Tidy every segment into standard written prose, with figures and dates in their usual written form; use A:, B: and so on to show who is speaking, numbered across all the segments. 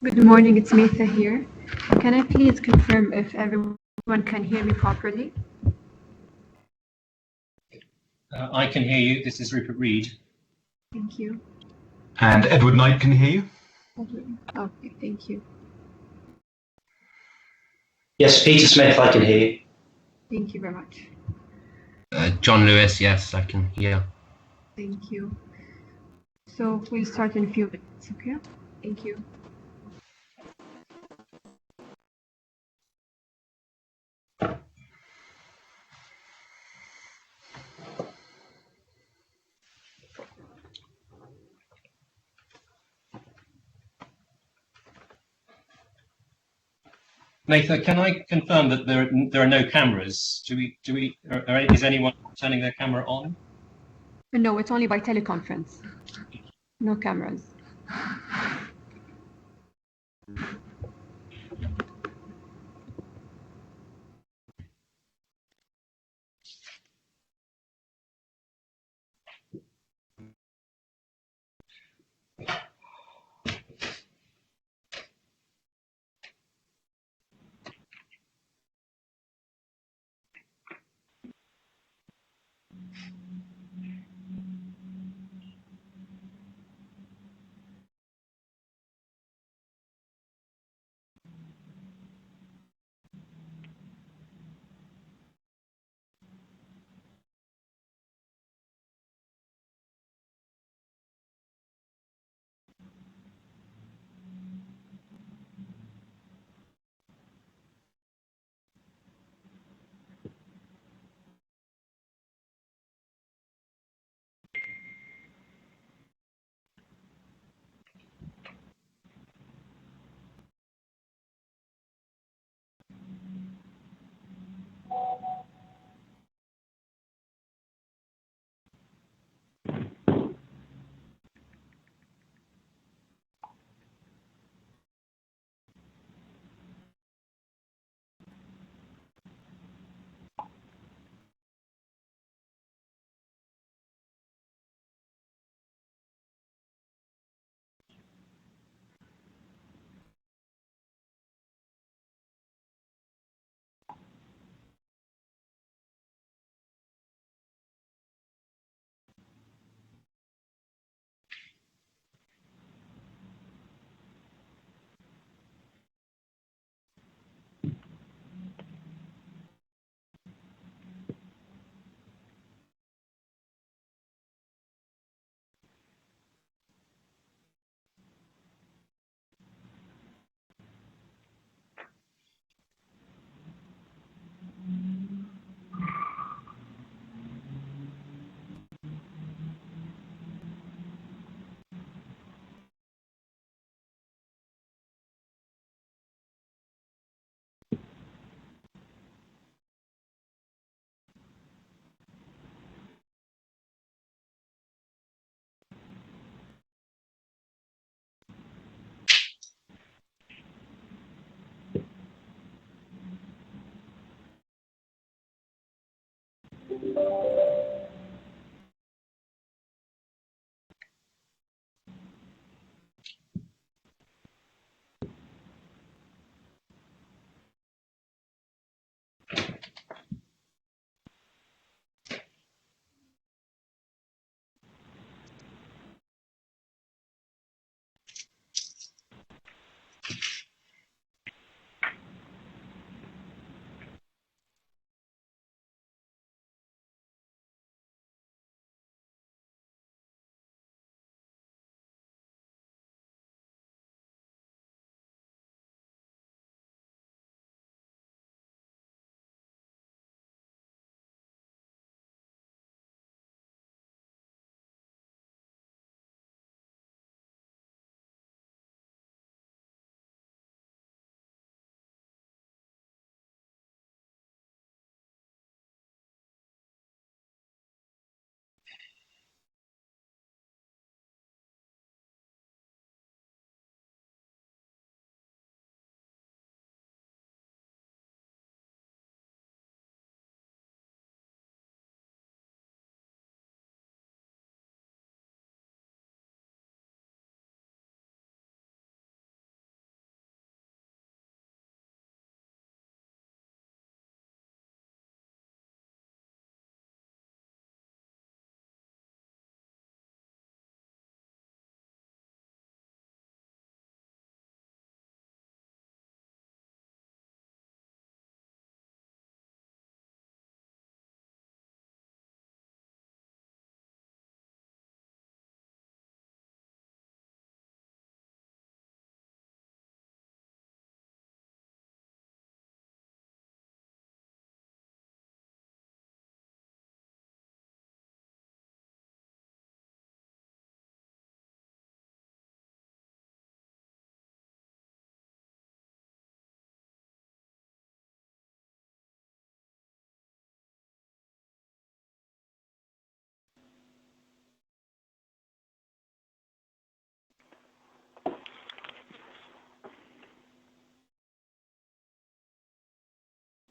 A: Good morning, it's Metha here. Can I please confirm if everyone can hear me properly?
B: I can hear you. This is Rupert Reed.
A: Thank you.
C: And Edward Knight can hear you.
A: Okay, thank you.
D: Yes, Peter Smith, I can hear you.
A: Thank you very much.
E: John Lewis, yes, I can hear.
A: Thank you. So we'll start in a few minutes, okay? Thank you.
B: Nathan, can I confirm that there are no cameras? Is anyone turning their camera on?
A: No, it's only by teleconference. No cameras.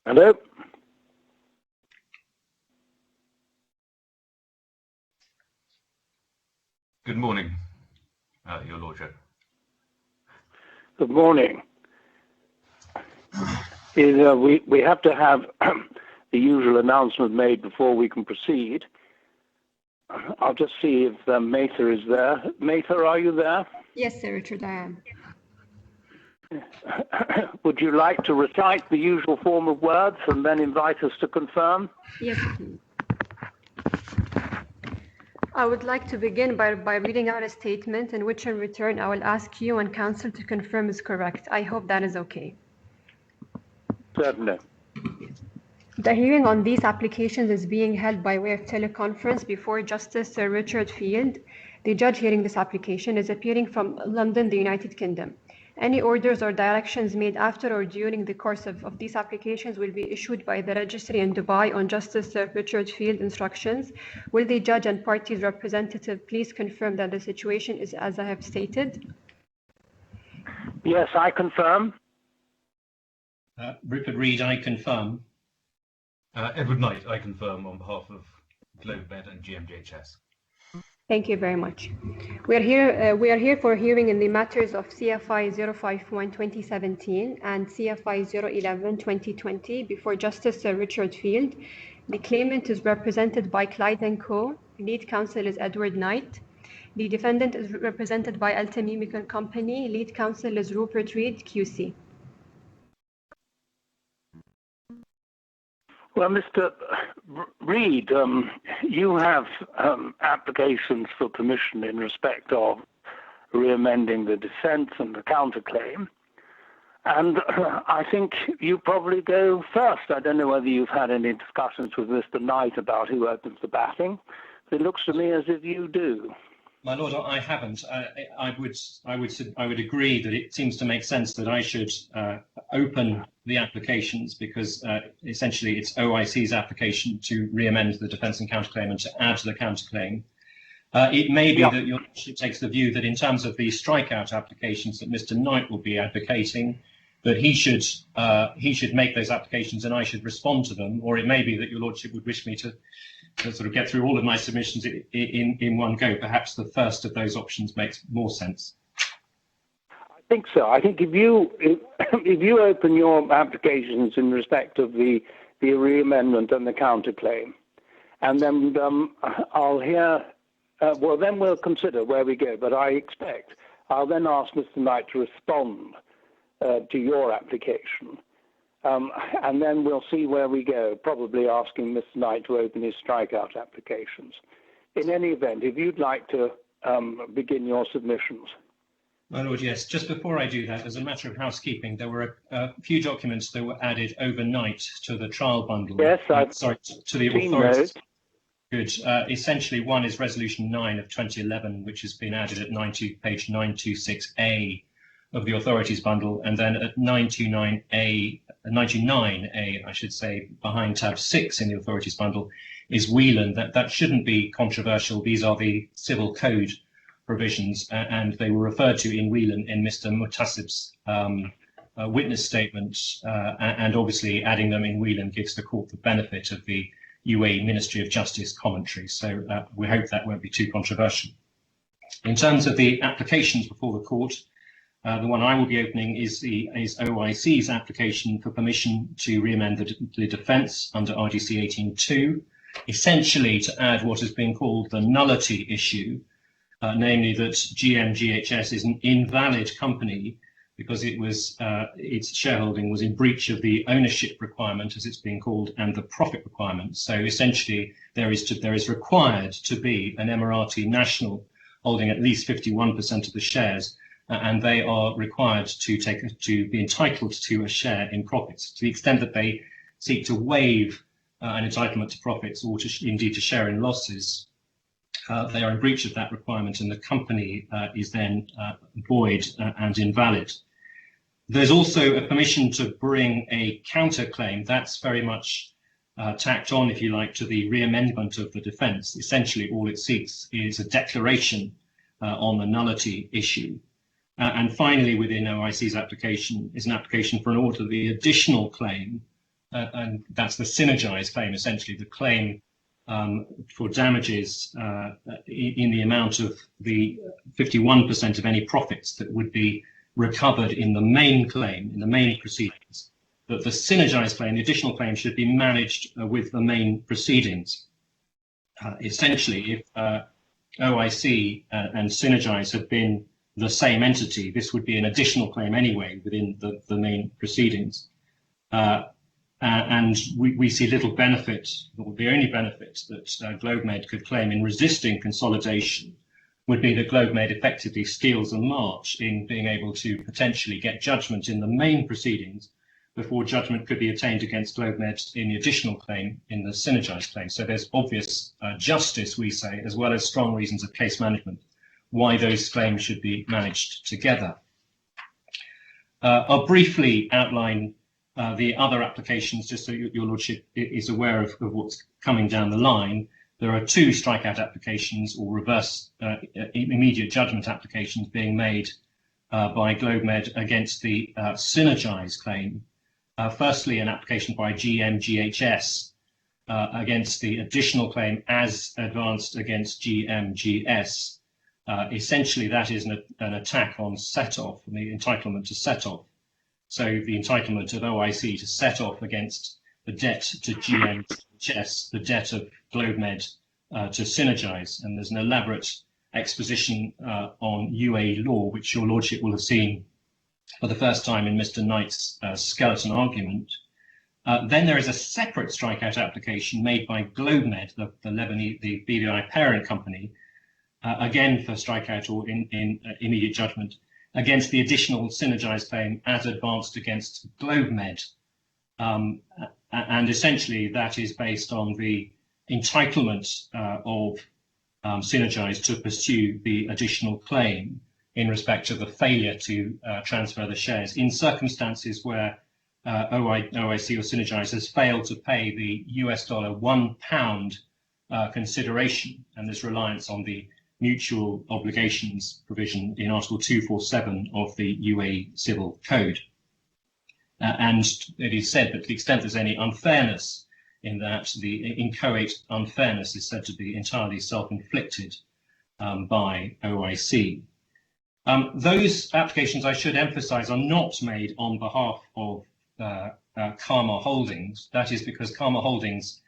F: Hello?
C: Good morning, Your Lordship.
F: Good morning. We have to have the usual announcement made before we can proceed. I'll just see if Mather is there. Mather, are you there?
A: Yes, Sir Richard, I am.
F: Would you like to recite the usual form of words and then invite us to confirm?
A: Yes, please. I would like to begin by reading out a statement in which in return I will ask you and counsel to confirm is correct. I hope that is okay.
F: Certainly.
A: The hearing on these applications is being held by way of teleconference before Justice Sir Richard Field. The judge hearing this application is appearing from London, the United Kingdom. Any orders or directions made after or during the course of these applications will be issued by the registry in Dubai on Justice Sir Richard Field instructions. Will the judge and parties representative please confirm that the situation is as I have stated?
F: Yes, I confirm.
B: Rupert Reed, I confirm.
C: Edward Knight, I confirm on behalf of GlobeMed and GMGHS.
A: Thank you very much. We are here for hearing in the matters of CFI 051/2017 and CFI 011/2020 before Justice Sir Richard Field. The claimant is represented by Clyde & Co. Lead counsel is Edward Knight. The defendant is represented by Altamimical Company. Lead counsel is Rupert Reed, QC.
F: Well, Mr. Reed, you have applications for permission in respect of re-amending the defence and the counterclaim. And I think you probably go first. I don't know whether you've had any discussions with Mr. Knight about who opens the batting. It looks to me as if you do.
B: My Lord, I haven't. I would agree that it seems to make sense that I should open the applications because essentially it's OIC's application to re-amend the defence and counterclaim and to add to the counterclaim. It may be that your Lordship takes the view that in terms of the strikeout applications that Mr. Knight will be advocating, that he should make those applications and I should respond to them, or it may be that your Lordship would wish me to sort of get through all of my submissions in one go. Perhaps the first of those options makes more sense.
F: I think so. I think if you open your applications in respect of the re-amendment and the counterclaim, and then I'll hear, well, then we'll consider where we go. But I expect I'll then ask Mr. Knight to respond to your application. And then we'll see where we go, probably asking Mr. Knight to open his strikeout applications. In any event, if you'd like to begin your submissions.
B: My Lord, yes. Just before I do that, as a matter of housekeeping, there were a few documents that were added overnight to the trial bundle.
F: Yes,
B: to the authorities. Good. Essentially, one is Resolution 9 of 2011, which has been added at page 926A of the authorities bundle, and then at 99A, I should say, behind tab 6 in the authorities bundle, is Whelan. That shouldn't be controversial. These are the civil code provisions, and they were referred to in Whelan in Mr. Mutasib's witness statement, and obviously adding them in Whelan gives the court the benefit of the UAE Ministry of Justice commentary. So we hope that won't be too controversial. In terms of the applications before the court, the one I will be opening is OIC's application for permission to re-amend the defence under RDC 18.2, essentially to add what has been called the nullity issue, namely that GMGHS is an invalid company because it was its shareholding was in breach of the ownership requirement, as it's been called, and the profit requirement. So essentially, there is required to be an Emirati national holding at least 51% of the shares, and they are required to be entitled to a share in profits. To the extent that they seek to waive an entitlement to profits or indeed to share in losses, they are in breach of that requirement, and the company is then void and invalid. There's also a permission to bring a counterclaim. That's very much tacked on, if you like, to the re-amendment of the defence. Essentially, all it seeks is a declaration on the nullity issue. And finally, within OIC's application is an application for an order of the additional claim and that's the synergized claim, essentially the claim for damages in the amount of the 51% of any profits that would be recovered in the main claim, in the main proceedings. That the synergized claim, the additional claim, should be managed with the main proceedings. Essentially, if OIC and synergize have been the same entity, this would be an additional claim anyway within the main proceedings. And we see little benefit, or the only benefit that GlobeMed could claim in resisting consolidation would be that GlobeMed effectively steals a march in being able to potentially get judgment in the main proceedings before judgment could be attained against GlobeMed in the additional claim in the synergized claim. So there's obvious justice, we say, as well as strong reasons of case management, why those claims should be managed together. I'll briefly outline the other applications, just so your Lordship is aware of what's coming down the line. There are two strikeout applications or reverse immediate judgment applications being made by GlobeMed against the synergized claim. Firstly, an application by GMGHS against the additional claim as advanced against GMGS. Essentially, that is an attack on set-off, and the entitlement to set-off. So the entitlement of OIC to set off against the debt to GMGS, the debt of GlobeMed to synergize. And there's an elaborate exposition on UAE law, which your Lordship will have seen for the first time in Mr. Knight's skeleton argument. Then there is a separate strikeout application made by GlobeMed, the BVI parent company, again for strikeout or in immediate judgment, against the additional synergized claim as advanced against GlobeMed. And essentially that is based on the entitlement of synergized to pursue the additional claim in respect of the failure to transfer the shares in circumstances where OIC or synergized has failed to pay the US dollar £1 consideration, and this reliance on the mutual obligations provision in Article 247 of the UAE Civil Code. And it is said that to the extent there's any unfairness in that, the inchoate unfairness is said to be entirely self-inflicted by OIC. Those applications, I should emphasize, are not made on behalf of Karma Holdings. That is because Karma Holdings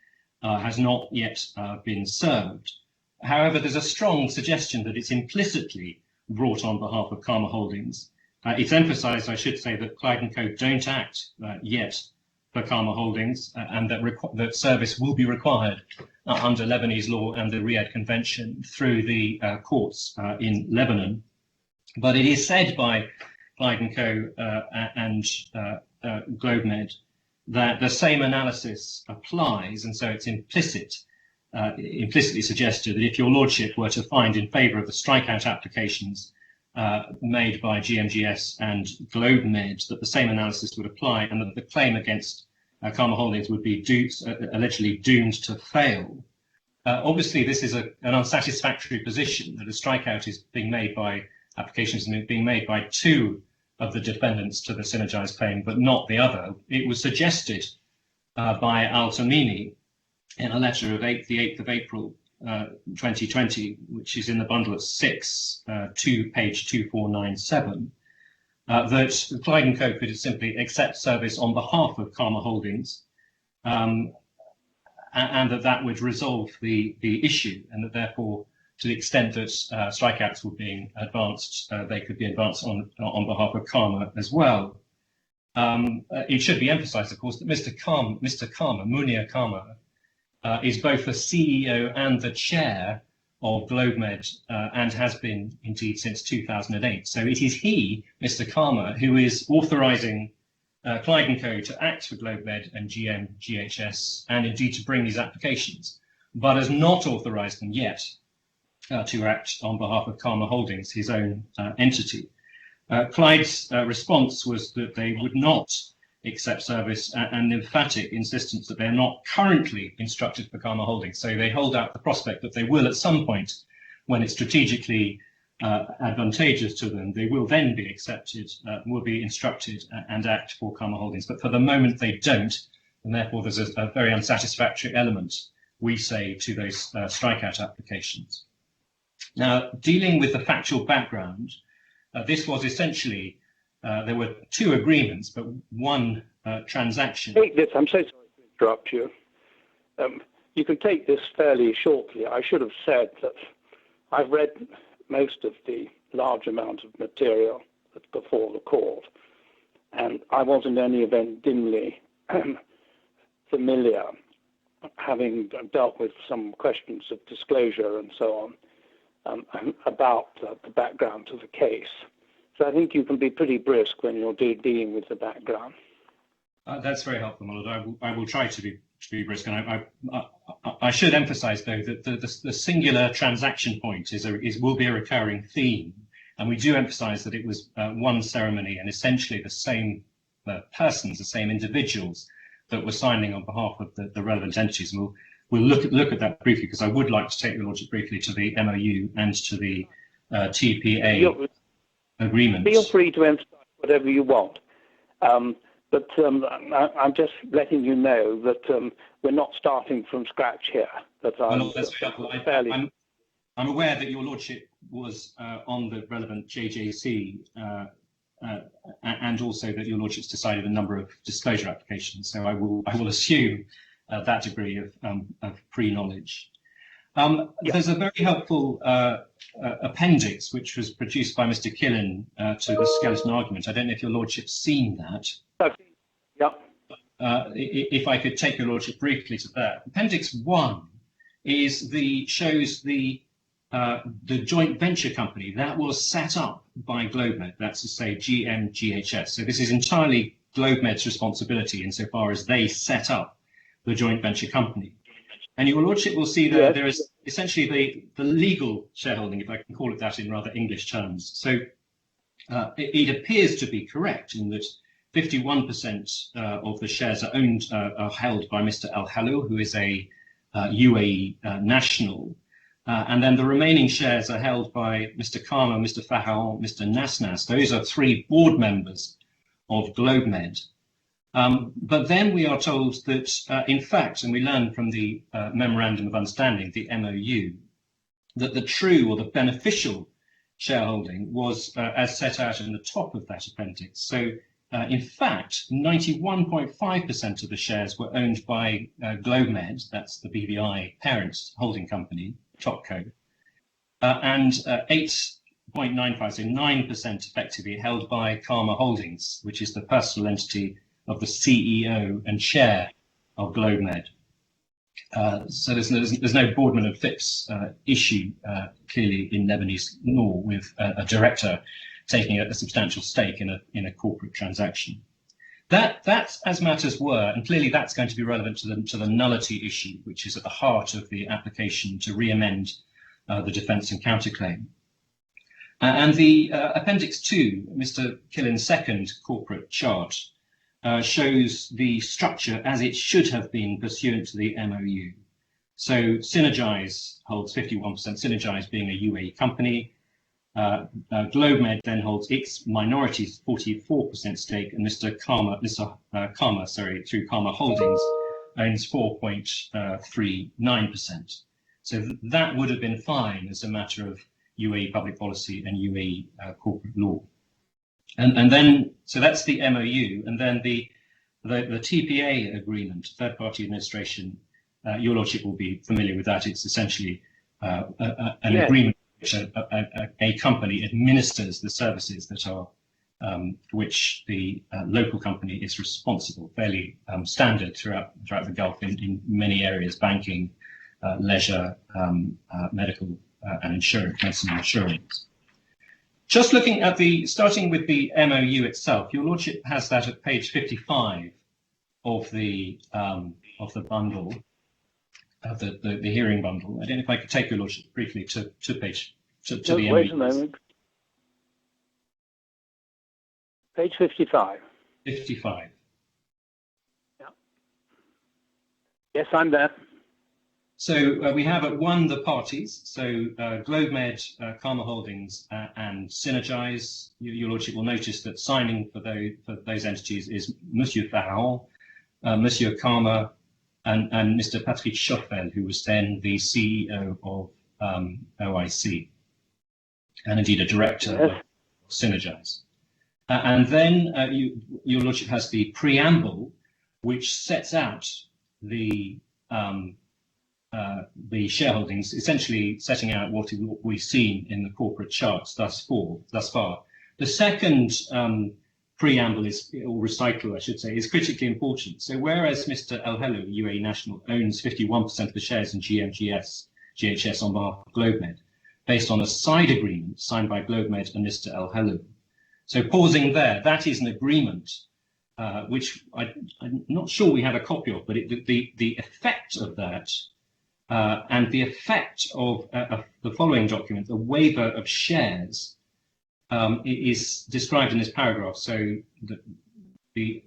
B: has not yet been served. However, there's a strong suggestion that it's implicitly brought on behalf of Karma Holdings. It's emphasized, I should say, that Clyde & Co don't act yet for Karma Holdings, and that service will be required under Lebanese law and the Riyadh Convention through the courts in Lebanon. But it is said by Clyde & Co and GlobeMed that the same analysis applies, and so it's implicitly suggested that if your Lordship were to find in favour of the strikeout applications made by GMGS and GlobeMed, that the same analysis would apply, and that the claim against Karma Holdings would be allegedly doomed to fail. Obviously, this is an unsatisfactory position, that a strikeout is being made by applications being made by two of the defendants to the synergized claim, but not the other. It was suggested by Al-Tamimi in a letter of the 8th of April 2020, which is in the bundle at 6, page 2497, that Clyde & Co could simply accept service on behalf of Karma Holdings, and that would resolve the issue, and that therefore, to the extent that strikeouts were being advanced, they could be advanced on behalf of Karma as well. It should be emphasized, of course, that Mr. Karma, Munir Karma, is both the CEO and the chair of GlobeMed, and has been indeed since 2008. So it is he, Mr. Karma, who is authorizing Clyde & Co to act for GlobeMed and GMGHS, and indeed to bring these applications, but has not authorized them yet to act on behalf of Karma Holdings, his own entity. Clyde's response was that they would not accept service, and emphatic insistence that they're not currently instructed for Karma Holdings. So they hold out the prospect that they will at some point, when it's strategically advantageous to them, they will then be accepted, will be instructed and act for Karma Holdings. But for the moment they don't, and therefore there's a very unsatisfactory element, we say, to those strikeout applications. Now, dealing with the factual background, this was essentially, there were two agreements, but one transaction.
F: Take this, I'm so sorry to interrupt you. You can take this fairly shortly. I should have said that I've read most of the large amount of material that's before the court, and I was in any event dimly familiar, having dealt with some questions of disclosure and so on, about the background to the case. So I think you can be pretty brisk when you're dealing with the background.
B: That's very helpful, my lord. I will try to be brisk, and I should emphasise though that the singular transaction point will be a recurring theme, and we do emphasise that it was one ceremony and essentially the same persons, the same individuals that were signing on behalf of the relevant entities. And we'll look at that briefly, because I would like to take your lordship briefly to the MOU and to the TPA agreement.
F: Feel free to emphasise whatever you want. But I'm just letting you know that we're not starting from scratch here. That
B: I'm aware that your lordship was on the relevant JJC, and also that your lordship's decided a number of disclosure applications. So I will assume that degree of pre-knowledge. There's a very helpful appendix which was produced by Mr. Killen to the skeleton argument. I don't know if your lordship's seen that.
F: Yeah.
B: If I could take your lordship briefly to that. Appendix 1 shows the joint venture company that was set up by GlobeMed. That's to say GMGHS. So this is entirely GlobeMed's responsibility insofar as they set up the joint venture company. And your lordship will see that there is essentially the legal shareholding, if I can call it that in rather English terms. So it appears to be correct in that 51% of the shares are held by Mr. Al Halou, who is a UAE national, and then the remaining shares are held by Mr. Karma, Mr. Fahaon, Mr. Nasnas. Those are three board members of GlobeMed. But then we are told that, in fact, and we learn from the Memorandum of Understanding, the MOU, that the true or the beneficial shareholding was as set out in the top of that appendix. So, in fact, 91.5% of the shares were owned by GlobeMed, that's the BVI parent holding company, Topco, and 8.95, so 9% effectively held by Karma Holdings, which is the personal entity of the CEO and chair of GlobeMed. So there's no Boardman and Phipps issue clearly in Lebanese law with a director taking a substantial stake in a corporate transaction. That's as matters were, and clearly that's going to be relevant to the nullity issue, which is at the heart of the application to re-amend the defence and counterclaim. And the Appendix 2, Mr. Killen's second corporate chart, shows the structure as it should have been pursuant to the MOU. So Synergise holds 51%, Synergise being a UAE company. GlobeMed then holds its minority 44% stake, and Mr. Karma, through Karma Holdings, owns 4.39%. So that would have been fine as a matter of UAE public policy and UAE corporate law. And then, so that's the MOU, and then the TPA agreement, third party administration. Your lordship will be familiar with that. It's essentially an agreement which a company administers the services that are which the local company is responsible. Fairly standard throughout the Gulf in many areas: banking, leisure, medical, and insurance, medicine and insurance. Just looking at starting with the MOU itself, your lordship has that at page 55 of the bundle, of the hearing bundle. I don't know if I could take your lordship briefly to page to the MOU.
F: Wait a moment. Page 55.
B: 55.
F: Yeah. Yes, I'm there.
B: So we have at one the parties, so GlobeMed, Karma Holdings, and Synergise. Your lordship will notice that signing for those entities is Monsieur Fahaon, Monsieur Karma, and Mr. Patrick Schoffel, who was then the CEO of OIC, and indeed a director of Synergize. And then your Lordship has the preamble, which sets out the shareholdings, essentially setting out what we've seen in the corporate charts thus far. The second preamble or recital, I should say, is critically important. So whereas Mr. El Helou, UAE national, owns 51% of the shares in GHS on behalf of GlobeMed, based on a side agreement signed by GlobeMed and Mr. El Helou. So pausing there, that is an agreement which I'm not sure we have a copy of, but the effect of that and the effect of the following document, the waiver of shares, is described in this paragraph. So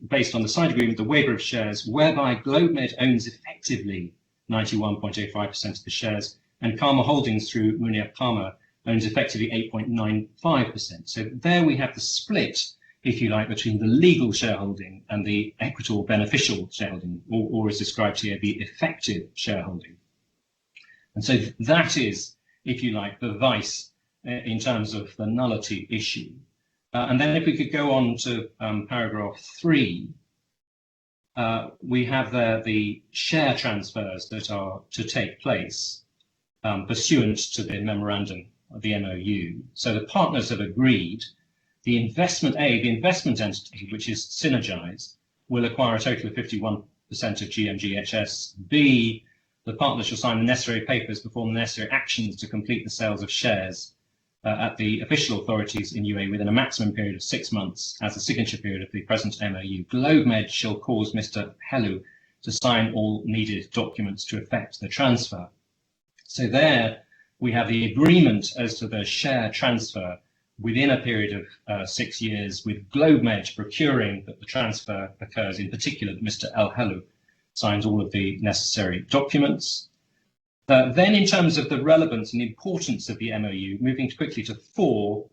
B: based on the side agreement, the waiver of shares, whereby GlobeMed owns effectively 91.85% of the shares, and Karma Holdings through Munir Karma owns effectively 8.95%. So there we have the split, if you like, between the legal shareholding and the equitable beneficial shareholding, or as described here, the effective shareholding. And so that is, if you like, the vice in terms of the nullity issue. And then if we could go on to paragraph 3, we have there the share transfers that are to take place pursuant to the memorandum of the MOU. So the partners have agreed the investment entity, which is Synergize, will acquire a total of 51% of GMGHS. B, the partners shall sign the necessary papers, perform the necessary actions to complete the sales of shares at the official authorities in UAE within a maximum period of 6 months as the signature period of the present MOU. GlobeMed shall cause Mr. Helou to sign all needed documents to effect the transfer. So there we have the agreement as to the share transfer within a period of 6 years, with GlobeMed procuring that the transfer occurs, in particular that Mr. El Helou signs all of the necessary documents. Then in terms of the relevance and importance of the MOU, moving quickly to 4,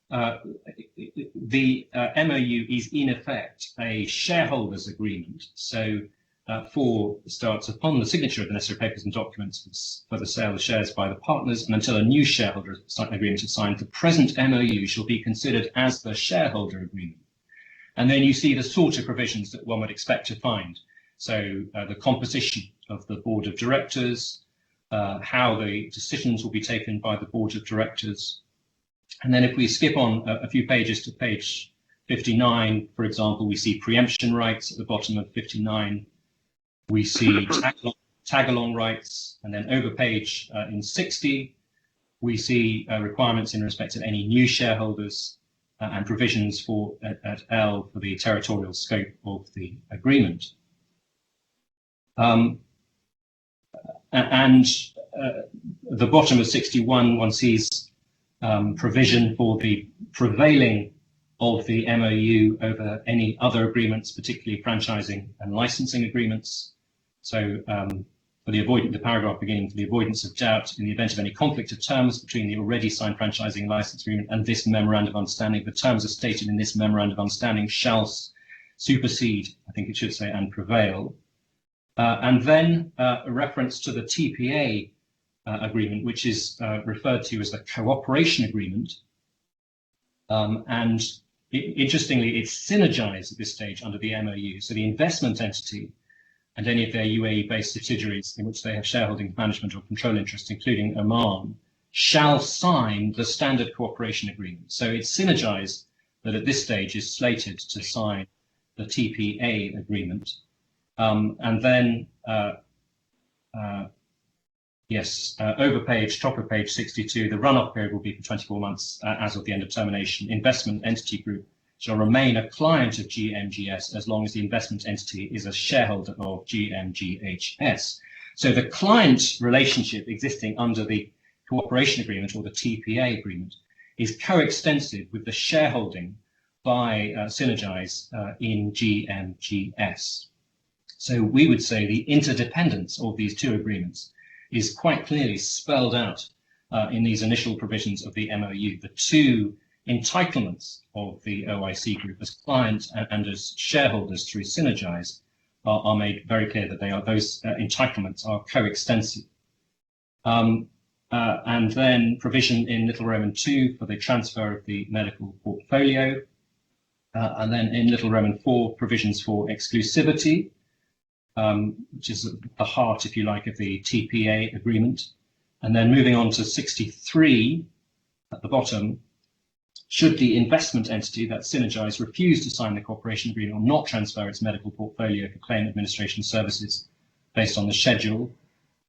B: the MOU is in effect a shareholders agreement. So 4 starts upon the signature of the necessary papers and documents for the sale of shares by the partners, and until a new shareholder agreement is signed, the present MOU shall be considered as the shareholder agreement. And then you see the sort of provisions that one would expect to find. So the composition of the board of directors, how the decisions will be taken by the board of directors. And then if we skip on a few pages to page 59, for example, we see preemption rights at the bottom of 59. We see tag-along rights, and then over page in 60, we see requirements in respect of any new shareholders and provisions for at L for the territorial scope of the agreement. The bottom of 61, one sees provision for the prevailing of the MOU over any other agreements, particularly franchising and licensing agreements. So for the paragraph beginning, for the avoidance of doubt, in the event of any conflict of terms between the already signed franchising license agreement and this memorandum of understanding, the terms are stated in this memorandum of understanding shall supersede, I think it should say, and prevail. And then a reference to the TPA agreement, which is referred to as the cooperation agreement. Interestingly, it's synergized at this stage under the MOU. So the investment entity and any of their UAE-based subsidiaries in which they have shareholding, management or control interest, including Oman, shall sign the standard cooperation agreement. So it's synergized that at this stage is slated to sign the TPA agreement. And then, top of page 62, the runoff period will be for 24 months as of the end of termination. Investment entity group shall remain a client of GMGS as long as the investment entity is a shareholder of GMGHS. So the client relationship existing under the cooperation agreement or the TPA agreement is coextensive with the shareholding by Synergize in GMGS. So we would say the interdependence of these two agreements is quite clearly spelled out in these initial provisions of the MOU. The two entitlements of the OIC group as client and as shareholders through Synergize are made very clear that those entitlements are coextensive. And then provision in Little Roman 2 for the transfer of the medical portfolio. And then in Little Roman 4, provisions for exclusivity, which is the heart, if you like, of the TPA agreement. And then moving on to 63 at the bottom, should the investment entity, that Synergize, refuse to sign the cooperation agreement or not transfer its medical portfolio for claim administration services based on the schedule,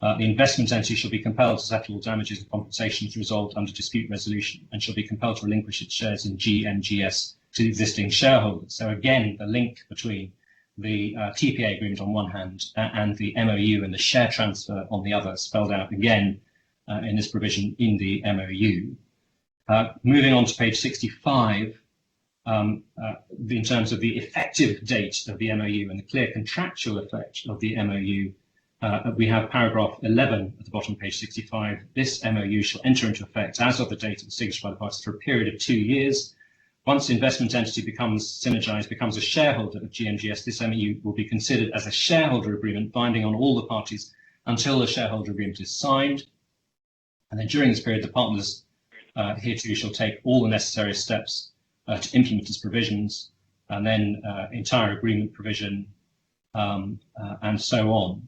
B: the investment entity shall be compelled to settle damages and compensations resolved under dispute resolution and shall be compelled to relinquish its shares in GMGS to existing shareholders. So again, the link between the TPA agreement on one hand and the MOU and the share transfer on the other, spelled out again in this provision in the MOU. Moving on to page 65, in terms of the effective date of the MOU and the clear contractual effect of the MOU, we have paragraph 11 at the bottom of page 65. This MOU shall enter into effect as of the date of the signature by the parties for a period of 2 years. Once the investment entity becomes synergized, becomes a shareholder of GMGS, this MOU will be considered as a shareholder agreement binding on all the parties until the shareholder agreement is signed. And then during this period, the partners hereto shall take all the necessary steps to implement its provisions, and then entire agreement provision, and so on.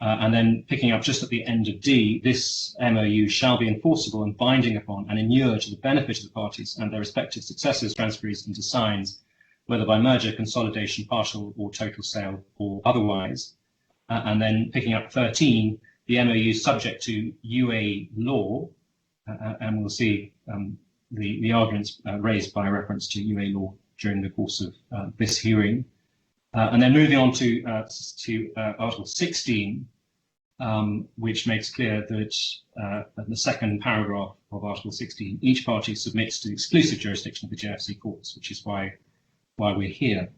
B: And then picking up just at the end of D, this MOU shall be enforceable and binding upon and inure to the benefit of the parties and their respective successors, transferees, and assigns, whether by merger, consolidation, partial or total sale, or otherwise. And then picking up 13, the MOU is subject to UA law, and we'll see the arguments raised by reference to UA law during the course of this hearing. And then moving on to Article 16, which makes clear that in the second paragraph of Article 16, each party submits to the exclusive jurisdiction of the JFC courts, which is why we're here.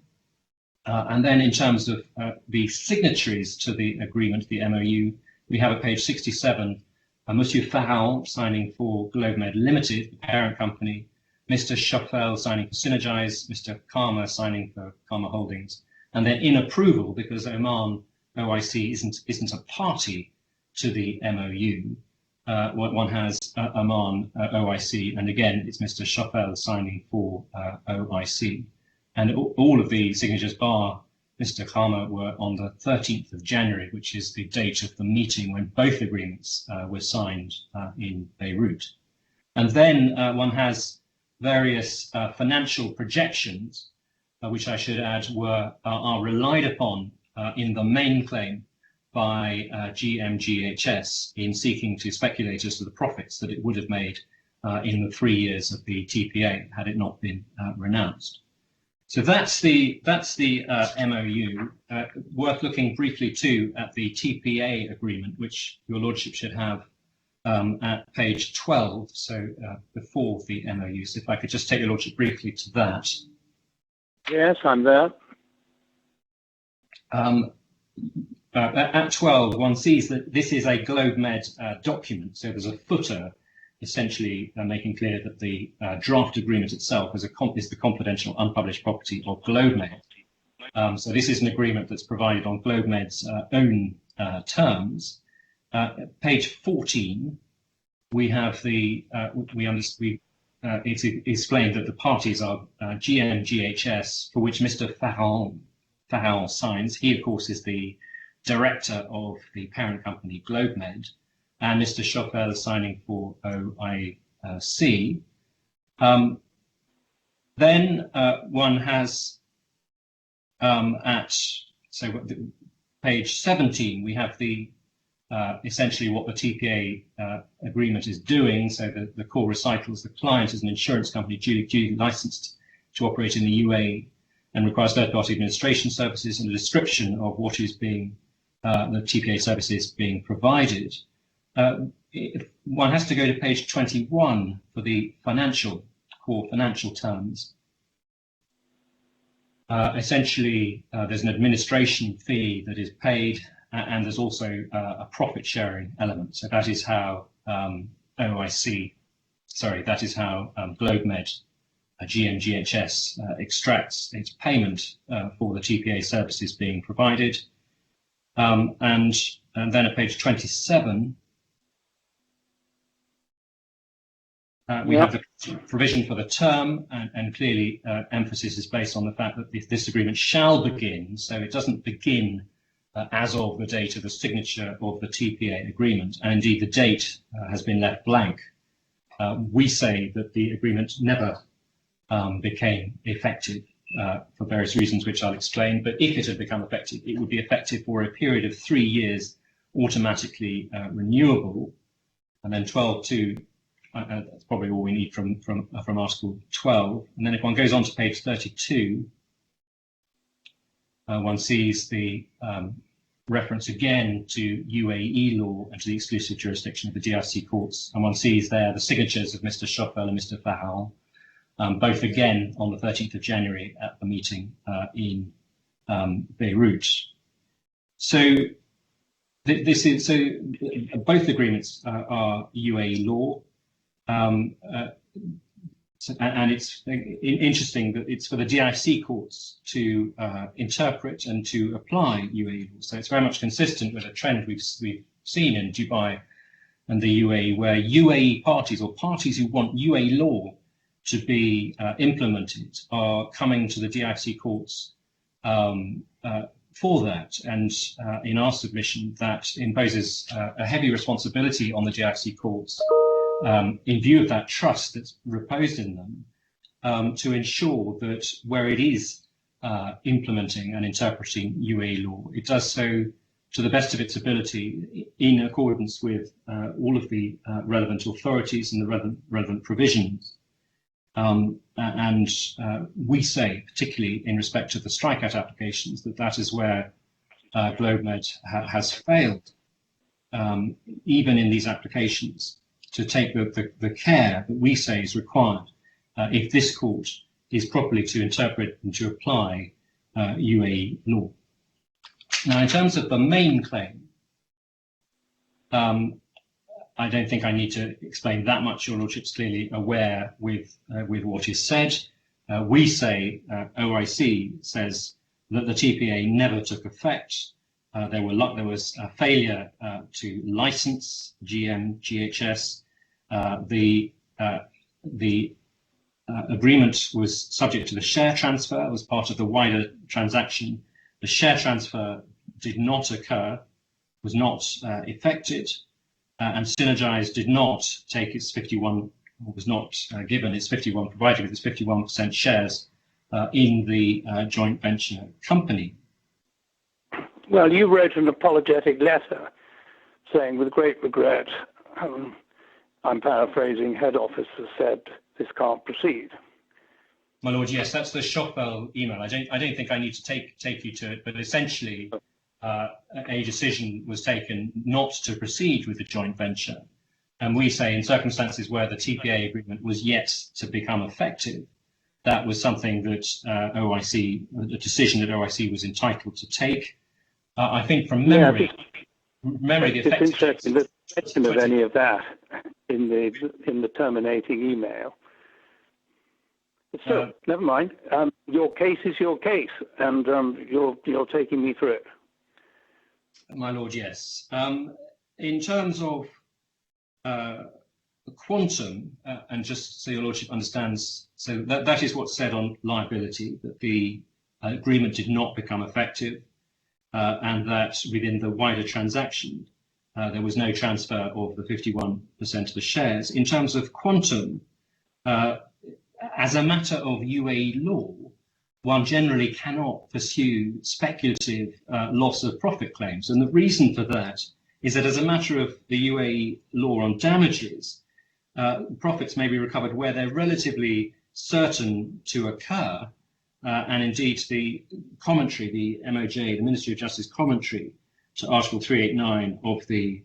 B: And then in terms of the signatories to the agreement, the MOU, we have at page 67, Monsieur Farrell signing for GlobeMed Limited, the parent company, Mr. Schaffel signing for Synergize, Mr. Karma signing for Karma Holdings, and then in approval, because Oman OIC isn't a party to the MOU, one has Oman OIC, and again, it's Mr. Schaffel signing for OIC. And all of the signatures bar Mr. Karma were on the 13th of January, which is the date of the meeting when both agreements were signed in Beirut. And then one has various financial projections, which I should add are relied upon in the main claim by GMGHS in seeking to speculate as to the profits that it would have made in the 3 years of the TPA had it not been renounced. So that's the MOU. Worth looking briefly too at the TPA agreement, which your lordship should have at page 12, so before the MOU. So if I could just take your lordship briefly to that.
F: Yes, I'm there.
B: At 12, one sees that this is a GlobeMed document. So there's a footer essentially making clear that the draft agreement itself is the confidential unpublished property of GlobeMed. So this is an agreement that's provided on GlobeMed's own terms. Page 14, we have it's explained that the parties are GMGHS, for which Mr. Farrell signs. He, of course, is the director of the parent company GlobeMed, and Mr. Schaffel is signing for OIC. Then one has page 17, we have the essentially what the TPA agreement is doing. So the core recitals, the client is an insurance company duly licensed to operate in the UAE and requires third-party administration services, and a description of what is being the TPA services being provided. One has to go to page 21 for the core financial terms. Essentially, there's an administration fee that is paid, and there's also a profit sharing element. So that is how GlobeMed GMGHS extracts its payment for the TPA services being provided. And then at page 27, we have the provision for the term, and clearly emphasis is placed on the fact that this agreement shall begin, so it doesn't begin as of the date of the signature of the TPA agreement, and indeed the date has been left blank. We say that the agreement never became effective for various reasons, which I'll explain, but if it had become effective, it would be effective for a period of 3 years, automatically renewable, and then 12.2. That's probably all we need from Article 12. And then if one goes on to page 32, one sees the reference again to UAE law and to the exclusive jurisdiction of the DRC courts. And one sees there the signatures of Mr. Schoffel and Mr. Fahal, both again on the 13th of January at the meeting in Beirut. So both agreements are UAE law. And it's interesting that it's for the DIC courts to interpret and to apply UAE law. So it's very much consistent with a trend we've seen in Dubai and the UAE, where UAE parties or parties who want UAE law to be implemented are coming to the DIC courts for that. And in our submission, that imposes a heavy responsibility on the DIC courts in view of that trust that's reposed in them, to ensure that where it is implementing and interpreting UAE law, it does so to the best of its ability in accordance with all of the relevant authorities and the relevant provisions. We say, particularly in respect to the strikeout applications, that is where GlobeMed has failed, even in these applications, to take the care that we say is required if this court is properly to interpret and to apply UAE law. Now, in terms of the main claim, I don't think I need to explain that much. Your Lordship's clearly aware with what is said. We say, OIC says that the TPA never took effect. There was a failure to license GMGHS. The agreement was subject to the share transfer. It was part of the wider transaction. The share transfer did not occur, was not effected, and Synergize did not take its 51, was not given its 51, provided with its 51% shares in the joint venture company.
F: Well, you wrote an apologetic letter saying, with great regret, I'm paraphrasing, head office has said this can't proceed.
B: My Lord, yes, that's the Schoffel email. I don't think I need to take you to it, but essentially a decision was taken not to proceed with the joint venture. And we say in circumstances where the TPA agreement was yet to become effective, that was something that OIC, the decision that OIC was entitled to take. I think from memory, the effect.
F: It's interesting that mention of any of that in the terminating email. So never mind. Your case is your case, and you're taking me through it.
B: My Lord, yes. In terms of quantum, and just so your Lordship understands, so that is what's said on liability, that the agreement did not become effective, and that within the wider transaction, there was no transfer of the 51% of the shares. In terms of quantum, as a matter of UAE law, one generally cannot pursue speculative loss of profit claims. And the reason for that is that as a matter of the UAE law on damages, profits may be recovered where they're relatively certain to occur. And indeed, the commentary, the MOJ, the Ministry of Justice commentary to Article 389 of the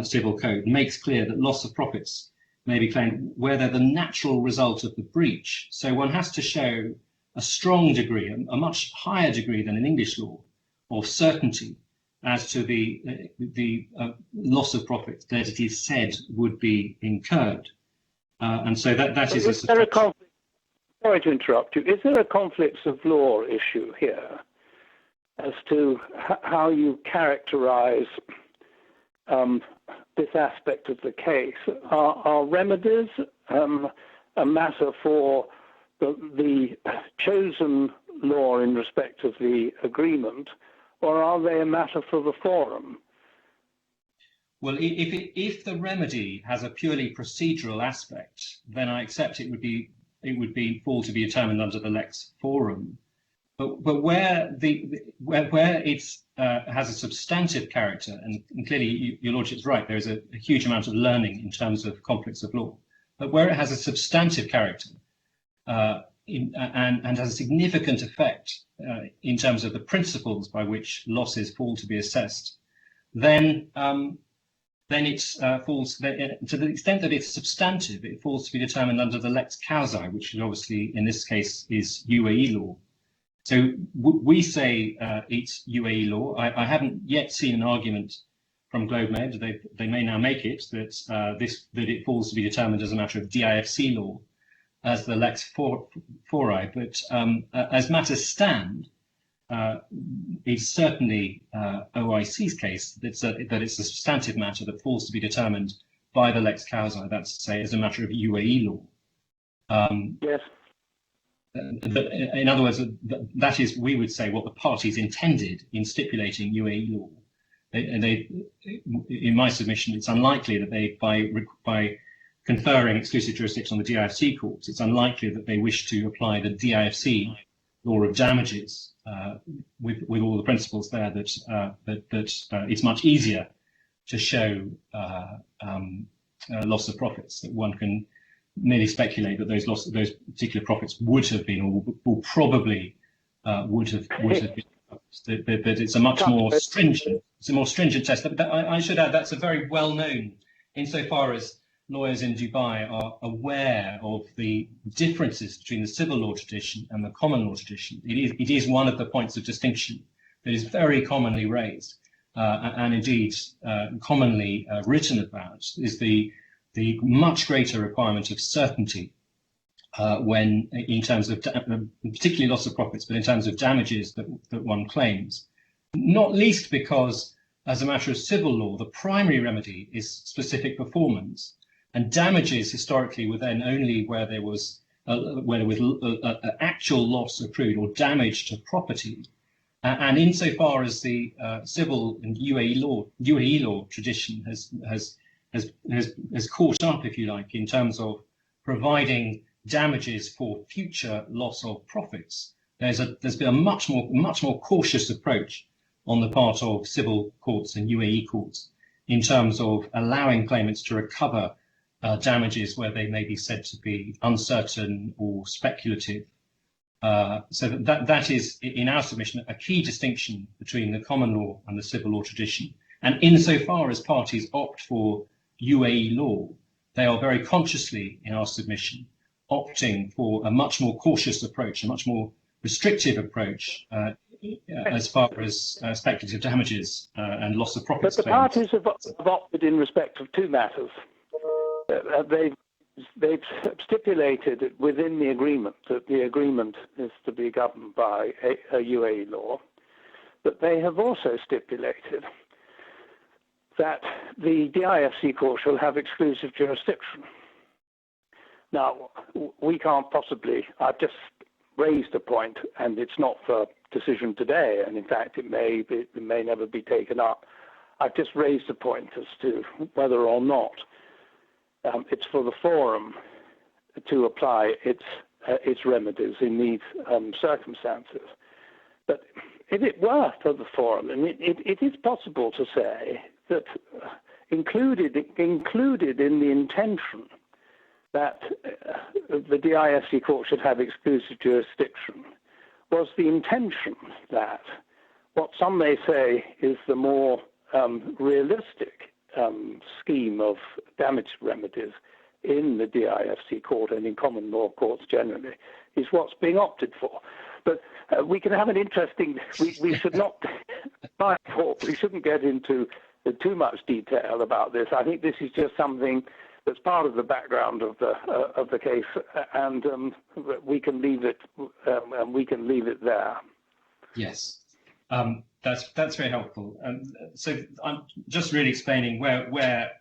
B: Civil Code makes clear that loss of profits may be claimed where they're the natural result of the breach. So one has to show a strong degree, a much higher degree than in English law, of certainty as to the loss of profits that it is said would be incurred. And so that is
F: Is there sorry to interrupt you. Is there a conflicts of law issue here as to how you characterize this aspect of the case? Are remedies a matter for the chosen law in respect of the agreement, or are they a matter for the forum?
B: Well, if the remedy has a purely procedural aspect, then I accept it would be fall to be determined under the lex forum. But where it's has a substantive character, and clearly your lordship's right, there is a huge amount of learning in terms of conflicts of law. But where it has a substantive character and has a significant effect in terms of the principles by which losses fall to be assessed, then it falls to the extent that it's substantive. It falls to be determined under the lex causae, which obviously in this case is UAE law. So we say it's UAE law. I haven't yet seen an argument from GlobeMed. They may now make it that it falls to be determined as a matter of DIFC law, as the lex fori. But as matters stand, it's certainly OIC's case that it's a substantive matter that falls to be determined by the lex causae. That's to say, as a matter of UAE law.
F: Yes.
B: In other words, that is, we would say, what the parties intended in stipulating UAE law. In my submission, it's unlikely that they, by conferring exclusive jurisdiction on the DIFC courts, it's unlikely that they wish to apply the DIFC law of damages with all the principles there that it's much easier to show loss of profits, that one can merely speculate that those particular profits would have been or probably would have been. But it's a much more stringent. It's a more stringent test. But I should add that's a very well known, insofar as lawyers in Dubai are aware of the differences between the civil law tradition and the common law tradition. It is one of the points of distinction that is very commonly raised and indeed commonly written about, is the much greater requirement of certainty when, in terms of particularly loss of profits, but in terms of damages that one claims, not least because, as a matter of civil law, the primary remedy is specific performance, and damages historically were then only where there was actual loss accrued or damage to property. And insofar as the civil and UAE law tradition has caught up, if you like, in terms of providing damages for future loss of profits, there's been a much more cautious approach on the part of civil courts and UAE courts in terms of allowing claimants to recover damages where they may be said to be uncertain or speculative. So that is, in our submission, a key distinction between the common law and the civil law tradition. And insofar as parties opt for UAE law, they are very consciously, in our submission, opting for a much more cautious approach, a much more restrictive approach as far as speculative damages and loss of profits.
F: But the parties have opted in respect of two matters. They've stipulated within the agreement that the agreement is to be governed by a UAE law, but they have also stipulated that the DIFC court shall have exclusive jurisdiction. Now, we can't possibly, I've just raised a point, and it's not for decision today, and in fact it may never be taken up. I've just raised a point as to whether or not it's for the forum to apply its remedies in these circumstances. But if it were for the forum, and it is possible to say that included in the intention that the DIFC court should have exclusive jurisdiction was the intention that what some may say is the more realistic scheme of damage remedies in the DIFC court and in common law courts generally is what's being opted for. But we can have an interesting, we should not, by default, we shouldn't get into too much detail about this. I think this is just something that's part of the background of the case, and we can leave it there.
B: Yes, that's very helpful. So I'm just really explaining where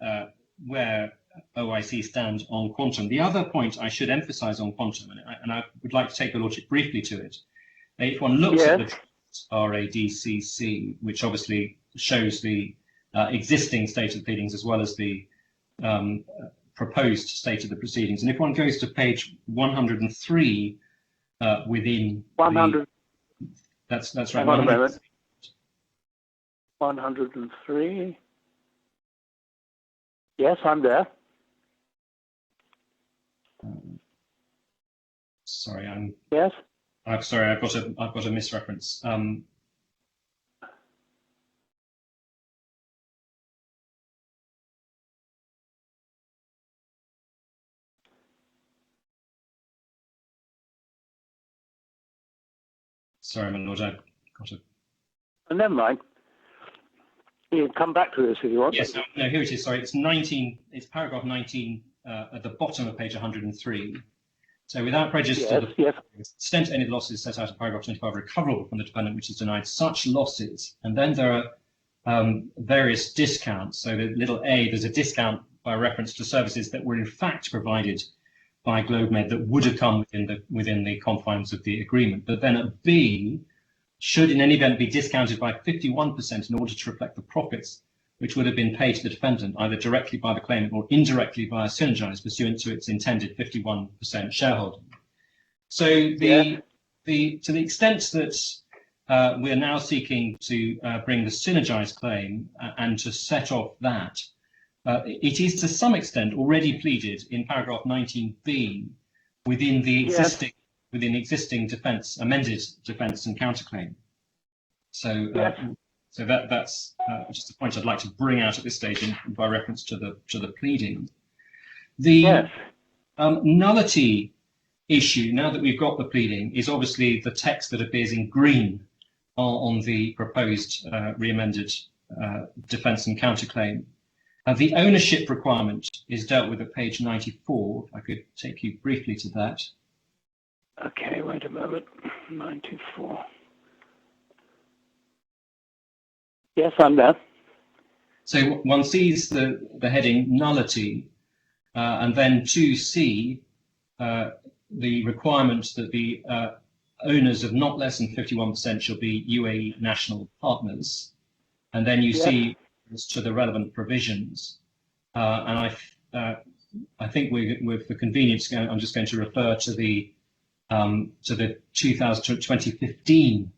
B: OIC stands on quantum. The other point I should emphasize on quantum, and I would like to take your lordship briefly to it. If one looks at the RADCC, which obviously shows the existing state of the pleadings as well as the proposed state of the proceedings, and if one goes to page 103 within
F: 100.
B: That's right.
F: Hang on a moment. 103. Yes, I'm there.
B: Sorry,
F: Yes.
B: I'm sorry. I've got a misreference. Sorry, my lord. I've got a.
F: Never mind. You can come back to this if you want.
B: Yes. No. Here it is. Sorry. It's 19. It's paragraph 19 at the bottom of page 103. So without prejudice to the extent any losses set out in paragraph 25 recoverable from the defendant which is denied such losses, and then there are various discounts. So the little a, there's a discount by reference to services that were in fact provided by GlobeMed that would have come within the confines of the agreement. But then at B, should in any event be discounted by 51% in order to reflect the profits which would have been paid to the defendant either directly by the claimant or indirectly by a synergized pursuant to its intended 51% shareholding. So to the extent that we are now seeking to bring the synergized claim and to set off that, it is to some extent already pleaded in paragraph 19b within the existing defence, amended defence and counterclaim. So so that's just a point I'd like to bring out at this stage by reference to the pleading. The nullity issue, now that we've got the pleading, is obviously the text that appears in green on the proposed re-amended defence and counterclaim. The ownership requirement is dealt with at page 94. If I could take you briefly to that.
F: Okay, wait a moment. 94. Yes, I'm there.
B: So one sees the heading nullity, and then 2C, the requirement that the owners of not less than 51% shall be UAE national partners, and then you see to the relevant provisions. And I think with the convenience, I'm just going to refer to the 2015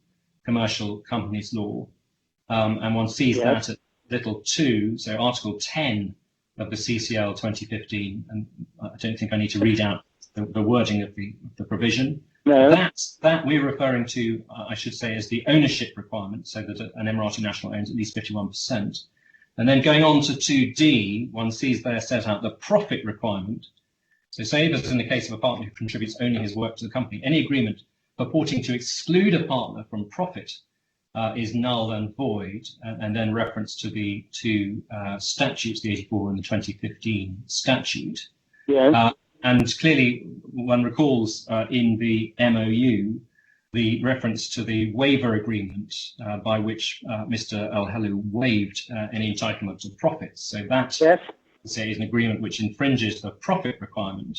B: Commercial Companies Law. And one sees that at little 2, so Article 10 of the CCL 2015, and I don't think I need to read out the wording of the provision. No. That we're referring to, I should say, as the ownership requirement, so that an Emirati national owns at least 51%. And then going on to 2D, one sees there set out the profit requirement. So say that in the case of a partner who contributes only his work to the company, any agreement purporting to exclude a partner from profit is null and void, and then reference to the two statutes, the 84 and the 2015 statute. Yeah. And clearly, one recalls in the MOU the reference to the waiver agreement by which Mr. Al-Helu waived any entitlement to profits. So that say, is an agreement which infringes the profit requirement.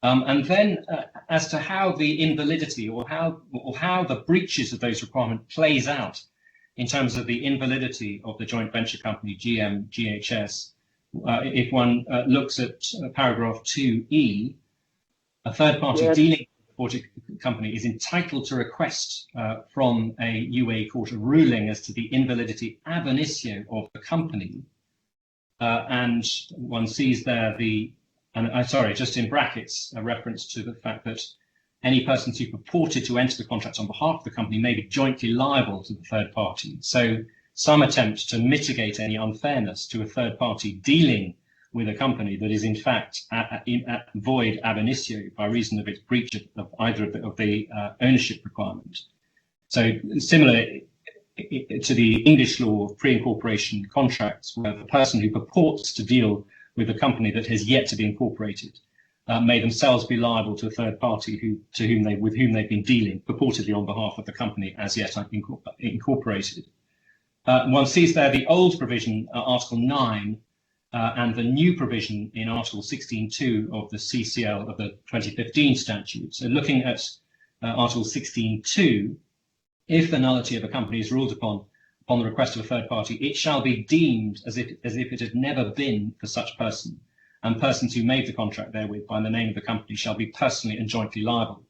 B: And then as to how the invalidity or how the breaches of those requirements plays out in terms of the invalidity of the joint venture company GHS, if one looks at paragraph 2E, a third party dealing with the company is entitled to request from a UAE court a ruling as to the invalidity ab initio of the company. And one sees there sorry, just in brackets, a reference to the fact that any persons who purported to enter the contract on behalf of the company may be jointly liable to the third party. So some attempt to mitigate any unfairness to a third party dealing with a company that is in fact void ab initio by reason of its breach of either of the ownership requirement. So similar to the English law of pre-incorporation contracts, where the person who purports to deal with a company that has yet to be incorporated may themselves be liable to a third party with whom they've been dealing purportedly on behalf of the company as yet incorporated. One sees there the old provision, Article 9, and the new provision in Article 16.2 of the CCL of the 2015 statute. So looking at Article 16.2, if the nullity of a company is ruled upon the request of a third party, it shall be deemed as if it had never been for such person, and persons who made the contract therewith by the name of the company shall be personally and jointly liable.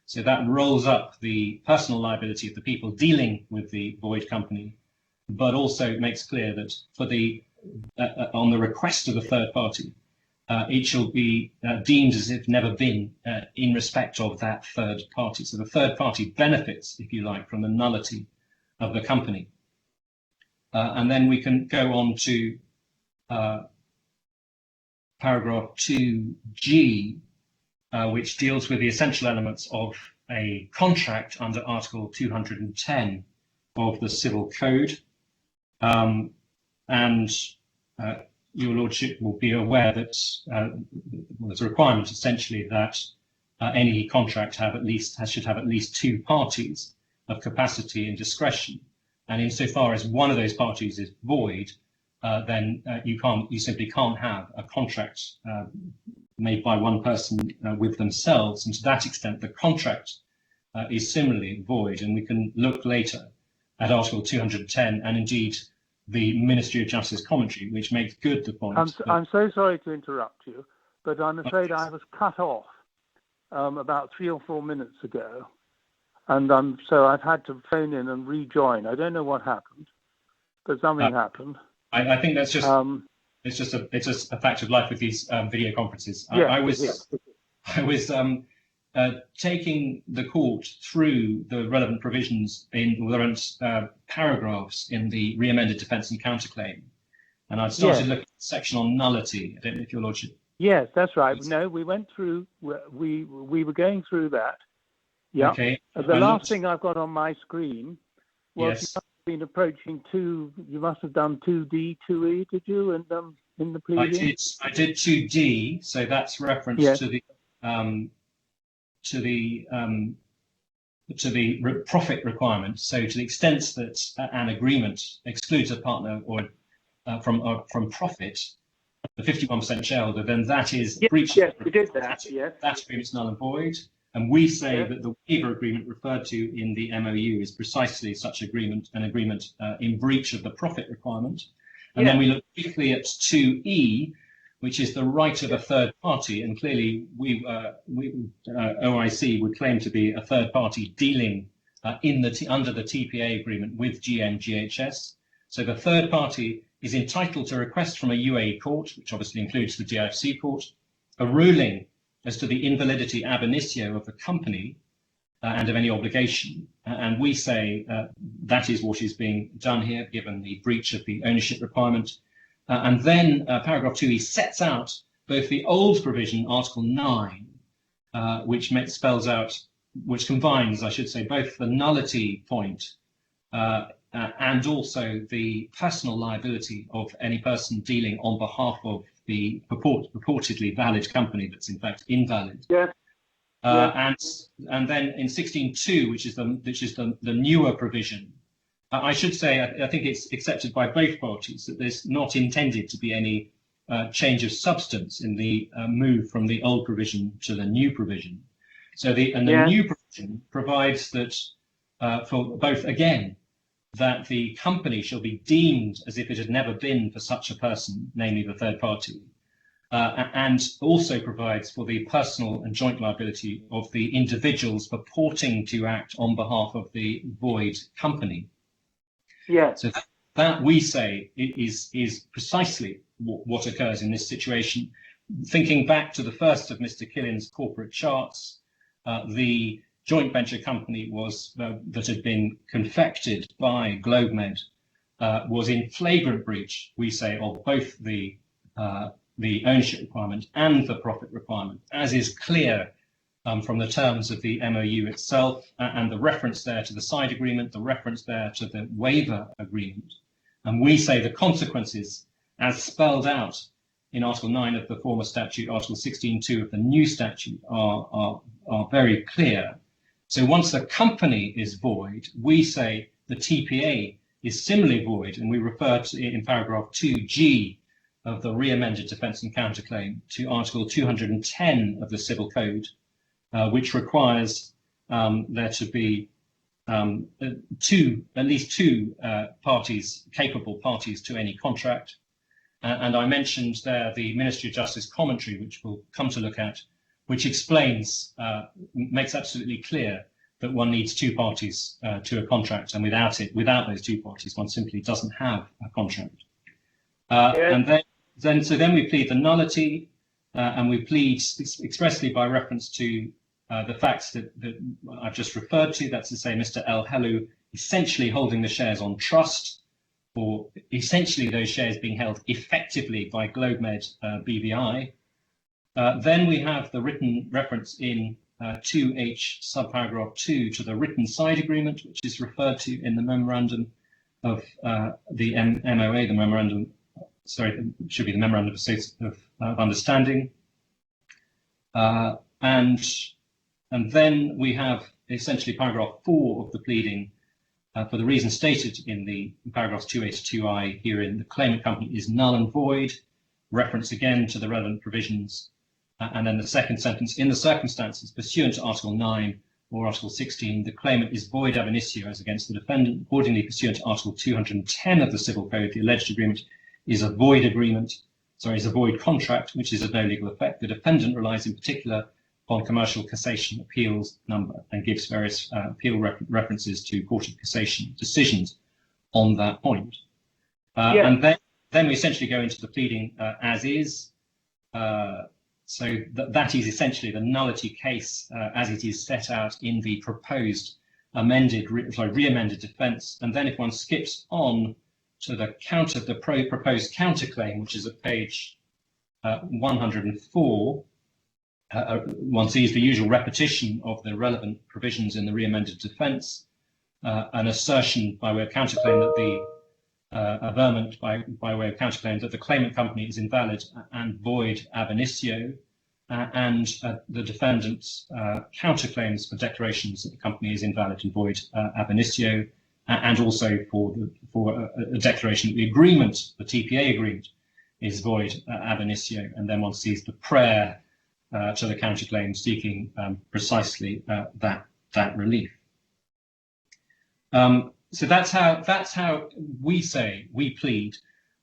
B: So that rolls up the personal liability of the people dealing with the void company, but also makes clear that for on the request of a third party, it shall be deemed as if never been in respect of that third party. So the third party benefits, if you like, from the nullity of the company. And then we can go on to paragraph 2G, which deals with the essential elements of a contract under Article 210 of the Civil Code. Your Lordship will be aware that there's a requirement essentially that any contract should have at least two parties of capacity and discretion. And insofar as one of those parties is void, then you simply can't have a contract made by one person with themselves. And to that extent, the contract is similarly void. And we can look later at Article 210 and indeed the Ministry of Justice commentary, which makes good the point.
F: I'm so sorry to interrupt you, but I'm afraid I was cut off about 3 or 4 minutes ago. And so I've had to phone in and rejoin. I don't know what happened, but something happened.
B: I think that's just it's just a fact of life with these video conferences.
F: Yeah,
B: I was taking the court through the relevant provisions in the relevant paragraphs in the re-amended defence and counterclaim, and I started looking at the section on nullity. I don't know if Your Lordship.
F: Yes, that's right. No, we went through. We were going through that. Yeah. Okay. The last thing I've got on my screen was you must have been approaching 2. You must have done 2D, 2E, did you? And in the pleading.
B: I did 2D. So that's reference to the profit requirement. So to the extent that an agreement excludes a partner or from profit, the 51% shareholder, then that is breach.
F: Yes, we did that. Yes.
B: That agreement's null and void. And we say that the waiver agreement referred to in the MOU is precisely such agreement, an agreement in breach of the profit requirement. And then we look briefly at 2E, which is the right of a third party. And clearly, OIC would claim to be a third party dealing under the TPA agreement with GNGHS. So the third party is entitled to request from a UAE court, which obviously includes the DIFC court, a ruling as to the invalidity ab initio of the company and of any obligation. And we say that is what is being done here, given the breach of the ownership requirement. And then paragraph 2E sets out both the old provision, Article 9, which combines, I should say, both the nullity point and also the personal liability of any person dealing on behalf of the purportedly valid company that's in fact invalid. And then in 16.2, which is the newer provision, I should say I think it's accepted by both parties that there's not intended to be any change of substance in the move from the old provision to the new provision. So the new provision provides that for both again that the company shall be deemed as if it had never been for such a person, namely the third party, and also provides for the personal and joint liability of the individuals purporting to act on behalf of the void company.
F: Yeah.
B: So that we say is precisely what occurs in this situation. Thinking back to the first of Mr. Killen's corporate charts, the joint venture company that had been confected by GlobeMed was in flagrant breach, we say, of both the ownership requirement and the profit requirement, as is clear from the terms of the MOU itself and the reference there to the side agreement, the reference there to the waiver agreement. And we say the consequences, as spelled out in Article 9 of the former statute, Article 16.2 of the new statute are very clear. So once the company is void, we say the TPA is similarly void, and we refer to in paragraph 2G of the re-amended defence and counterclaim to Article 210 of the Civil Code, which requires there to be at least two parties, capable parties to any contract. And I mentioned there the Ministry of Justice commentary, which we'll come to look at, which explains, makes absolutely clear that one needs two parties to a contract, and without those two parties, one simply doesn't have a contract. And then we plead the nullity, and we plead expressly by reference to the facts that I've just referred to. That's to say, Mr. El Helou essentially holding the shares on trust, or essentially those shares being held effectively by GlobeMed BVI. Then we have the written reference in 2H subparagraph 2 to the written side agreement, which is referred to in the memorandum of the MOA, the memorandum, sorry, it should be the memorandum of understanding. And then we have essentially paragraph 4 of the pleading for the reasons stated in the paragraphs 2A to 2I herein. The claimant company is null and void, reference again to the relevant provisions. And then the second sentence, in the circumstances pursuant to Article 9 or Article 16, the claimant is void ab initio as against the defendant. Accordingly, pursuant to Article 210 of the Civil Code, the alleged agreement is a void contract, which is of no legal effect. The defendant relies in particular on commercial cassation appeals number and gives various appeal references to Court of Cassation decisions on that point. And then we essentially go into the pleading as is. So that is essentially the nullity case as it is set out in the proposed re-amended defence. And then if one skips on to the proposed counterclaim, which is at page 104, one sees the usual repetition of the relevant provisions in the re-amended defence, an assertion by way of counterclaim that the averment by way of counterclaim that the claimant company is invalid and void ab initio, and the defendant's counterclaims for declarations that the company is invalid and void ab initio, and also for a declaration that the agreement, the TPA agreement, is void ab initio. And then one sees the prayer to the counterclaim seeking precisely that relief. So that's how we plead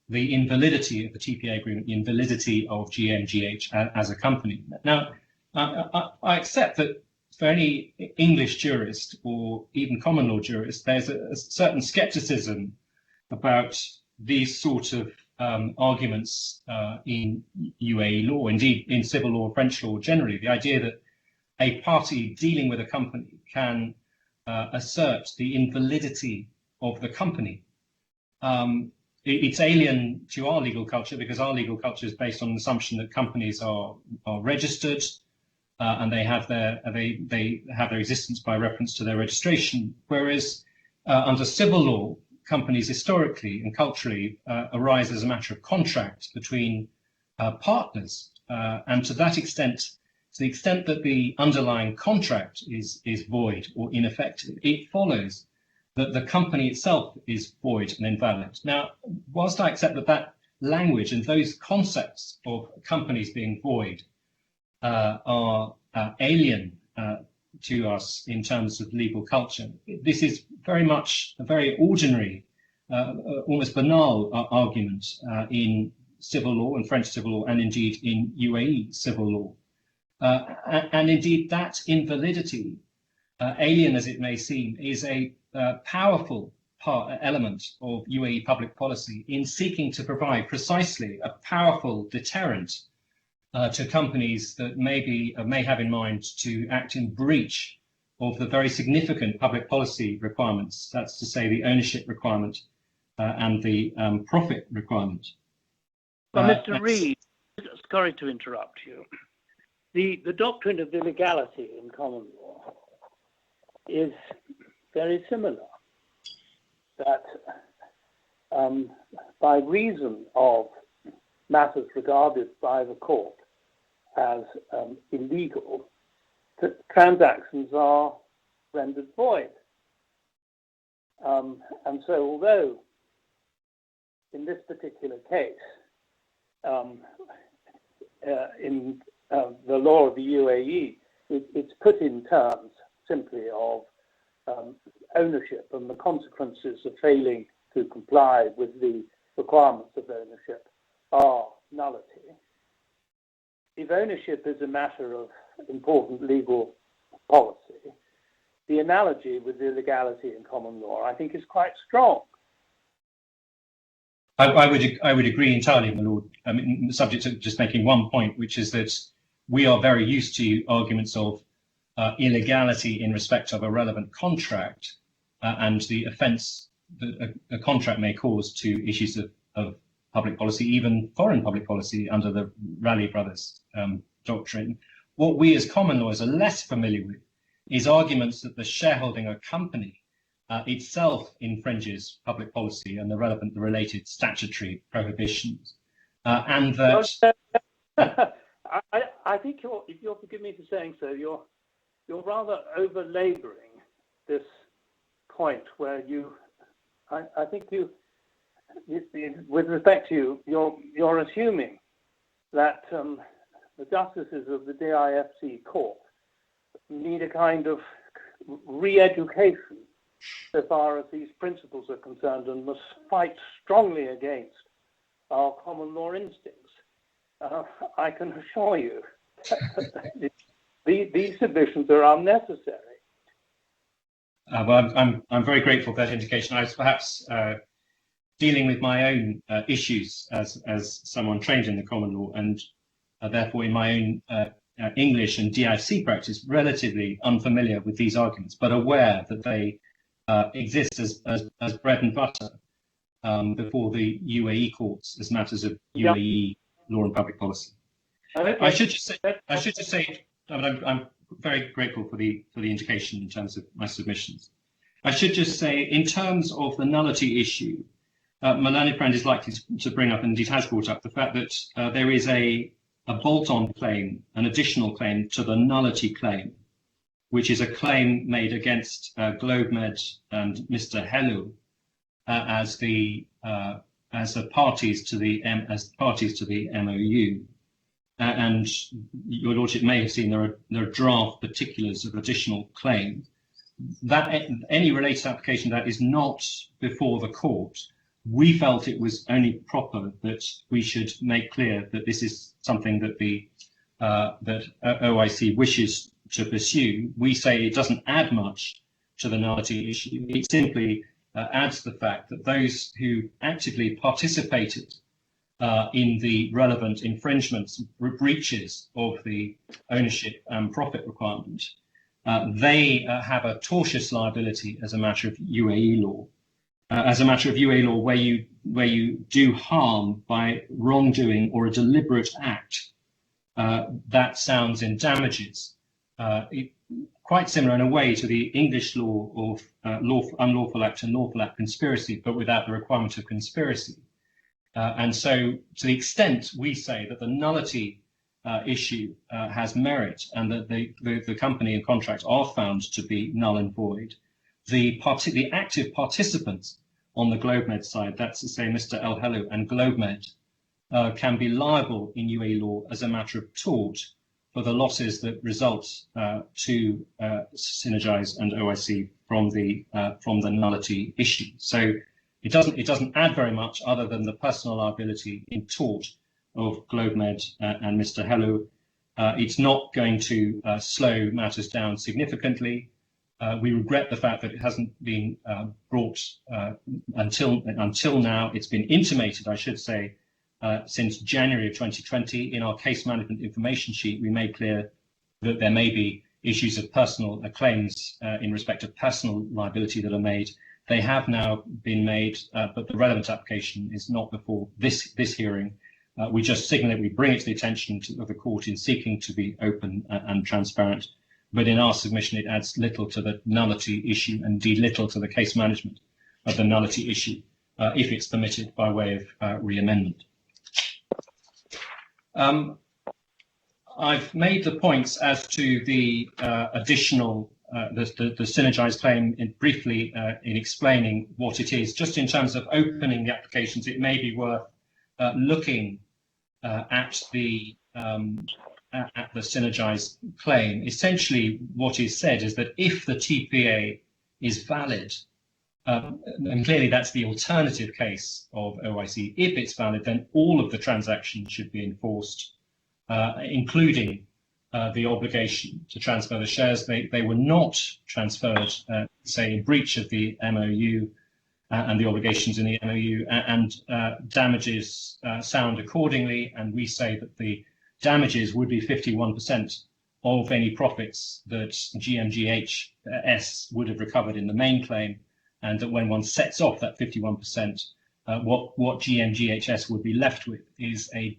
B: the invalidity of the TPA agreement, the invalidity of GMGH as a company. Now, I accept that for any English jurist or even common law jurist, there's a certain skepticism about these sort of arguments in UAE law, indeed in civil law and French law generally. The idea that a party dealing with a company can assert the invalidity of the company. It's alien to our legal culture because our legal culture is based on an assumption that companies are registered and they have their existence by reference to their registration. Whereas under civil law, companies historically and culturally arise as a matter of contract between partners, and to that extent, to the extent that the underlying contract is void or ineffective, it follows that the company itself is void and invalid. Now, whilst I accept that language and those concepts of companies being void are alien to us in terms of legal culture, this is very much a very ordinary, almost banal argument in civil law and French civil law, and indeed in UAE civil law. And indeed that invalidity, alien as it may seem, is a powerful element of UAE public policy in seeking to provide precisely a powerful deterrent to companies that may have in mind to act in breach of the very significant public policy requirements. That's to say the ownership requirement and the profit requirement.
F: Well, Mr. Reed, sorry to interrupt you. The doctrine of illegality in common law is very similar, that by reason of matters regarded by the court as illegal, transactions are rendered void. And so although in this particular case, in the law of the UAE, it's put in terms simply of ownership and the consequences of failing to comply with the requirements of ownership are nullity. If ownership is a matter of important legal policy, the analogy with illegality in common law, I think, is quite strong.
B: I would agree entirely, my lord. I mean, subject to just making one point, which is that we are very used to arguments of illegality in respect of a relevant contract and the offence that a contract may cause to issues of public policy, even foreign public policy under the Raleigh Brothers doctrine. What we as common lawyers are less familiar with is arguments that the shareholding of a company itself infringes public policy and the related statutory prohibitions, and that.
F: I think if you'll forgive me for saying so, you're rather over-labouring this point where I think with respect to you're assuming that the justices of the DIFC court need a kind of re-education so far as these principles are concerned and must fight strongly against our common law instincts. I can assure you these submissions are unnecessary.
B: Well, I'm very grateful for that indication. I was perhaps dealing with my own issues as someone trained in the common law, and therefore in my own English and DIFC practice, relatively unfamiliar with these arguments, but aware that they exist as bread and butter before the UAE courts as matters of UAE law and public policy. I should just say, I'm very grateful for the indication in terms of my submissions. I should just say, in terms of the nullity issue, Melanie Brand is likely to bring up, and indeed has brought up, the fact that there is a bolt-on claim, an additional claim to the nullity claim, which is a claim made against GlobeMed and Mr. Helou as parties to the MOU. And your lordship may have seen there are draft particulars of additional claims. That any related application that is not before the court, we felt it was only proper that we should make clear that this is something that that OIC wishes to pursue. We say it doesn't add much to the nullity issue. It simply adds the fact that those who actively participated in the relevant infringements, breaches of the ownership and profit requirement, they have a tortious liability as a matter of UAE law. As a matter of UAE law, where you do harm by wrongdoing or a deliberate act, that sounds in damages. Quite similar in a way to the English law of unlawful act and lawful act conspiracy, but without the requirement of conspiracy. And so, to the extent we say that the nullity issue has merit and that the company and contract are found to be null and void, the active participants on the GlobeMed side, that's to say Mr. El Helou and GlobeMed, can be liable in UAE law as a matter of tort for the losses that result to Synergize and OIC from the nullity issue. So it doesn't add very much other than the personal liability in tort of GlobeMed and Mr. Helou. It's not going to slow matters down significantly. We regret the fact that it hasn't been brought until now. It's been intimated, I should say, since January of 2020. In our case management information sheet, we made clear that there may be issues of personal claims in respect of personal liability that are made. They have now been made, but the relevant application is not before this hearing. We just signal that we bring it to the attention of the court in seeking to be open and transparent. But in our submission, it adds little to the nullity issue, and indeed little to the case management of the nullity issue, if it's permitted by way of re-amendment. I've made the points as to the additional, the synergized claim briefly in explaining what it is. Just in terms of opening the applications, it may be worth looking at the synergized claim. Essentially, what is said is that if the TPA is valid, and clearly that's the alternative case of OIC, if it's valid, then all of the transactions should be enforced, including the obligation to transfer the shares. They were not transferred, say, in breach of the MOU and the obligations in the MOU, and damages sound accordingly, and we say that the damages would be 51% of any profits that GMGHS would have recovered in the main claim, and that when one sets off that 51%, what GMGHS would be left with is a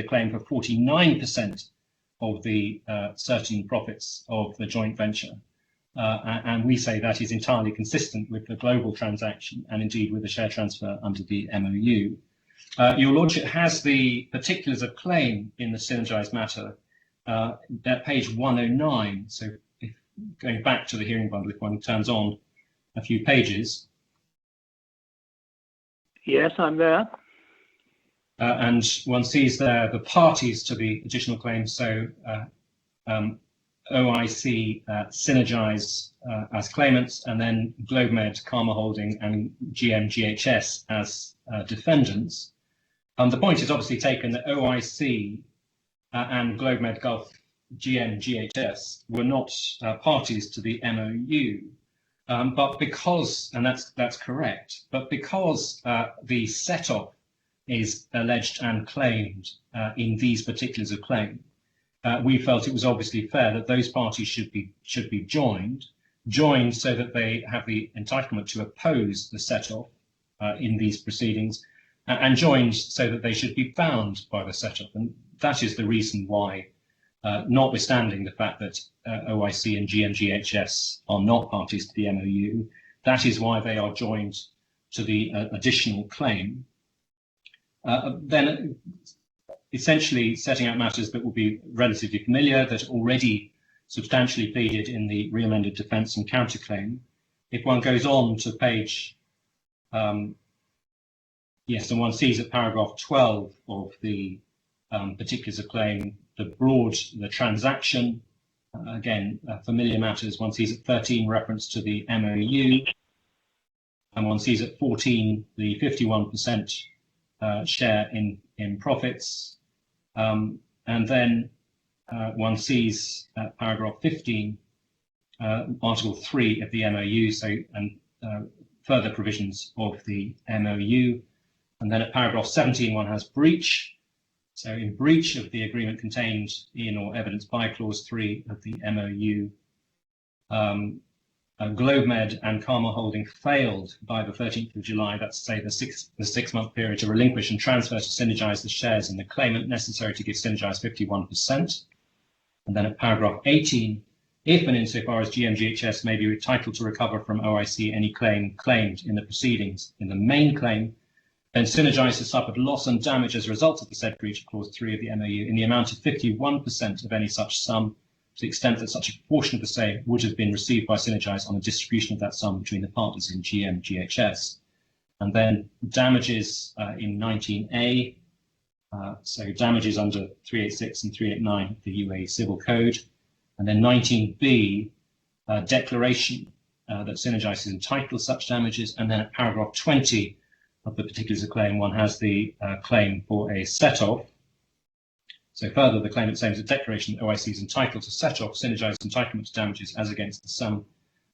B: claim for 49% of the certain profits of the joint venture. And we say that is entirely consistent with the global transaction and indeed with the share transfer under the MOU. Your Lordship has the particulars of claim in the synergized matter at page 109. So going back to the hearing bundle, if one turns on a few pages.
F: Yes, I'm there.
B: And one sees there the parties to the additional claims. So OIC synergize as claimants, and then GlobeMed, Karma Holding, and GMGHS as defendants. The point is obviously taken that OIC and GlobeMed Gulf GMGHS were not parties to the MOU. But because, and that's correct, but because the set-off is alleged and claimed in these particulars of claim, we felt it was obviously fair that those parties should be joined so that they have the entitlement to oppose the set-off in these proceedings, and joined so that they should be bound by the set-off. And that is the reason why, notwithstanding the fact that OIC and GMGHS are not parties to the MOU, that is why they are joined to the additional claim. Then essentially setting out matters that will be relatively familiar, that are already substantially pleaded in the re-amended defence and counterclaim. If one goes on to page, yes, and one sees at paragraph 12 of the particulars of claim, the transaction, again, familiar matters. One sees at 13 reference to the MOU, and one sees at 14 the 51% share in profits. And then one sees at paragraph 15, article 3 of the MOU, and further provisions of the MOU. And then at paragraph 17, one has breach. So in breach of the agreement contained in or evidenced by clause 3 of the MOU, GlobeMed and Karma Holding failed by the 13th of July, that's to say the six-month period, to relinquish and transfer to synergize the shares in the claimant necessary to give synergize 51%. And then at paragraph 18, if and insofar as GMGHS may be entitled to recover from OIC any claim claimed in the proceedings in the main claim, then synergize has suffered loss and damage as a result of the said breach of clause 3 of the MOU in the amount of 51% of any such sum, to the extent that such a proportion of the same would have been received by synergize on a distribution of that sum between the partners in GMGHS. And then damages in 19A, so damages under 386 and 389 of the UAE Civil Code. And then 19B, declaration that synergize is entitled to such damages. And then at paragraph 20, of the particulars of claim, one has the claim for a set-off. So further, the claimant claims a declaration that OIC is entitled to set off synergized entitlement to damages as against the sum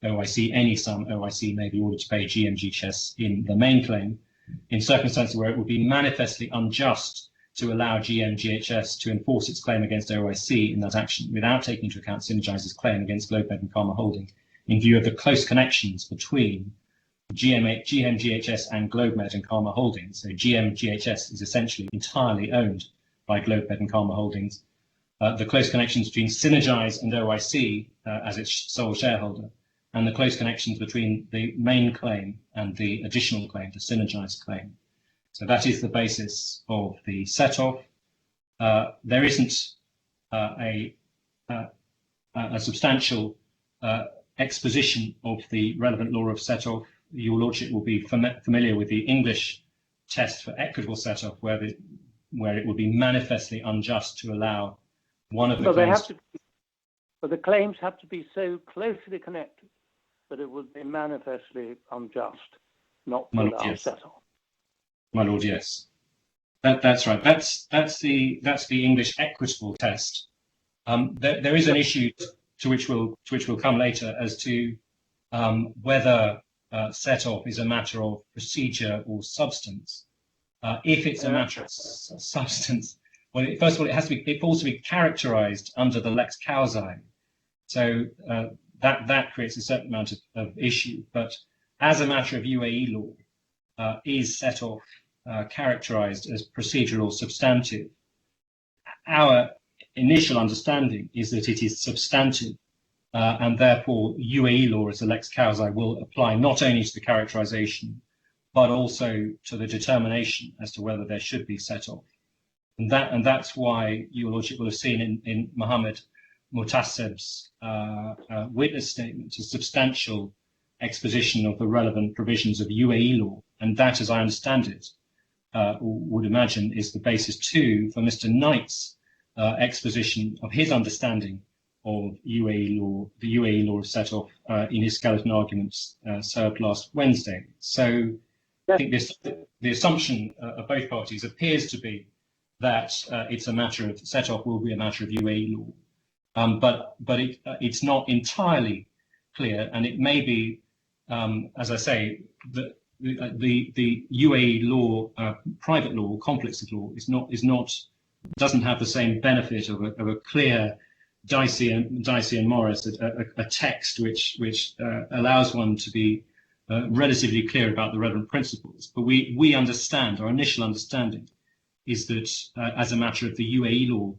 B: OIC, any sum OIC may be ordered to pay GMGHS in the main claim, in circumstances where it would be manifestly unjust to allow GMGHS to enforce its claim against OIC in that action without taking into account Synergize's claim against GlobeMed and Karma Holding, in view of the close connections between GMGHS and GlobeMed and Karma Holdings. So GMGHS is essentially entirely owned by GlobeMed and Karma Holdings. The close connections between Synergize and OIC as its sole shareholder, and the close connections between the main claim and the additional claim, the Synergize claim. So that is the basis of the set-off. there isn't a substantial exposition of the relevant law of set-off. Your Lordship will be familiar with the English test for equitable set-off, where it would be manifestly unjust to allow one of the claims.
F: But the claims have to be so closely connected that it would be manifestly unjust not to allow set-off.
B: My Lord, yes. That's right. That's the English equitable test. There is an issue to which we'll come later as to whether set-off is a matter of procedure or substance. If it's a matter of substance, well, first of all, it falls to be characterized under the lex causae. So that creates a certain amount of issue. But as a matter of UAE law, is set-off characterized as procedural or substantive? Our initial understanding is that it is substantive, and therefore UAE law as a lex causae will apply not only to the characterization, but also to the determination as to whether there should be set-off. And that's why Your Lordship will have seen in Mohammed Mutasseb's witness statement a substantial exposition of the relevant provisions of UAE law. And that, as I understand it, or would imagine, is the basis too for Mr. Knight's exposition of his understanding of UAE law, the UAE law of set-off in his skeleton arguments served last Wednesday. So I think the assumption of both parties appears to be that it's a matter of set-off will be a matter of UAE law, but it's not entirely clear, and it may be, as I say, the UAE law, private law, conflicts of law, doesn't have the same benefit of a clear Dicey and Morris, a text which allows one to be relatively clear about the relevant principles. But we understand, our initial understanding is that as a matter of the UAE law,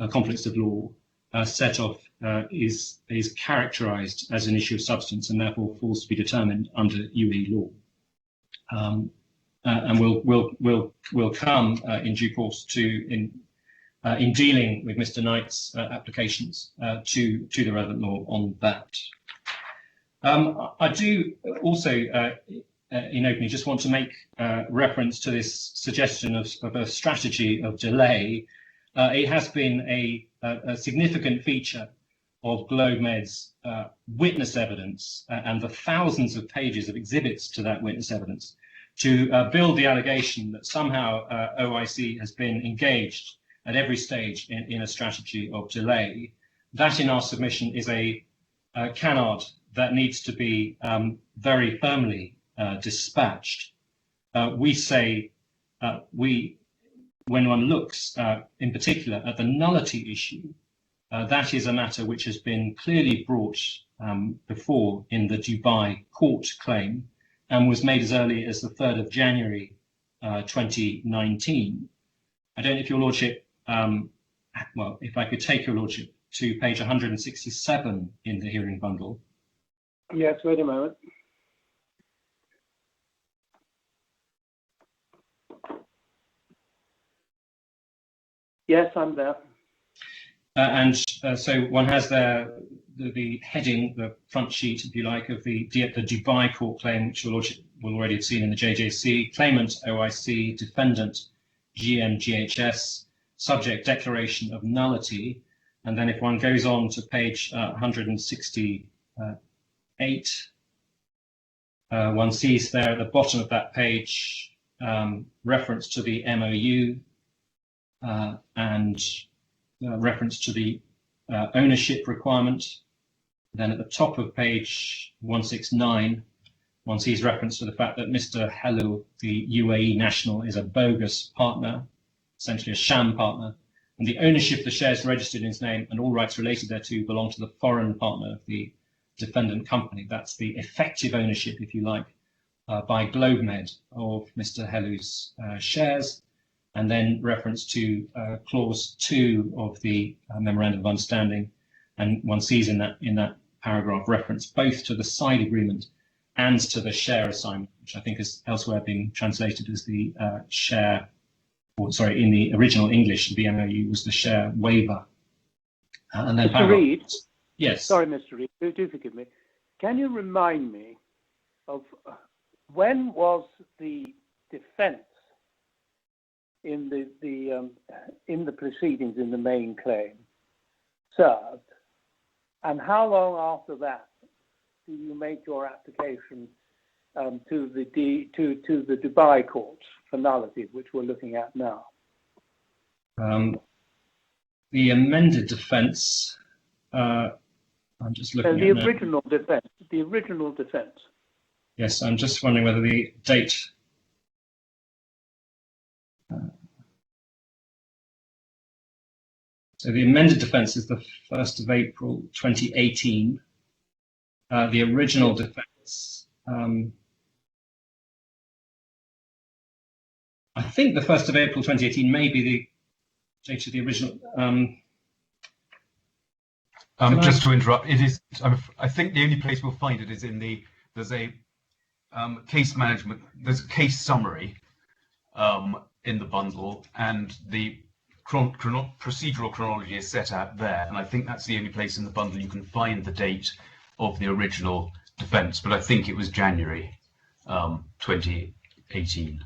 B: conflicts of law, set-off is characterized as an issue of substance and therefore falls to be determined under UAE law. And we'll come in due course to in dealing with Mr. Knight's applications to the relevant law on that. I do also, in opening, just want to make reference to this suggestion of a strategy of delay. It has been a significant feature of GlobeMed's witness evidence and the thousands of pages of exhibits to that witness evidence to build the allegation that somehow OIC has been engaged at every stage in a strategy of delay. That, in our submission, is a canard that needs to be very firmly dispatched. We say, when one looks in particular at the nullity issue, that is a matter which has been clearly brought before in the Dubai court claim and was made as early as the 3rd of January 2019. I don't know if Your Lordship, well, if I could take Your Lordship to page 167 in the hearing bundle.
F: Yes, wait a moment. Yes, I'm there.
B: So one has there the heading, the front sheet, if you like, of the Dubai court claim, which Your Lordship will already have seen in the JJC. Claimant OIC, defendant GMGHS, subject declaration of nullity. And then if one goes on to page 168, one sees there at the bottom of that page reference to the MOU and reference to the ownership requirement. Then at the top of page 169, one sees reference to the fact that Mr. Helou, the UAE national, is a bogus partner, essentially a sham partner, and the ownership of the shares registered in his name and all rights related thereto belong to the foreign partner of the defendant company. That's the effective ownership, if you like, by GlobeMed of Mr. Helou's shares. And then reference to clause 2 of the memorandum of understanding, and one sees in that paragraph reference both to the side agreement and to the share assignment, which I think is elsewhere being translated as the share or sorry, in the original English, the MOU was the share waiver. And then
F: Mr. Reid?
B: Yes.
F: Sorry, Mr. Reid, do forgive me. Can you remind me of when was the defence in the proceedings in the main claim served, and how long after that do you make your application to the Dubai courts for nullity, which we're looking at now?
B: The amended defence. I'm just looking at
F: the original defence. The original defence.
B: Yes, I'm just wondering whether the date. So the amended defence is the 1st of April 2018. The original defence, I think the 1st of April 2018 may be the date of the original.
C: Just to interrupt, it is. I think the only place we'll find it is in there's a case management. There's a case summary in the bundle, and the procedural chronology is set out there. And I think that's the only place in the bundle you can find the date of the original defence. But I think it was January 2018.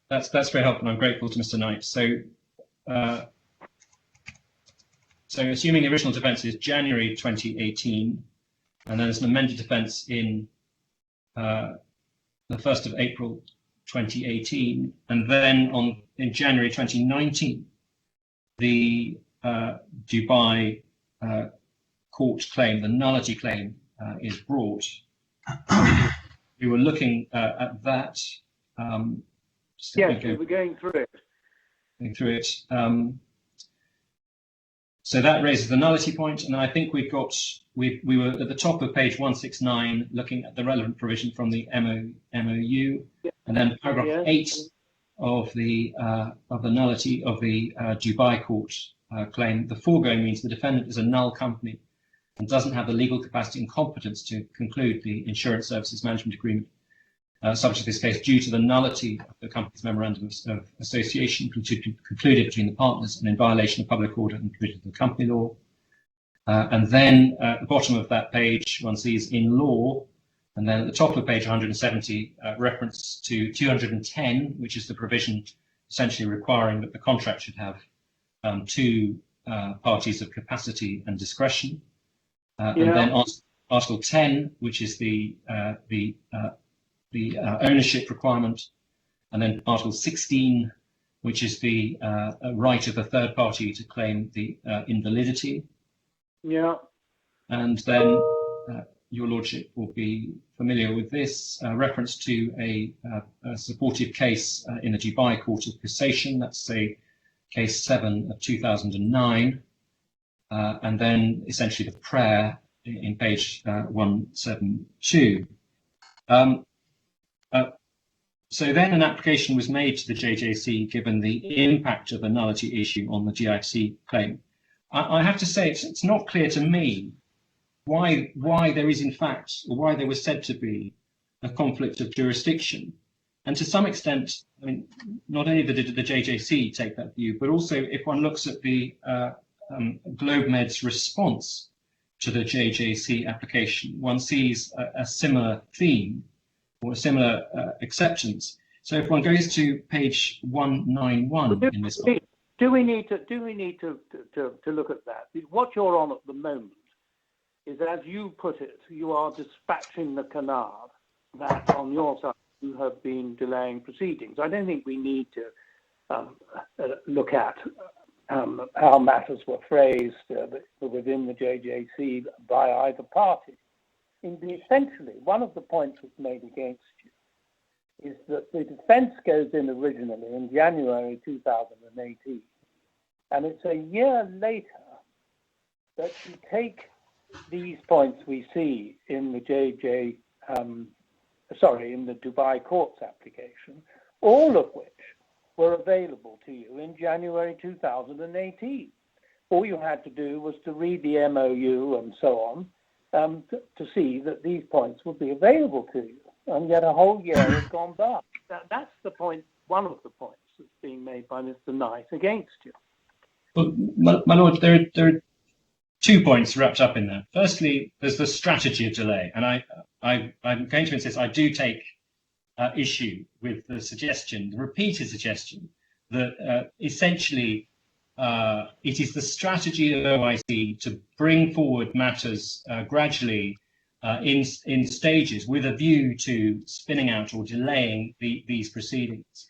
B: That's very helpful. I'm grateful to Mr. Knight. So assuming the original defence is January 2018, and then there's an amended defence in the 1st of April 2018, and then in January 2019, the Dubai court claim, the nullity claim, is brought. We were looking at that.
F: Yes, we were going through it.
B: So that raises the nullity point, and then I think we were at the top of page 169 looking at the relevant provision from the MOU, and then paragraph 8 of the nullity of the Dubai court claim. The foregoing means the defendant is a null company and doesn't have the legal capacity and competence to conclude the insurance services management agreement subject to this case due to the nullity of the company's memorandum of association concluded between the partners and in violation of public order and provisions of the company law. And then at the bottom of that page, one sees in law, and then at the top of page 170, reference to 210, which is the provision essentially requiring that the contract should have two parties of capacity and discretion. And then Article 10, which is the ownership requirement, and then Article 16, which is the right of a third party to claim the invalidity.
F: Yeah.
B: And then your lordship will be familiar with this reference to a supportive case in the Dubai Court of Cassation. That's case 7 of 2009. And then essentially the prayer in page 172. So then an application was made to the JJC given the impact of the nullity issue on the GIC claim. I have to say it's not clear to me why there is in fact, or why there was said to be a conflict of jurisdiction. And to some extent, I mean, not only did the JJC take that view, but also if one looks at the GlobeMed's response to the JJC application, one sees a similar theme or a similar acceptance. So if one goes to page 191 in this book,
F: do we need to look at that? What you're on at the moment is, as you put it, you are dispatching the canard that on your side you have been delaying proceedings. I don't think we need to look at how matters were phrased within the JJC by either party. Essentially, one of the points that's made against you is that the defence goes in originally in January 2018, and it's a year later that you take these points we see in the in the Dubai court's application, all of which were available to you in January 2018. All you had to do was to read the MOU and so on to see that these points would be available to you. And yet a whole year has gone by. That's the point, one of the points that's being made by Mr. Knight against you.
B: Well, my lord, there are 2 points wrapped up in that. Firstly, there's the strategy of delay, and I'm going to insist I do take issue with the suggestion, the repeated suggestion, that essentially it is the strategy of OIC to bring forward matters gradually in stages with a view to spinning out or delaying these proceedings.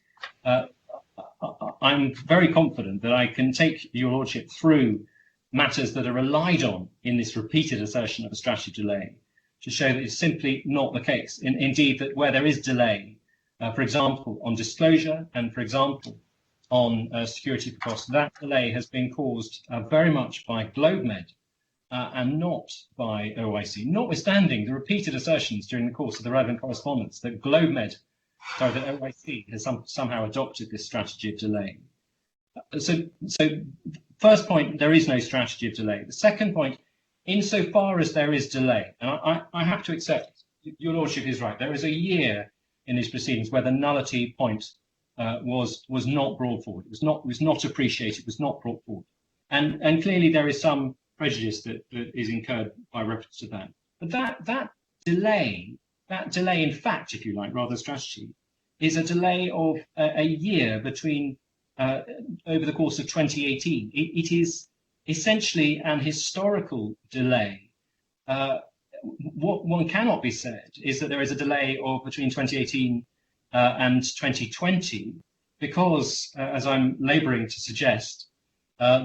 B: I'm very confident that I can take your lordship through matters that are relied on in this repeated assertion of a strategy delay to show that it's simply not the case. Indeed, that where there is delay, for example, on disclosure and, for example, on security for cost, that delay has been caused very much by GlobeMed and not by OIC, notwithstanding the repeated assertions during the course of the relevant correspondence that that OIC has somehow adopted this strategy of delay. So first point, there is no strategy of delay. The second point, insofar as there is delay, and I have to accept, your lordship is right, there is a year in these proceedings where the nullity point was not brought forward, was not appreciated, was not brought forward. And clearly there is some prejudice that is incurred by reference to that. But that delay in fact, if you like, rather than strategy, is a delay of a year between over the course of 2018. It is essentially an historical delay. What one cannot be said is that there is a delay of between 2018 and 2020, because, as I'm labouring to suggest,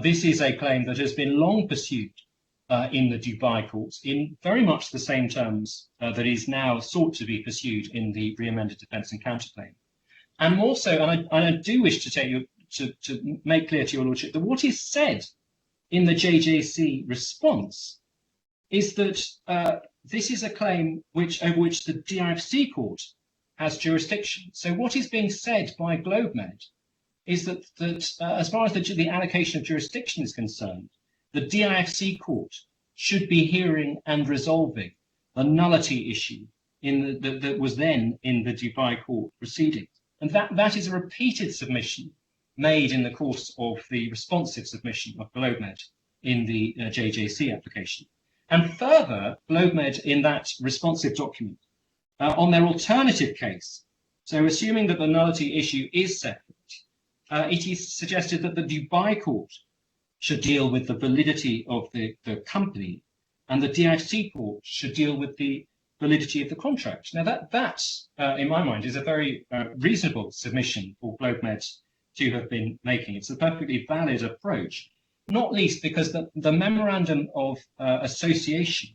B: this is a claim that has been long pursued in the Dubai courts in very much the same terms that is now sought to be pursued in the re-amended defence and counterclaim. And more so, and I do wish to tell you, to make clear to your lordship, that what is said in the JJC response is that this is a claim over which the DIFC court has jurisdiction. So what is being said by GlobeMed is that as far as the allocation of jurisdiction is concerned, the DIFC court should be hearing and resolving the nullity issue that was then in the Dubai court proceedings. And that is a repeated submission made in the course of the responsive submission of GlobeMed in the JJC application. And further, GlobeMed in that responsive document, on their alternative case, so assuming that the nullity issue is separate, it is suggested that the Dubai court should deal with the validity of the company, and the DIFC court should deal with the validity of the contract. Now that in my mind, is a very reasonable submission for GlobeMed to have been making. It's a perfectly valid approach, not least because the memorandum of association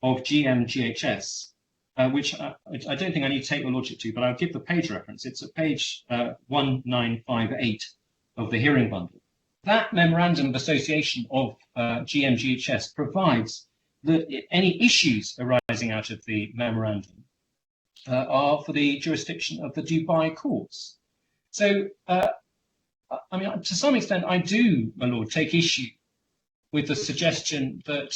B: of GMGHS, which I don't think I need to take your lordship to, but I'll give the page reference. It's at page 1958 of the hearing bundle. That memorandum of association of GMGHS provides that any issues arising out of the memorandum are for the jurisdiction of the Dubai courts. So, I mean, to some extent, I do, my lord, take issue with the suggestion that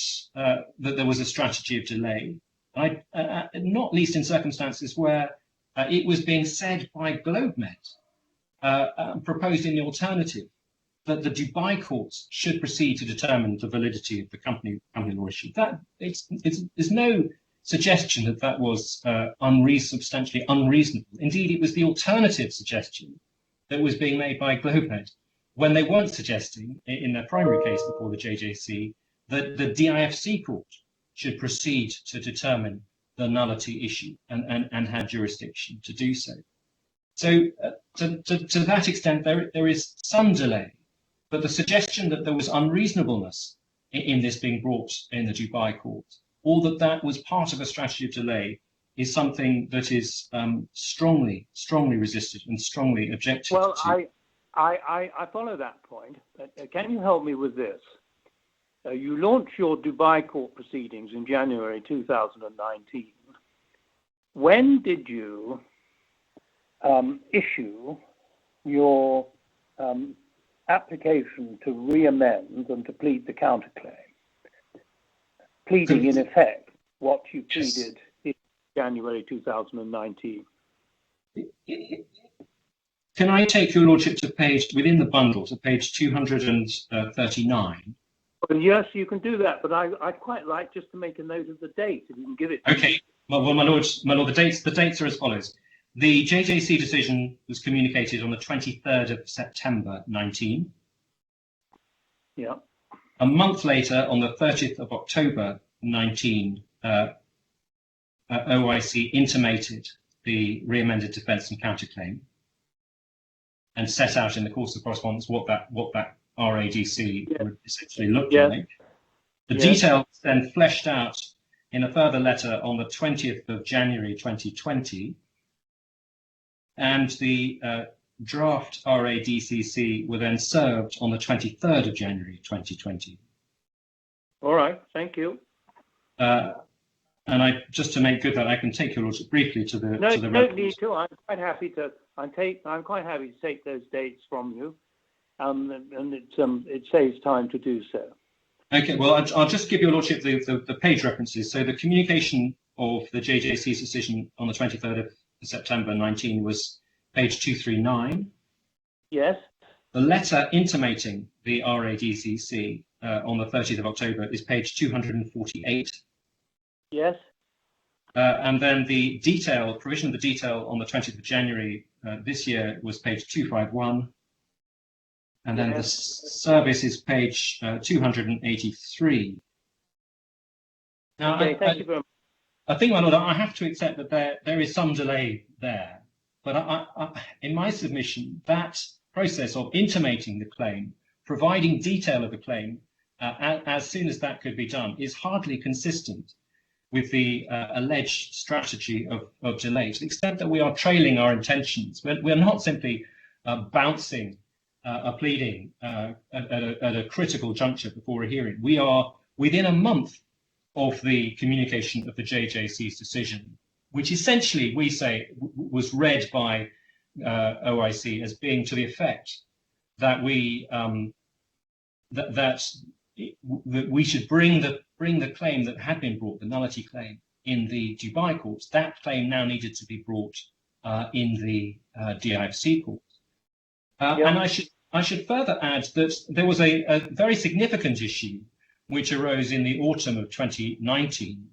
B: there was a strategy of delay. Not least in circumstances where it was being said by GlobeMed, proposed in the alternative, that the Dubai courts should proceed to determine the validity of the company law issue. There's no suggestion that was substantially unreasonable. Indeed, it was the alternative suggestion that was being made by GlobeMed when they weren't suggesting, in their primary case before the JJC, that the DIFC court should proceed to determine the nullity issue and had jurisdiction to do so. So to that extent, there is some delay. But the suggestion that there was unreasonableness in this being brought in the Dubai court, or that was part of a strategy of delay, is something that is strongly resisted and strongly objected to.
F: Well, I follow that point. Can you help me with this? You launched your Dubai court proceedings in January 2019. When did you issue your application to re-amend and to plead the counterclaim, pleading in effect what you pleaded in January 2019?
B: Can I take your lordship to page, within the bundle, to page 239?
F: Well, yes, you can do that, but I'd quite like just to make a note of the date, if you can give it to me.
B: Okay. Well, my lord, the dates are as follows. The JJC decision was communicated on the 23rd of September 19.
F: Yeah.
B: A month later, on the 30th of October 19, OIC intimated the re-amended defence and counterclaim and set out in the course of correspondence what that RADC would essentially look like. The details then fleshed out in a further letter on the 20th of January 2020, and the draft RADCC were then served on the 23rd of January 2020.
F: All right, thank you.
B: And just to make good that, I can take your lordship briefly to the.
F: No,
B: to
F: you
B: the
F: don't need to. I'm quite happy to. I'm quite happy to take those dates from you, and it saves time to do so.
B: Okay, well, I'll just give your lordship the page references. So the communication of the JJC's decision on the 23rd of September 19 was page 239.
F: Yes.
B: The letter intimating the RADCC on the 30th of October is page 248.
F: Yes.
B: And then the provision of the detail on the 20th of January this year was page 251. And then the service is page 283. Now,
F: okay, thank you very much.
B: I think, my lord, I have to accept that there is some delay there. But in my submission, that process of intimating the claim, providing detail of the claim, as soon as that could be done, is hardly consistent with the alleged strategy of delay, to the extent that we are trailing our intentions. We're not simply bouncing a pleading at a critical juncture before a hearing. We are within a month of the communication of the JJC's decision, which essentially, we say, was read by OIC as being to the effect that we that we should bring the claim that had been brought, the nullity claim, in the Dubai courts. That claim now needed to be brought in the DIFC courts. And I should further add that there was a very significant issue which arose in the autumn of 2019,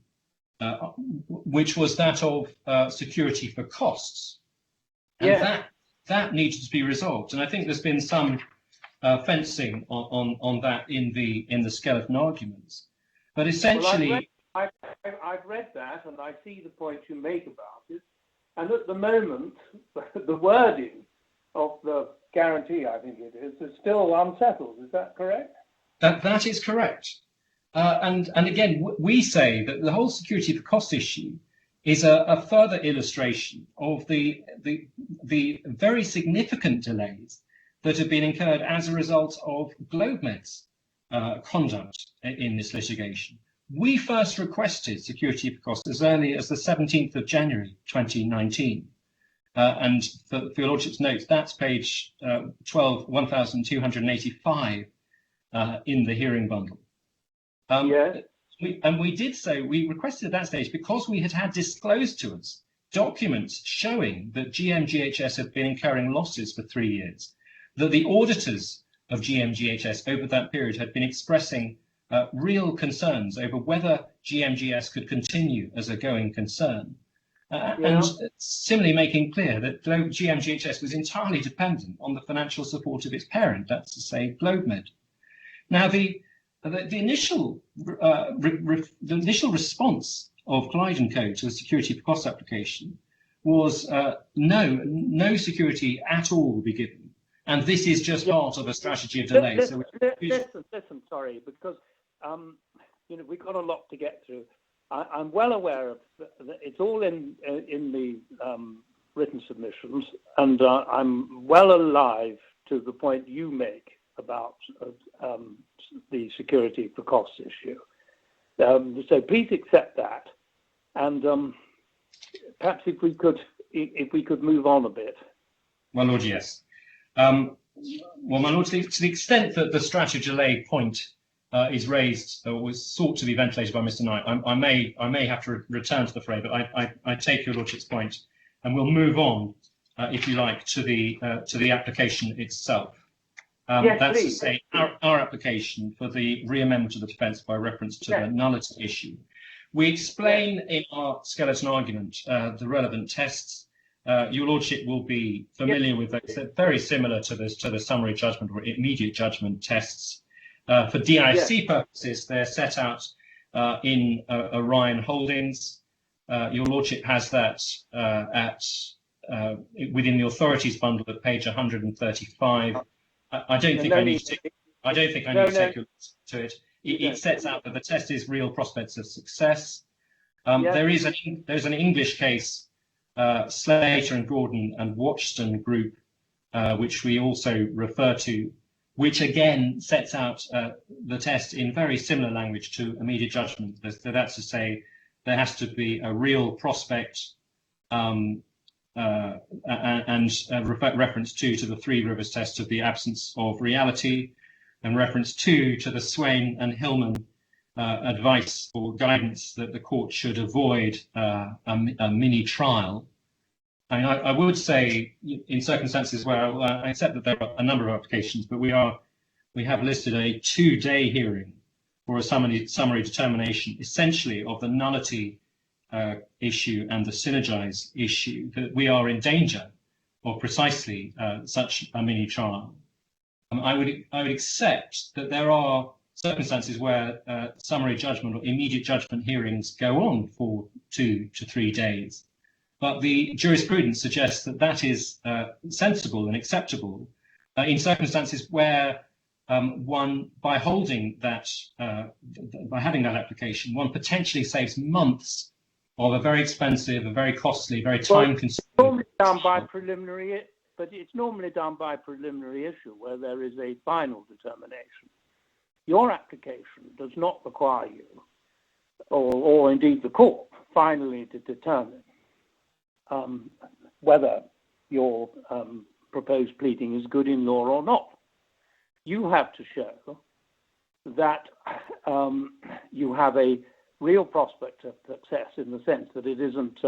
B: which was that of security for costs. And that needed to be resolved. And I think there's been some fencing on that in the skeleton arguments. But essentially,
F: well, I've read that, and I see the point you make about it. And at the moment, the wording of the guarantee, I think it is still unsettled. Is that correct?
B: That is correct. And again, we say that the whole security for cost issue is a further illustration of the very significant delays that have been incurred as a result of GlobeMed's conduct in this litigation. We first requested security for costs as early as the 17th of January 2019. And for your lordship's notes, that's page 12,285 in the hearing bundle. We did so, we requested at that stage because we had disclosed to us documents showing that GMGHS had been incurring losses for 3 years, that the auditors of GMGHS over that period had been expressing real concerns over whether GMGS could continue as a going concern. And similarly making clear that GMGHS was entirely dependent on the financial support of its parent, that's to say, GlobeMed. Now, the initial response of Clyde & Co to a security for cost application was no security at all will be given, and this is just part of a strategy of delay.
F: Listen, sorry, because we've got a lot to get through. I'm well aware of it's all in the written submissions, and I'm well alive to the point you make about the security for costs issue. So please accept that, and perhaps if we could move on a bit.
B: My lord, yes. Well, my lord, to the extent that the strategy delay point is raised or was sought to be ventilated by Mr. Knight, I may have to return to the fray, but I take your lordship's point, and we'll move on if you like, to the application itself.
F: Yes,
B: that's
F: please.
B: to say, our application for the re-amendment of the defence by reference to the nullity issue. We explain in our skeleton argument the relevant tests. Your Lordship will be familiar with those. They're very similar to the summary judgment or immediate judgment tests. For DIC purposes, they're set out in Orion Holdings. Your Lordship has that within the authorities bundle at page 135. I don't think I need to take you to it. It sets out that the test is real prospects of success. There's an English case, Slater and Gordon and Watchston Group, which we also refer to, which again sets out the test in very similar language to immediate judgment. So that's to say, there has to be a real prospect and reference 2 to the Three Rivers test of the absence of reality, and reference 2 to the Swain and Hillman advice or guidance that the court should avoid a mini trial. I mean, I would say in circumstances where I accept that there are a number of applications, but we have listed a 2-day hearing for a summary determination, essentially of the nullity issue and the synergize issue, that we are in danger of precisely such a mini trial. I would accept that there are circumstances where summary judgment or immediate judgment hearings go on for 2 to 3 days, but the jurisprudence suggests that that is sensible and acceptable in circumstances where one, by holding that, by having that application, one potentially saves months of a very expensive, a very costly, very time-consuming.
F: Normally done by preliminary, but it's normally done by preliminary issue where there is a final determination. Your application does not require you, or indeed the court, finally to determine whether your proposed pleading is good in law or not. You have to show that you have a real prospect of success in the sense that it isn't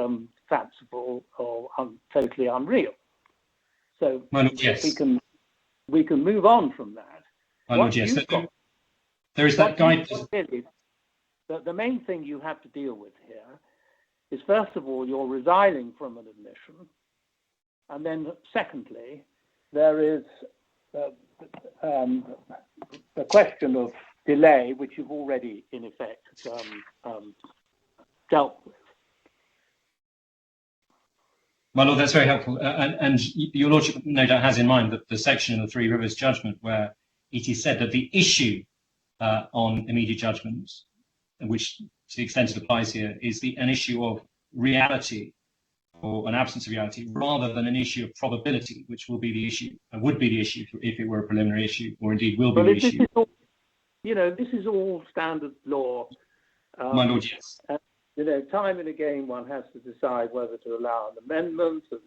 F: fanciful or totally unreal. So we can move on from that.
B: My Lord, yes. There is that guide.
F: The main thing you have to deal with here is, first of all, you're resiling from an admission, and then secondly, there is the question of delay, which you've already, in effect, dealt with.
B: My Lord, that's very helpful. And your Lordship no doubt has in mind that the section in the Three Rivers judgment where it is said that the issue on immediate judgment, which to the extent it applies here, is an issue of reality or an absence of reality, rather than an issue of probability, which will be the issue, would be the issue if it were a preliminary issue, or indeed will be the issue.
F: This is all standard law.
B: My Lord, yes.
F: Time and again, one has to decide whether to allow an amendment, and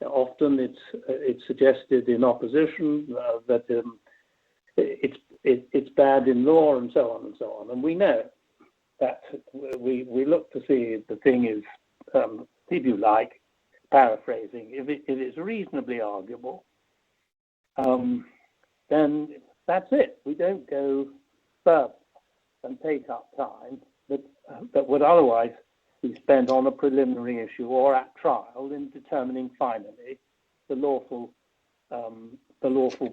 F: often it's suggested in opposition that it's bad in law, and so on and so on. And we know that we look to see if the thing is, if you like, paraphrasing, if it is reasonably arguable, then that's it. We don't go further and take up time that would otherwise be spent on a preliminary issue or at trial in determining finally the lawful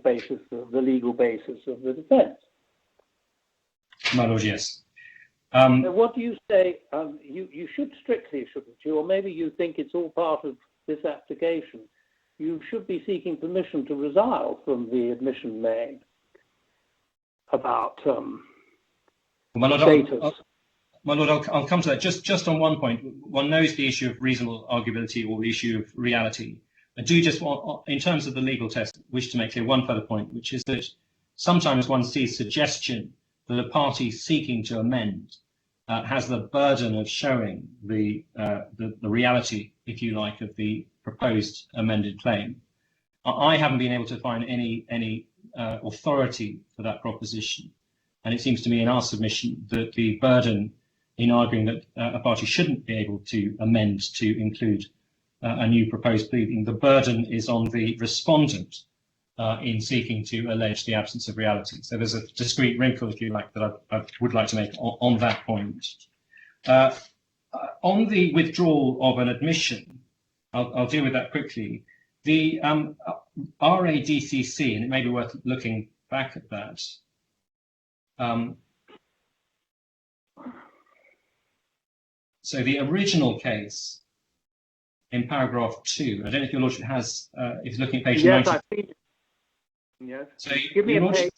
F: basis, the legal basis of the defence.
B: My Lord, yes.
F: So what do you say? You should strictly, shouldn't you? Or maybe you think it's all part of this application. You should be seeking permission to resile from the admission made about status.
B: My Lord, I'll come to that. Just on one point, one knows the issue of reasonable arguability or the issue of reality. I do just want, in terms of the legal test, wish to make clear one further point, which is that sometimes one sees suggestion that a party seeking to amend has the burden of showing the reality, if you like, of the proposed amended claim. I haven't been able to find any authority for that proposition, and it seems to me in our submission that the burden in arguing that a party shouldn't be able to amend to include a new proposed pleading, the burden is on the respondent in seeking to allege the absence of reality. So there's a discrete wrinkle, if you like, that I would like to make on that point. On the withdrawal of an admission, I'll deal with that quickly. The RADCC, and it may be worth looking back at that. So the original case in paragraph 2, I don't know if your lordship has, if you're looking at page 90.
F: Yes, I've seen it. Yes.
B: So
F: give me a page.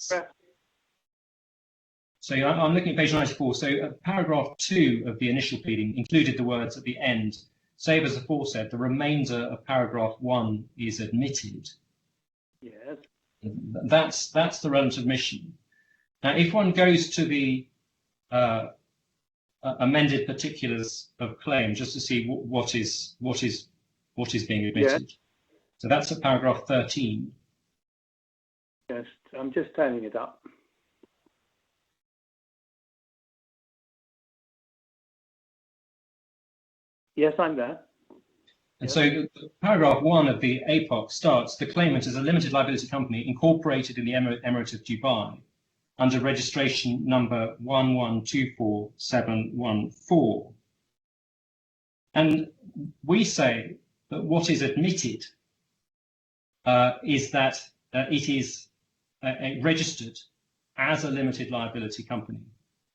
B: So I'm looking at page 94. So paragraph 2 of the initial pleading included the words at the end, save as aforesaid, the remainder of paragraph 1 is admitted.
F: Yes.
B: That's the relevant admission. Now, if one goes to the amended particulars of claim, just to see what is being admitted.
F: Yes.
B: So that's at paragraph 13.
F: Yes, I'm just turning it up. Yes, I'm there.
B: And so paragraph 1 of the APOC starts, the claimant is a limited liability company incorporated in the Emirate of Dubai under registration number 1124714. And we say that what is admitted is that it is registered as a limited liability company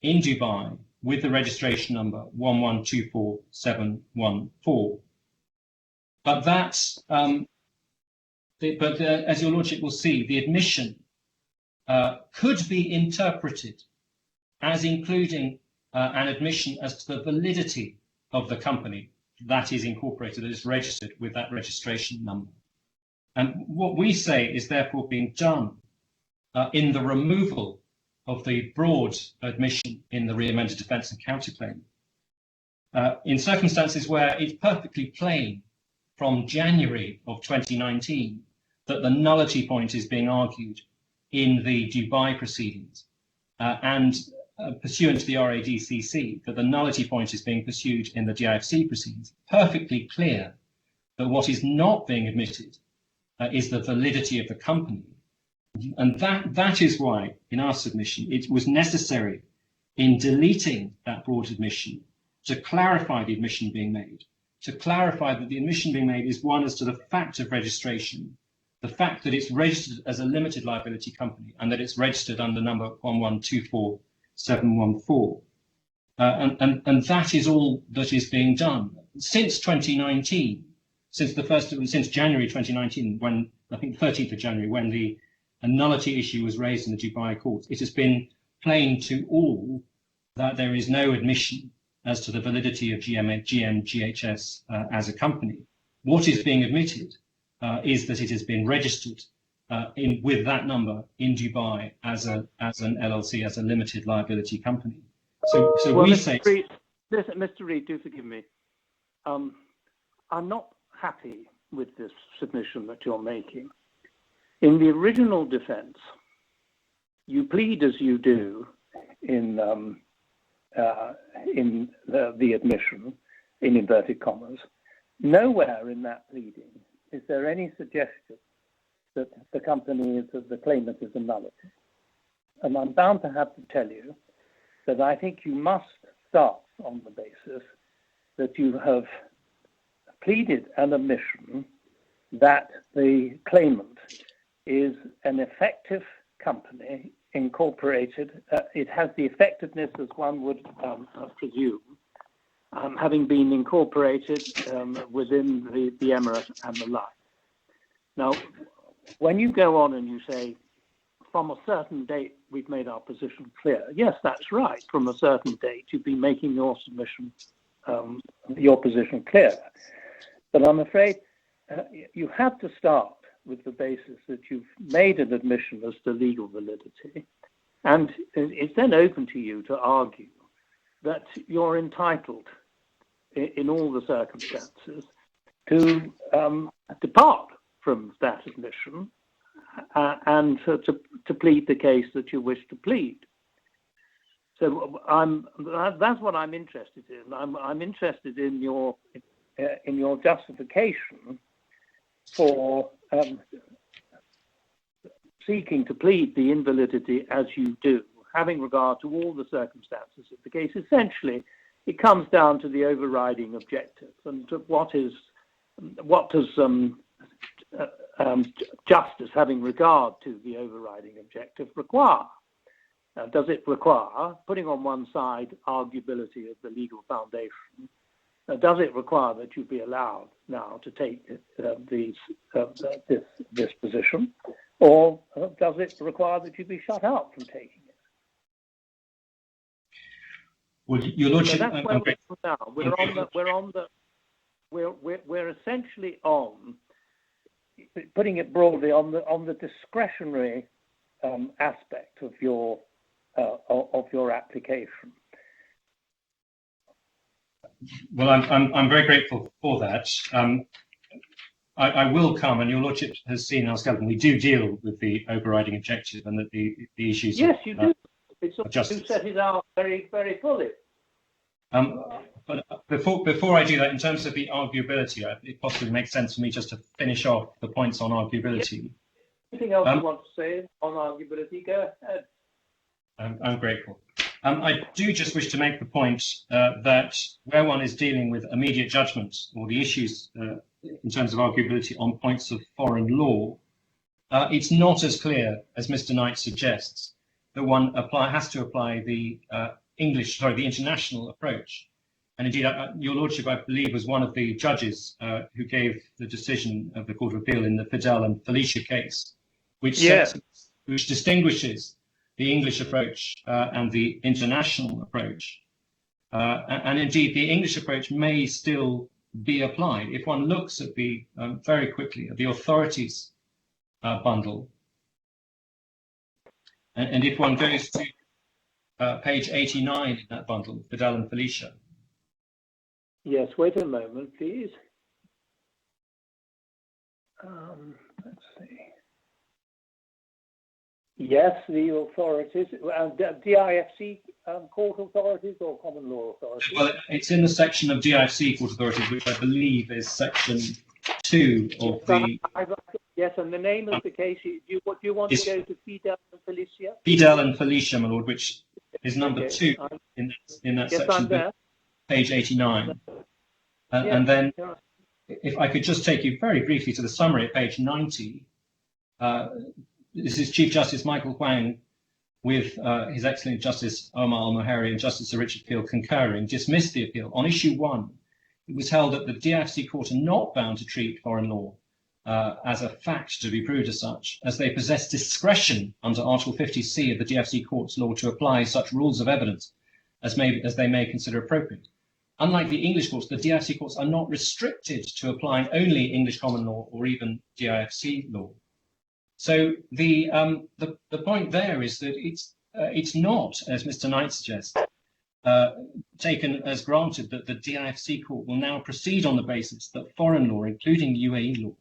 B: in Dubai with the registration number 1124714. But that's, as your lordship will see, the admission could be interpreted as including an admission as to the validity of the company that is incorporated, that is registered with that registration number. And what we say is therefore being done in the removal of the broad admission in the re-amended defence and counterclaim, in circumstances where it's perfectly plain from January of 2019 that the nullity point is being argued in the Dubai proceedings, and pursuant to the RADCC, that the nullity point is being pursued in the DIFC proceedings. Perfectly clear that what is not being admitted is the validity of the company. And that is why, in our submission, it was necessary in deleting that broad admission to clarify the admission being made, to clarify that the admission being made is one as to the fact of registration, the fact that it's registered as a limited liability company and that it's registered under number 1124714. And that is all that is being done. Since 2019, since January 2019, when I think 13th of January, when the nullity issue was raised in the Dubai court, it has been plain to all that there is no admission as to the validity of GMGHS as a company. What is being admitted is that it has been registered with that number in Dubai as an LLC, as a limited liability company. So well, we say...
F: Listen, Mr. Reid, do forgive me. I'm not happy with this submission that you're making. In the original defense, you plead as you do in the admission, in inverted commas. Nowhere in that pleading is there any suggestion that the company is, that the claimant is a nullity. And I'm bound to have to tell you that I think you must start on the basis that you have pleaded an admission that the claimant is an effective company incorporated. It has the effectiveness, as one would presume, having been incorporated within the Emirate and the like. Now, when you go on and you say, from a certain date, we've made our position clear. Yes, that's right. From a certain date, you've been making your submission, your position clear. But I'm afraid you have to start with the basis that you've made an admission as to legal validity. And it's then open to you to argue that you're entitled, in all the circumstances, to depart from that admission and to plead the case that you wish to plead. So that's what I'm interested in. I'm interested in your in your justification for seeking to plead the invalidity as you do, having regard to all the circumstances of the case, essentially it comes down to the overriding objective and to what does justice having regard to the overriding objective require? Does it require, putting on one side arguability of the legal foundation, does it require that you be allowed now to take this position, or does it require that you be shut out from taking it?
B: Well, Your Lordship,
F: so that's where we're now. We're essentially on, putting it broadly, on the discretionary aspect of your application.
B: Well, I'm very grateful for that. I will come, and Your Lordship has seen our skeleton. We do deal with the overriding objective and that the issues.
F: Yes, you do. It's
B: justice.
F: You set it out very, very fully.
B: But before I do that, in terms of the arguability, it possibly makes sense for me just to finish off the points on arguability.
F: Yes. Anything else you want to say on arguability? Go ahead.
B: I'm grateful. I do just wish to make the point that where one is dealing with immediate judgment or the issues in terms of arguability on points of foreign law, it's not as clear as Mr. Knight suggests that one has to apply the the international approach. And indeed, Your Lordship, I believe, was one of the judges who gave the decision of the Court of Appeal in the Fidel and Felicia case, which distinguishes the English approach and the international approach. And indeed, the English approach may still be applied. If one looks at the, very quickly, at the authorities bundle, and if one goes to page 89 in that bundle, Fidel and Felicia.
F: Yes, wait a moment, please. Let's see. Yes, the authorities, DIFC court authorities or common law authorities?
B: Well, it's in the section of DIFC court authorities, which I believe is section 2 of the...
F: Yes, and the name of the case, do you want to go to Fidel and Felicia?
B: Fidel and Felicia, my lord, which is number 2 in that section, page 89. And then, if I could just take you very briefly to the summary at page 90, this is Chief Justice Michael Huang with His Excellent Justice Omar Al-Mohari and Justice Sir Richard Peel concurring, dismissed the appeal. On issue 1, it was held that the DIFC court are not bound to treat foreign law as a fact to be proved as such, as they possess discretion under Article 50C of the DIFC court's law to apply such rules of evidence as they may consider appropriate. Unlike the English courts, the DIFC courts are not restricted to applying only English common law or even DIFC law. So the point there is that it's not, as Mr. Knight suggests, taken as granted that the DIFC court will now proceed on the basis that foreign law, including UAE law,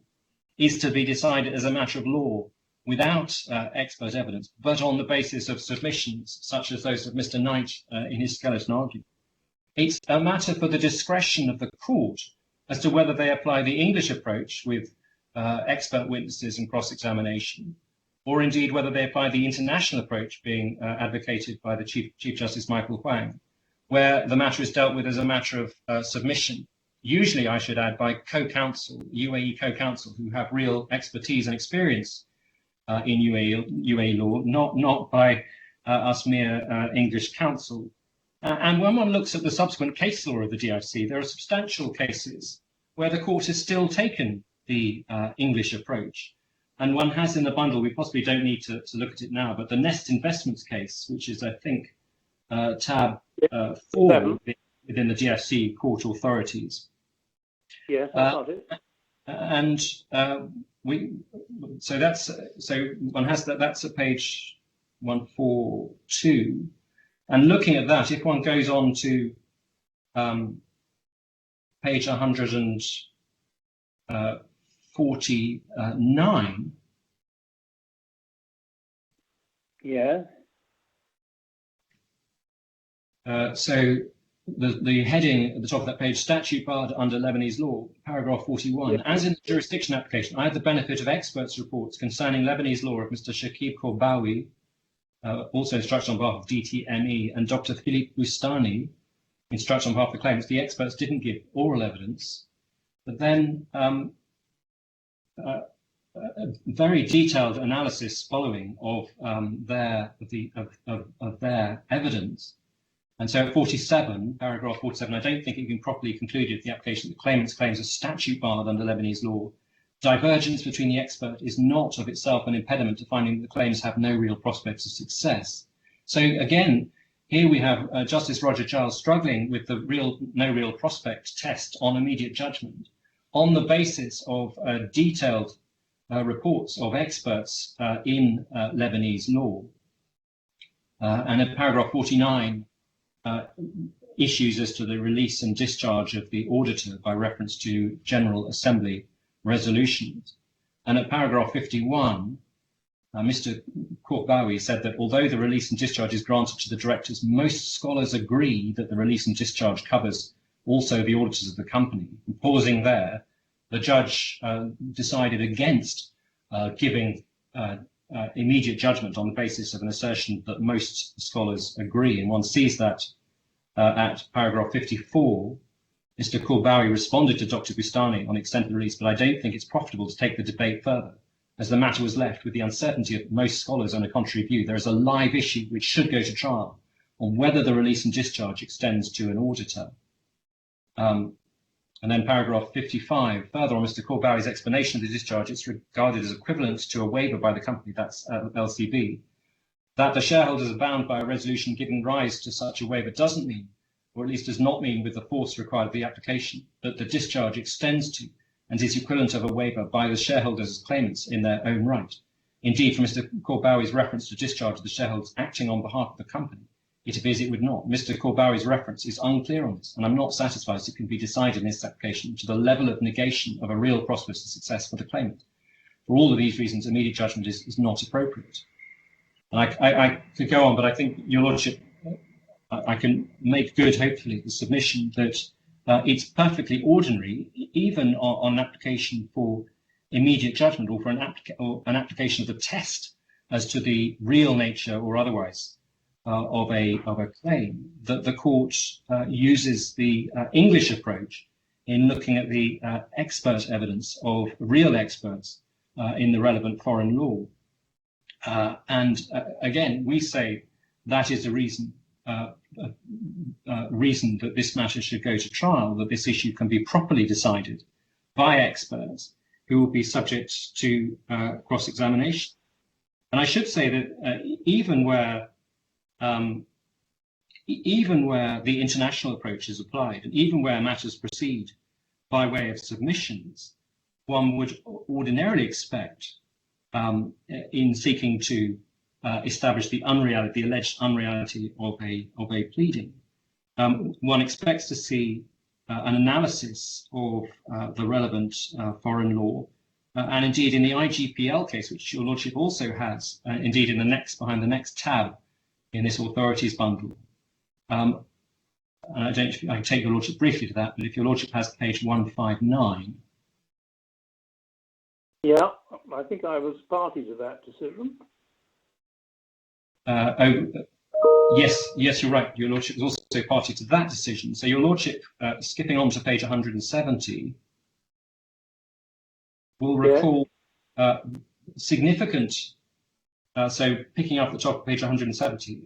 B: is to be decided as a matter of law without expert evidence, but on the basis of submissions such as those of Mr. Knight in his skeleton argument. It's a matter for the discretion of the court as to whether they apply the English approach with expert witnesses and cross-examination, or indeed whether they apply the international approach being advocated by the Chief Justice Michael Huang, where the matter is dealt with as a matter of submission, usually, I should add, by co-counsel, UAE co-counsel, who have real expertise and experience in UAE law, not by us mere English counsel. And when one looks at the subsequent case law of the DIFC, there are substantial cases where the court has still taken the English approach. And one has in the bundle, we possibly don't need to look at it now, but the Nest Investments case, which is, I think, tab 4 within the DIFC court authorities.
F: Yes, I got it.
B: And so one has that's at page 142. And looking at that, if one goes on to page 149.
F: Yeah.
B: So the heading at the top of that page, statute barred under Lebanese law, paragraph 41. Yeah. As in the jurisdiction application, I had the benefit of experts' reports concerning Lebanese law of Mr. Shakib Korbawi, also instructed on behalf of DTME, and Dr. Philippe Bustani, instructed on behalf of the claimants. The experts didn't give oral evidence, but then a very detailed analysis following of their evidence. And so at 47, paragraph 47, I don't think it can be properly concluded the application that the claimant's claims are statute barred under Lebanese law. Divergence between the expert is not of itself an impediment to finding that the claims have no real prospects of success. So again, here we have Justice Roger Giles struggling with the no real prospect test on immediate judgment on the basis of detailed reports of experts in Lebanese law. And in paragraph 49, issues as to the release and discharge of the auditor by reference to General Assembly resolutions. And at paragraph 51, Mr. Korbawi said that although the release and discharge is granted to the directors, most scholars agree that the release and discharge covers also the auditors of the company. And pausing there, the judge decided against giving immediate judgment on the basis of an assertion that most scholars agree. And one sees that at paragraph 54, Mr. Korbawi responded to Dr. Bustani on extent of the release, but I don't think it's profitable to take the debate further, as the matter was left with the uncertainty of most scholars on a contrary view. There is a live issue which should go to trial on whether the release and discharge extends to an auditor. And then paragraph 55, further on Mr. Korbawi's explanation of the discharge, it's regarded as equivalent to a waiver by the company, that's LCB, that the shareholders are bound by a resolution giving rise to such a waiver doesn't mean, or at least does not mean with the force required of the application, that the discharge extends to and is equivalent of a waiver by the shareholders as claimants in their own right. Indeed, from Mr. Korbawi's reference to discharge of the shareholders acting on behalf of the company, it appears it would not. Mr. Korbawi's reference is unclear on this, and I'm not satisfied it can be decided in this application to the level of negation of a real prospect of success for the claimant. For all of these reasons, immediate judgment is not appropriate. And I could go on, but I think, Your Lordship, I can make good, hopefully, the submission that it's perfectly ordinary, even on an application for immediate judgment or for an application of the test as to the real nature or otherwise of a claim, that the court uses the English approach in looking at the expert evidence of real experts in the relevant foreign law. And again, we say that is a reason that this matter should go to trial, that this issue can be properly decided by experts who will be subject to cross-examination. And I should say that even where the international approach is applied, and even where matters proceed by way of submissions, one would ordinarily expect in seeking to establish the alleged unreality of a pleading. One expects to see an analysis of the relevant foreign law, and indeed in the IGPL case, which Your Lordship also has, indeed behind the next tab in this authorities bundle. And I can take Your Lordship briefly to that, but if Your Lordship has page 159.
F: Yeah, I think I was party to that decision.
B: Yes, you're right. Your Lordship is also party to that decision. So Your Lordship, skipping on to page 170, will recall significant, so picking up the top of page 170,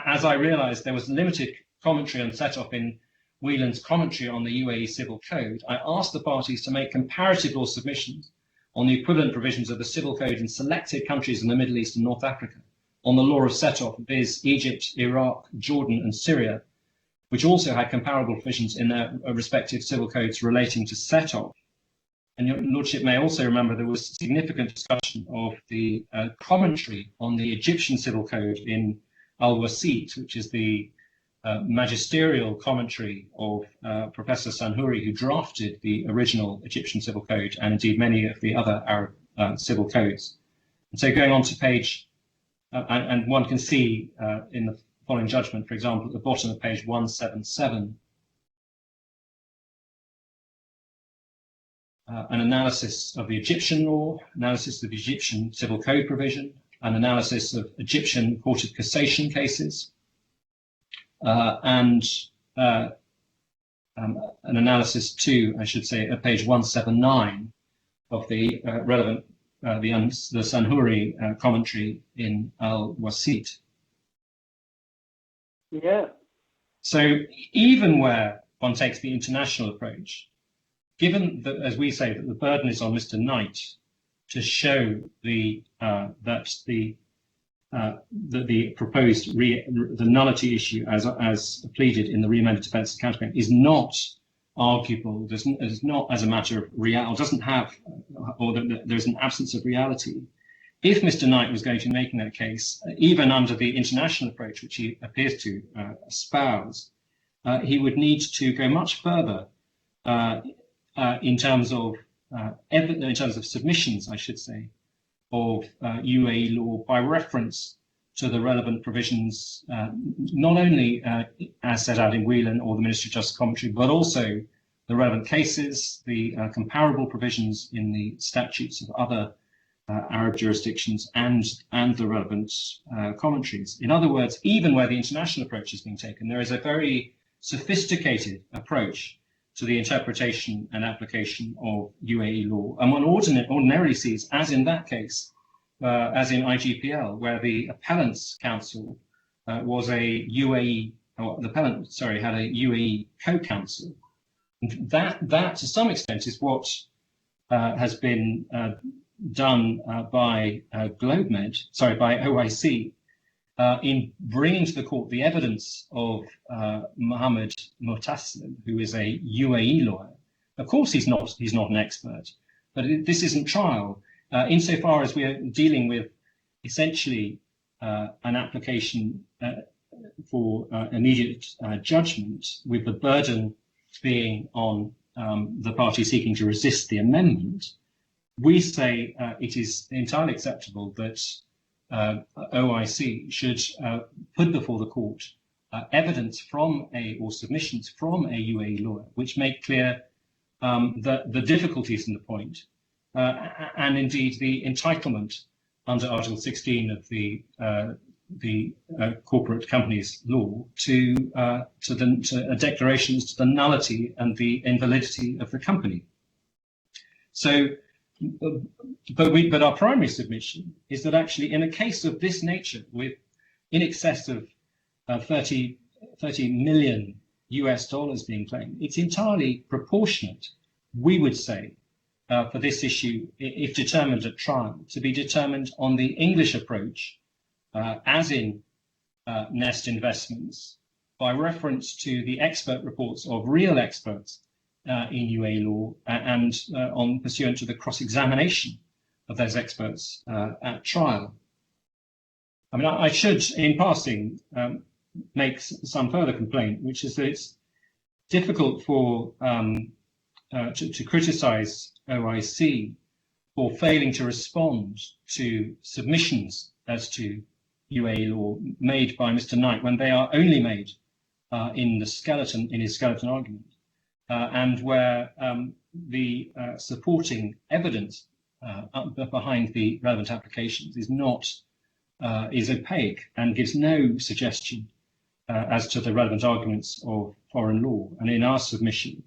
B: as I realized there was limited commentary on set-off in Whelan's commentary on the UAE Civil Code, I asked the parties to make comparative law submissions on the equivalent provisions of the Civil Code in selected countries in the Middle East and North Africa, on the law of set-off, viz. Egypt, Iraq, Jordan, and Syria, which also had comparable provisions in their respective civil codes relating to set-off. And Your Lordship may also remember there was significant discussion of the commentary on the Egyptian Civil Code in Al-Wasit, which is the magisterial commentary of Professor Sanhouri, who drafted the original Egyptian Civil Code and indeed many of the other Arab civil codes. And so going on to page, and one can see in the following judgment, for example, at the bottom of page 177, an analysis of the Egyptian law, analysis of the Egyptian civil code provision, an analysis of Egyptian Court of Cassation cases, and an analysis too, I should say, at page 179 of the relevant, the Sanhuri commentary in Al-Wasit.
F: Yeah.
B: So even where one takes the international approach, given that, as we say, that the burden is on Mr. Knight to show that the proposed the nullity issue as pleaded in the re-amended defence and counterclaim is not arguable, is not as a matter of reality, doesn't have, or that there's an absence of reality. If Mr. Knight was going to be making that case, even under the international approach, which he appears to espouse, he would need to go much further in terms of submissions, I should say, of UAE law by reference to the relevant provisions, not only as set out in Whelan or the Ministry of Justice commentary, but also the relevant cases, the comparable provisions in the statutes of other Arab jurisdictions, and the relevant commentaries. In other words, even where the international approach is being taken, there is a very sophisticated approach to the interpretation and application of UAE law. And one ordinarily sees, as in that case, as in IGPL, where the appellant's counsel was a UAE, or the appellant, sorry, had a UAE co-counsel. That to some extent is what has been done by GlobeMed, sorry, by OIC, in bringing to the court the evidence of Mohammed Mutaslim, who is a UAE lawyer. Of course, he's not an expert, but this isn't trial. Insofar as we are dealing with essentially an application for immediate judgment, with the burden being on the party seeking to resist the amendment, we say it is entirely acceptable that OIC should put before the court evidence from or submissions from a UAE lawyer, which make clear the difficulties in the point, and indeed the entitlement under Article 16 of the Corporate Companies Law to declarations to the nullity and the invalidity of the company. So, but our primary submission is that actually in a case of this nature, with in excess of 30 million US dollars being claimed, it's entirely proportionate, we would say, for this issue, if determined at trial, to be determined on the English approach, as in Nest Investments, by reference to the expert reports of real experts in UAE law, and on pursuant to the cross-examination of those experts at trial. I mean, I should, in passing, make some further complaint, which is that it's difficult for to criticize OIC for failing to respond to submissions as to UAE law made by Mr. Knight when they are only made in his skeleton argument. And where the supporting evidence behind the relevant applications is opaque and gives no suggestion as to the relevant arguments of foreign law. And in our submission,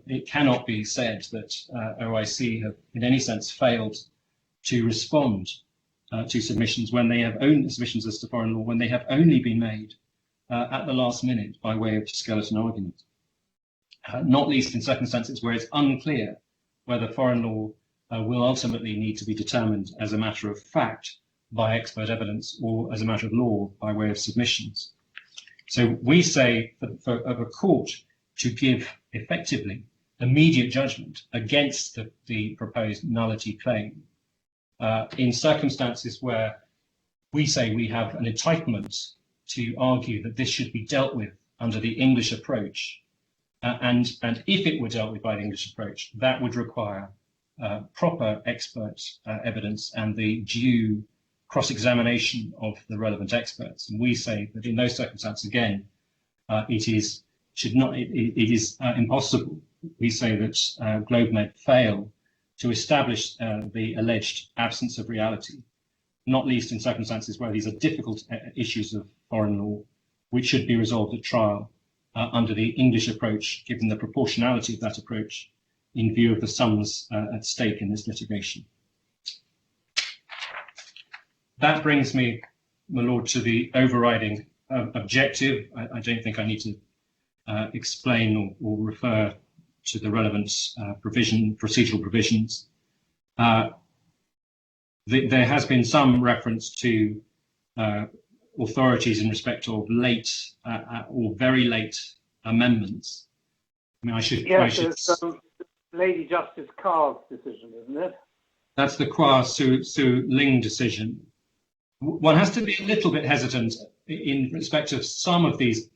B: it cannot be said that OIC have in any sense failed to respond to submissions when they have only submissions as to foreign law when they have only been made at the last minute by way of skeleton argument. Not least in circumstances where it's unclear whether foreign law will ultimately need to be determined as a matter of fact by expert evidence or as a matter of law by way of submissions. So we say of a court to give effectively immediate judgment against the proposed nullity claim in circumstances where we say we have an entitlement to argue that this should be dealt with under the English approach. And if it were dealt with by the English approach, that would require proper expert evidence and the due cross-examination of the relevant experts. And we say that in those circumstances, again, it is impossible. We say that GlobeMed fail to establish the alleged absence of reality, not least in circumstances where these are difficult issues of foreign law, which should be resolved at trial under the English approach, given the proportionality of that approach in view of the sums at stake in this litigation. That brings me, my lord, to the overriding objective. I don't think I need to explain or refer to the relevant procedural provisions. There has been some reference to authorities in respect of late or very late amendments. I mean,
F: Yes, it's Lady Justice Carr's decision, isn't it?
B: That's the Kwa Su Ling decision. One has to be a little bit hesitant in respect of some of these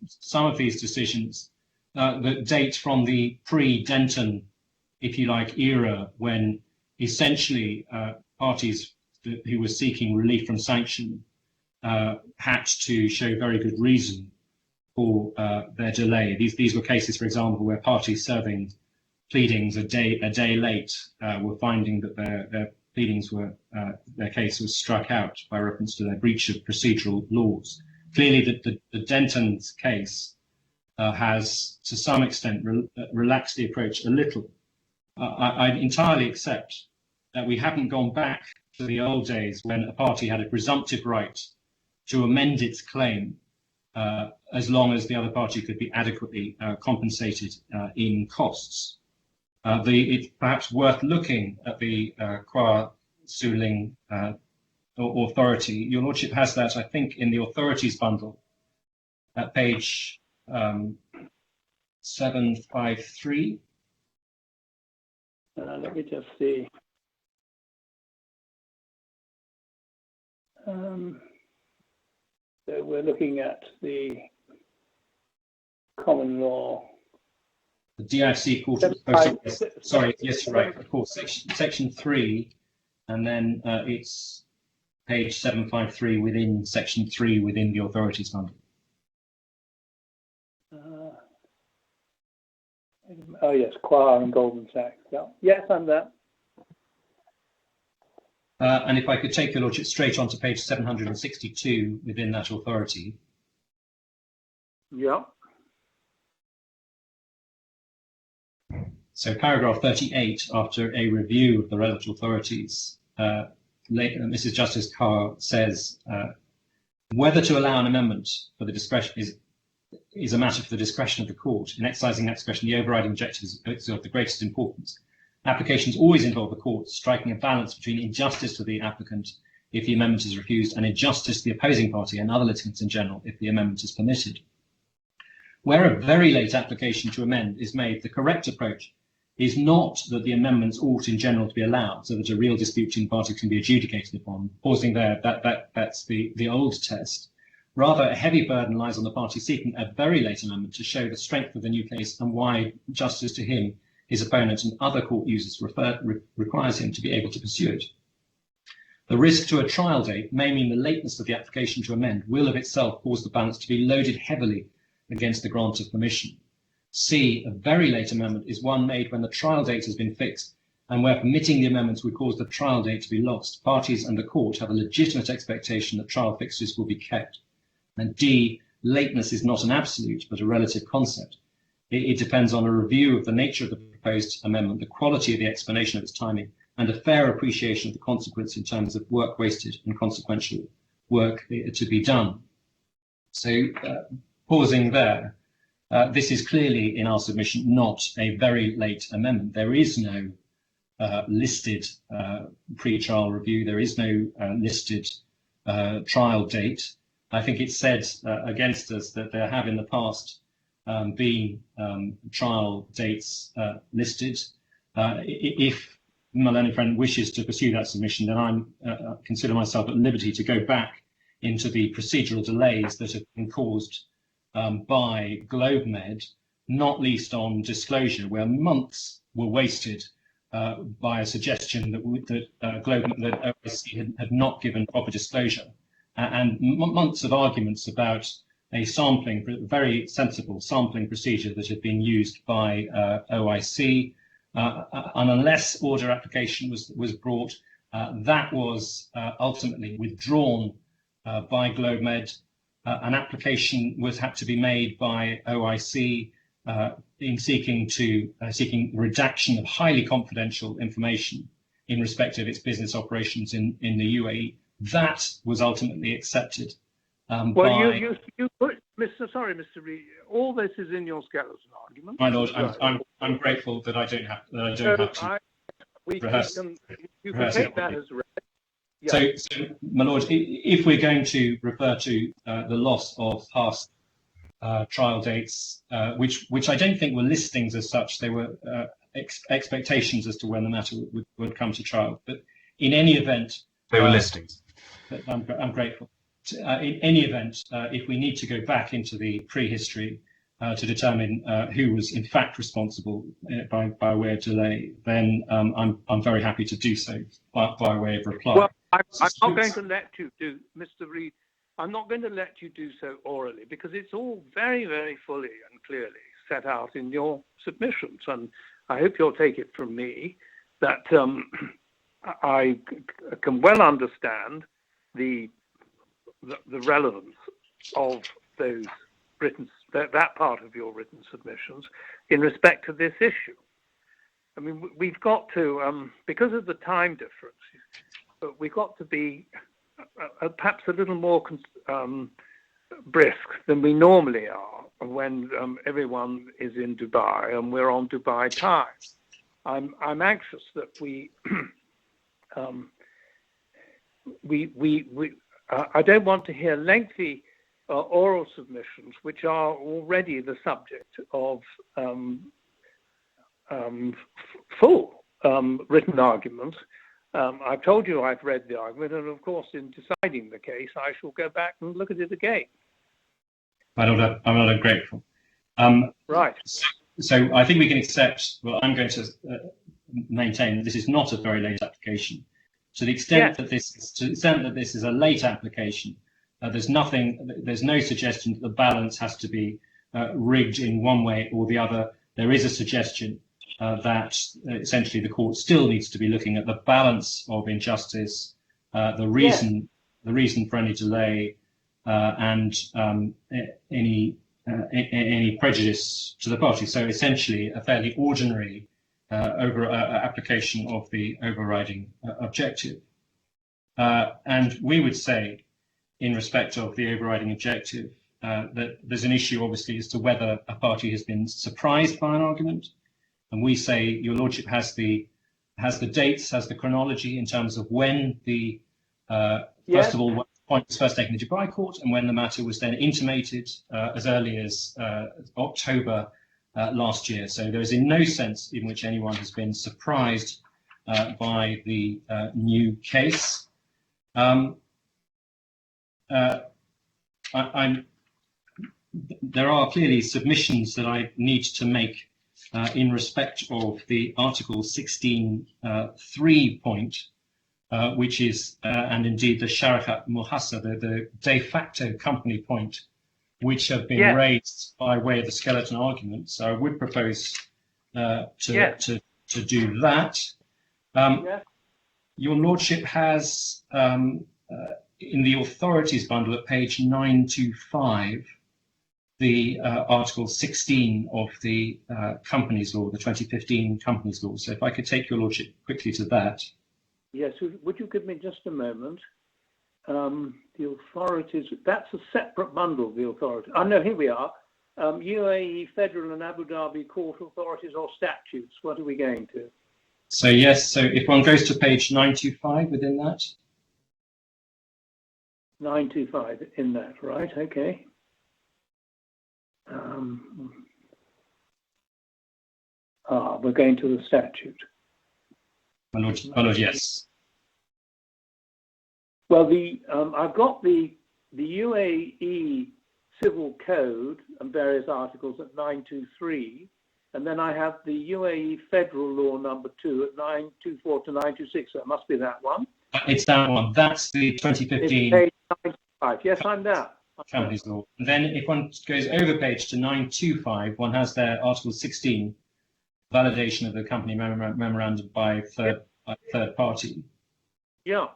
B: decisions that date from the pre-Denton, if you like, era, when essentially parties who were seeking relief from sanction had to show very good reason for their delay. These were cases, for example, where parties serving pleadings a day late were finding that their pleadings were their case was struck out by reference to their breach of procedural laws. Clearly, the Denton's case has, to some extent, relaxed the approach a little. I entirely accept that we haven't gone back to the old days when a party had a presumptive right to amend its claim as long as the other party could be adequately compensated in costs. It's perhaps worth looking at the Kwa Su Ling authority. Your Lordship has that, I think, in the authorities bundle at page 753.
F: Let me just see. So we're looking at the common law.
B: The DIC court. Sorry, yes, you're right. Of course, section 3, and then it's page 753 within section 3 within the authorities bundle.
F: Oh yes, Qua and Goldman Sachs. Yeah. Yes, I'm there.
B: And if I could take your Lordship straight on to page 762 within that authority.
F: Yeah.
B: So paragraph 38, after a review of the relevant authorities, Mrs. Justice Carr says, whether to allow an amendment for the discretion is a matter for the discretion of the court. In exercising that discretion, the overriding objective is of the greatest importance. Applications always involve the court striking a balance between injustice to the applicant if the amendment is refused and injustice to the opposing party and other litigants in general if the amendment is permitted. Where a very late application to amend is made, the correct approach is not that the amendments ought in general to be allowed so that a real dispute between parties can be adjudicated upon. Pausing there, that's the old test. Rather, a heavy burden lies on the party seeking a very late amendment to show the strength of the new case and why justice to him, his opponent, and other court users requires him to be able to pursue it. The risk to a trial date may mean the lateness of the application to amend will of itself cause the balance to be loaded heavily against the grant of permission. C, a very late amendment is one made when the trial date has been fixed and where permitting the amendments would cause the trial date to be lost. Parties and the court have a legitimate expectation that trial fixtures will be kept. And D, lateness is not an absolute but a relative concept. It depends on a review of the nature of the proposed amendment, the quality of the explanation of its timing, and a fair appreciation of the consequence in terms of work wasted and consequential work to be done. So pausing there, this is clearly in our submission not a very late amendment. There is no listed pre-trial review. There is no listed trial date. I think it's said against us that there have in the past been trial dates listed. If my learned friend wishes to pursue that submission, then I consider myself at liberty to go back into the procedural delays that have been caused by GlobeMed, not least on disclosure, where months were wasted by a suggestion that OIC had not given proper disclosure, and months of arguments about a very sensible sampling procedure that had been used by OIC, and unless order application was brought, that was ultimately withdrawn by GlobeMed. An application had to be made by OIC in seeking redaction of highly confidential information in respect of its business operations in the UAE. That was ultimately accepted.
G: Well, you put, Mr. Reed, all this is in your skeleton argument.
B: My lord, I'm grateful that I don't have to rehearse.
G: You can take that as read.
B: Yeah. So, my lord, if we're going to refer to the loss of past trial dates, which I don't think were listings as such, they were expectations as to when the matter would come to trial. But in any event,
C: they were listings.
B: I'm grateful. In any event, if we need to go back into the prehistory to determine who was in fact responsible by way of delay, then I'm very happy to do so by way of reply.
G: Well, I'm not going to let you do, Mr. Reed. I'm not going to let you do so orally because it's all very, very fully and clearly set out in your submissions, and I hope you'll take it from me that I can well understand the relevance of those that part of your written submissions in respect to this issue. I mean, we've got to, because of the time difference, we've got to be perhaps a little more brisk than we normally are when everyone is in Dubai and we're on Dubai time. I'm anxious that we I don't want to hear lengthy oral submissions, which are already the subject of full written argument. I've told you I've read the argument, and of course, in deciding the case, I shall go back and look at it again.
B: I'm not grateful.
G: Right.
B: So I think we can accept. Well, I'm going to maintain that this is not a very late application. To the extent that this is a late application, there's no suggestion that the balance has to be rigged in one way or the other. There is a suggestion that essentially the court still needs to be looking at the balance of injustice, the reason for any delay, and any prejudice to the party. So essentially, a fairly ordinary application of the overriding objective. And we would say, in respect of the overriding objective, that there's an issue, obviously, as to whether a party has been surprised by an argument. And we say your lordship has the dates, has the chronology in terms of when the first of all, when the point was first taken to Dubai court, and when the matter was then intimated as early as October last year. So there is in no sense in which anyone has been surprised by the new case. There are clearly submissions that I need to make in respect of the Article 16.3 point, which is, and indeed the Sharakat Muhassa, the de facto company point, which have been raised by way of the skeleton argument. So I would propose to do that. Your lordship has, in the authorities bundle at page 925, the Article 16 of the Companies Law, the 2015 Companies Law. So if I could take your lordship quickly to that.
G: Yes, would you give me just a moment? The authorities, that's a separate bundle, the authorities. Oh, no, here we are. UAE Federal and Abu Dhabi Court Authorities or Statutes. What are we going to?
B: So yes, so if one goes to page 925 within that.
G: 925 in that, right? Okay. We're going to the statute.
B: My lord, yes.
G: Well, I've got the UAE Civil Code and various articles at 923, And then I have the UAE Federal Law number 2 at 924 to 926. That must be that one.
B: It's that one. That's the 2015
G: page 95. Yes, I'm there.
B: Companies Law. And then if one goes over page to 925, one has there Article 16, validation of the company memorandum by third party.
G: Yeah.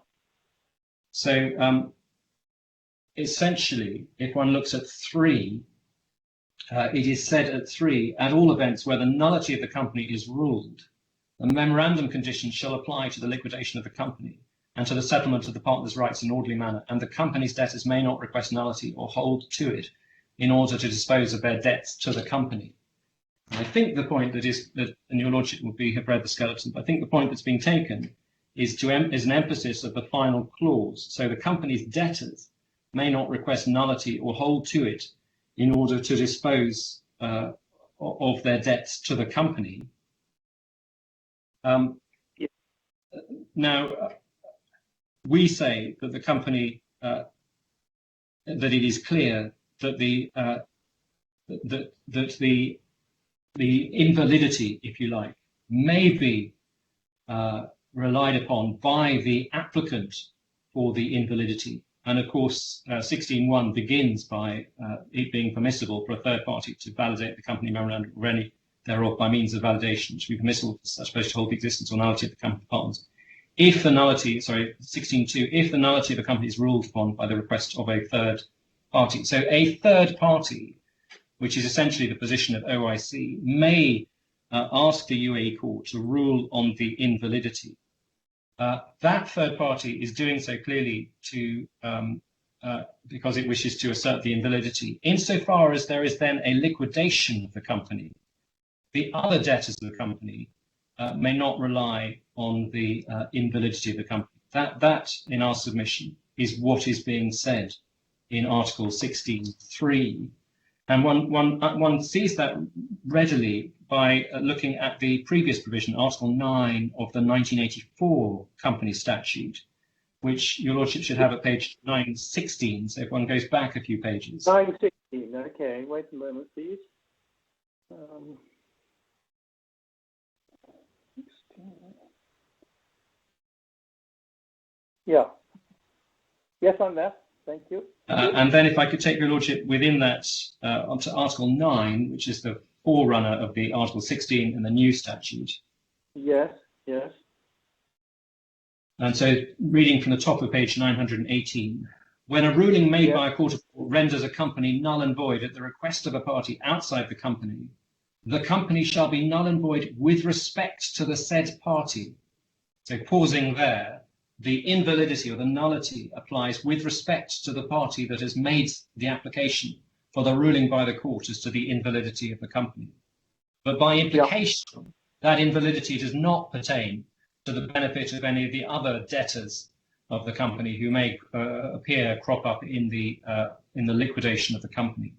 B: So essentially, if one looks at 3, it is said at 3, at all events where the nullity of the company is ruled, the memorandum conditions shall apply to the liquidation of the company and to the settlement of the partners' rights in an orderly manner, and the company's debtors may not request nullity or hold to it in order to dispose of their debts to the company. And I think the point that is, that, and your lordship will have read the skeleton, but I think the point that's being taken is an emphasis of the final clause. So the company's debtors may not request nullity or hold to it in order to dispose of their debts to the company. Now, we say that the company, that it is clear that the invalidity, if you like, may be relied upon by the applicant for the invalidity. And of course, 16.1 begins by it being permissible for a third party to validate the company memorandum or any thereof by means of validation, which would be permissible for such person to hold the existence or nullity of the company partners. If the nullity, 16.2, if the nullity of the company is ruled upon by the request of a third party. So a third party, which is essentially the position of OIC, may ask the UAE court to rule on the invalidity. That third party is doing so clearly to because it wishes to assert the invalidity. Insofar as there is then a liquidation of the company, the other debtors of the company may not rely on the invalidity of the company. That, in our submission, is what is being said in Article 16.3. And one sees that readily by looking at the previous provision, Article 9 of the 1984 Company Statute, which your lordship should have at page 916. So if one goes back a few pages.
G: 916, okay. Wait a moment, please. 16. Yeah. Yes, I'm there. Thank you.
B: And then if I could take your lordship within that onto Article 9, which is the forerunner of the Article 16 in the new statute.
G: Yes, yes.
B: And so reading from the top of page 918, when a ruling made by a court of law renders a company null and void at the request of a party outside the company shall be null and void with respect to the said party. So pausing there, the invalidity or the nullity applies with respect to the party that has made the application for the ruling by the court as to the invalidity of the company. But by implication, that invalidity does not pertain to the benefit of any of the other debtors of the company who may crop up in the liquidation of the company.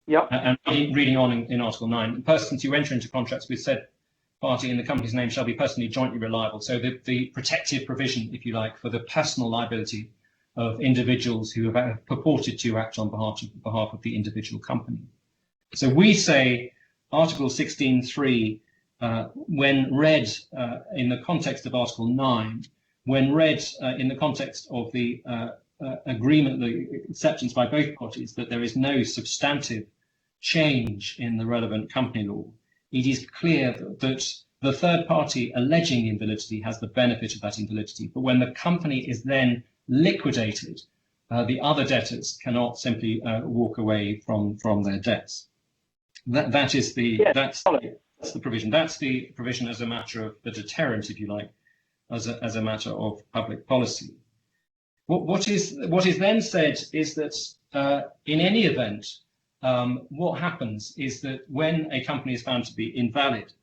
B: And reading on in Article 9, persons who enter into contracts with said party in the company's name shall be personally jointly reliable. So the protective provision, if you like, for the personal liability of individuals who have purported to act on behalf of the individual company. So we say Article 16.3, when read in the context of Article 9, when read in the context of the agreement, the acceptance by both parties that there is no substantive change in the relevant company law, it is clear that the third party alleging invalidity has the benefit of that invalidity. But when the company is then liquidated, the other debtors cannot simply walk away from their debts. That's the provision. That's the provision as a matter of the deterrent, if you like, as a matter of public policy. What is then said is that in any event, what happens is that when a company is found to be invalid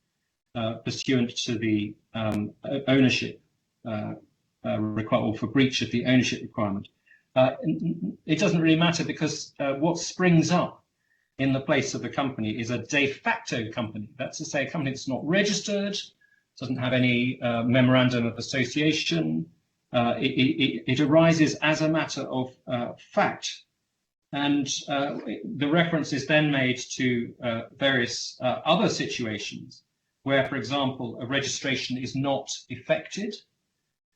B: pursuant to the ownership or for breach of the ownership requirement, it doesn't really matter because what springs up in the place of the company is a de facto company. That's to say, a company that's not registered, doesn't have any memorandum of association. It arises as a matter of fact And the reference is then made to various other situations where, for example, a registration is not effected,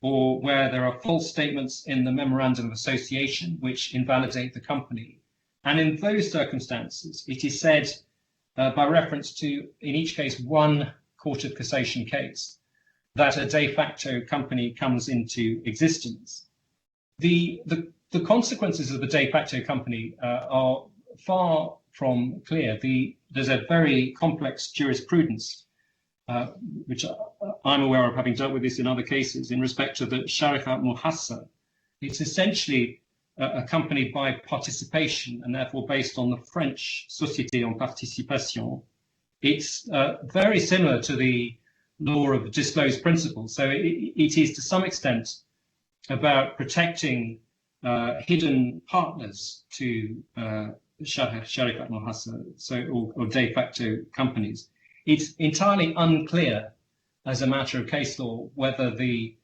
B: or where there are false statements in the memorandum of association which invalidate the company. And in those circumstances, it is said, by reference to, in each case, one Court of Cassation case, that a de facto company comes into existence. The consequences of the de facto company are far from clear. There's a very complex jurisprudence, which I'm aware of, having dealt with this in other cases, in respect to the Sharika Muhassa. It's essentially a company by participation, and therefore based on the French Société en Participation. It's very similar to the law of disclosed principles. So it is to some extent about protecting hidden partners to Sharikat Muhassa, or de facto companies. It's entirely unclear as a matter of case law whether the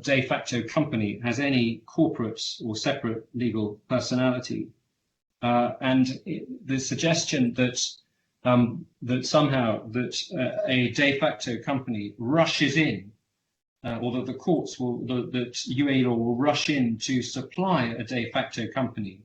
B: de facto company has any corporate or separate legal personality. The suggestion that somehow a de facto company rushes in, or that the courts will, that UAE law will rush in to supply a de facto company,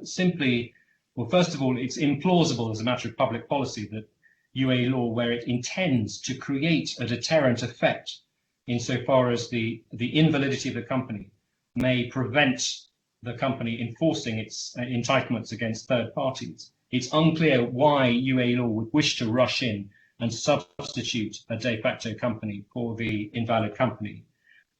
B: simply, well, first of all, it's implausible as a matter of public policy that UAE law, where it intends to create a deterrent effect insofar as the invalidity of the company may prevent the company enforcing its entitlements against third parties. It's unclear why UAE law would wish to rush in and substitute a de facto company for the invalid company.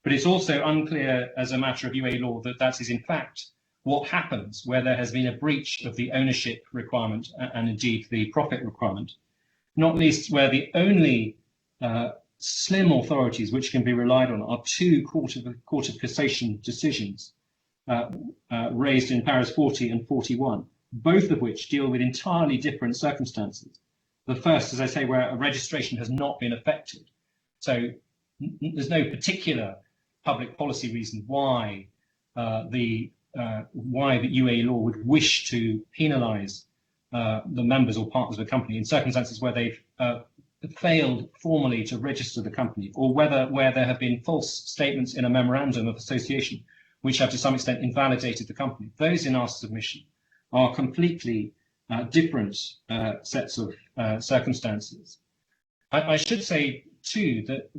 B: But it's also unclear as a matter of UAE law that that is in fact what happens where there has been a breach of the ownership requirement and indeed the profit requirement, not least where the only slim authorities which can be relied on are two Court of Cassation decisions raised in Paras 40 and 41, both of which deal with entirely different circumstances. The first, as I say, where a registration has not been effected. So there's no particular public policy reason why the UAE law would wish to penalise the members or partners of a company in circumstances where they've failed formally to register the company, or where there have been false statements in a memorandum of association which have to some extent invalidated the company. Those, in our submission, are completely different sets of circumstances. I should say too that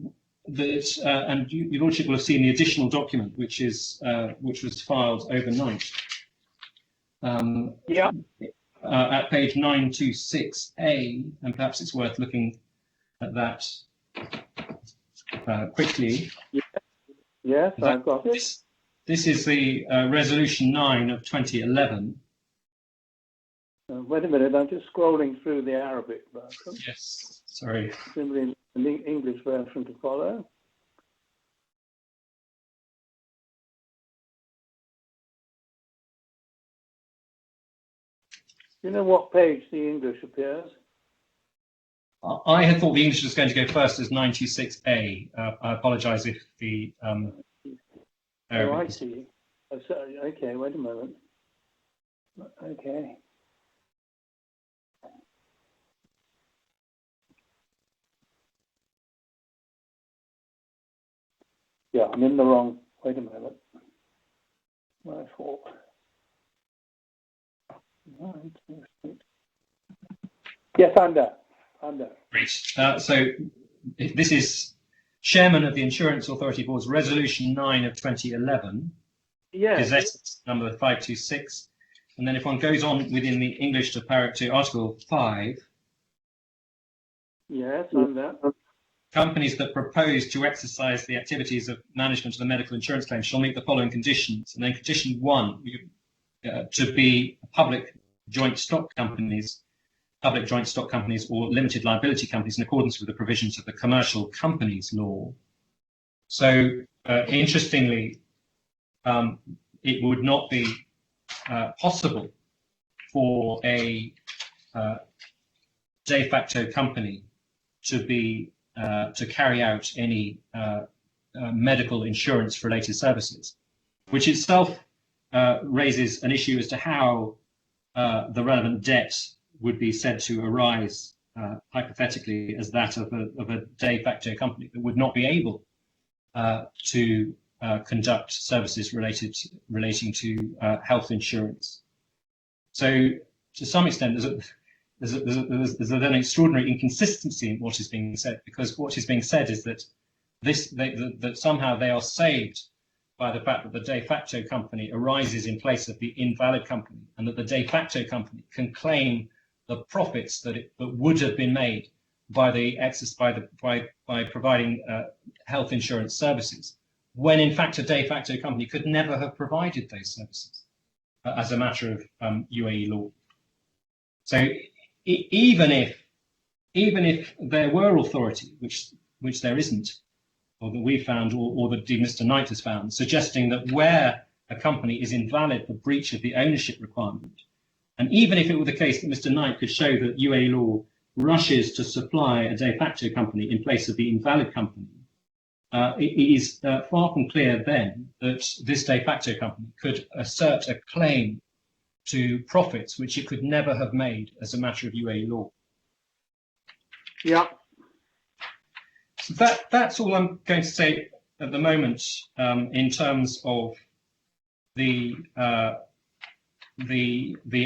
B: and your Lordship will have seen the additional document which was filed overnight. At page 926A, and perhaps it's worth looking at that quickly.
G: Yes, I've got it.
B: This is the Resolution 9 of 2011.
G: Wait a minute, I'm just scrolling through the Arabic version.
B: Yes, sorry.
G: Simply an English version to follow. Do you know what page the English appears?
B: I had thought the English was going to go first as 926A. I apologise if the
G: Oh, I see. Oh, sorry. Okay, wait a moment. Okay. Yeah, I'm in the wrong. Wait a moment. My fault. 9, 2, 6. Yes, I'm there.
B: Great. So this is Chairman of the Insurance Authority Board's Resolution 9 of 2011.
G: Yes.
B: Gazette number 526. And then if one goes on within the English to Article 5.
G: Yes, I'm there.
B: Companies that propose to exercise the activities of management of the medical insurance claim shall meet the following conditions. And then condition 1, to be public joint stock companies or limited liability companies in accordance with the provisions of the Commercial Companies Law. So interestingly, it would not be possible for a de facto company to carry out any medical insurance related services, which itself raises an issue as to how the relevant debt would be said to arise hypothetically as that of a de facto company that would not be able to conduct services relating to health insurance. So to some extent, there's an extraordinary inconsistency in what is being said, because what is being said is that that somehow they are saved by the fact that the de facto company arises in place of the invalid company, and that the de facto company can claim the profits that would have been made by providing health insurance services, when in fact a de facto company could never have provided those services as a matter of UAE law. So even if there were authority, which there isn't, or that we found, or that Mr. Knight has found, suggesting that where a company is invalid for breach of the ownership requirement, and even if it were the case that Mr. Knight could show that UAE law rushes to supply a de facto company in place of the invalid company, it is far from clear then that this de facto company could assert a claim to profits which it could never have made as a matter of UAE law.
G: Yeah.
B: So that's all I'm going to say at the moment in terms of the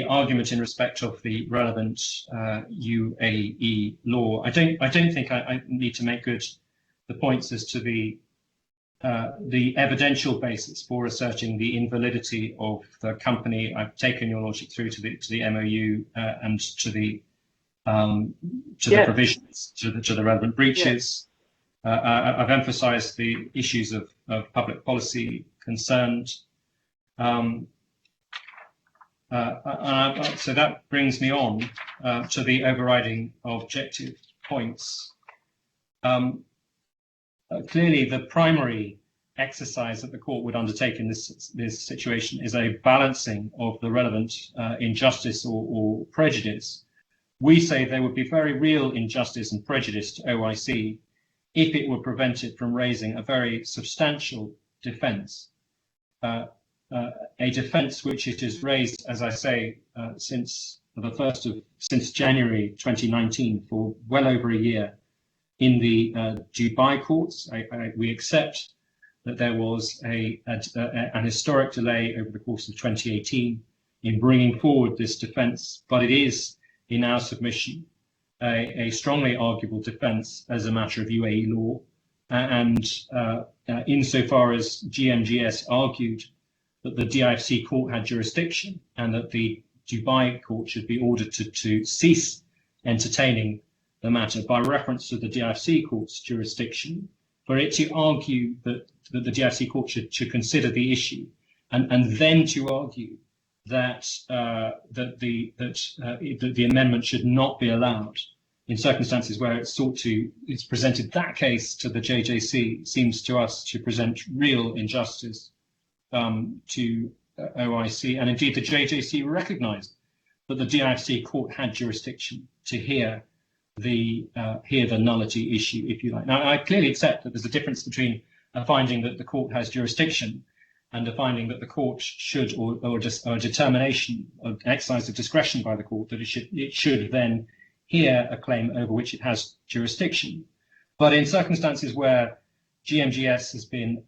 B: argument in respect of the relevant UAE law. I don't think I need to make good the points as to the evidential basis for asserting the invalidity of the company. I've taken your lordship through to the MOU and to the provisions, to the relevant breaches. I've emphasised the issues of public policy concerned. So that brings me on to the overriding objective points. Clearly, the primary exercise that the court would undertake in this situation is a balancing of the relevant injustice or prejudice. We say there would be very real injustice and prejudice to OIC if it were prevented from raising a very substantial defence, a defence which it has raised, as I say, since January 2019, for well over a year in the Dubai courts. We accept that there was an historic delay over the course of 2018 in bringing forward this defence, but it is, in our submission, a strongly arguable defence as a matter of UAE law, and insofar as GMGS argued that the DIFC court had jurisdiction and that the Dubai court should be ordered to cease entertaining the matter by reference to the DIFC court's jurisdiction, for it to argue that the DIFC court should consider the issue, and then to argue that the amendment should not be allowed in circumstances where it's presented that case to the JJC, seems to us to present real injustice to OIC. And indeed, the JJC recognised that the DIFC court had jurisdiction to hear the nullity issue, if you like. Now, I clearly accept that there's a difference between a finding that the court has jurisdiction and a finding that the court should, or just a determination of exercise of discretion by the court that it should then hear a claim over which it has jurisdiction. But in circumstances where GMGS has been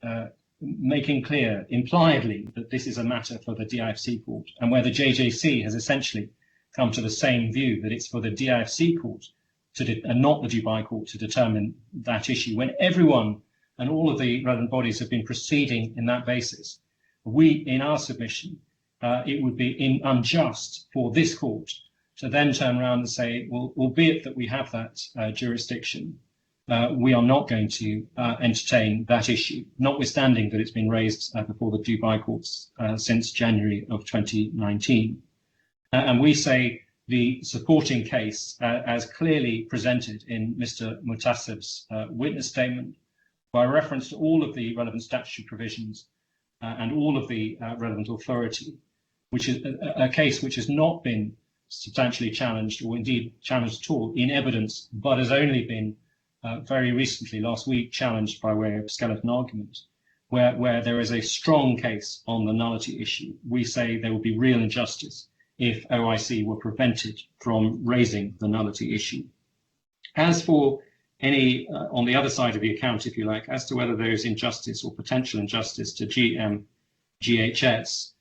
B: making clear impliedly that this is a matter for the DIFC court, and where the JJC has essentially come to the same view that it's for the DIFC court and not the Dubai court to determine that issue, when everyone and all of the relevant bodies have been proceeding in that basis, in our submission, it would be unjust for this court to then turn around and say, well, albeit that we have that jurisdiction, we are not going to entertain that issue, notwithstanding that it's been raised before the Dubai courts since January of 2019. And we say the supporting case, as clearly presented in Mr. Mutasib's witness statement, by reference to all of the relevant statutory provisions and all of the relevant authority, which is a case which has not been substantially challenged, or indeed challenged at all, in evidence, but has only been very recently, last week, challenged by way of skeleton argument. where there is a strong case on the nullity issue, we say there would be real injustice if OIC were prevented from raising the nullity issue. As for any, on the other side of the account, if you like, as to whether there is injustice or potential injustice to GHS,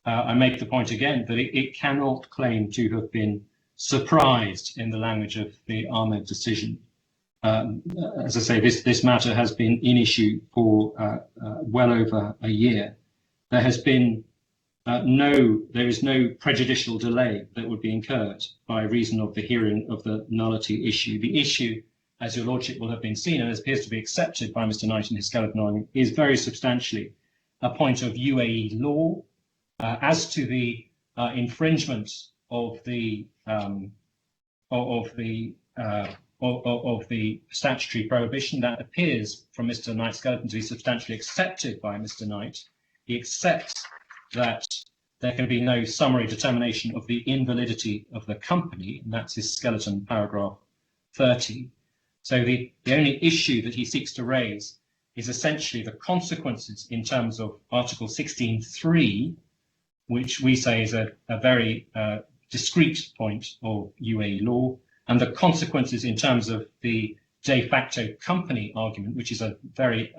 B: I make the point again that it cannot claim to have been surprised in the language of the Ahmed decision. As I say, this matter has been in issue for well over a year. There has been there is no prejudicial delay that would be incurred by reason of the hearing of the nullity issue. The issue, as your lordship will have been seen and appears to be accepted by Mr. Knight in his skeleton argument, is very substantially a point of UAE law as to the infringement of the statutory prohibition. That appears from Mr. Knight's skeleton to be substantially accepted by Mr. Knight. He accepts that there can be no summary determination of the invalidity of the company, and that's his skeleton paragraph 30. So the only issue that he seeks to raise is essentially the consequences in terms of Article 16.3, which we say is a very discrete point of UAE law, and the consequences in terms of the de facto company argument, which is a very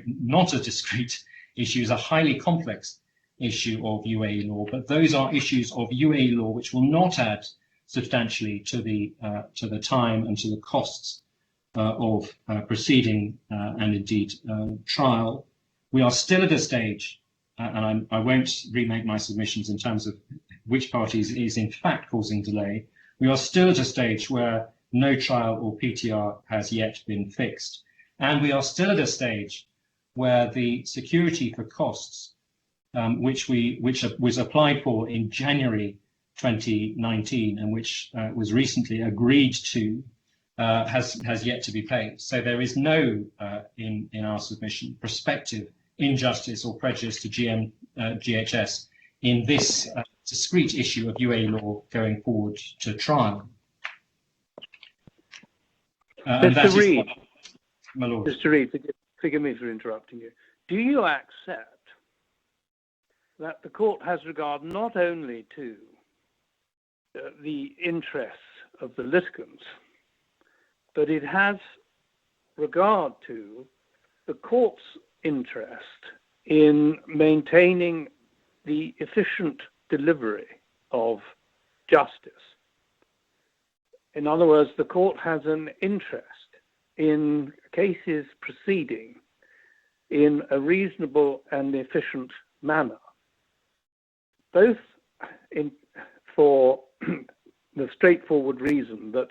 B: not a discrete issue, is a highly complex issue of UAE law. But those are issues of UAE law which will not add substantially to the time and to the costs of proceeding and indeed trial. We are still at a stage, and I won't remake my submissions in terms of which parties is in fact causing delay. We are still at a stage where no trial or PTR has yet been fixed. And we are still at a stage where the security for costs, which was applied for in January 2019 and which was recently agreed to, has yet to be paid. So there is no, in our submission, prospective injustice or prejudice to GHS in this discrete issue of UAE law going forward to trial.
G: Mr. Reid,
B: my lord.
G: Mr. Reid, forgive me for interrupting you. Do you accept that the court has regard not only to the interests of the litigants, but it has regard to the court's interest in maintaining the efficient delivery of justice? In other words, the court has an interest in cases proceeding in a reasonable and efficient manner, both for the straightforward reason that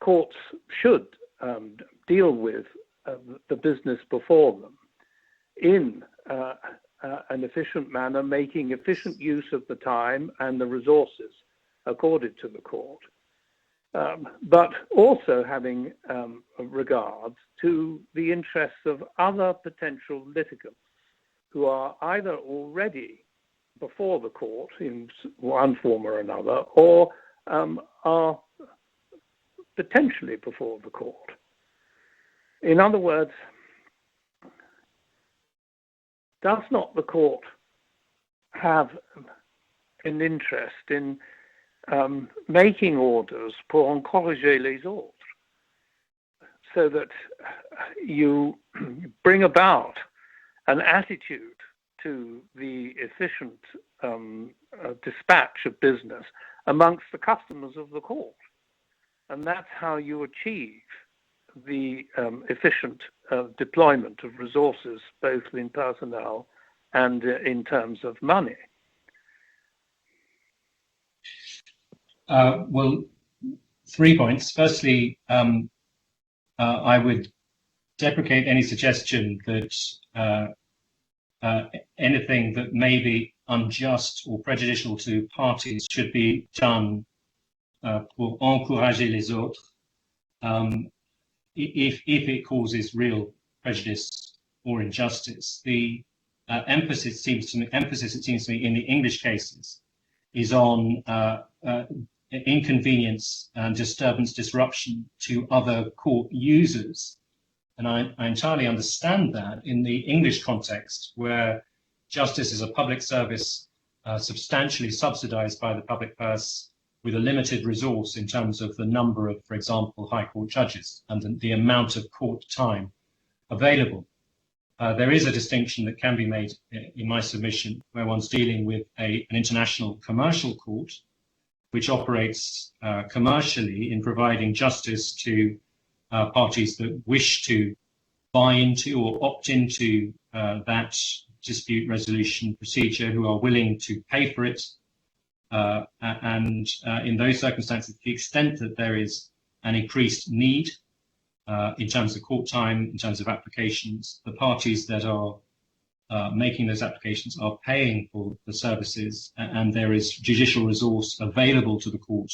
G: courts should deal with the business before them in an efficient manner, making efficient use of the time and the resources accorded to the court, but also having regard to the interests of other potential litigants who are either already before the court in one form or another, or are potentially before the court. In other words, does not the court have an interest in making orders pour encourager les autres, so that you bring about an attitude to the efficient dispatch of business amongst the customers of the court? And that's how you achieve the efficient deployment of resources, both in personnel and in terms of money.
B: Well, 3 points. Firstly, I would deprecate any suggestion that anything that may be unjust or prejudicial to parties should be done pour encourager les autres, if it causes real prejudice or injustice. The emphasis, it seems to me, in the English cases is on inconvenience and disturbance, disruption to other court users. And I entirely understand that in the English context, where justice is a public service substantially subsidized by the public purse with a limited resource in terms of the number of, for example, High Court judges and the amount of court time available. There is a distinction that can be made in my submission where one's dealing with an international commercial court, which operates commercially in providing justice to parties that wish to buy into or opt into that dispute resolution procedure, who are willing to pay for it. And in those circumstances, to the extent that there is an increased need in terms of court time, in terms of applications, the parties that are making those applications are paying for the services, and there is judicial resource available to the court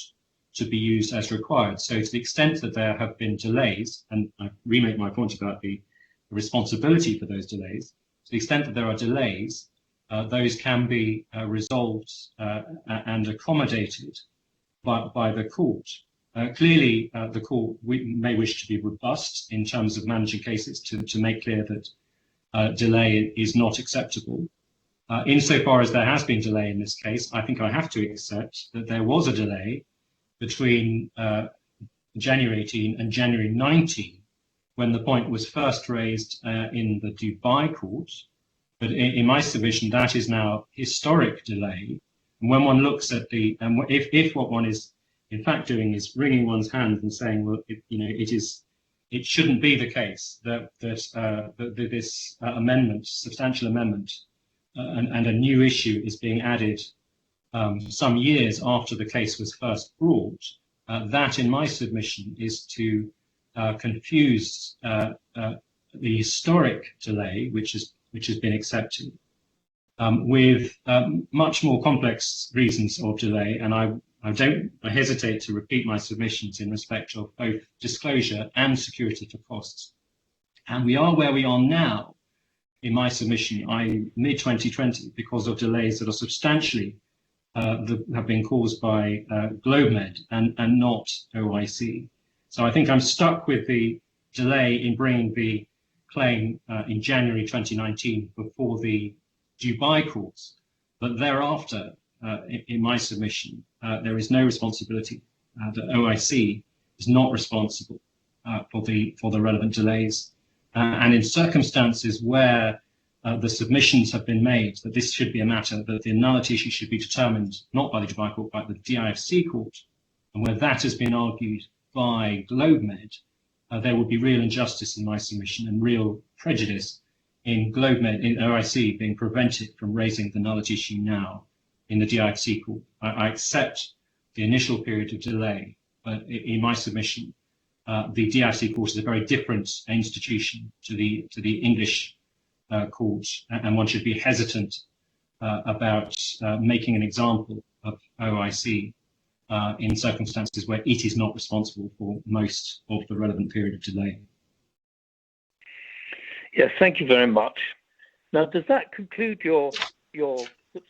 B: to be used as required. So to the extent that there have been delays, and I remake my point about the responsibility for those delays, to the extent that there are delays, those can be resolved and accommodated by the court. Clearly, the court may wish to be robust in terms of managing cases to make clear that delay is not acceptable. Insofar as there has been delay in this case, I think I have to accept that there was a delay between January 18 and January 19, when the point was first raised in the Dubai court. But in my submission, that is now historic delay. And when one looks at if what one is in fact doing is wringing one's hands and saying, well, it shouldn't be the case that this amendment, substantial amendment, and a new issue is being added some years after the case was first brought, that in my submission is to confuse the historic delay, which has been accepted, with much more complex reasons of delay. And I hesitate to repeat my submissions in respect of both disclosure and security for costs. And we are where we are now in my submission, mid-2020, because of delays that are substantially that have been caused by GlobeMed and not OIC. So I think I'm stuck with the delay in bringing the claim in January 2019 before the Dubai courts, but thereafter, in my submission, there is no responsibility. The OIC is not responsible for the relevant delays, and in circumstances where the submissions have been made that this should be a matter that the nullity issue should be determined not by the Dubai court but the DIFC court, and where that has been argued by GlobeMed, there would be real injustice in my submission and real prejudice in GlobeMed, in OIC, being prevented from raising the nullity issue now in the DIFC court. I accept the initial period of delay, but in my submission, the DIFC court is a very different institution to the English court, and one should be hesitant about making an example of OIC in circumstances where it is not responsible for most of the relevant period of delay.
G: Yes, thank you very much. Now, does that conclude your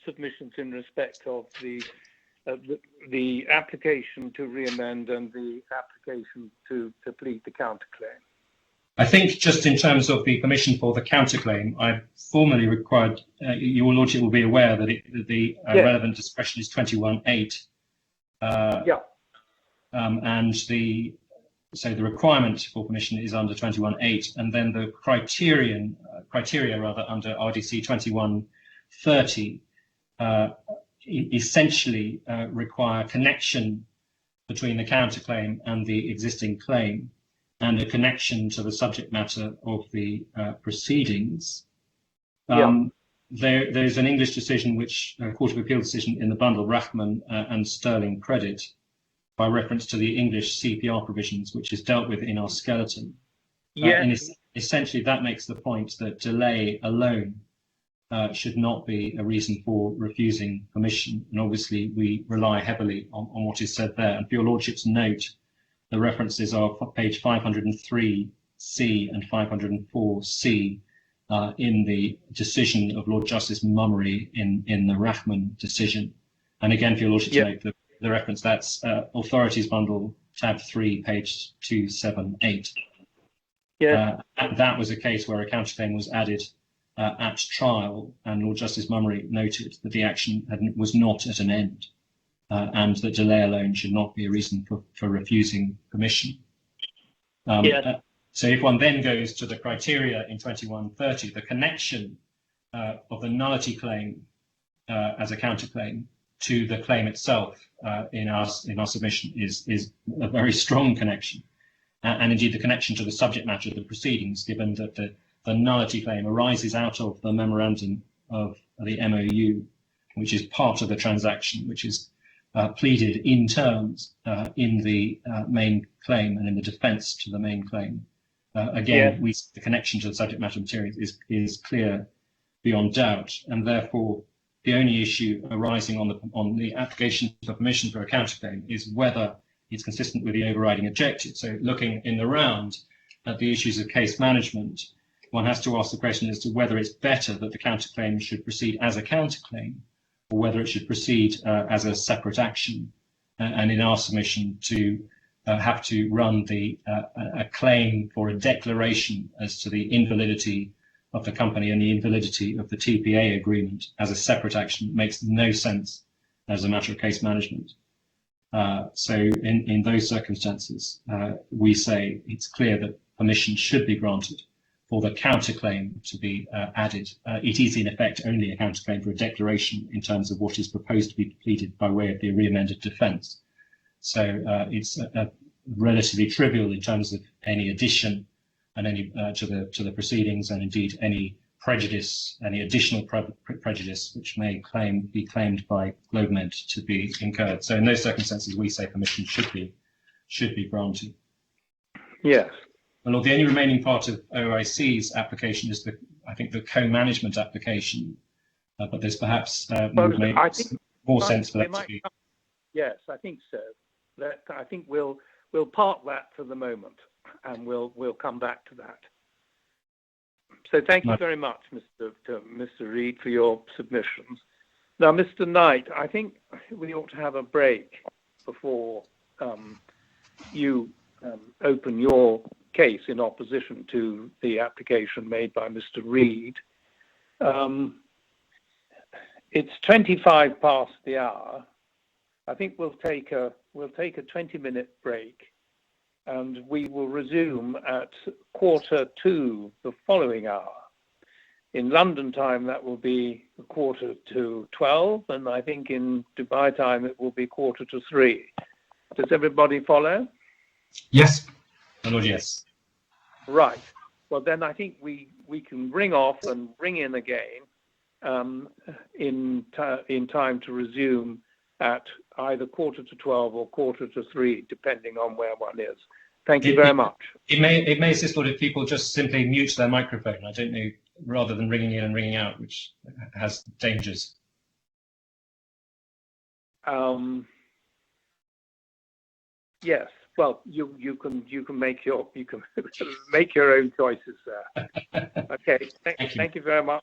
G: submissions in respect of the application to re-amend and the application to plead the counterclaim?
B: I think just in terms of the permission for the counterclaim, I formally required, your Lordship will be aware that the relevant discretion is 21.8. And the requirement for permission is under 21.8, and then the criteria under RDC 2130 essentially require connection between the counterclaim and the existing claim, and a connection to the subject matter of the proceedings. There's an English decision, which Court of Appeal decision in the bundle, Rahman and Sterling Credit, by reference to the English CPR provisions, which is dealt with in our skeleton. And essentially that makes the point that delay alone should not be a reason for refusing permission. And obviously we rely heavily on what is said there. And for your Lordship's note, the references are page 503C and 504C in the decision of Lord Justice Mummery in the Rahman decision. And again, for your Lordship's note, the reference, that's Authorities Bundle, tab 3, page 278. And that was a case where a counterclaim was added at trial, and Lord Justice Mummery noted that the action was not at an end, and that delay alone should not be a reason for refusing permission. So if one then goes to the criteria in 2130, the connection of the nullity claim as a counterclaim to the claim itself in our submission is a very strong connection, and indeed the connection to the subject matter of the proceedings, given that the nullity claim arises out of the memorandum of the MOU, which is part of the transaction, which is pleaded in terms in the main claim and in the defence to the main claim. Again, the connection to the subject matter materials is clear beyond doubt, and therefore the only issue arising on the application for permission for a counterclaim is whether it's consistent with the overriding objective. So looking in the round at the issues of case management, one has to ask the question as to whether it's better that the counterclaim should proceed as a counterclaim or whether it should proceed as a separate action. And in our submission, to have to run a claim for a declaration as to the invalidity of the company and the invalidity of the Tpa Agreement as a separate action makes no sense as a matter of case management. So in those circumstances, we say it's clear that permission should be granted for the counterclaim to be added. It is in effect only a counterclaim for a declaration in terms of what is proposed to be pleaded by way of the re-amended defence. So it's relatively trivial in terms of any addition and any to the proceedings, and indeed any prejudice, any additional prejudice which may be claimed by GlobeMed to be incurred. So in those circumstances, we say permission should be granted.
G: Yes.
B: Well, the only remaining part of OIC's application is I think the co-management application, but there's perhaps more sense for that to be.
G: Yes, I think so. I think we'll park that for the moment, and we'll come back to that. So thank you very much, Mr. Reed, for your submissions. Now, Mr. Knight, I think we ought to have a break before you open your case in opposition to the application made by Mr. Reed. It's 25 past the hour. I think we'll take a 20-minute break, and we will resume at 1:45 the following hour. In London time, that will be 1:45, and I think in Dubai time it will be 2:45. Does everybody follow?
C: Yes.
B: My lord, yes.
G: Right. Well, then I think we can ring off and ring in again in time to resume at either 1:45 or 2:45, depending on where one is. Thank you very much.
B: It may assist, Lord, if people just simply mute their microphone. I don't know, rather than ringing in and ringing out, which has dangers.
G: Yes. Well, you can make your make your own choices there. Okay. Thank you very much.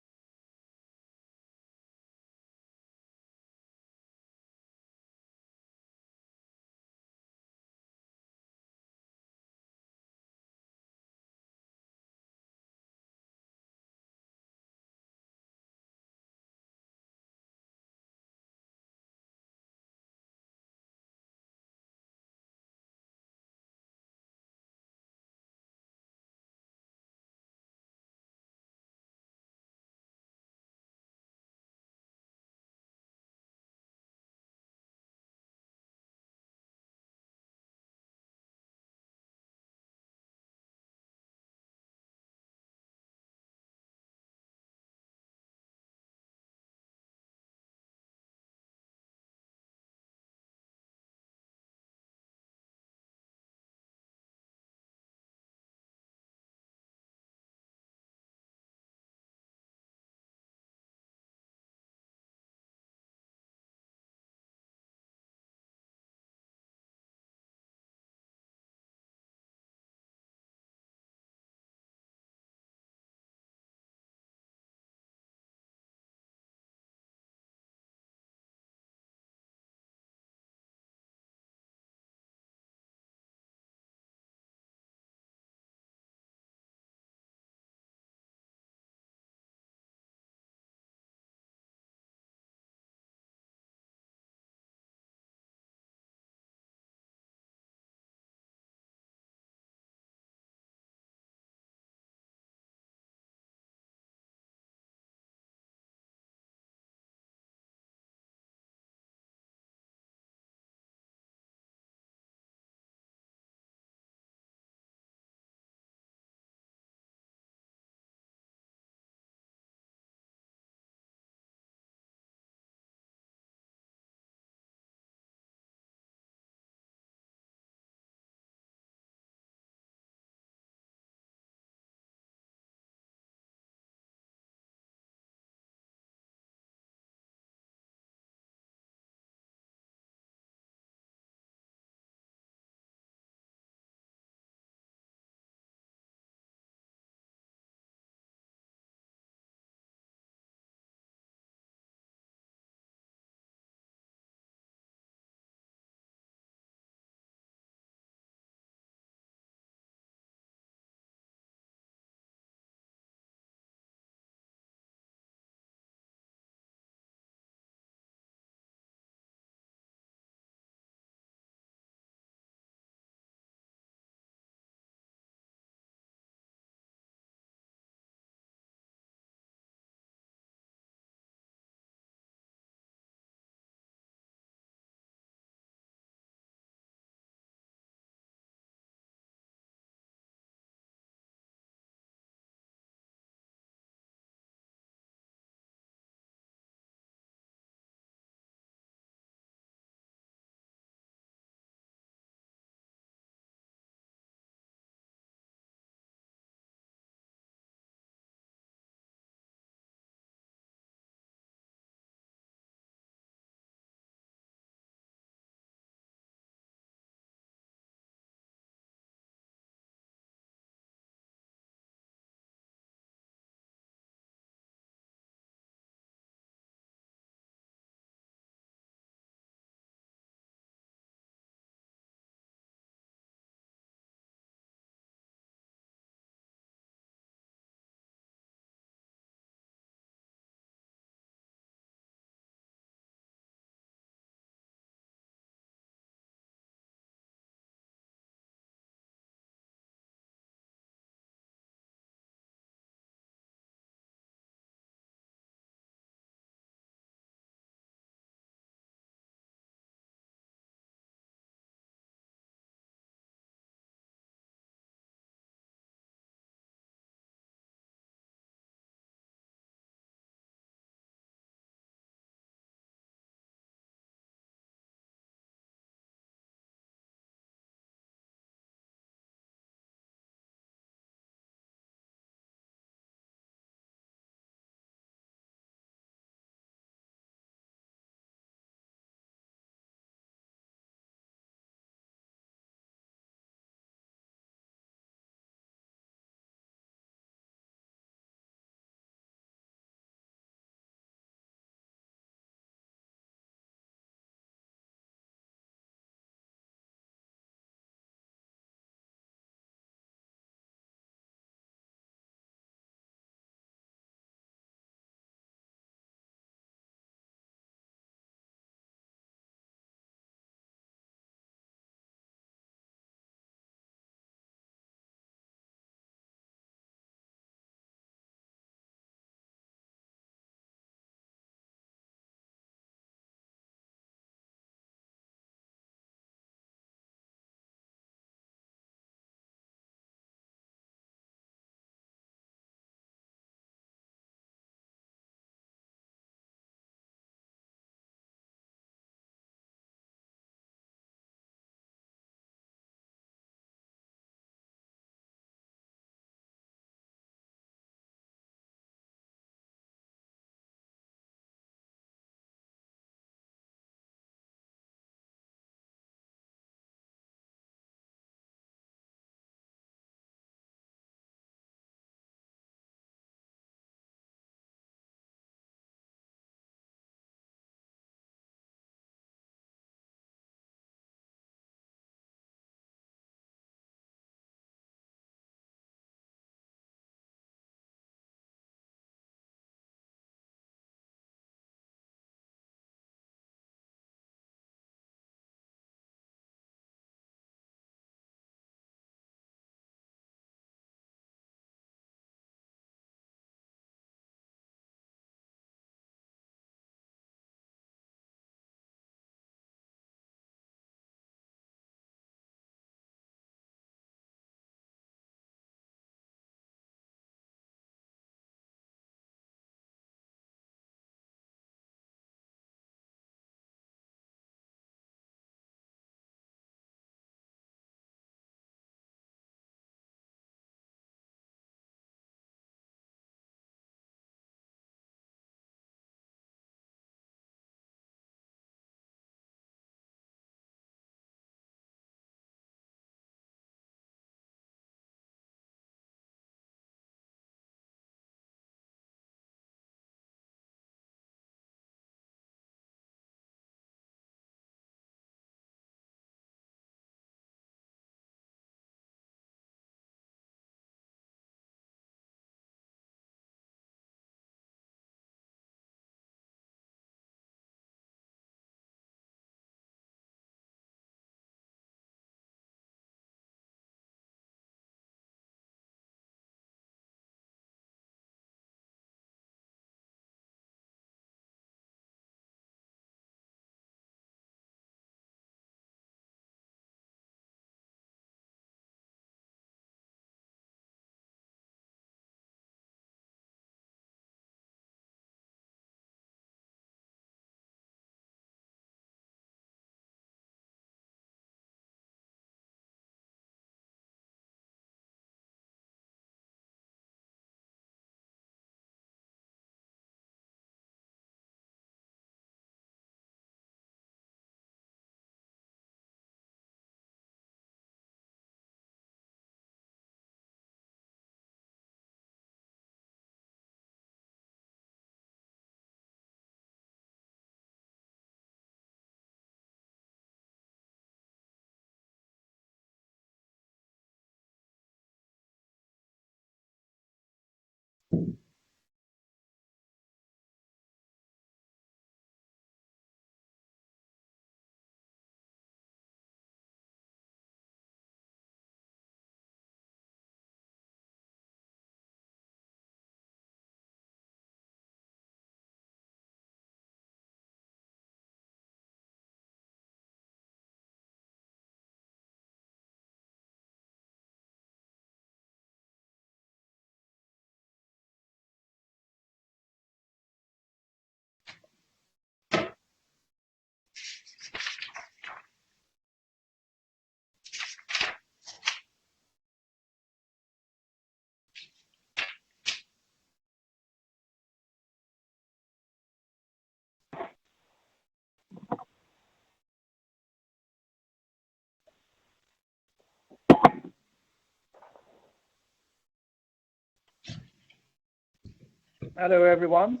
G: Hello, everyone.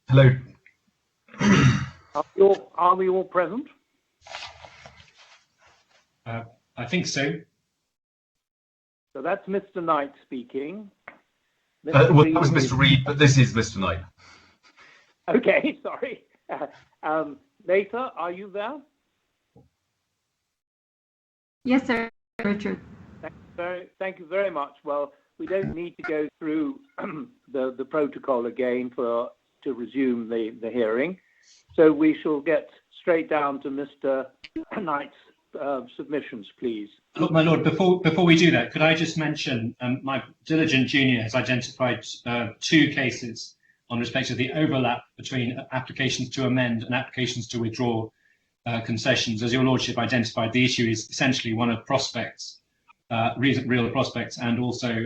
C: Hello.
G: Are we all present?
B: I think so.
G: So that's Mr. Knight speaking.
C: Well, that was Mr. Reed, but this is Mr. Knight.
G: Okay, sorry. Nathan, are you there?
A: Yes, sir, Richard.
G: Thank you very much. Well, we don't need to go through the protocol again to resume the hearing. So we shall get straight down to Mr. Knight's submissions, please.
B: Look, my lord, before we do that, could I just mention my diligent junior has identified 2 cases on respect of the overlap between applications to amend and applications to withdraw concessions. As your lordship identified, the issue is essentially one of prospects, real prospects, and also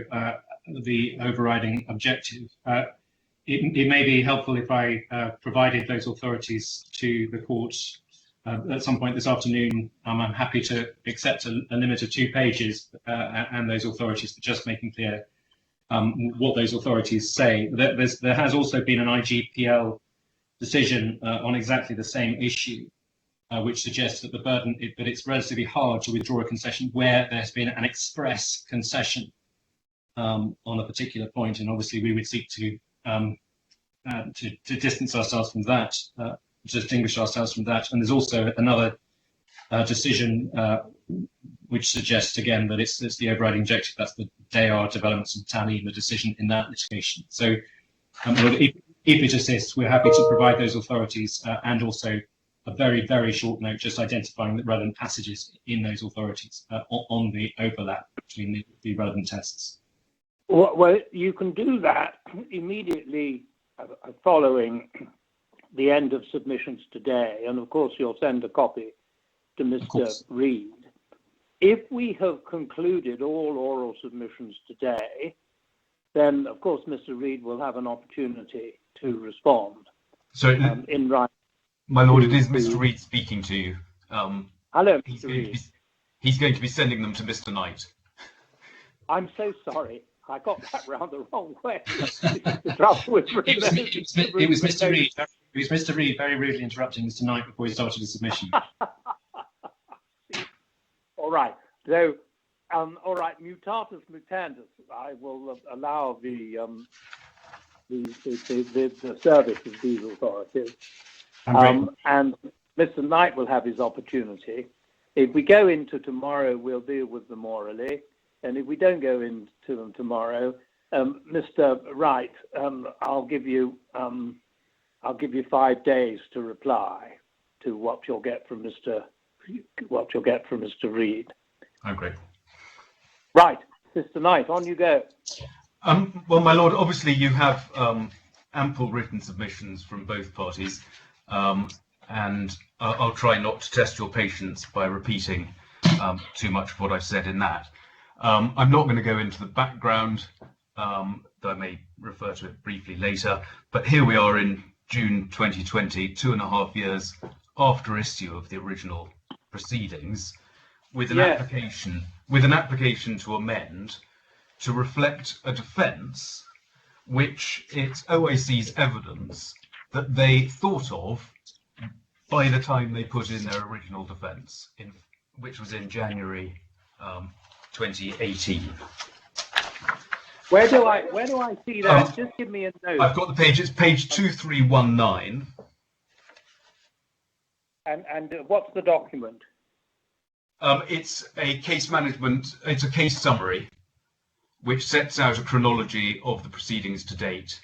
B: the overriding objective. It may be helpful if I provided those authorities to the court at some point this afternoon. I'm happy to accept a limit of 2 pages and those authorities for just making clear what those authorities say. There has also been an IGPL decision on exactly the same issue, which suggests that that it's relatively hard to withdraw a concession where there's been an express concession on a particular point, and obviously we would seek to distance ourselves from that, to distinguish ourselves from that. And there's also another decision which suggests again that it's the overriding objective. That's the DAR developments and tally, the decision in that litigation. So if it assists, we're happy to provide those authorities and also a very, very short note just identifying the relevant passages in those authorities on the overlap between the relevant tests.
G: Well, you can do that immediately following the end of submissions today. And of course, you'll send a copy to Mr. Reed. If we have concluded all oral submissions today, then of course, Mr. Reed will have an opportunity to respond.
C: So,
G: in writing.
C: My lord, it is Mr. Reed speaking to you.
G: Hello, Mr. Reed.
C: He's going to be sending them to Mr. Knight.
G: I'm so sorry. I got that round the wrong way. It
B: was Mr. Reed. It was Mr. Reed very rudely interrupting Mr. Knight before he started his submission.
G: All right. So, all right. Mutatis mutandis. I will allow the service of these authorities. And Mr. Knight will have his opportunity. If we go into tomorrow, we'll deal with them orally. And if we don't go into them tomorrow, Mr. Wright, I'll give you 5 days to reply to what you'll get from Mr. Reed.
C: Oh, great.
G: Right, Mr. Knight, on you go.
C: Well, my lord, obviously you have ample written submissions from both parties, and I'll try not to test your patience by repeating too much of what I've said in that. I'm not going to go into the background, though I may refer to it briefly later, but here we are in June 2020, 2.5 years after issue of the original proceedings, with an application to amend to reflect a defence which it's OIC's evidence that they thought of by the time they put in their original defence, which was in January 2018.
G: Where do I see that? Just give me a note.
C: I've got the page. It's page 2319.
G: And what's the document?
C: It's a case management. It's a case summary, which sets out a chronology of the proceedings to date,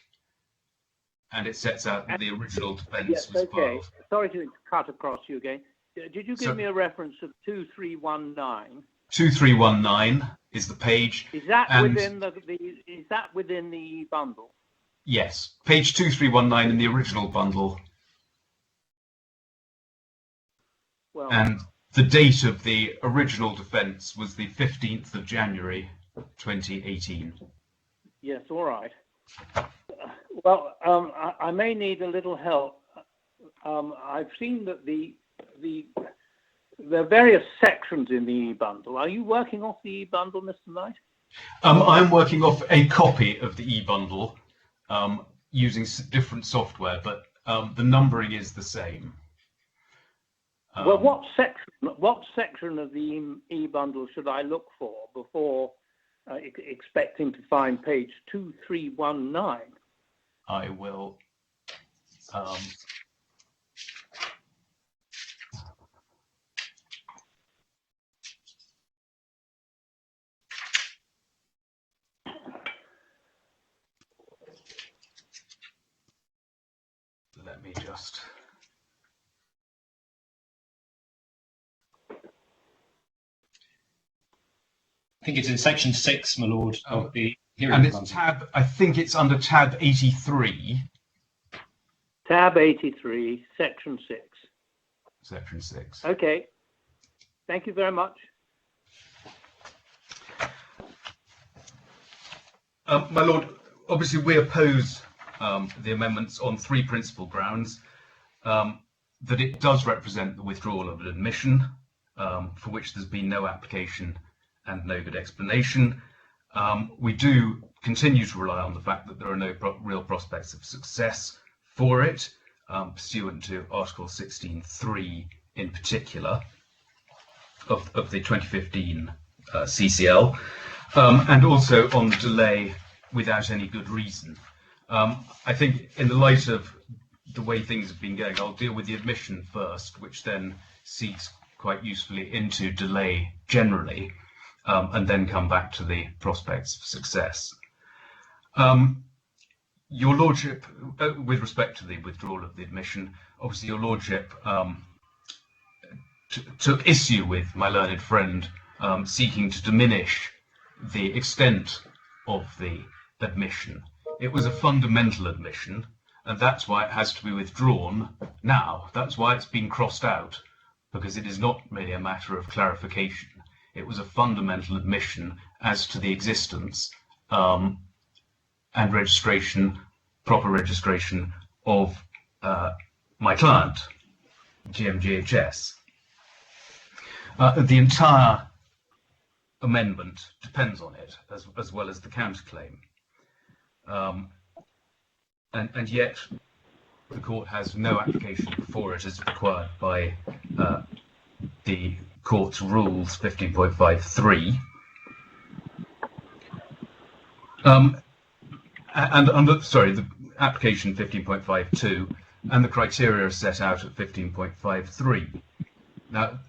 C: and it sets out the original defence.
G: Yes,
C: was
G: okay.
C: filed.
G: Sorry to cut across you again. Did you give me a reference of 2319?
C: 2319 is the page.
G: Is that within the bundle?
C: Yes, page 2319 in the original bundle.
G: Well,
C: and the date of the original defence was the 15th of January 2018.
G: Yes, all right. Well, I may need a little help. I've seen that the there are various sections in the e-bundle. Are you working off the e-bundle, Mr. Knight?
C: I'm working off a copy of the e-bundle using different software, but the numbering is the same.
G: Well, what section of the e-bundle should I look for before expecting to find page 2319?
C: I will. Let me just.
B: I think it's in section 6, my lord, of the hearing
C: And it's
B: bundle.
C: tab. I think it's under tab 83.
G: Tab 83, section 6.
C: Section 6.
G: Okay. Thank you very much.
C: My lord, obviously we oppose the amendments on 3 principal grounds. That it does represent the withdrawal of an admission for which there's been no application and no good explanation. We do continue to rely on the fact that there are no real prospects of success for it, pursuant to Article 16.3 in particular of the 2015 CCL, and also on the delay without any good reason. I think in the light of the way things have been going, I'll deal with the admission first, which then seeds quite usefully into delay generally, and then come back to the prospects of success. Your Lordship, with respect to the withdrawal of the admission, obviously your Lordship took issue with my learned friend seeking to diminish the extent of the admission. It was a fundamental admission, and that's why it has to be withdrawn now. That's why it's been crossed out, because it is not merely a matter of clarification. It was a fundamental admission as to the existence and registration, proper registration of my client, GMGHS. The entire amendment depends on it, as well as the counterclaim. And yet the court has no application before it as required by the court's rules 15.53. And under, the application 15.52, and the criteria are set out at 15.53. Now,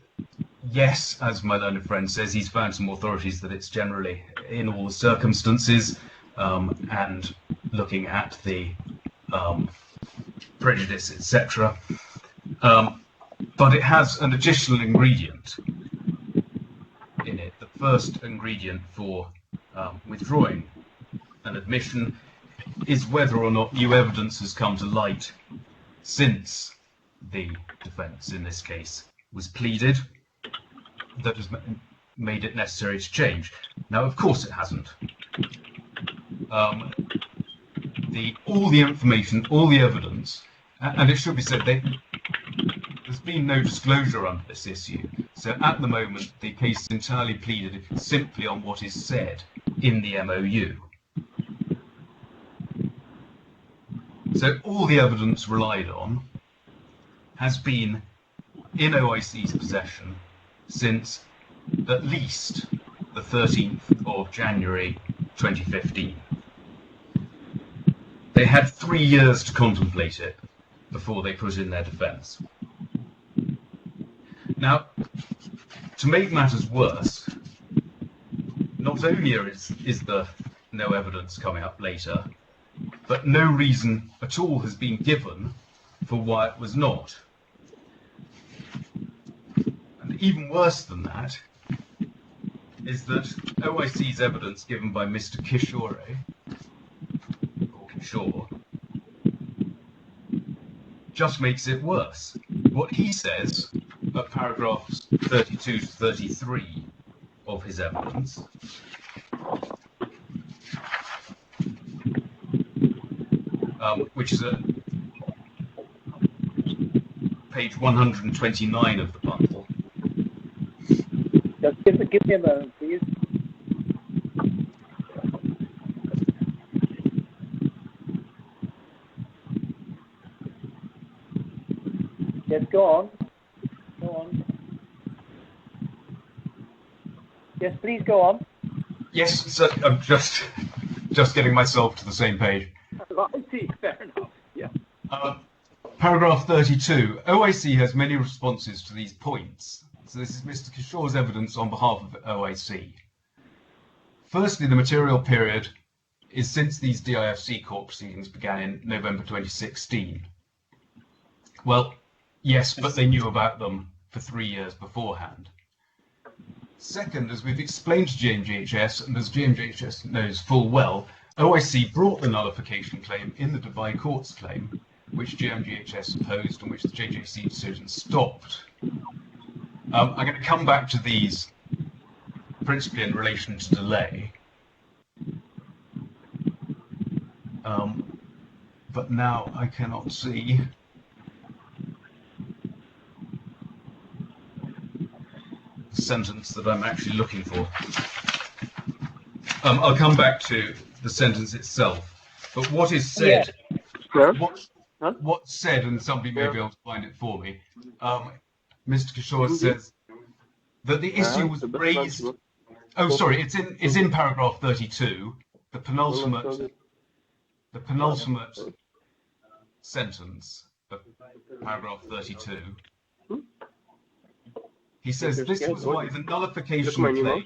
C: yes, as my learned friend says, he's found some authorities that it's generally in all the circumstances, and looking at the prejudice, etc. But it has an additional ingredient in it. The first ingredient for withdrawing an admission is whether or not new evidence has come to light since the defence, in this case, was pleaded, that has made it necessary to change. Now, of course it hasn't. All the information, all the evidence, and it should be said, there's been no disclosure under this issue. So at the moment, the case is entirely pleaded simply on what is said in the MOU. So all the evidence relied on has been in OIC's possession since at least the 13th of January 2015. They had 3 years to contemplate it before they put in their defence. Now, to make matters worse, not only is there no evidence coming up later, but no reason at all has been given for why it was not. And even worse than that is that OIC's evidence given by Mr. Kishore, or Kishore, just makes it worse. What he says at paragraphs 32 to 33 of his evidence which is at page 129 of the bundle,
F: Just give me a moment, please. Yes, go on. Go on. Yes, please go on.
C: Yes, so I'm just getting myself to the same page.
F: I see. Fair enough. Yeah.
C: Paragraph 32. OIC has many responses to these points. So this is Mr. Kishore's evidence on behalf of OIC. Firstly, the material period is since these DIFC court proceedings began in November 2016. Well, yes, but they knew about them for 3 years beforehand. Second, as we've explained to GMGHS, and as GMGHS knows full well, OIC brought the nullification claim in the Dubai court's claim, which GMGHS opposed and which the JJC decision stopped. I'm going to come back to these principally in relation to delay. But now I cannot see. The sentence that I'm actually looking for. I'll come back to the sentence itself. But what is said, what's said, and somebody may be able to find it for me, Mr. Kishore says that the issue was raised. Oh, sorry, it's in paragraph 32, the penultimate sentence of paragraph 32. He says this was why the nullification claim.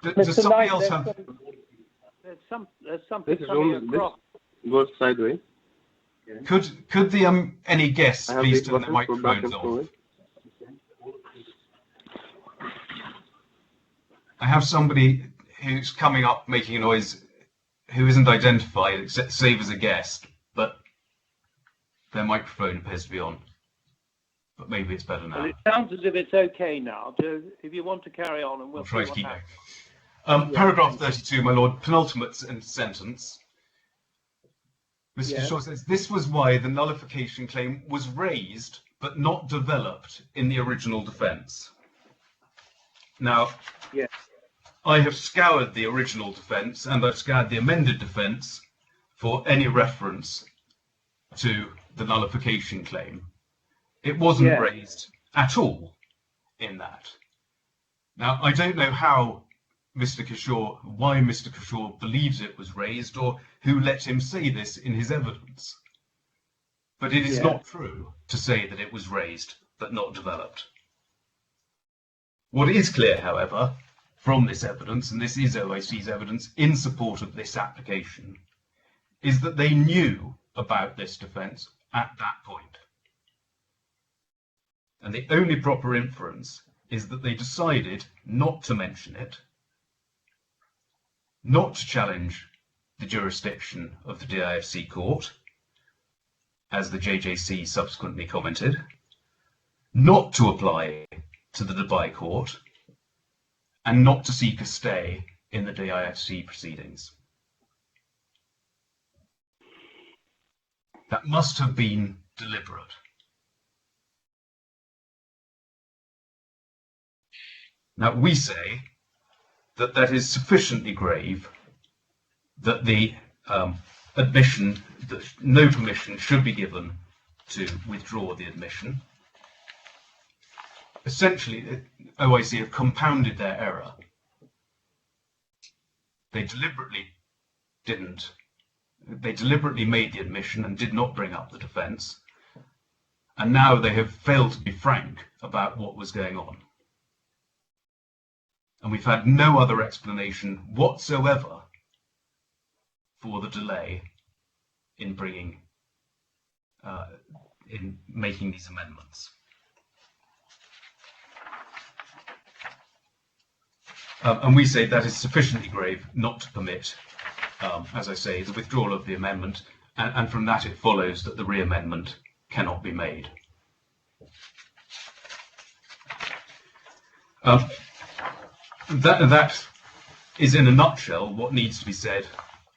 C: Does somebody else have?
G: There's something coming across.
H: Goes sideways.
C: Could the any guests please turn their microphones off? I have somebody who's coming up making a noise who isn't identified except save as a guest, but their microphone appears to be on. But maybe it's better now.
G: Well, it sounds as if it's okay now. If you want to carry on, and we'll
C: try to
G: see
C: keep
G: what
C: going. Paragraph 32, my lord, penultimate sentence. Mr. Shaw says, this was why the nullification claim was raised but not developed in the original defence. Now, I have scoured the original defence and I've scoured the amended defence for any reference to the nullification claim. It wasn't raised at all in that. Now, I don't know how why Mr. Kishore believes it was raised or who let him say this in his evidence. But it is not true to say that it was raised but not developed. What is clear, however, from this evidence, and this is OIC's evidence in support of this application, is that they knew about this defence at that point. And the only proper inference is that they decided not to mention it, not to challenge the jurisdiction of the DIFC court, as the JJC subsequently commented, not to apply to the Dubai court, and not to seek a stay in the DIFC proceedings. That must have been deliberate. Now, we say that that is sufficiently grave that the admission, that no permission should be given to withdraw the admission. Essentially, OIC have compounded their error. They deliberately made the admission and did not bring up the defence, and now they have failed to be frank about what was going on. And we've had no other explanation whatsoever for the delay in bringing, in making these amendments. And we say that is sufficiently grave not to permit, as I say, the withdrawal of the amendment, and from that it follows that the re-amendment cannot be made. That is in a nutshell what needs to be said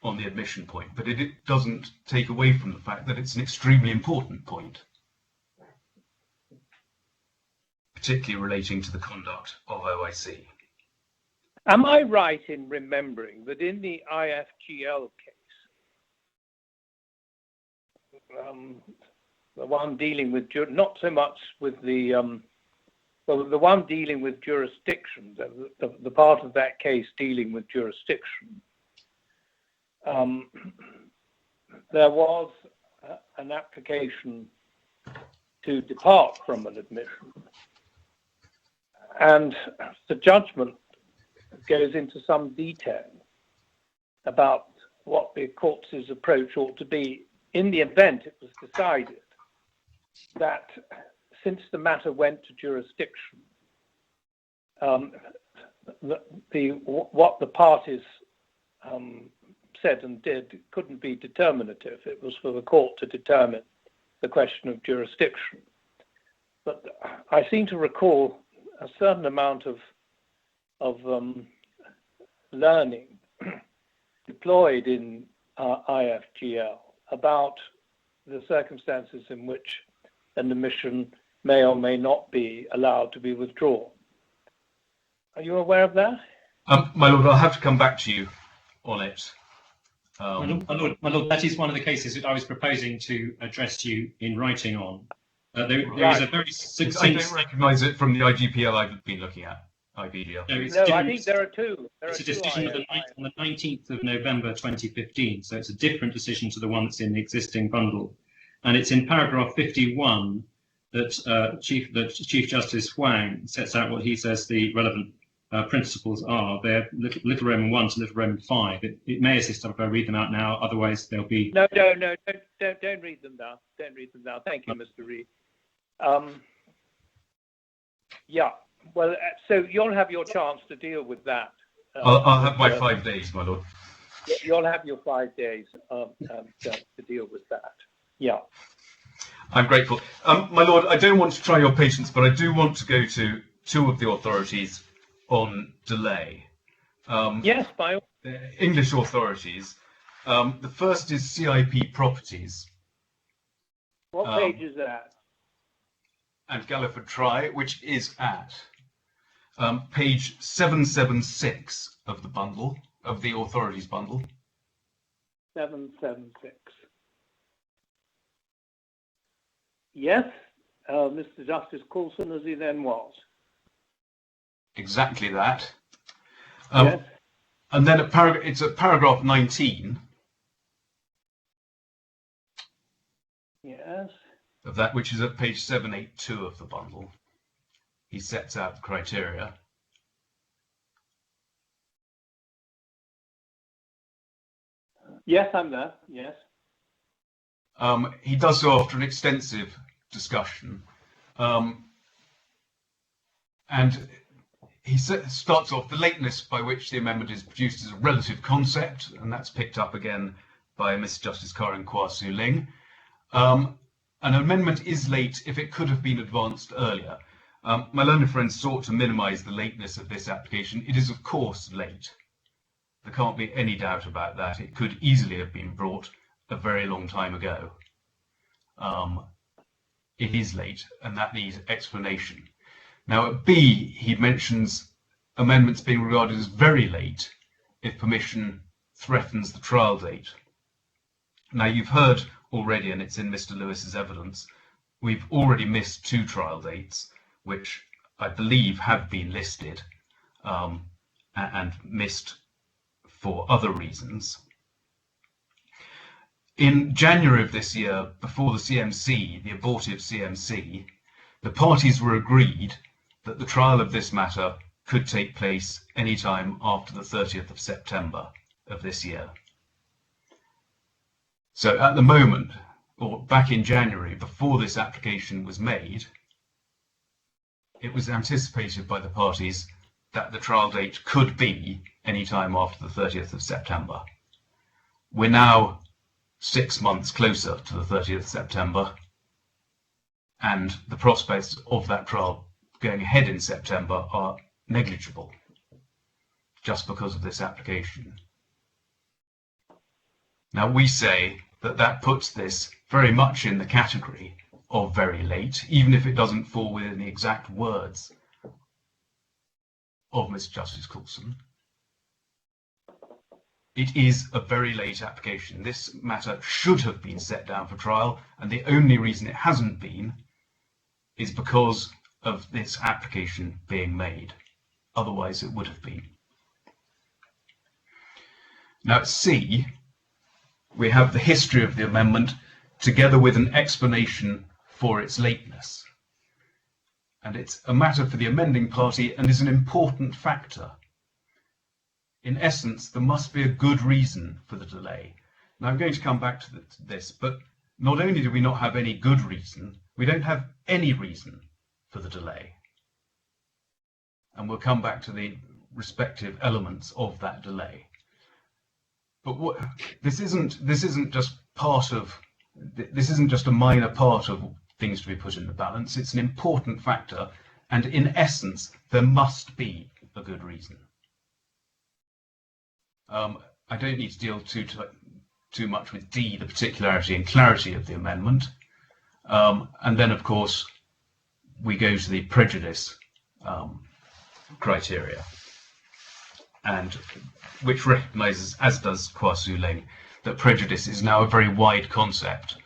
C: on the admission point, but it doesn't take away from the fact that it's an extremely important point. particularly relating to the conduct of OIC.
G: Am I right in remembering that in the IFGL case, the one dealing with not so much with the the one dealing with jurisdiction, the part of that case dealing with jurisdiction, there was an application to depart from an admission, and the judgment goes into some detail about what the court's approach ought to be in the event it was decided that since the matter went to jurisdiction, what the parties said and did couldn't be determinative. It was for the court to determine the question of jurisdiction. But I seem to recall a certain amount of learning deployed in IFGL about the circumstances in which an admission may or may not be allowed to be withdrawn. Are you aware of that?
C: My lord, I'll have to come back to you on it.
B: My lord, that is one of the cases that I was proposing to address you in writing on. There is a very succinct...
C: I don't recognise it from the IGPL I've been looking at, IBDL.
G: No, I think there are two.
B: It's a decision on the 19th of November 2015, so it's a different decision to the one that's in the existing bundle. And it's in paragraph 51 that Chief Justice Huang sets out what he says the relevant principles are. They're little Roman 1 to little Roman 5. It may assist if I read them out now, otherwise they'll be...
G: No, don't read them now. Don't read them now. Thank you, Mr. Reed. Yeah, well, so you'll have your chance to deal with that.
C: I'll have my 5 days, my lord.
G: You'll have your 5 days to deal with that. Yeah.
C: I'm grateful. My lord, I don't want to try your patience, but I do want to go to two of the authorities on delay.
G: Yes, by all.
C: English authorities. The first is CIP Properties.
G: What page is that?
C: And Galliford Try, which is at page 776 of the bundle, of the authorities bundle.
G: 776. Yes, Mr. Justice Coulson, as he then was.
C: Exactly that.
G: Yes.
C: And then it's at paragraph 19.
G: Yes.
C: Of that, which is at page 782 of the bundle. He sets out the criteria.
G: Yes, I'm there. Yes.
C: He does so after an extensive discussion. And he starts off, the lateness by which the amendment is produced is a relative concept, and that's picked up again by Mr. Justice Karin Kwa-Su Ling. An amendment is late if it could have been advanced earlier. My learned friend sought to minimise the lateness of this application. It is, of course, late. There can't be any doubt about that. It could easily have been brought a very long time ago. It is late, and that needs explanation. Now, at B, he mentions amendments being regarded as very late if permission threatens the trial date. Now, you've heard already, and it's in Mr. Lewis's evidence, we've already missed 2 trial dates, which I believe have been listed and missed for other reasons. In January of this year, before the CMC, the abortive CMC, the parties were agreed that the trial of this matter could take place any time after the 30th of September of this year. So at the moment, or back in January, before this application was made, it was anticipated by the parties that the trial date could be any time after the 30th of September. We're now 6 months closer to the 30th of September, and the prospects of that trial going ahead in September are negligible, just because of this application. Now, we say that that puts this very much in the category of very late, even if it doesn't fall within the exact words of Mr. Justice Coulson. It is a very late application. This matter should have been set down for trial, and the only reason it hasn't been is because of this application being made. Otherwise, it would have been. Now, at C, we have the history of the amendment together with an explanation for its lateness. And it's a matter for the amending party and is an important factor. In essence, there must be a good reason for the delay. Now, I'm going to come back to this, but not only do we not have any good reason, we don't have any reason for the delay. And we'll come back to the respective elements of that delay. But this isn't just a minor part of things to be put in the balance. It's an important factor, and in essence, there must be a good reason. I don't need to deal too much with D, the particularity and clarity of the amendment. And then, of course, we go to the prejudice criteria, and which recognises, as does Kwasu Ling, that prejudice is now a very wide concept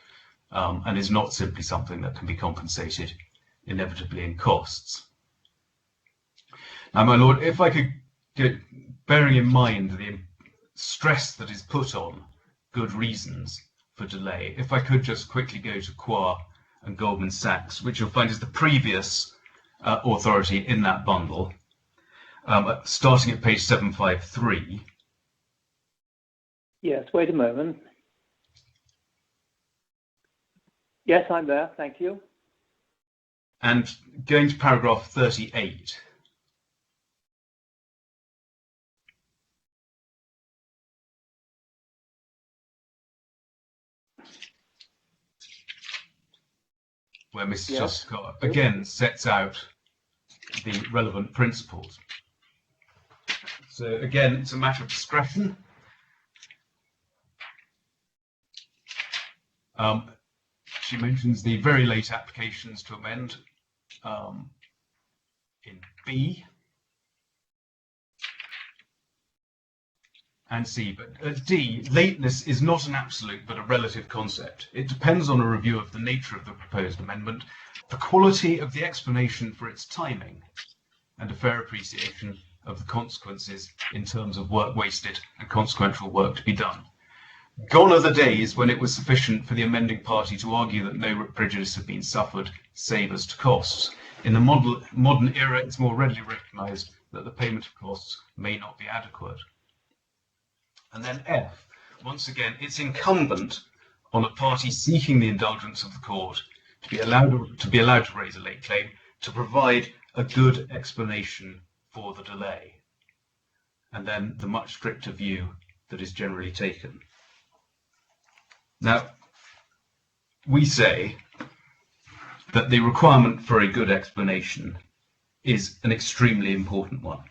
C: and is not simply something that can be compensated inevitably in costs. Now, my lord, if I could get, bearing in mind the stress that is put on good reasons for delay, if I could just quickly go to Qua and Goldman Sachs, which you'll find is the previous authority in that bundle, starting at page 753.
G: Yes, wait a moment. Yes, I'm there, thank you.
C: And going to paragraph 38. Where Mr. Justice Scott again sets out the relevant principles. So again, it's a matter of discretion. She mentions the very late applications to amend in B and C, but at D, lateness is not an absolute but a relative concept. It depends on a review of the nature of the proposed amendment, the quality of the explanation for its timing, and a fair appreciation of the consequences in terms of work wasted and consequential work to be done. Gone are the days when it was sufficient for the amending party to argue that no prejudice had been suffered, save as to costs. In the modern era, it's more readily recognised that the payment of costs may not be adequate. And then F, once again, it's incumbent on a party seeking the indulgence of the court to be allowed to raise a late claim to provide a good explanation for the delay, and then the much stricter view that is generally taken. Now, we say that the requirement for a good explanation is an extremely important one.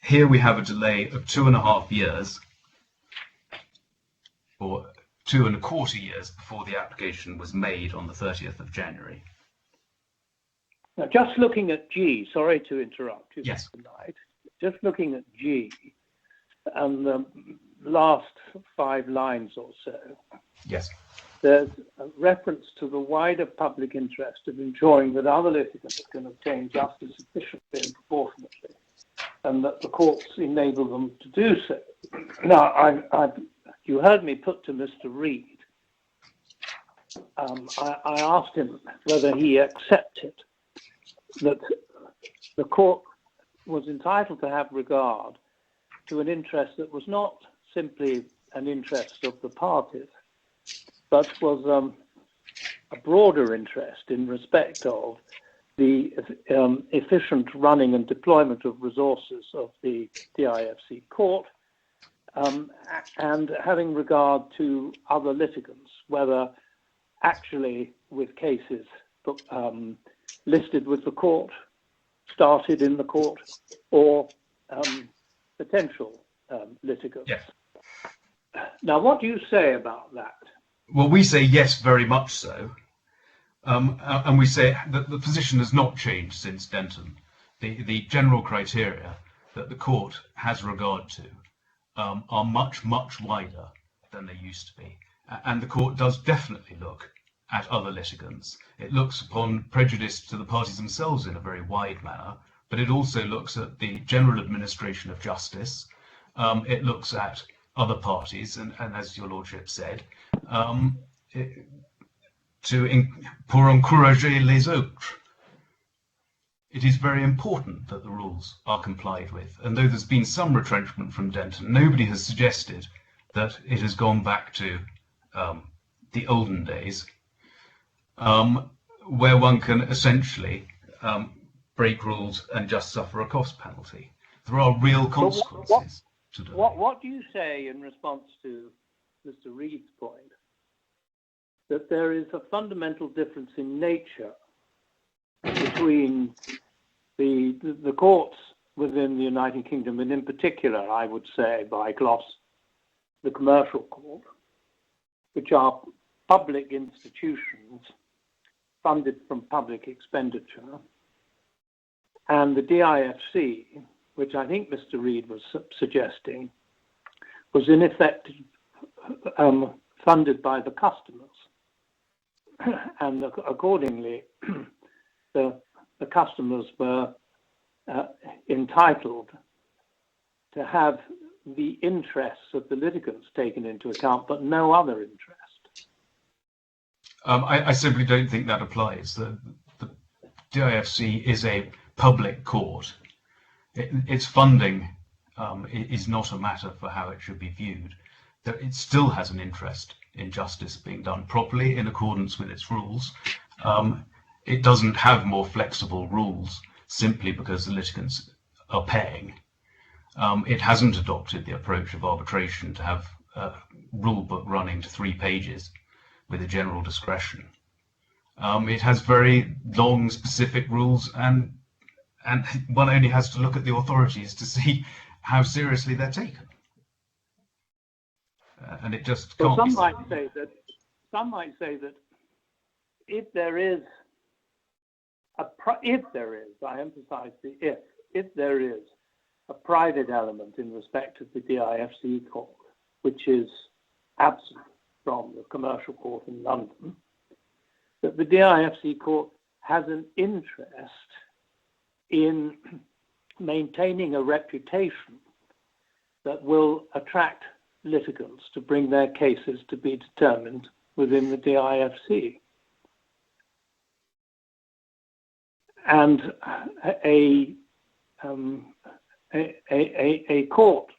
C: Here we have a delay of 2.5 years, or 2.25 years before the application was made on the 30th of January.
G: Now, just looking at G, sorry to interrupt you tonight, just looking at G and the last 5 lines or so,
C: yes,
G: there's a reference to the wider public interest of ensuring that other litigants can obtain justice efficiently and proportionately, and that the courts enable them to do so. Now, you heard me put to Mr. Reed, I asked him whether he accepted that the court was entitled to have regard to an interest that was not simply an interest of the parties, but was a broader interest in respect of the efficient running and deployment of resources of the DIFC court, and having regard to other litigants, whether actually with cases listed with the court, started in the court, or potential litigants.
C: Yes.
G: Now, what do you say about that?
C: Well, we say yes, very much so. And we say that the position has not changed since Denton. The general criteria that the court has regard to are much, much wider than they used to be. And the court does definitely look at other litigants. It looks upon prejudice to the parties themselves in a very wide manner, but it also looks at the general administration of justice. It looks at other parties, and as your lordship said, pour encourager les autres. It is very important that the rules are complied with, and though there's been some retrenchment from Denton, nobody has suggested that it has gone back to the olden days, where one can essentially break rules and just suffer a cost penalty. There are real consequences to do.
G: What do you say in response to Mr. Reed's point that there is a fundamental difference in nature between the courts within the United Kingdom, and in particular, I would say, by gloss, the commercial court, which are public institutions funded from public expenditure, and the DIFC, which I think Mr. Reed was suggesting, was in effect funded by the customers. And accordingly, the customers were entitled to have the interests of the litigants taken into account, but no other interest.
C: I simply don't think that applies. The DIFC is a public court. Its funding is not a matter for how it should be viewed. It still has an interest in justice being done properly in accordance with its rules. It doesn't have more flexible rules simply because the litigants are paying. It hasn't adopted the approach of arbitration to have a rule book running to 3 pages with a general discretion. It has very long, specific rules, and one only has to look at the authorities to see how seriously they're taken. And it just can't.
G: Some might say that if there is I emphasize the if there is a private element in respect of the DIFC court, which is absent from the commercial court in London, that the DIFC court has an interest in maintaining a reputation that will attract litigants to bring their cases to be determined within the DIFC. And a court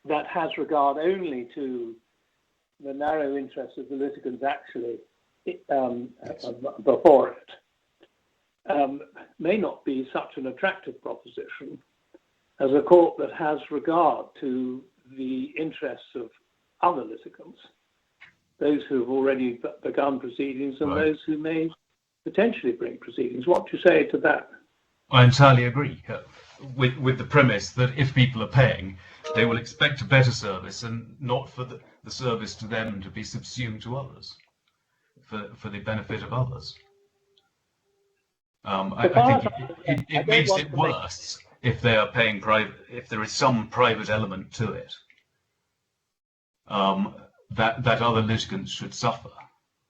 G: that has regard only to the narrow interests of the litigants actually before it may not be such an attractive proposition as a court that has regard to the interests of other litigants, those who have already begun proceedings and those who may potentially bring proceedings. What do you say to that?
C: I entirely agree with the premise that if people are paying, they will expect a better service and not for the service to them to be subsumed to others, for the benefit of others. I think it makes it worse if they are paying private, if there is some private element to it, that other litigants should suffer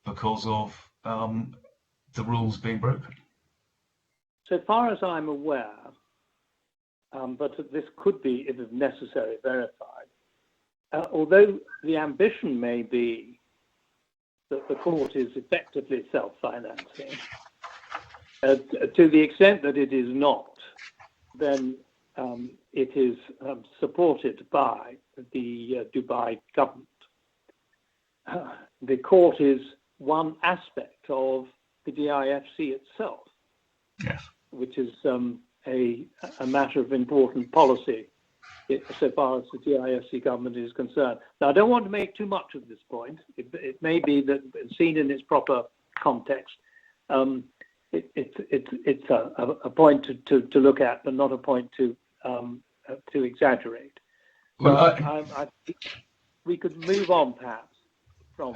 C: because of the rules being broken.
G: So far as I'm aware, but this could be, if necessary, verified, although the ambition may be that the court is effectively self-financing, to the extent that it is not, then it is supported by the Dubai government. The court is one aspect of the DIFC itself,
C: yes,
G: which is a matter of important policy so far as the DIFC government is concerned. Now, I don't want to make too much of this point. It may be that, seen in its proper context, it's a point to look at, but not a point to exaggerate.
C: Well,
G: we could move on, perhaps.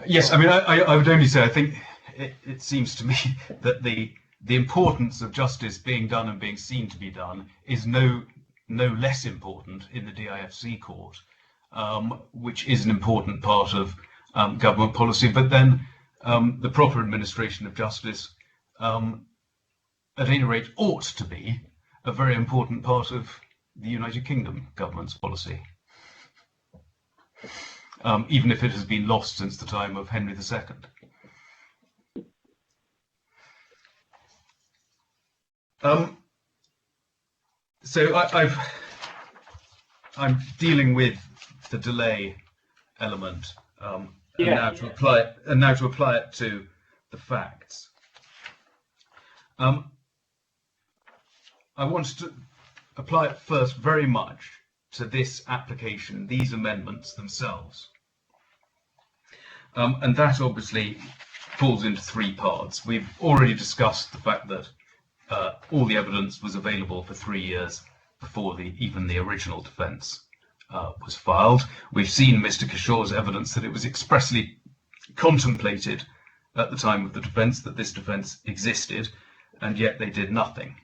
C: Yes, I mean, I would only say I think it seems to me that the importance of justice being done and being seen to be done is no less important in the DIFC court, which is an important part of government policy. But then the proper administration of justice, at any rate, ought to be a very important part of the United Kingdom government's policy, even if it has been lost since the time of Henry II. So I'm dealing with the delay element, and now to apply it to the facts. I wanted to apply it first very much to this application, these amendments themselves, and that obviously falls into three parts. We've already discussed the fact that all the evidence was available for 3 years before even the original defence was filed. We've seen Mr. Kishore's evidence that it was expressly contemplated at the time of the defence that this defence existed, and yet they did nothing.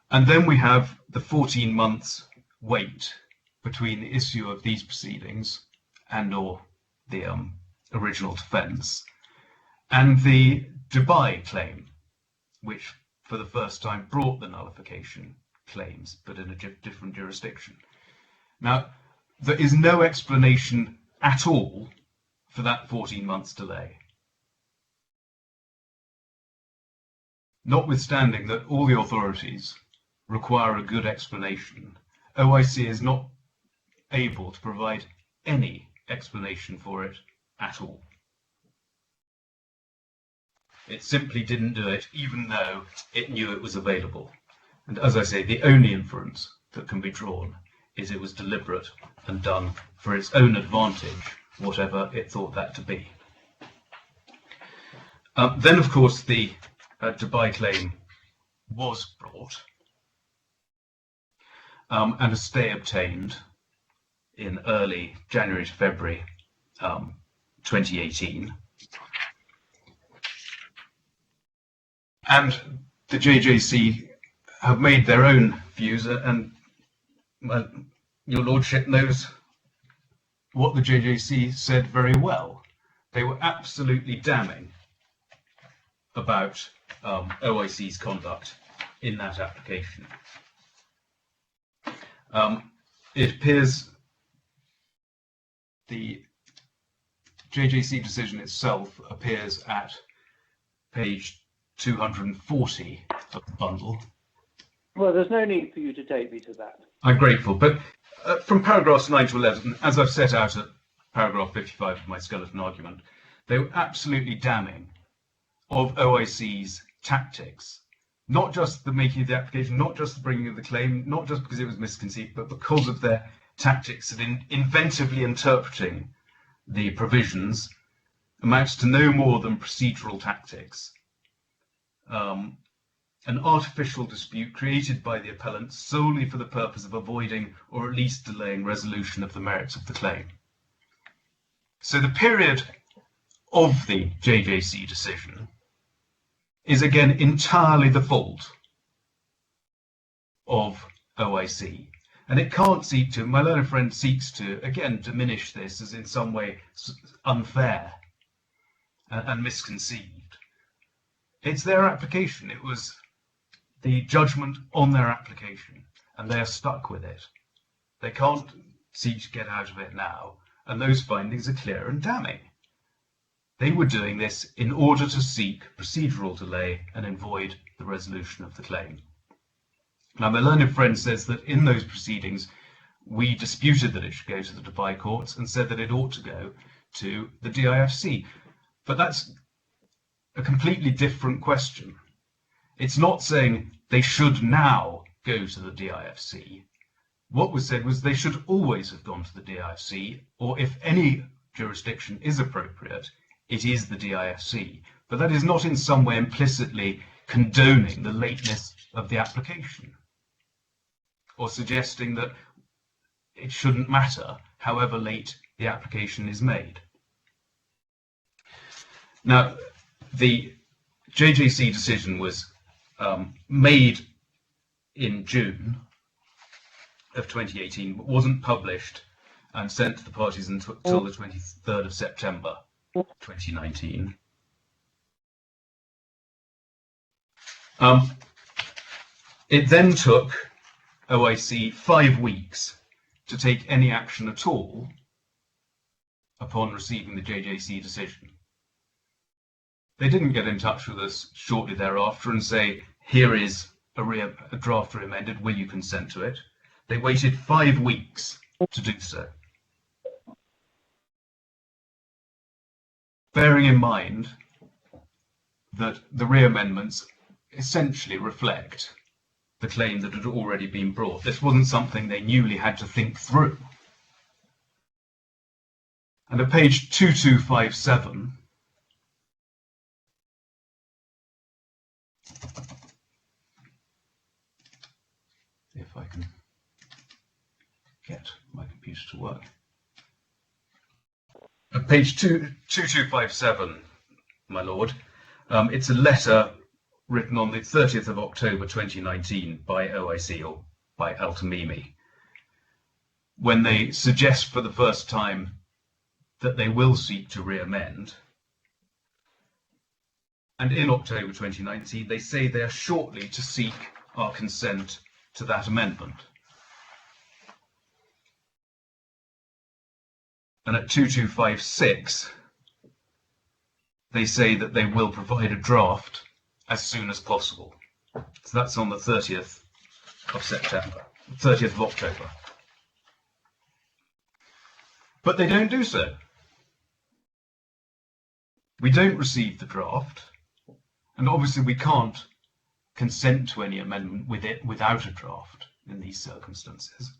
C: And then we have the 14 months wait between the issue of these proceedings and/or the original defence and the Dubai claim, which for the first time brought the nullification claims, but in a different jurisdiction. Now, there is no explanation at all for that 14 months delay, notwithstanding that all the authorities require a good explanation. OIC is not able to provide any explanation for it at all. It simply didn't do it, even though it knew it was available. And as I say, the only inference that can be drawn is it was deliberate and done for its own advantage, whatever it thought that to be. Then, of course, the Dubai claim was brought, and a stay obtained in early January to February 2018. And the JJC have made their own views, and well, your lordship knows what the JJC said very well. They were absolutely damning about OIC's conduct in that application. It appears the JJC decision itself appears at page 240 of the bundle.
F: Well, there's no need for you to take me to that.
C: I'm grateful, but from paragraphs 9 to 11, as I've set out at paragraph 55 of my skeleton argument, they were absolutely damning of OIC's tactics. Not just the making of the application, not just the bringing of the claim, not just because it was misconceived, but because of their tactics in inventively interpreting the provisions amounts to no more than procedural tactics. An artificial dispute created by the appellant solely for the purpose of avoiding or at least delaying resolution of the merits of the claim. So the period of the JJC decision is again entirely the fault of OIC. And it can't seek to, my learned friend seeks to, again, diminish this as in some way unfair and misconceived. It's their application. It was the judgment on their application, and they are stuck with it. They can't seek to get out of it now, and those findings are clear and damning. They were doing this in order to seek procedural delay and avoid the resolution of the claim. Now, my learned friend says that in those proceedings, we disputed that it should go to the Dubai courts and said that it ought to go to the DIFC. But that's a completely different question. It's not saying they should now go to the DIFC. What was said was they should always have gone to the DIFC, or if any jurisdiction is appropriate, it is the DIFC. But that is not in some way implicitly condoning the lateness of the application, or suggesting that it shouldn't matter however late the application is made. Now, the JJC decision was made in June of 2018, but wasn't published and sent to the parties until the 23rd of September 2019. It then took OIC 5 weeks to take any action at all upon receiving the JJC decision. They didn't get in touch with us shortly thereafter and say, here is a draft re-amended, will you consent to it? They waited 5 weeks to do so. Bearing in mind that the re-amendments essentially reflect the claim that had already been brought. This wasn't something they newly had to think through. And at page 2257, if I can get my computer to work. At page 2257, my lord, it's a letter written on the 30th of October 2019 by OIC, or by Al-Tamimi, when they suggest for the first time that they will seek to re-amend. And in October 2019, they say they are shortly to seek our consent to that amendment. And at 2256, they say that they will provide a draft as soon as possible. So that's on the 30th of September, 30th of October. But they don't do so. We don't receive the draft, and obviously we can't consent to any amendment with it without a draft in these circumstances.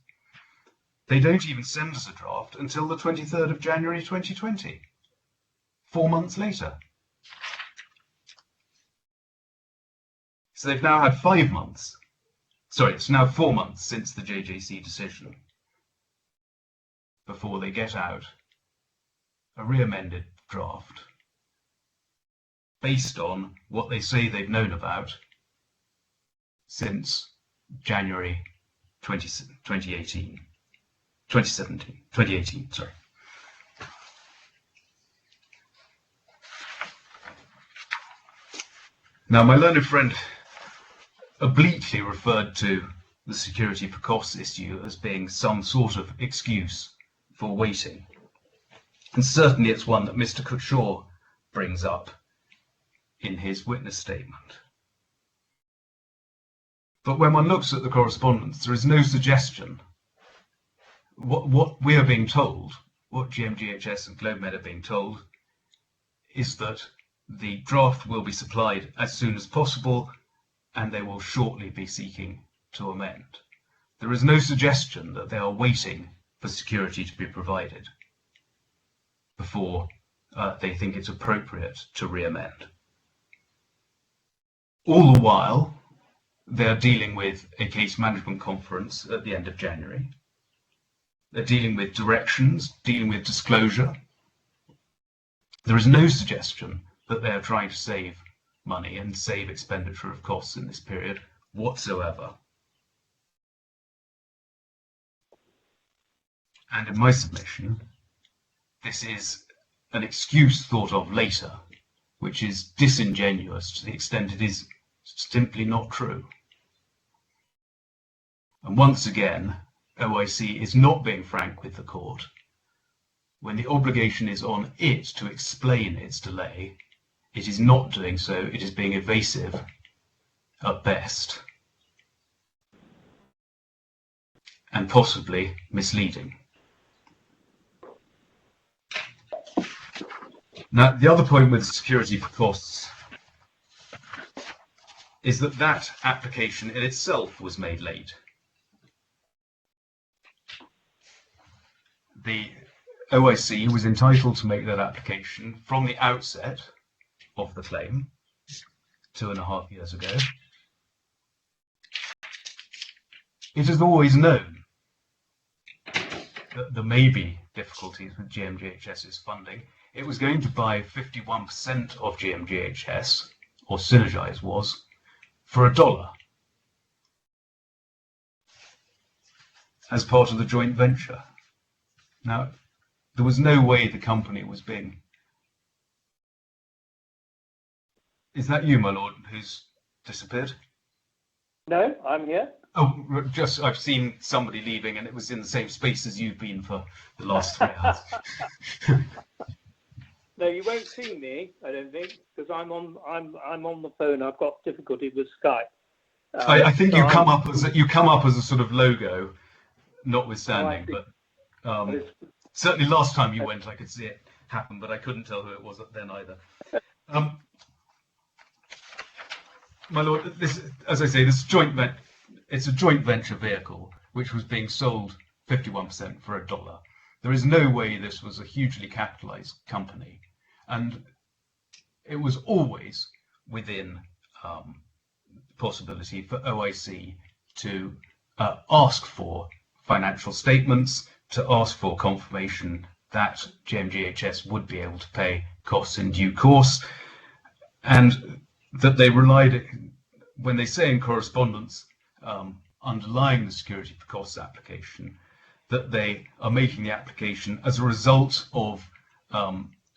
C: They don't even send us a draft until the 23rd of January 2020, 4 months later. So they've now had 5 months. Sorry, it's now 4 months since the JJC decision before they get out a re-amended draft based on what they say they've known about since January 2018. 2018, sorry. Now, my learned friend obliquely referred to the security for costs issue as being some sort of excuse for waiting. And certainly it's one that Mr. Kutshaw brings up in his witness statement. But when one looks at the correspondence, there is no suggestion. What we are being told, what GMGHS and GlobeMed are being told, is that the draft will be supplied as soon as possible and they will shortly be seeking to amend. There is no suggestion that they are waiting for security to be provided before they think it's appropriate to re-amend. All the while, they are dealing with a case management conference at the end of January. They're dealing with directions, dealing with disclosure. There is no suggestion that they are trying to save money and save expenditure of costs in this period whatsoever. And in my submission, this is an excuse thought of later, which is disingenuous to the extent it is simply not true. And once again, OIC is not being frank with the court. When the obligation is on it to explain its delay, it is not doing so, it is being evasive at best, and possibly misleading. Now, the other point with security for costs is that that application in itself was made late. The OIC was entitled to make that application from the outset of the claim 2.5 years ago. It has always known that there may be difficulties with GMGHS's funding. it was going to buy 51% of GMGHS, or Synergize was, for $1 as part of the joint venture. Now, there was no way the company was being... Is that you, my lord, who's disappeared?
G: No, I'm here.
C: Oh, just I've seen somebody leaving, and it was in the same space as you've been for the last 3 hours.
G: No, you won't see me, I don't think, because I'm on the phone. I've got difficulty with Skype.
C: I think you come up as a sort of logo, notwithstanding, but certainly last time you went, I could see it happen, but I couldn't tell who it was then either. My lord, this, as I say, it's a joint venture vehicle which was being sold 51% for $1. There is no way this was a hugely capitalized company, and it was always within possibility for OIC to ask for financial statements, to ask for confirmation that GMGHS would be able to pay costs in due course, and that they relied, when they say in correspondence underlying the security for costs application, that they are making the application as a result of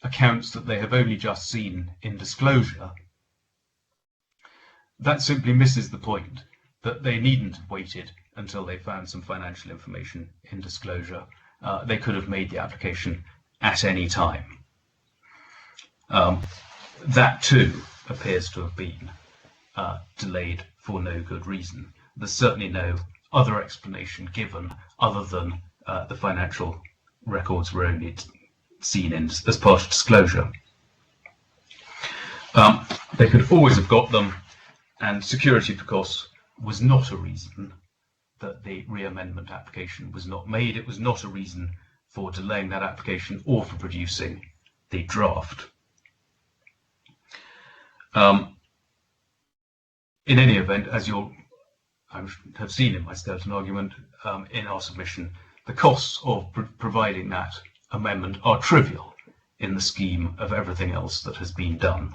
C: accounts that they have only just seen in disclosure. That simply misses the point, that they needn't have waited until they found some financial information in disclosure. They could have made the application at any time. That too appears to have been delayed for no good reason. There's certainly no other explanation given other than the financial records were only seen in as part of disclosure. They could always have got them, and security for costs was not a reason that the re-amendment application was not made. It was not a reason for delaying that application or for producing the draft. In any event, as you'll have seen in my skeleton argument, in our submission, the costs of providing that amendment are trivial in the scheme of everything else that has been done.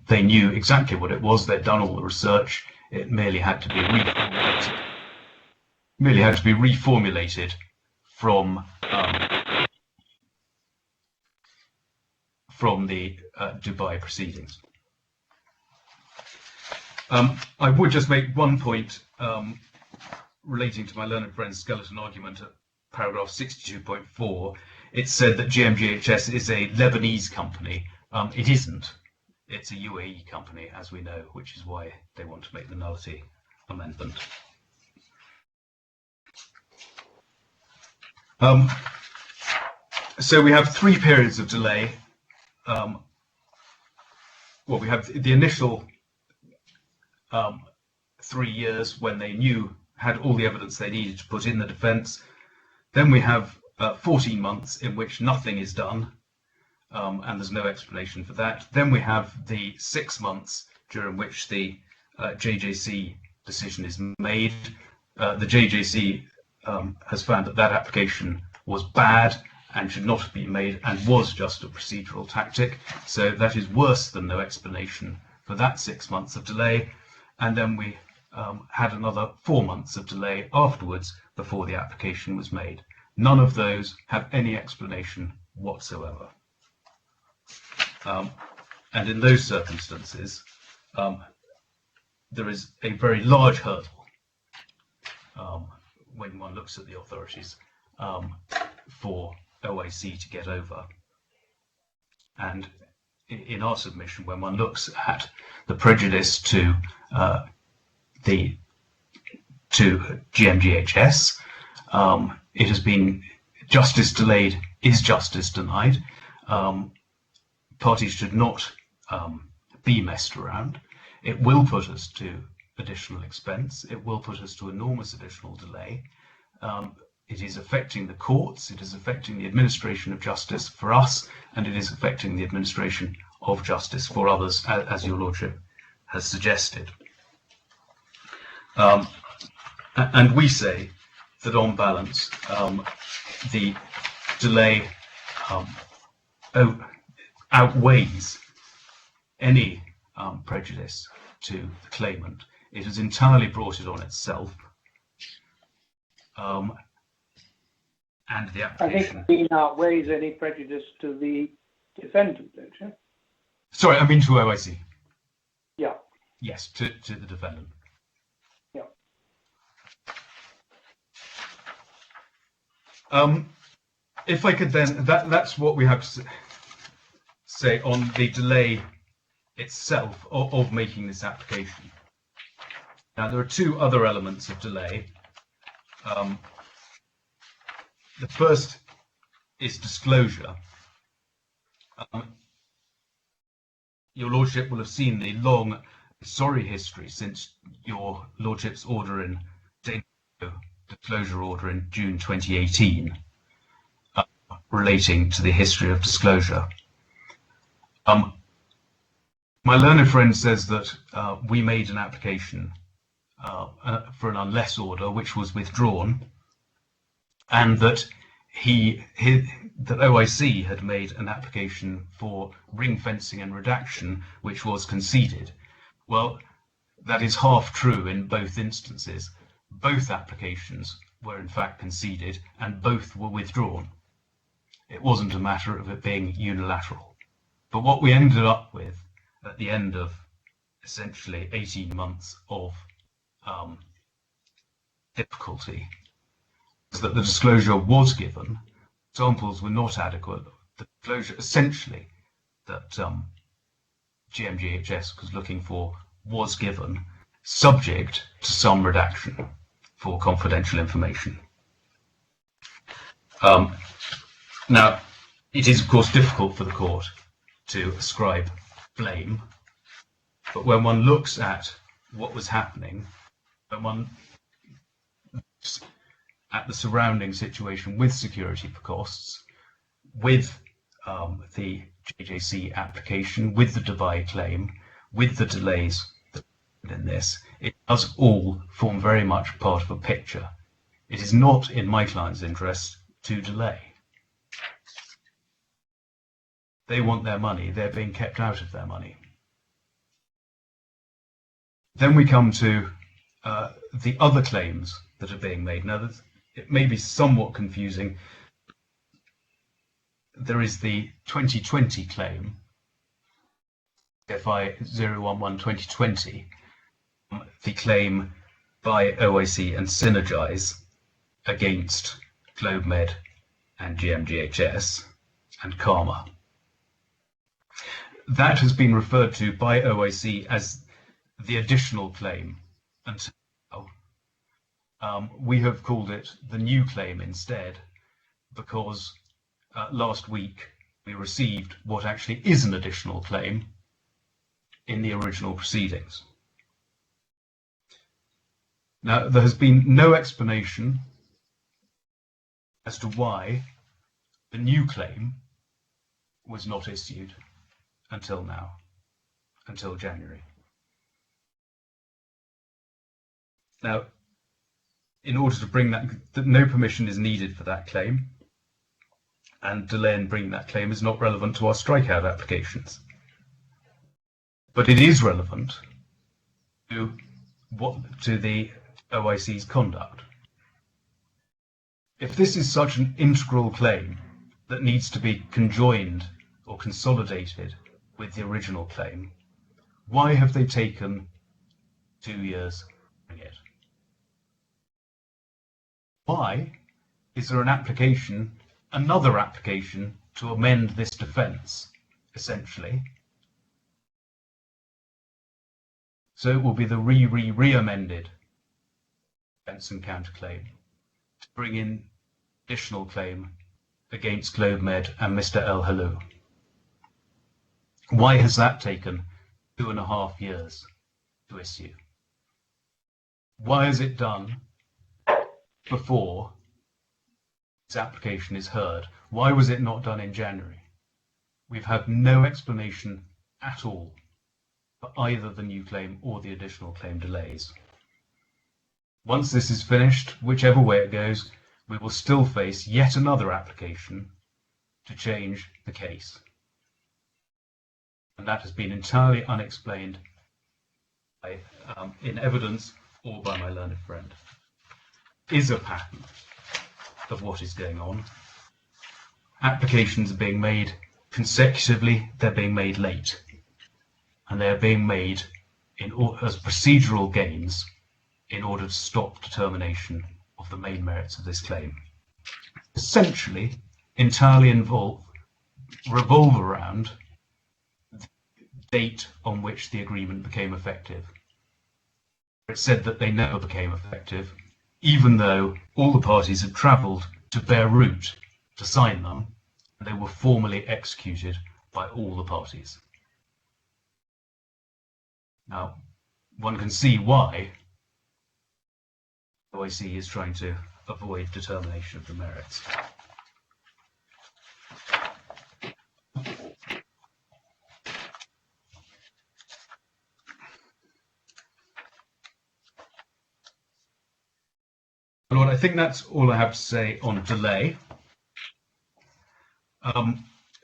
C: They knew exactly what it was. They'd done all the research. It merely had to be reformulated from the Dubai proceedings. I would just make one point relating to my learned friend's skeleton argument at paragraph 62.4. It said that GMGHS is a Lebanese company. It isn't. It's a UAE company, as we know, which is why they want to make the nullity amendment. So we have 3 periods of delay. Well, we have the initial 3 years when they had all the evidence they needed to put in the defence. Then we have 14 months in which nothing is done, and there's no explanation for that. Then we have the 6 months during which the JJC decision is made. The JJC has found that that application was bad and should not have been made and was just a procedural tactic. So that is worse than no explanation for that 6 months of delay. And then we had another 4 months of delay afterwards before the application was made. None of those have any explanation whatsoever. And in those circumstances, there is a very large hurdle when one looks at the authorities for OIC to get over. And in our submission, when one looks at the prejudice to GMGHS, it has been justice delayed is justice denied. Parties should not be messed around. It will put us to additional expense. It will put us to enormous additional delay. It is affecting the courts. It is affecting the administration of justice for us, and it is affecting the administration of justice for others, as your lordship has suggested. And we say that on balance, the delay outweighs any prejudice to the claimant. It has entirely brought it on itself. And the application.
G: I think it outweighs any prejudice to the defendant, don't you?
C: Sorry, I mean to OIC.
G: Yeah.
C: Yes, to the defendant.
G: Yeah.
C: If I could then, that's what we have to say on the delay itself of making this application. Now, there are two other elements of delay. The first is disclosure. Your Lordship will have seen the long, sorry history since your Lordship's order in disclosure order in June 2018 relating to the history of disclosure. My learned friend says that we made an application for an unless order which was withdrawn, and that that OIC had made an application for ring fencing and redaction which was conceded. Well, that is half true in both instances. Both applications were in fact conceded and both were withdrawn. It wasn't a matter of it being unilateral. But what we ended up with at the end of essentially 18 months of difficulty is that the disclosure was given, samples were not adequate. The disclosure essentially that GMGHS was looking for was given, subject to some redaction for confidential information. Now, it is of course difficult for the court to ascribe blame, but when one looks at what was happening, when one looks at the surrounding situation with security for costs, with the JJC application, with the Dubai claim, with the delays in this, it does all form very much part of a picture. It is not in my client's interest to delay. They want their money, they're being kept out of their money. Then we come to the other claims that are being made. Now, it may be somewhat confusing. There is the 2020 claim, CFI 011-2020, the claim by OIC and Synergize against GlobeMed and GMGHS and Karma. That has been referred to by OIC as the additional claim until now. We have called it the new claim instead, because last week we received what actually is an additional claim in the original proceedings. Now, there has been no explanation as to why the new claim was not issued until now, until January. Now, in order to bring that, no permission is needed for that claim, and delay in bringing that claim is not relevant to our strikeout applications. But it is relevant to the OIC's conduct. If this is such an integral claim that needs to be conjoined or consolidated with the original claim, why have they taken 2 years to bring it? Why is there an application, another application to amend this defence, essentially? So it will be the re-amended defence and counterclaim to bring in additional claim against GlobeMed and Mr. El Halou. Why has that taken 2.5 years to issue? Why is it done before this application is heard? Why was it not done in January? We've had no explanation at all for either the new claim or the additional claim delays. Once this is finished, whichever way it goes, we will still face yet another application to change the case. and that has been entirely unexplained by, in evidence or by my learned friend, is a pattern of what is going on. Applications are being made consecutively, they're being made late, and they're being made as procedural gains in order to stop determination of the main merits of this claim. Essentially, entirely revolve around the date on which the agreement became effective. It said that they never became effective, even though all the parties had travelled to Beirut to sign them, and they were formally executed by all the parties. Now, one can see why OIC is trying to avoid determination of the merits. Lord, I think that's all I have to say on delay.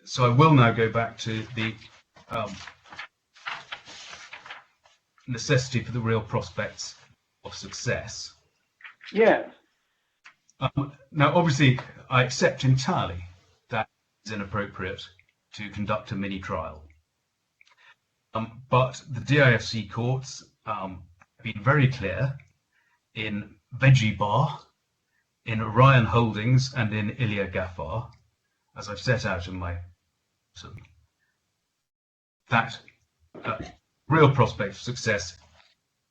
C: So I will now go back to the necessity for the real prospects of success.
F: Yes.
C: Now, obviously, I accept entirely that it's inappropriate to conduct a mini trial. But the DIFC courts have been very clear in Veggie Bar, in Orion Holdings, and in Ilya Gaffar, as I've set out in my that real prospect of success,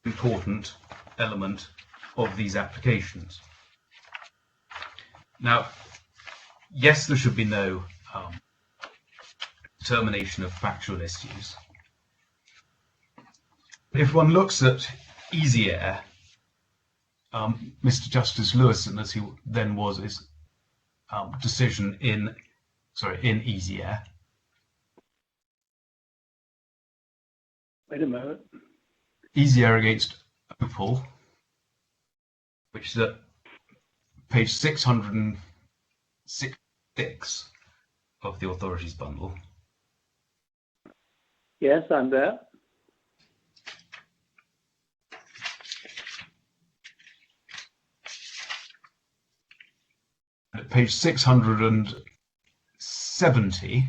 C: important element of these applications. Now, yes, there should be no determination of factual issues. If one looks at Easy Air, Mr. Justice Lewison, as he then was, his decision in Easy Air.
F: Wait a moment.
C: Easy Air against Opal, which is at page 666 of the authorities bundle.
F: Yes, I'm there.
C: At page 670,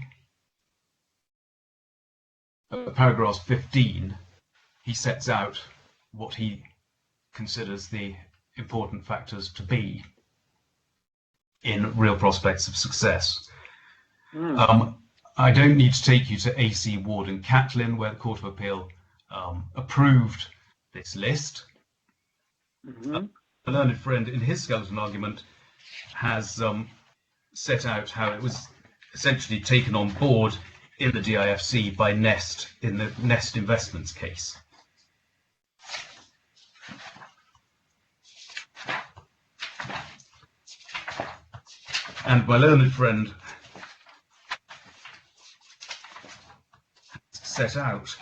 C: paragraph 15, he sets out what he considers the important factors to be in real prospects of success. I don't need to take you to AC Ward and Catlin, where the Court of Appeal approved this list. A learned friend, in his skeleton argument, has set out how it was essentially taken on board in the DIFC by Nest in the Nest Investments case. And my learned friend set out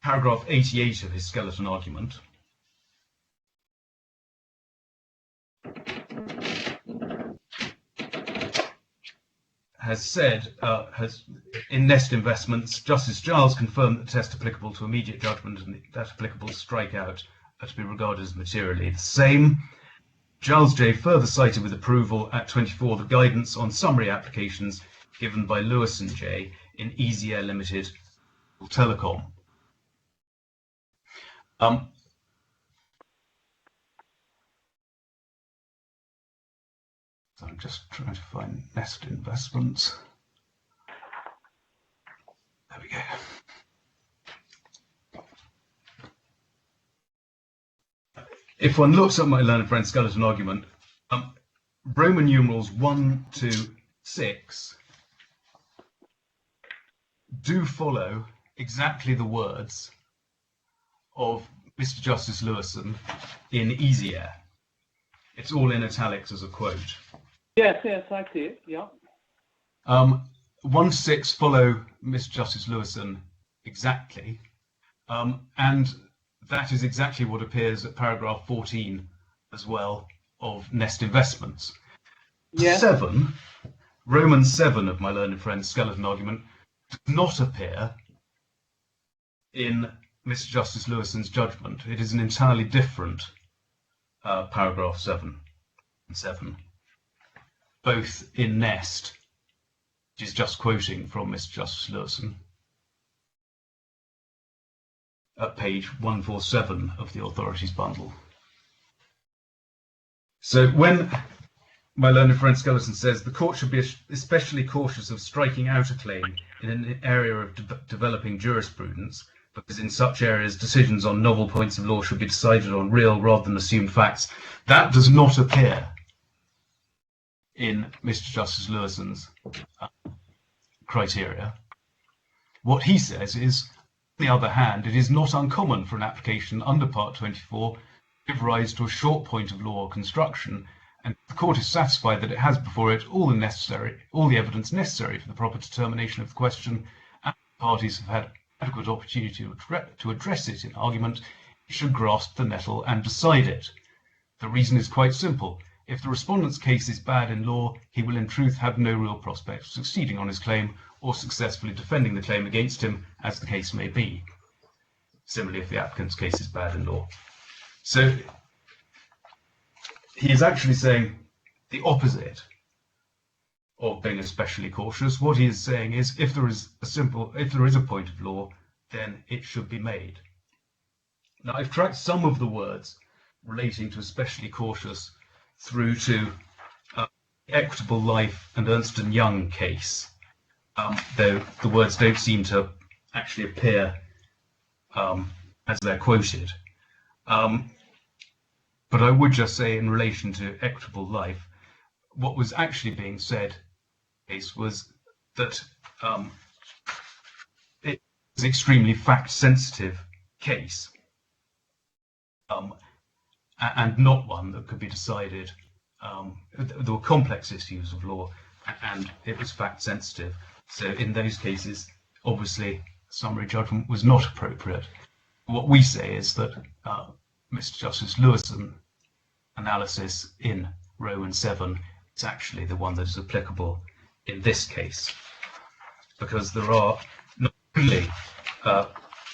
C: paragraph 88 of his skeleton argument, has said, in Nest Investments, Justice Giles confirmed that the test applicable to immediate judgment and that applicable to strikeout are to be regarded as materially the same. Giles J. further cited with approval at 24 the guidance on summary applications given by Lewis and J. in Easy Air Limited Telecom. So I'm just trying to find Nest Investments. There we go. If one looks at my learned friend's skeleton argument, Roman numerals 1 to 6 do follow exactly the words of Mr. Justice Lewison in Easy Air. It's all in italics as a quote.
F: Yes, I see it, yeah.
C: 1 to 6 follow Mr. Justice Lewison exactly, and that is exactly what appears at paragraph 14 as well of nest investments.
G: Yeah.
C: 7, Roman 7 of my learned friend's skeleton argument does not appear in Mr. Justice Lewison's judgment. It is an entirely different paragraph 7 and 7, both in Nest, which is just quoting from Mr. Justice Lewison, at page 147 of the authorities bundle. So when my learned friend Skeleton says the court should be especially cautious of striking out a claim in an area of developing jurisprudence, because in such areas decisions on novel points of law should be decided on real rather than assumed facts, that does not appear in Mr. Justice Lewison's criteria. What he says is, on the other hand, it is not uncommon for an application under Part 24 to give rise to a short point of law or construction, and the court is satisfied that it has before it all the evidence necessary for the proper determination of the question, and the parties have had adequate opportunity to address it in argument, it should grasp the nettle and decide it. The reason is quite simple. If the respondent's case is bad in law, he will in truth have no real prospect of succeeding on his claim or successfully defending the claim against him, as the case may be. Similarly, if the applicant's case is bad in law. So he is actually saying the opposite of being especially cautious. What he is saying is, if there is a point of law, then it should be made. Now, I've tracked some of the words relating to especially cautious through to Equitable Life and Ernst & Young case, though the words don't seem to actually appear as they're quoted. But I would just say, in relation to Equitable Life, what was actually being said was that it was an extremely fact-sensitive case, and not one that could be decided. There were complex issues of law, and it was fact-sensitive. So in those cases, obviously, summary judgment was not appropriate. What we say is that Mr. Justice Lewison analysis in Roman 7 is actually the one that is applicable in this case, because there are not only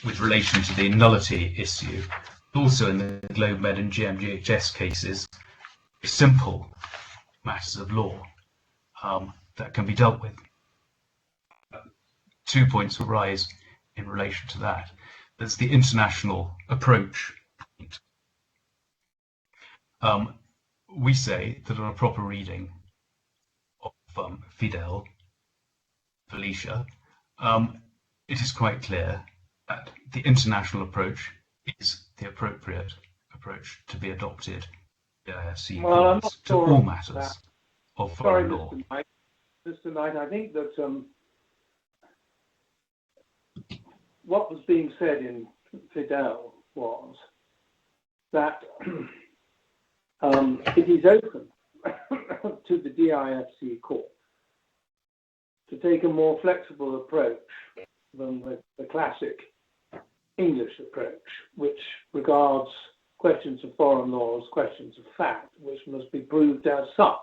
C: with relation to the nullity issue, but also in the GlobeMed and GMGHS cases, simple matters of law that can be dealt with. 2 points arise in relation to that. There's the international approach point. We say that on a proper reading of Felicia, it is quite clear that the international approach is the appropriate approach to be adopted by IFC courts to all matters of foreign law.
G: Mr. Knight, I think that what was being said in Fidel was that it is open to the DIFC court to take a more flexible approach than the classic English approach, which regards questions of foreign law as questions of fact, which must be proved as such.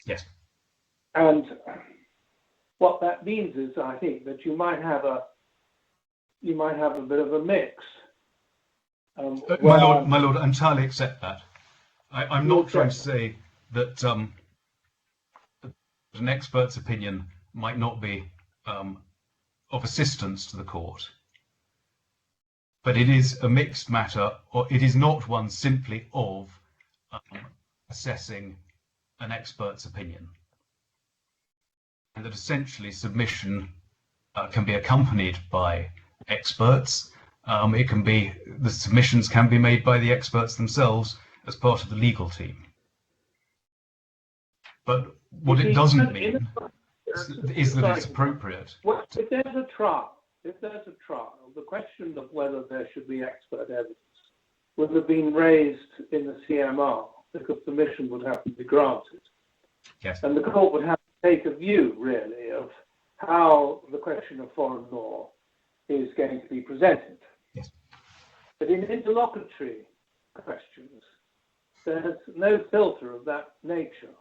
C: Yes.
G: And what that means is, I think, that you might have a bit of a mix.
C: My lord, I entirely accept that. I'm not trying to say that an expert's opinion might not be of assistance to the court, but it is a mixed matter, or it is not one simply of assessing an expert's opinion, and that essentially submission can be accompanied by experts. The submissions can be made by the experts themselves as part of the legal team. But what it doesn't mean is that it's appropriate.
G: Well, if there's a trial, the question of whether there should be expert evidence would have been raised in the CMR, because permission would have to be granted.
C: Yes.
G: And the court would have to take a view, really, of how the question of foreign law is going to be presented.
C: Yes.
G: But in interlocutory questions, there's no filter of that nature.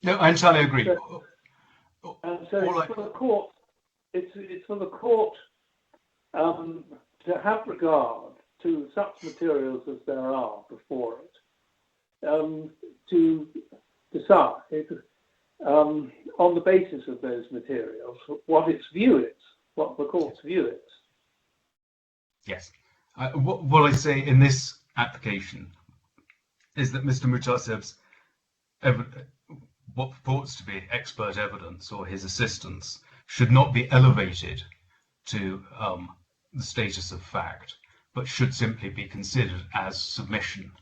C: No, I entirely agree.
G: And so it's for the court. It's for the court to have regard to such materials as there are before it, to decide on the basis of those materials what its view is, what the court's view is.
C: Yes. What I say in this application is that Mr. Mutaseb's what purports to be expert evidence or his assistance should not be elevated to the status of fact, but should simply be considered as submission,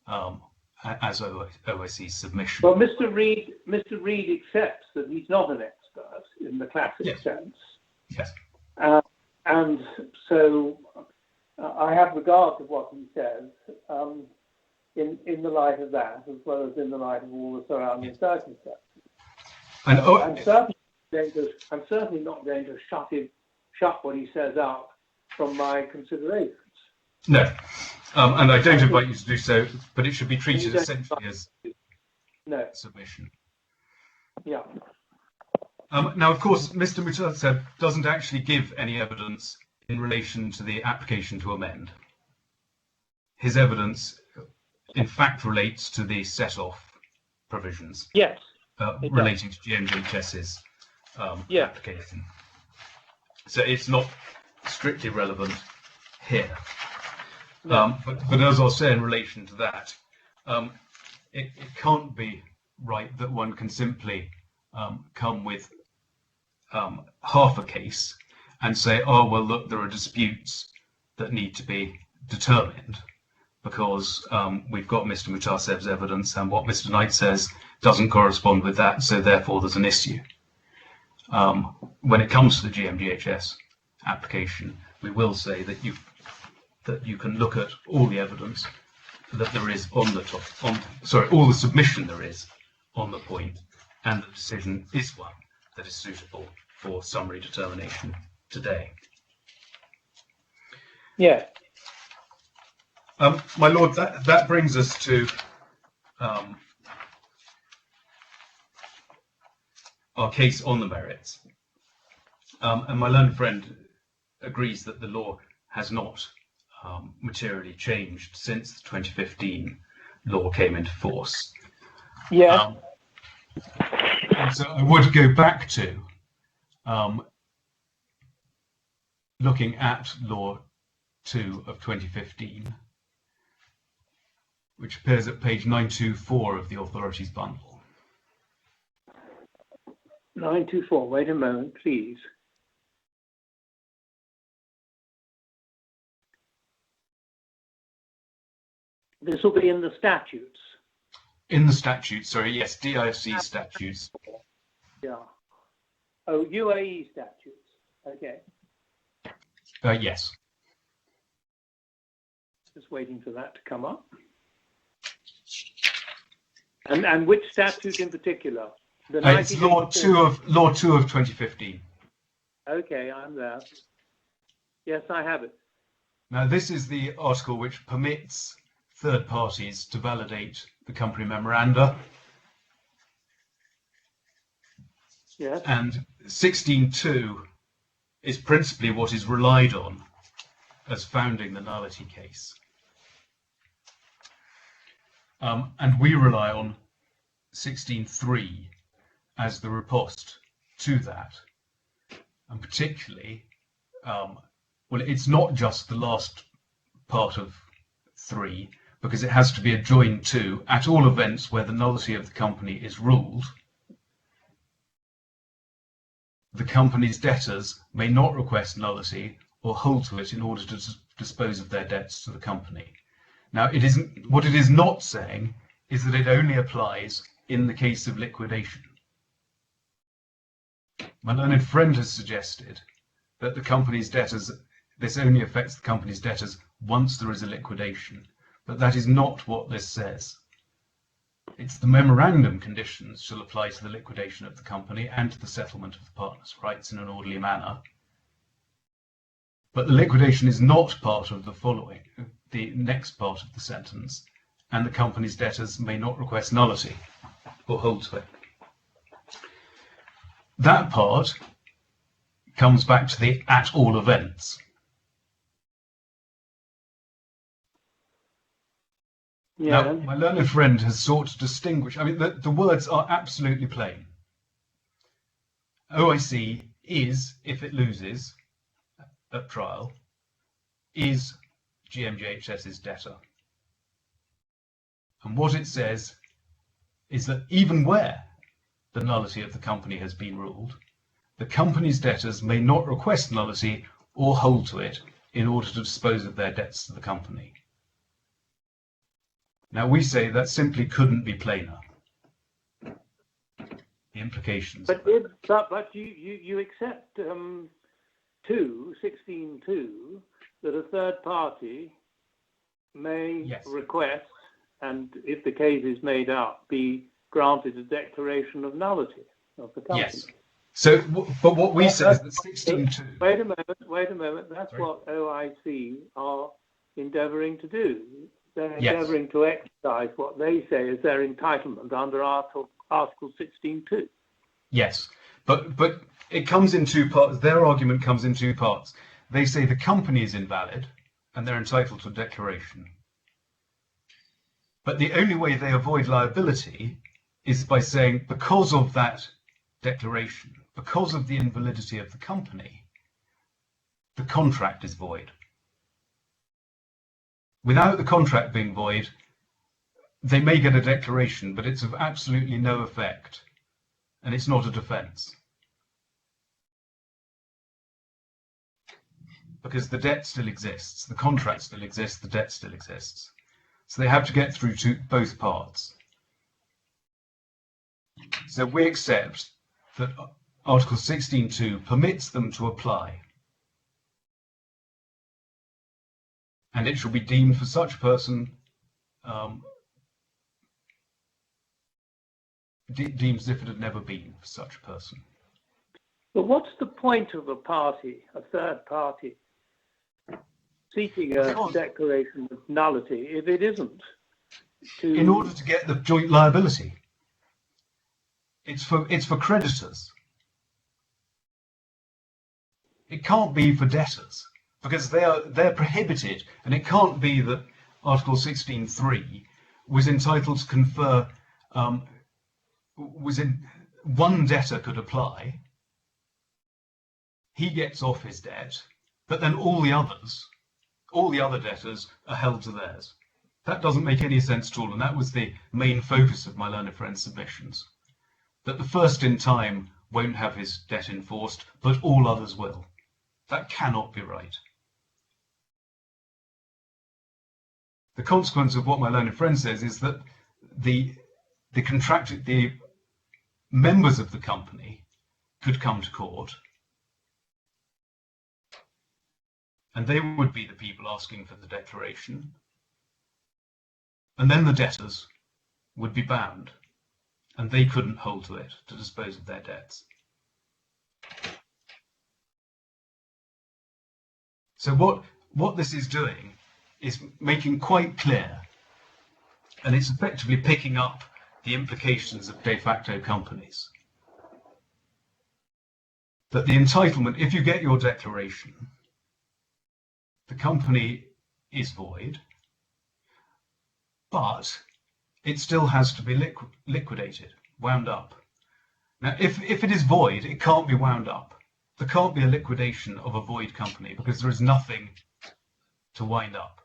C: as OSC's submission.
G: Well, Mr. Reid accepts that he's not an expert in the classic sense.
C: Yes.
G: And so I have regard to what he says in the light of that, as well as in the light of all the surrounding circumstances.
C: And
G: I'm certainly not going to shut what he says out from my considerations.
C: No, and I don't invite you to do so, but it should be treated essentially as submission.
G: Yeah.
C: Now, of course, Mr. Mutaseb doesn't actually give any evidence in relation to the application to amend. His evidence, in fact, relates to the set-off provisions.
G: Yes.
C: Relating to GMHS's application. So it's not strictly relevant here. No. But as I'll say in relation to that, it can't be right that one can simply come with half a case and say, oh, well, look, there are disputes that need to be determined because we've got Mr. Mutaseb's evidence and what Mr. Knight says doesn't correspond with that, so therefore there's an issue. When it comes to the GMGHS application, we will say that you can look at all the evidence that there is on the all the submission there is on the point, and the decision is one that is suitable for summary determination today.
G: Yeah.
C: My Lord, that brings us to our case on the merits. And my learned friend agrees that the law has not materially changed since the 2015 law came into force.
G: Yeah.
C: And so I would go back to looking at Law 2 of 2015, which appears at page 924 of the authorities bundle.
G: 924, wait a moment, please. This will be in the statutes.
C: In the statutes, sorry, yes, DIFC statutes.
G: Yeah. Oh, UAE statutes. Okay.
C: Yes.
G: Just waiting for that to come up. And which statute in particular?
C: It's Law 2 of 2015.
G: Okay, I'm there. Yes, I have it.
C: Now, this is the article which permits third parties to validate the company memoranda.
G: Yes.
C: And 16.2 is principally what is relied on as founding the nullity case. And we rely on 16.3 as the riposte to that. And particularly, well, it's not just the last part of 3, because it has to be adjoined to, at all events where the nullity of the company is ruled, the company's debtors may not request nullity or hold to it in order to dispose of their debts to the company. Now, what it is not saying is that it only applies in the case of liquidation. My learned friend has suggested that the company's debtors, this only affects the company's debtors once there is a liquidation, but that is not what this says. It's the memorandum conditions shall apply to the liquidation of the company and to the settlement of the partners' rights in an orderly manner. But the liquidation is not part of the following, the next part of the sentence, and the company's debtors may not request nullity or hold to it. That part comes back to the at all events.
F: Yeah.
C: Now, my learned friend has sought to distinguish. I mean, the words are absolutely plain. OIC is, if it loses at trial, is GMGHS's debtor. And what it says is that even where the nullity of the company has been ruled, the company's debtors may not request nullity or hold to it in order to dispose of their debts to the company. Now, we say that simply couldn't be plainer. The implications.
G: But you accept 16.2 that a third party may request, and if the case is made out, be granted a declaration of nullity of the company.
C: Yes. So, but what we say is that 16.2.
G: Wait a moment. That's what OIC are endeavouring to do. They're endeavouring to exercise what they say is their entitlement under Article 16.2.
C: Yes, but it comes in two parts. Their argument comes in two parts. They say the company is invalid and they're entitled to a declaration. But the only way they avoid liability is by saying, because of that declaration, because of the invalidity of the company, the contract is void. Without the contract being void, they may get a declaration, but it's of absolutely no effect, and it's not a defence. Because the debt still exists, the contract still exists, the debt still exists. So they have to get through to both parts. So we accept that Article 16.2 permits them to apply. And it shall be deemed for such person, deemed as if it had never been for such a person.
G: But what's the point of a party, a third party, seeking a declaration of nullity if it isn't?
C: In order to get the joint liability. It's for creditors. It can't be for debtors, because they're prohibited, and it can't be that Article 16.3 was entitled to confer, one debtor could apply, he gets off his debt, but then all the other debtors are held to theirs. That doesn't make any sense at all, and that was the main focus of my learned friend's submissions. That the first in time won't have his debt enforced, but all others will. That cannot be right. The consequence of what my learned friend says is that the members of the company could come to court, and they would be the people asking for the declaration, and then the debtors would be bound, and they couldn't hold to it to dispose of their debts. So what this is doing is making quite clear, and it's effectively picking up the implications of de facto companies, that the entitlement, if you get your declaration, the company is void, but it still has to be liquidated, wound up. Now, if it is void, it can't be wound up. There can't be a liquidation of a void company because there is nothing to wind up.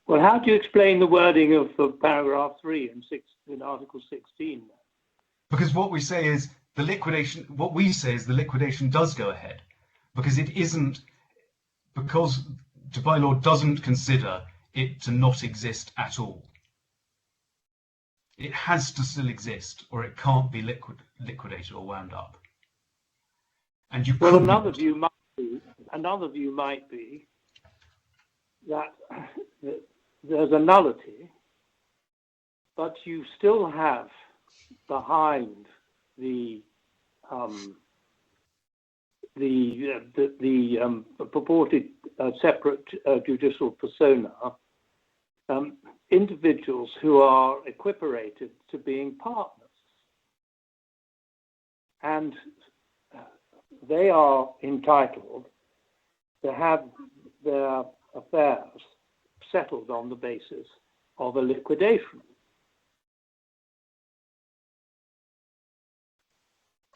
G: Well, how do you explain the wording of paragraph 3 in Article 16?
C: Because what we say is the liquidation does go ahead, because it isn't, because Dubai law doesn't consider it to not exist at all. It has to still exist, or it can't be liquidated or wound up. And you
G: well, another view might be that there's a nullity, but you still have behind the purported separate judicial persona individuals who are equiparated to being partners. And they are entitled to have their affairs settled on the basis of a liquidation.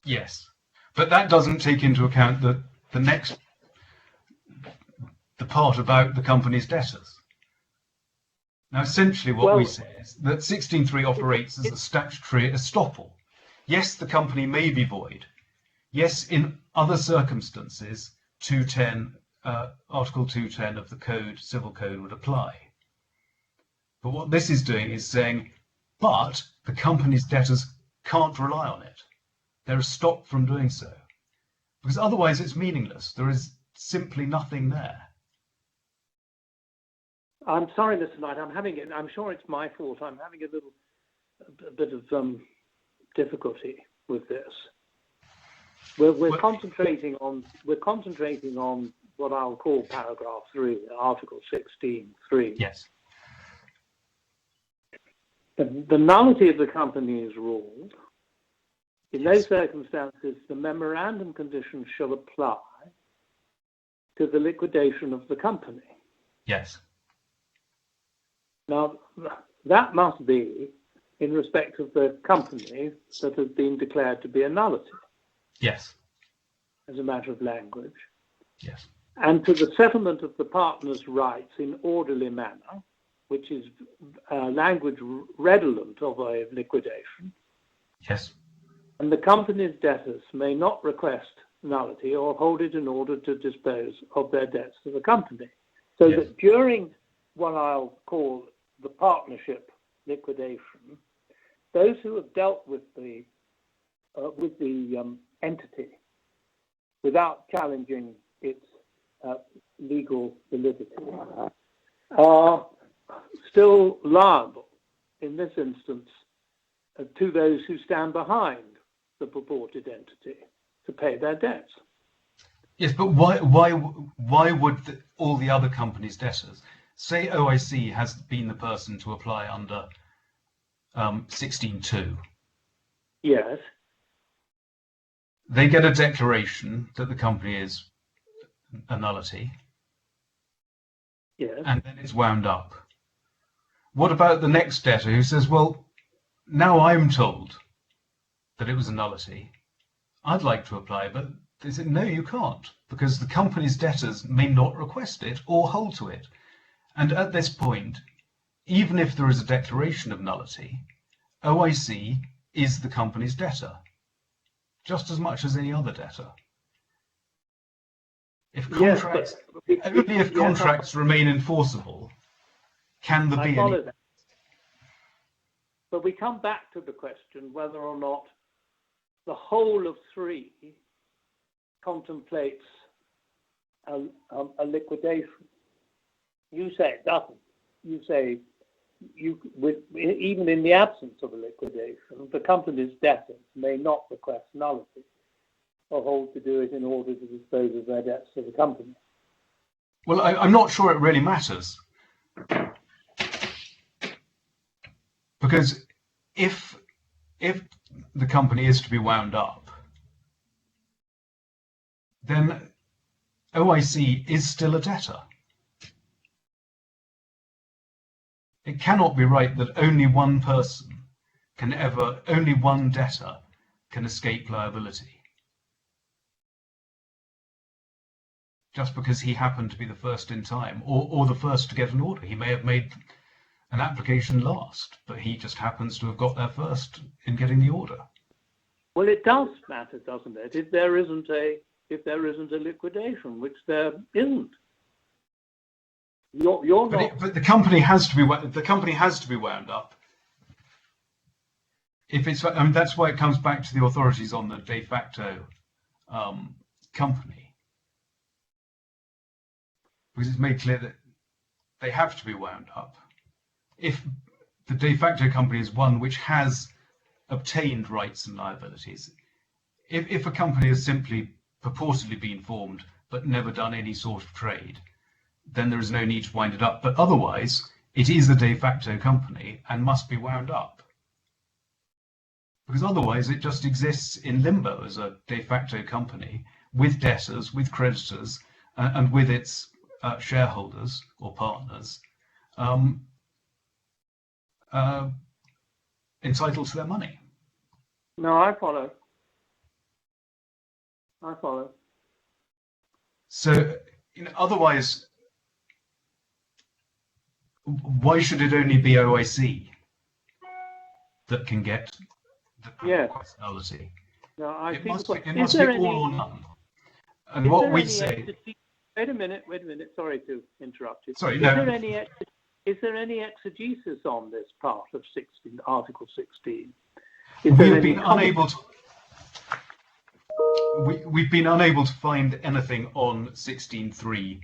C: Yes, but that doesn't take into account the part about the company's debtors. Now, essentially what we say is that 16.3 operates as a statutory estoppel. Yes, the company may be void. Yes, in other circumstances, 210, Article 210 of the Code, Civil Code would apply. But what this is doing is saying, but the company's debtors can't rely on it. They're stopped from doing so. Because otherwise it's meaningless. There is simply nothing there.
G: I'm sorry, Mr. Knight. I'm sure it's my fault. I'm having a bit of difficulty with this. We're concentrating on what I'll call paragraph 3, Article 16.3.
C: Yes.
G: The nullity of the company is ruled. In those circumstances, the memorandum conditions shall apply to the liquidation of the company.
C: Yes.
G: Now, that must be in respect of the company that has been declared to be a nullity.
C: Yes.
G: As a matter of language.
C: Yes.
G: And to the settlement of the partner's rights in orderly manner, which is language redolent of a liquidation.
C: Yes.
G: And the company's debtors may not request nullity or hold it in order to dispose of their debts to the company. So that during what I'll call the partnership liquidation, those who have dealt with the entity without challenging its legal validity are still liable, in this instance, to those who stand behind the purported entity to pay their debts.
C: Yes, but why would all the other companies' debtors, say OIC has been the person to apply under 16.2?
G: Yes.
C: They get a declaration that the company is a nullity.
G: Yes.
C: And then it's wound up. What about the next debtor who says, well, now I'm told that it was a nullity. I'd like to apply, but they said, no, you can't, because the company's debtors may not request it or hold to it. And at this point, even if there is a declaration of nullity, OIC is the company's debtor, just as much as any other debtor. If contracts, only if contracts remain enforceable, can there be any...
G: That. But we come back to the question whether or not the whole of 3 contemplates a liquidation. You say it doesn't. You say even in the absence of a liquidation, the company's debtors may not request nullity or hold to do it in order to dispose of their debts to the company.
C: Well, I'm not sure it really matters. Because if the company is to be wound up, then OIC is still a debtor. It cannot be right that only one person only one debtor can escape liability. Just because he happened to be the first in time, or the first to get an order. He may have made an application last, but he just happens to have got there first in getting the order.
G: Well, it does matter, doesn't it? If there isn't a liquidation, which there isn't. You're not.
C: But the company has to be wound up. If it's, I mean, that's why it comes back to the authorities on the de facto company, because it's made clear that they have to be wound up. If the de facto company is one which has obtained rights and liabilities, if a company has simply purportedly been formed but never done any sort of trade, then there is no need to wind it up. But otherwise, it is a de facto company and must be wound up. Because otherwise it just exists in limbo as a de facto company with debtors, with creditors, and with its shareholders or partners entitled to their money.
G: No, I follow. I follow.
C: So, otherwise, why should it only be OIC that can get the proportionality?
G: No, I
C: it
G: think
C: must be all or none. And what we say.
G: Wait a minute. Sorry to interrupt you.
C: Sorry,
G: Is there any exegesis on this part of Article 16?
C: We've been unable to. We've been unable to find anything on 16.3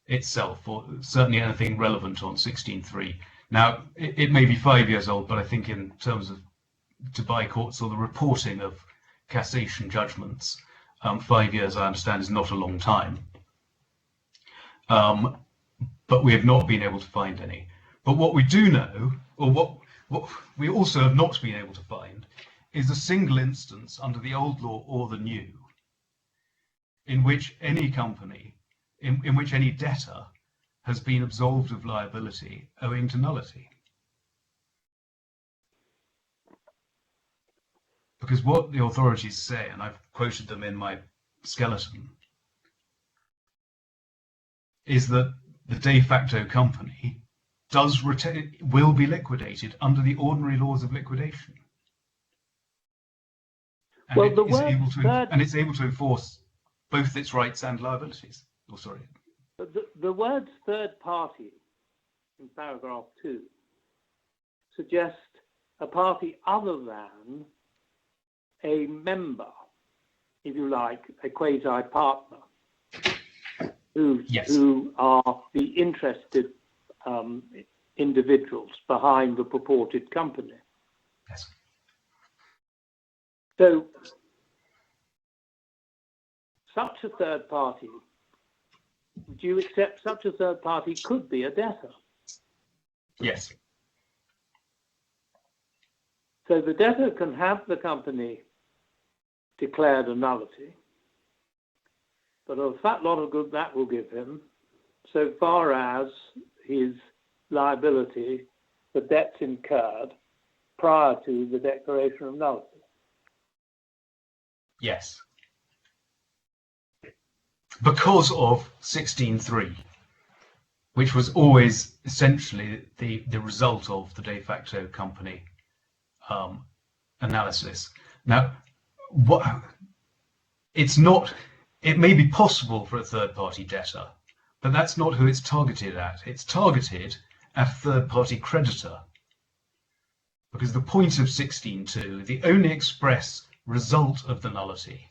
C: itself, or certainly anything relevant on 16.3. Now, it may be 5 years old, but I think in terms of Dubai courts or the reporting of cassation judgments, 5 years, I understand, is not a long time. But we have not been able to find any. But what we do know, or what we also have not been able to find, is a single instance under the old law or the new in which any company, in which any debtor has been absolved of liability owing to nullity. Because what the authorities say, and I've quoted them in my skeleton, is that the de facto company will be liquidated under the ordinary laws of liquidation. And it's able to enforce both its rights and liabilities. Oh, sorry.
G: The words third party in paragraph 2 suggest a party other than a member, if you like, a quasi-partner, who are the interested individuals behind the purported company.
C: Yes.
G: So, such a third party, do you accept such a third party could be a debtor?
C: Yes.
G: So the debtor can have the company declared a nullity, but a fat lot of good that will give him, so far as his liability for debts incurred prior to the declaration of nullity.
C: Yes. Because of 16.3, which was always essentially the result of the de facto company analysis. Now, it may be possible for a third-party debtor, but that's not who it's targeted at. It's targeted at a third-party creditor. Because the point of 16.2, the only express result of the nullity,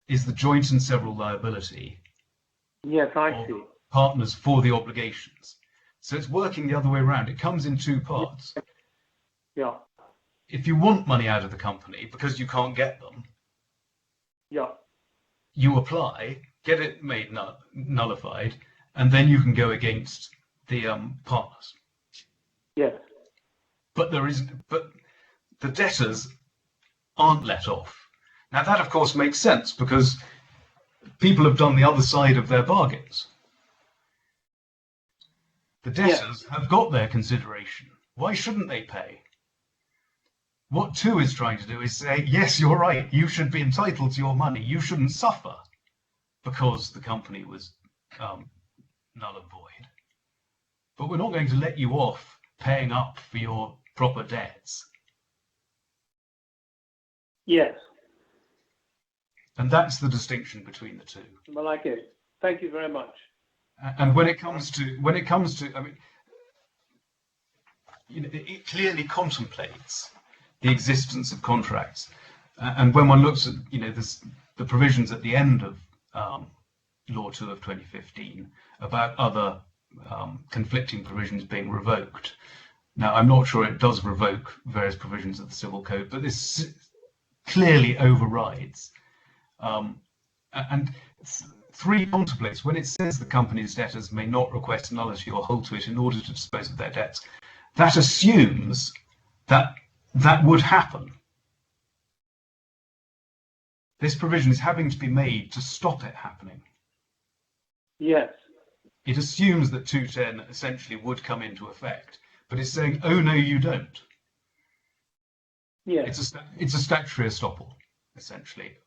C: is the joint and several liability
G: of
C: partners for the obligations. So it's working the other way around. It comes in two parts.
G: Yeah.
C: If you want money out of the company because you can't get them, you apply, get it made nullified, and then you can go against the partners.
G: Yes.
C: But the debtors aren't let off. Now that, of course, makes sense because people have done the other side of their bargains. The debtors have got their consideration. Why shouldn't they pay? What 2 is trying to do is say, yes, you're right, you should be entitled to your money. You shouldn't suffer because the company was null and void. But we're not going to let you off paying up for your proper debts.
G: Yes.
C: And that's the distinction between the two.
G: I like it. Thank you very much.
C: And when it comes to, I mean, it clearly contemplates the existence of contracts. And when one looks at, the provisions at the end of Law 2 of 2015 about other conflicting provisions being revoked. Now, I'm not sure it does revoke various provisions of the Civil Code, but this clearly overrides. And 3 contemplates, when it says the company's debtors may not request nullity or hold to it in order to dispose of their debts, that assumes that that would happen. This provision is having to be made to stop it happening.
G: Yes.
C: It assumes that 210 essentially would come into effect, but it's saying, oh no, you don't.
G: Yes.
C: It's a statutory estoppel, essentially.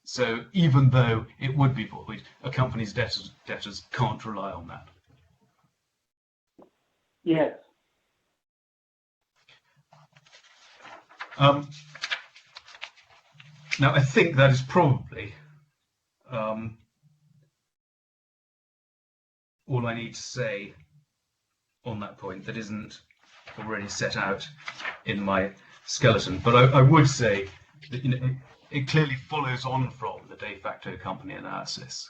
C: So even though it would be void, a company's debtors can't rely on that.
G: Yes.
C: Now, I think that is probably all I need to say on that point that isn't already set out in my skeleton. But I would say that it clearly follows on from the de facto company analysis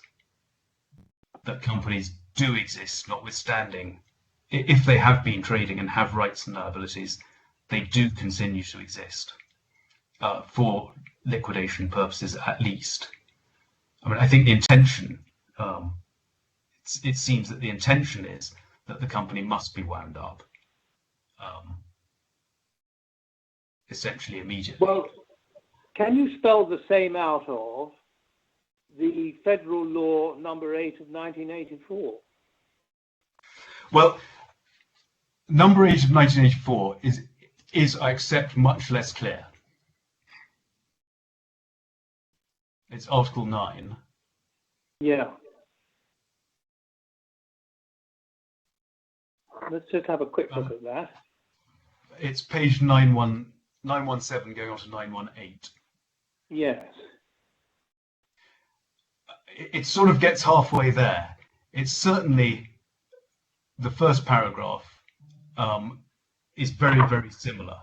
C: that companies do exist, notwithstanding if they have been trading and have rights and liabilities, they do continue to exist for liquidation purposes at least. I mean, I think the intention, it seems that the intention is that the company must be wound up essentially immediately.
G: Well, can you spell the same out of the Federal Law number 8 of 1984?
C: Well, number 8 of 1984 is, I accept, much less clear. It's Article 9. Yeah.
G: Let's just have a quick look at that.
C: It's page 917 going on to 918.
G: Yes.
C: It sort of gets halfway there. It's certainly, the first paragraph is very, very similar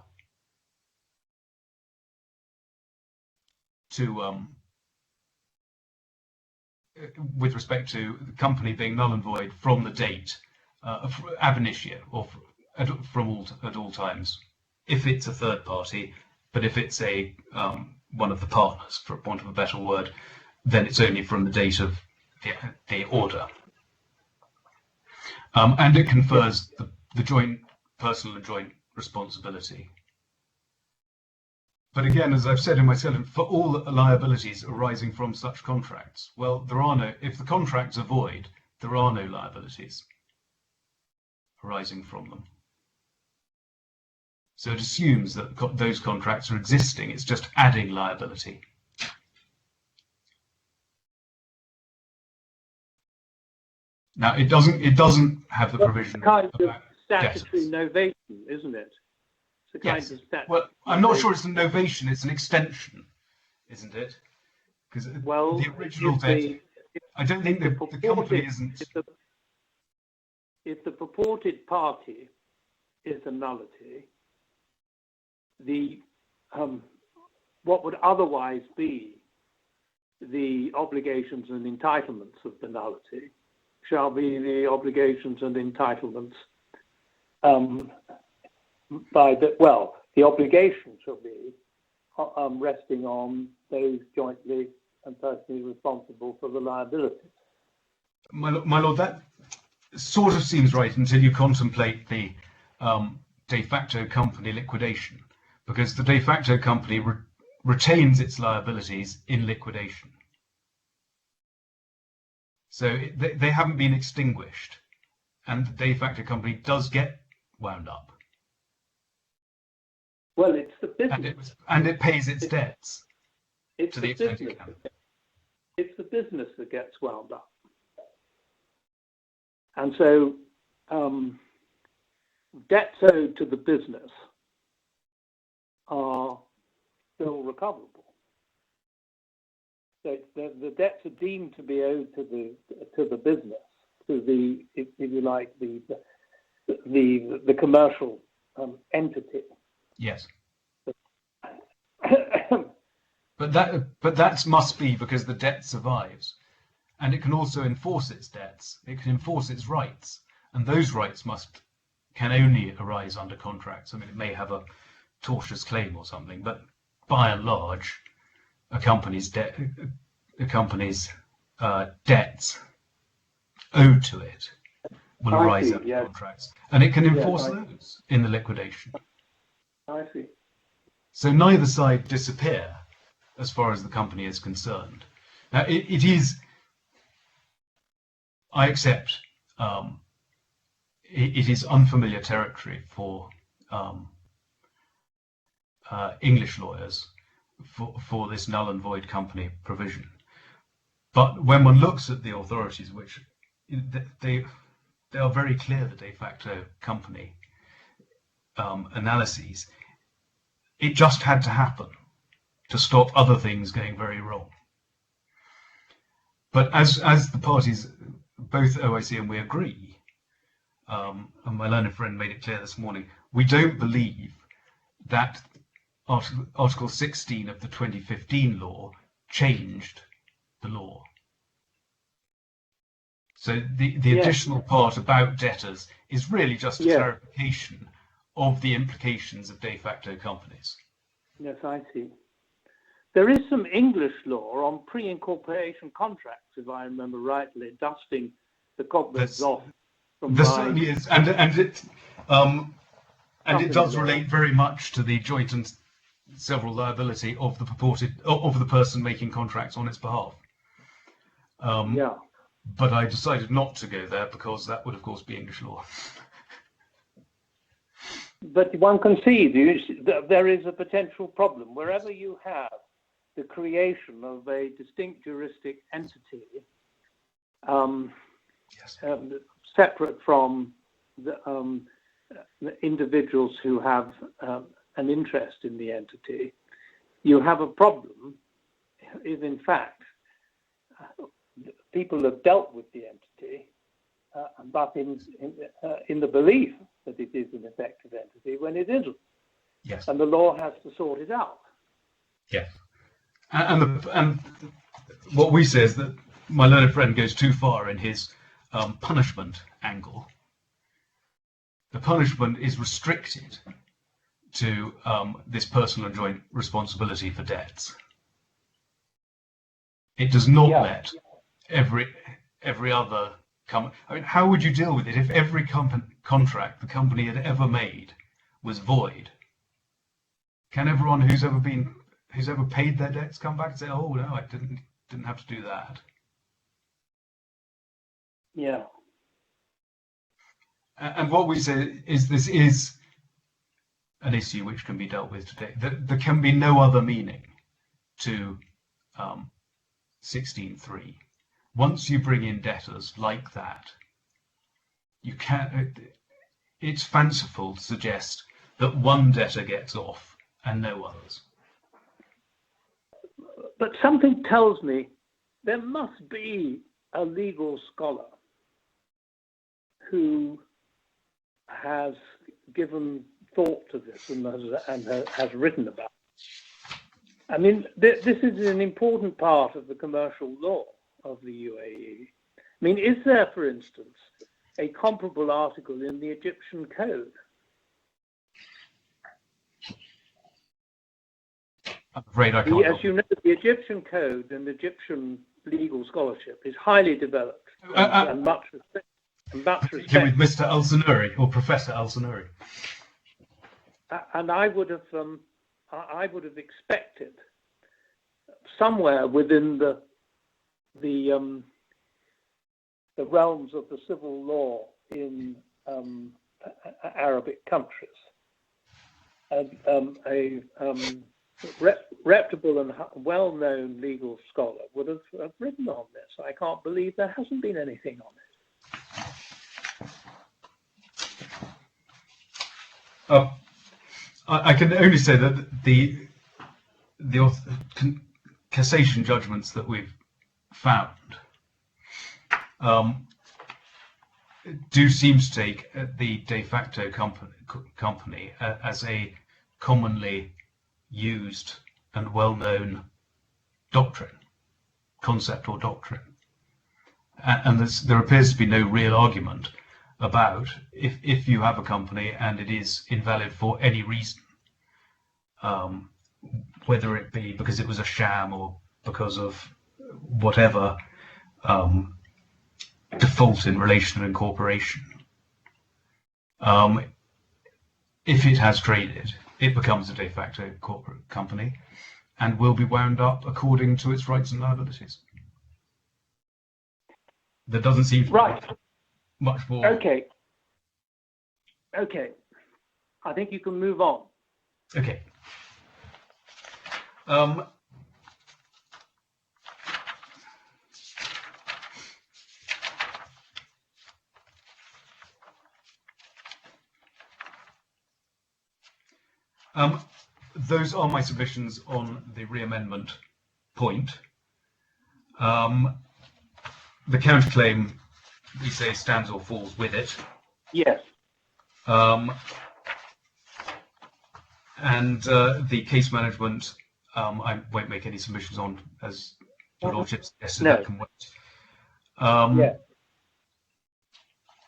C: to, with respect to the company being null and void from the date ab initio, or at all times, if it's a third party, but if it's a one of the partners, for want of a better word, then it's only from the date of the order. And it confers the joint personal and joint responsibility. But again, as I've said in my skeleton, for all liabilities arising from such contracts, well, there are no, if the contracts are void, there are no liabilities arising from them. So it assumes that those contracts are existing, it's just adding liability. Now, it doesn't have the provision
G: kind
C: about
G: of statutory
C: debtors.
G: novation, isn't it? It's a kind
C: Yes.
G: of statutory
C: Well, I'm not sure it's a novation, it's an extension, isn't it? Because the original debt, I don't think the company isn't.
G: If the purported party is a nullity, the what would otherwise be the obligations and entitlements of the nullity shall be the obligations and entitlements the obligations shall be resting on those jointly and personally responsible for the liabilities.
C: My lord, that sort of seems right until you contemplate the de facto company liquidation, because the de facto company retains its liabilities in liquidation. So they haven't been extinguished, and the de facto company does get wound up.
G: Well, it's the business.
C: And it pays its debts to the extent it can.
G: It's the business that gets wound up. And so debts owed to the business are still recoverable. So the debts are deemed to be owed to the business, to the, if you like, the commercial entity.
C: Yes. But that must be because the debt survives, and it can also enforce its debts. It can enforce its rights, and those rights can only arise under contracts. I mean, it may have a tortious claim or something, but by and large, a company's debts owed to it will arise out of
F: yes.
C: contracts, and it can enforce
F: Yes,
C: those in the liquidation.
F: I see.
C: So neither side disappear as far as the company is concerned. Now, it is, I accept, it is unfamiliar territory for English lawyers for this null and void company provision. But when one looks at the authorities, which they are very clear, the de facto company analyses, it just had to happen to stop other things going very wrong. But as the parties, both OIC and we agree, and my learned friend made it clear this morning, we don't believe that Article 16 of the 2015 law changed the law. So the
F: Yes.
C: additional part about debtors is really just a
F: Yes.
C: clarification of the implications of de facto companies.
F: Yes, I see. There is some English law on pre-incorporation contracts, if I remember rightly, dusting the cobwebs off from
C: There
F: my...
C: certainly is, and it does relate very much to the joint and several liability of the person making contracts on its behalf.
F: Yeah.
C: But I decided not to go there because that would, of course, be English law.
F: But one can see that there is a potential problem. Wherever you have the creation of a distinct juristic entity,
C: Yes.
F: separate from the individuals who have an interest in the entity, you have a problem if, in fact, people have dealt with the entity, but in the belief that it is an effective entity when it isn't.
C: Yes.
F: And the law has to sort it out.
C: Yes. And what we say is that my learned friend goes too far in his punishment angle. The punishment is restricted to this personal and joint responsibility for debts. It does not let every other company. I mean, how would you deal with it if every contract the company had ever made was void? Can everyone who's ever paid their debts come back and say, "Oh no, I didn't have to do that"?
F: Yeah.
C: And what we say is this is an issue which can be dealt with today. There can be no other meaning to 16.3. Once you bring in debtors like that, you can't. It's fanciful to suggest that one debtor gets off and no others.
F: But something tells me there must be a legal scholar who has given thought to this and has written about it. I mean, this is an important part of the commercial law of the UAE. I mean, is there, for instance, a comparable article in the Egyptian code?
C: I'm afraid I can't.
F: As you know, the Egyptian code and Egyptian legal scholarship is highly developed and much respected.
C: Here with Mr. Al-Sanuri or Professor Al-Sanuri.
F: And I would have expected somewhere within the realms of the civil law in Arabic countries, a reputable and well-known legal scholar would have written on this. I can't believe there hasn't been anything on it.
C: I can only say that the cassation judgments that we've found do seem to take the de facto company as a commonly used and well-known concept or doctrine. And there appears to be no real argument about if you have a company and it is invalid for any reason, whether it be because it was a sham or because of whatever, default in relation to incorporation. If it has traded, it becomes a de facto corporate company and will be wound up according to its rights and liabilities. There doesn't seem to be much more.
G: Okay. I think you can move on.
C: Okay. Those are my submissions on the re-amendment point. The counterclaim, we say, stands or falls with it.
G: Yes.
C: And the case management, I won't make any submissions on, as your lordship suggested.
G: No.
C: That can wait.
G: Yeah.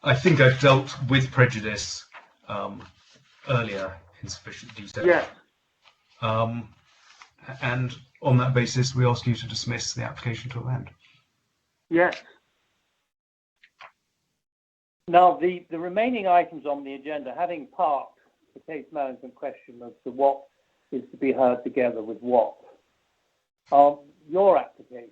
C: I think I've dealt with prejudice earlier in sufficient detail.
G: Yes.
C: And on that basis, we ask you to dismiss the application to amend.
G: Yes. Now, the remaining items on the agenda, having parked the case management question as to what is to be heard together with what, are your applications.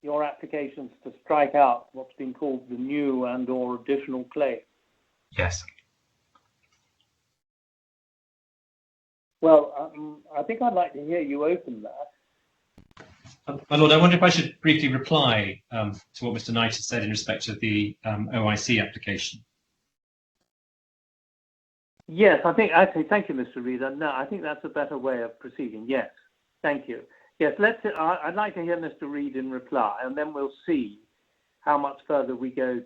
G: Your applications to strike out what's been called the new and or additional claim.
C: Yes.
G: Well, I think I'd like to hear you open that.
B: My Lord, I wonder if I should briefly reply to what Mr. Knight has said in respect of the OIC application.
G: Yes, I think, actually, thank you, Mr. Reed. No, I think that's a better way of proceeding. Yes, thank you. Yes, I'd like to hear Mr. Reed in reply, and then we'll see how much further we go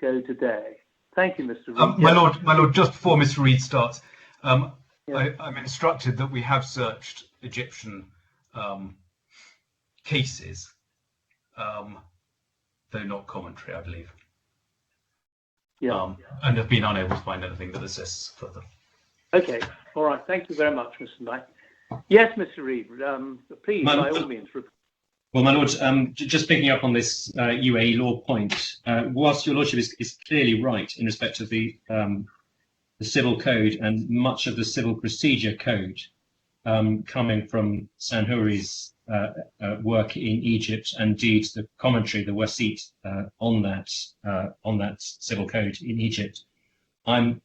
G: today. Thank you, Mr. Reed.
C: My Lord, just before Mr. Reed starts, I'm instructed that we have searched Egyptian cases, though not commentary, I believe.
G: Yeah.
C: And have been unable to find anything that assists further.
G: Okay. All right. Thank you very much, Mr. Knight. Yes, Mr. Reed. Please, by all means.
B: Well, my Lord, just picking up on this UAE law point, whilst your Lordship is clearly right in respect of the Civil Code and much of the Civil Procedure Code coming from Sanhouri's work in Egypt, and indeed the commentary, the wasit on that Civil Code in Egypt, I'm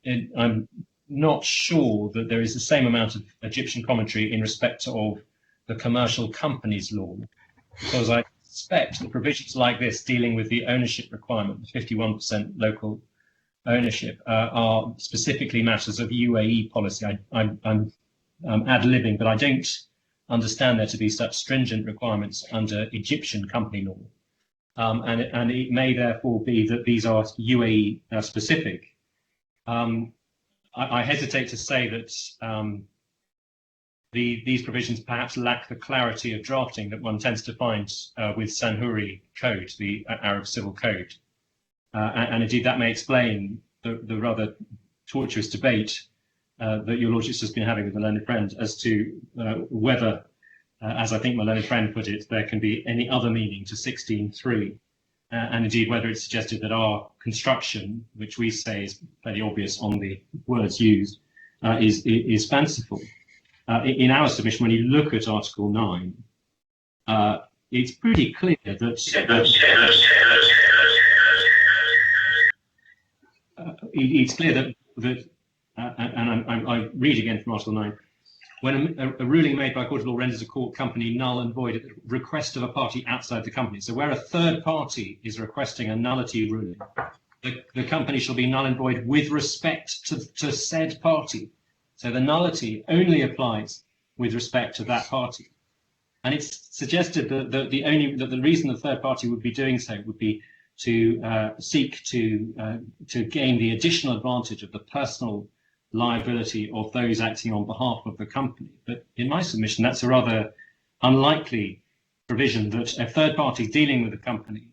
B: not sure that there is the same amount of Egyptian commentary in respect of the Commercial Companies Law, because I suspect that provisions like this dealing with the ownership requirement, the 51% local ownership, are specifically matters of UAE policy. I'm ad-libbing, but I don't understand there to be such stringent requirements under Egyptian company law. And it may therefore be that these are UAE specific. I hesitate to say that these provisions perhaps lack the clarity of drafting that one tends to find with Sanhouri Code, the Arab Civil Code. And indeed that may explain the rather tortuous debate that your Lordship's just been having with my learned friend as to whether, as I think my learned friend put it, there can be any other meaning to 16.3. And indeed whether it's suggested that our construction, which we say is fairly obvious on the words used, is fanciful. In our submission, when you look at Article 9, it's pretty clear that it's clear that and I read again from Article 9. When a ruling made by a court of law renders a court company null and void at the request of a party outside the company. So where a third party is requesting a nullity ruling, the company shall be null and void with respect to said party. So the nullity only applies with respect to that party. And it's suggested that the reason the third party would be doing so would be to seek to gain the additional advantage of the personal liability of those acting on behalf of the company. But in my submission, that's a rather unlikely provision, that a third party dealing with the company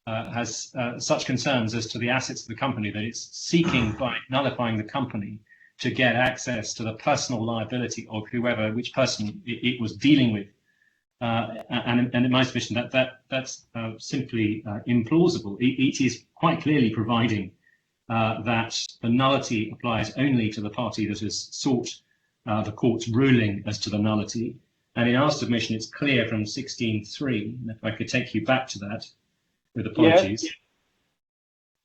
B: has such concerns as to the assets of the company that it's seeking, by nullifying the company, to get access to the personal liability of which person it was dealing with. And in my submission, that's simply implausible. It is quite clearly providing that the nullity applies only to the party that has sought the court's ruling as to the nullity. And in our submission, it's clear from 16.3, and if I could take you back to that, with apologies.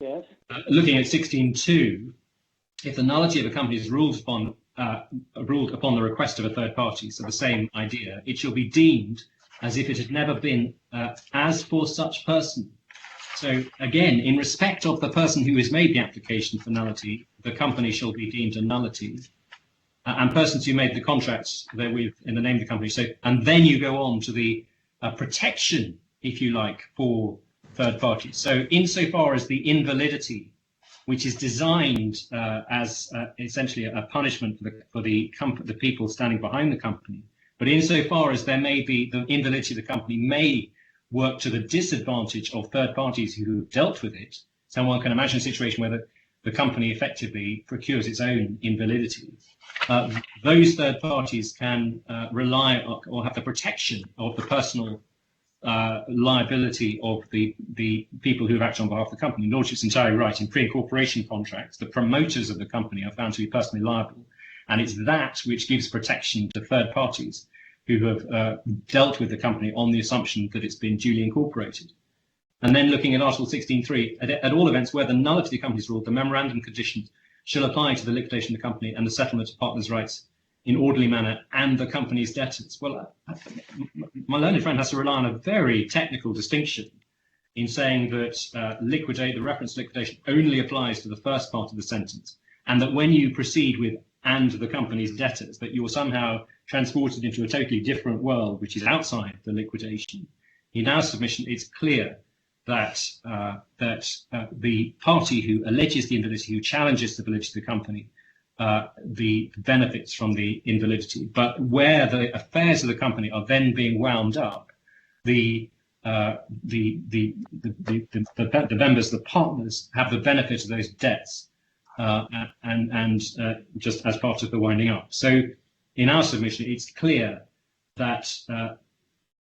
F: Yes.
B: Looking at 16.2, if the nullity of a company is ruled upon the request of a third party, so the same idea, it shall be deemed as if it had never been as for such person. So again, in respect of the person who has made the application for nullity, the company shall be deemed a nullity. And persons who made the contracts therewith in the name of the company. So, and then you go on to the protection, if you like, for third parties. So insofar as the invalidity, which is designed as essentially a punishment for the people standing behind the company, but insofar as there may be the invalidity of the company may work to the disadvantage of third parties who have dealt with it, so one can imagine a situation where the company effectively procures its own invalidity. Those third parties can rely on, or have the protection of the personal liability of the people who have acted on behalf of the company. Lordship's entirely right. In pre-incorporation contracts, the promoters of the company are found to be personally liable, and it's that which gives protection to third parties who have dealt with the company on the assumption that it's been duly incorporated. And then looking at Article 16.3, at all events where the nullity of the company is ruled, the memorandum conditions shall apply to the liquidation of the company and the settlement of partners' rights in orderly manner and the company's debtors. Well, my learned friend has to rely on a very technical distinction in saying that the reference to liquidation only applies to the first part of the sentence, and that when you proceed with and the company's debtors, that you're somehow transported into a totally different world, which is outside the liquidation. In our submission, it's clear that the party who alleges the invalidity, who challenges the validity of the company, the benefits from the invalidity, but where the affairs of the company are then being wound up, the members, the partners, have the benefit of those debts, and just as part of the winding up. So, in our submission, it's clear that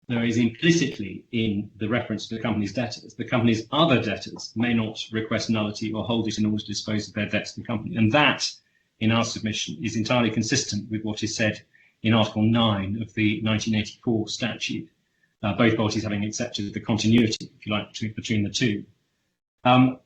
B: there is implicitly in the reference to the company's debtors, the company's other debtors may not request nullity or hold it in order to dispose of their debts to the company. And that, in our submission, is entirely consistent with what is said in Article 9 of the 1984 statute, both parties having accepted the continuity, if you like, between the two. And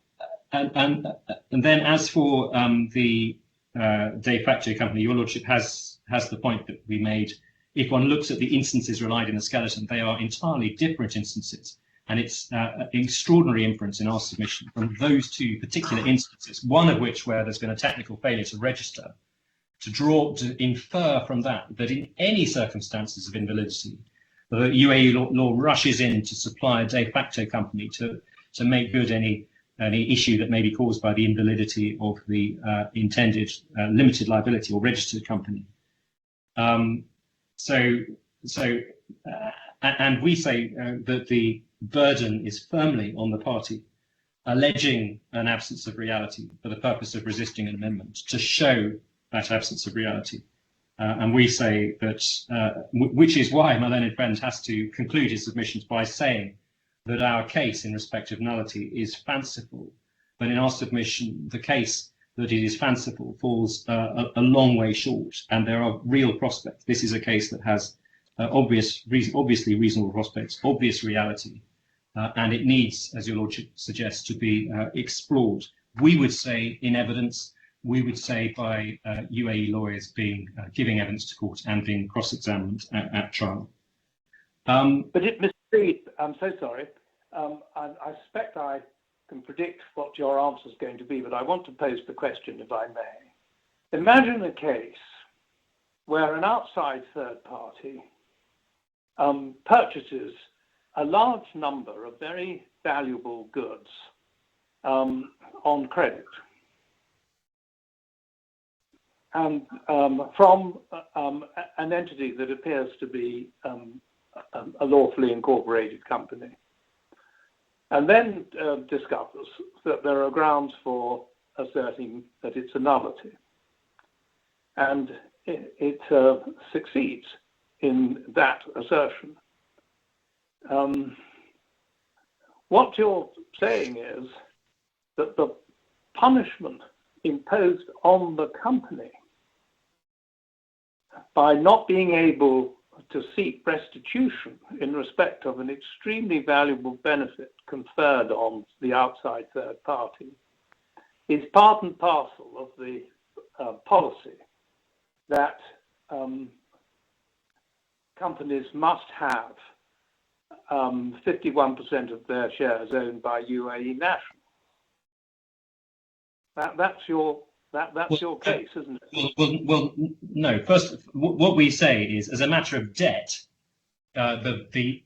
B: then as for the de facto company, your lordship has the point that we made. If one looks at the instances relied in the skeleton, they are entirely different instances. And it's an extraordinary inference in our submission from those two particular instances, one of which where there's been a technical failure to register, to infer from that in any circumstances of invalidity, the UAE law rushes in to supply a de facto company to make good any issue that may be caused by the invalidity of the intended limited liability or registered company. And we say that the burden is firmly on the party alleging an absence of reality for the purpose of resisting an amendment to show that absence of reality. And we say that, which is why my learned friend has to conclude his submissions by saying that our case in respect of nullity is fanciful. But in our submission, the case that it is fanciful falls a long way short, and there are real prospects. This is a case that has obviously reasonable prospects, obvious reality, and it needs, as your lordship suggests, to be explored. We would say in evidence, we would say by UAE lawyers giving evidence to court and being cross-examined at trial.
F: But Mr. Reed, I'm so sorry. I suspect I can predict what your answer is going to be, but I want to pose the question, if I may. Imagine a case where an outside third party purchases a large number of very valuable goods on credit, and from an entity that appears to be a lawfully incorporated company, and then discovers that there are grounds for asserting that it's a nullity. and it succeeds in that assertion. What you're saying is that the punishment imposed on the company by not being able to seek restitution in respect of an extremely valuable benefit conferred on the outside third party is part and parcel of the policy that companies must have 51% of their shares owned by UAE nationals. That's your case, isn't it?
B: Well, no. First, what we say is, as a matter of debt, the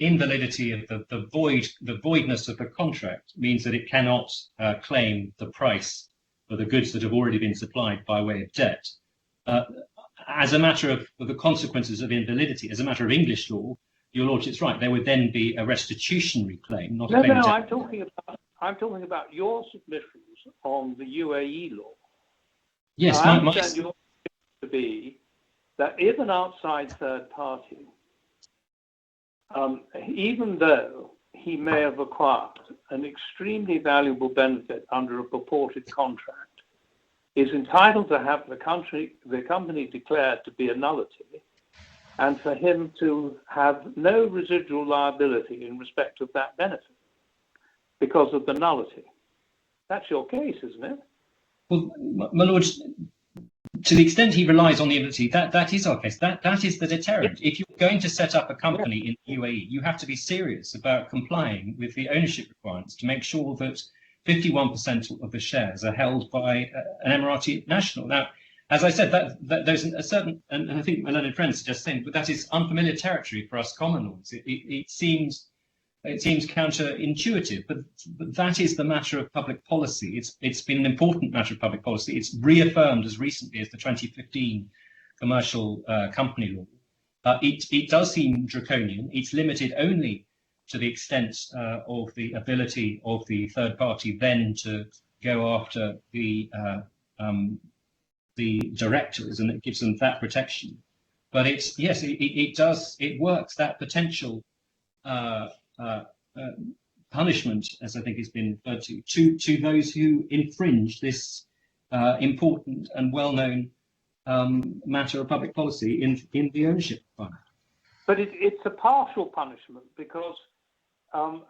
B: invalidity of the voidness of the contract means that it cannot claim the price for the goods that have already been supplied by way of debt. As a matter of the consequences of invalidity, as a matter of English law, your lordship's right. There would then be a restitutionary claim, not a claim.
F: No. I'm talking about your submissions on the UAE law.
B: Yes,
F: I understand your to be that if an outside third party, even though he may have acquired an extremely valuable benefit under a purported contract, is entitled to have the company declared to be a nullity, and for him to have no residual liability in respect of that benefit because of the nullity. That's your case, isn't it?
B: Well, my lord, to the extent he relies on the invalidity, that is our case. That is the deterrent. If you're going to set up a company in the UAE, you have to be serious about complying with the ownership requirements to make sure that 51% of the shares are held by an Emirati national. Now, as I said, that there's a certain, and I think my learned friends suggest saying, but that is unfamiliar territory for us common laws. It seems counterintuitive, but that is the matter of public policy. It's been an important matter of public policy. It's reaffirmed as recently as the 2015 commercial company law. It does seem draconian. It's limited only to the extent of the ability of the third party then to go after the directors, and it gives them that protection. But it works that potential punishment, as I think has been referred to those who infringe this important and well-known matter of public policy in the ownership fund.
F: But it's a partial punishment because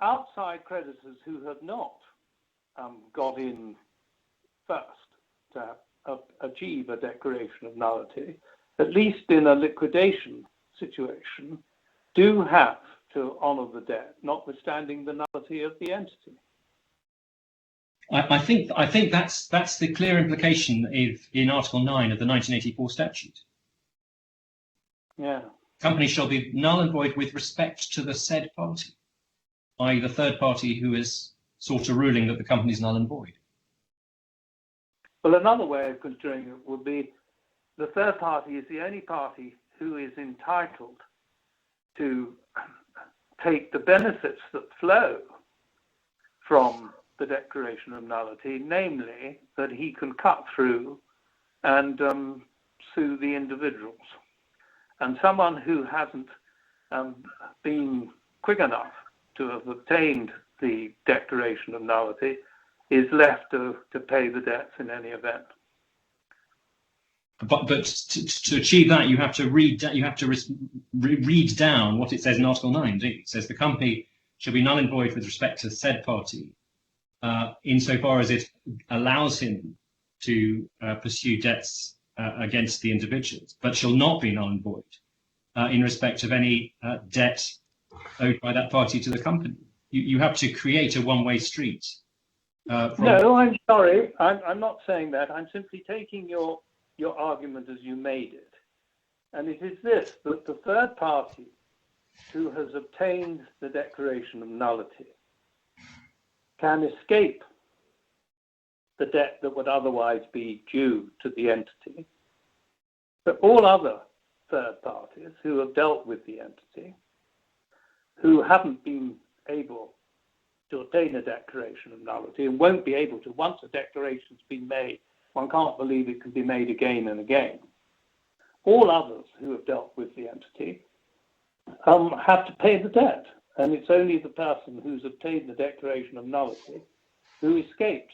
F: outside creditors who have not got in first to achieve a declaration of nullity, at least in a liquidation situation, do have to honour the debt, notwithstanding the nullity of the entity.
B: I think that's the clear implication in Article 9 of the 1984 statute.
F: Yeah.
B: Companies shall be null and void with respect to the said party, i.e. the third party who has sought a ruling that the company is null and void.
F: Well, another way of construing it would be the third party is the only party who is entitled to take the benefits that flow from the declaration of nullity, namely that he can cut through and sue the individuals. And someone who hasn't been quick enough to have obtained the declaration of nullity is left to pay the debts in any event.
B: But to achieve that, you have to read down what it says in Article 9. It says the company shall be null and void with respect to said party, insofar as it allows him to pursue debts against the individuals, but shall not be null and void in respect of any debt owed by that party to the company. You have to create a one-way street.
F: No, I'm sorry. I'm not saying that. I'm simply taking your argument as you made it. And it is this, that the third party who has obtained the declaration of nullity can escape the debt that would otherwise be due to the entity. But all other third parties who have dealt with the entity, who haven't been able to obtain a declaration of nullity and won't be able to once a declaration's been made
G: one can't believe it can be made again and again. All others who have dealt with the entity have to pay the debt, and it's only the person who's obtained the declaration of nullity who escapes.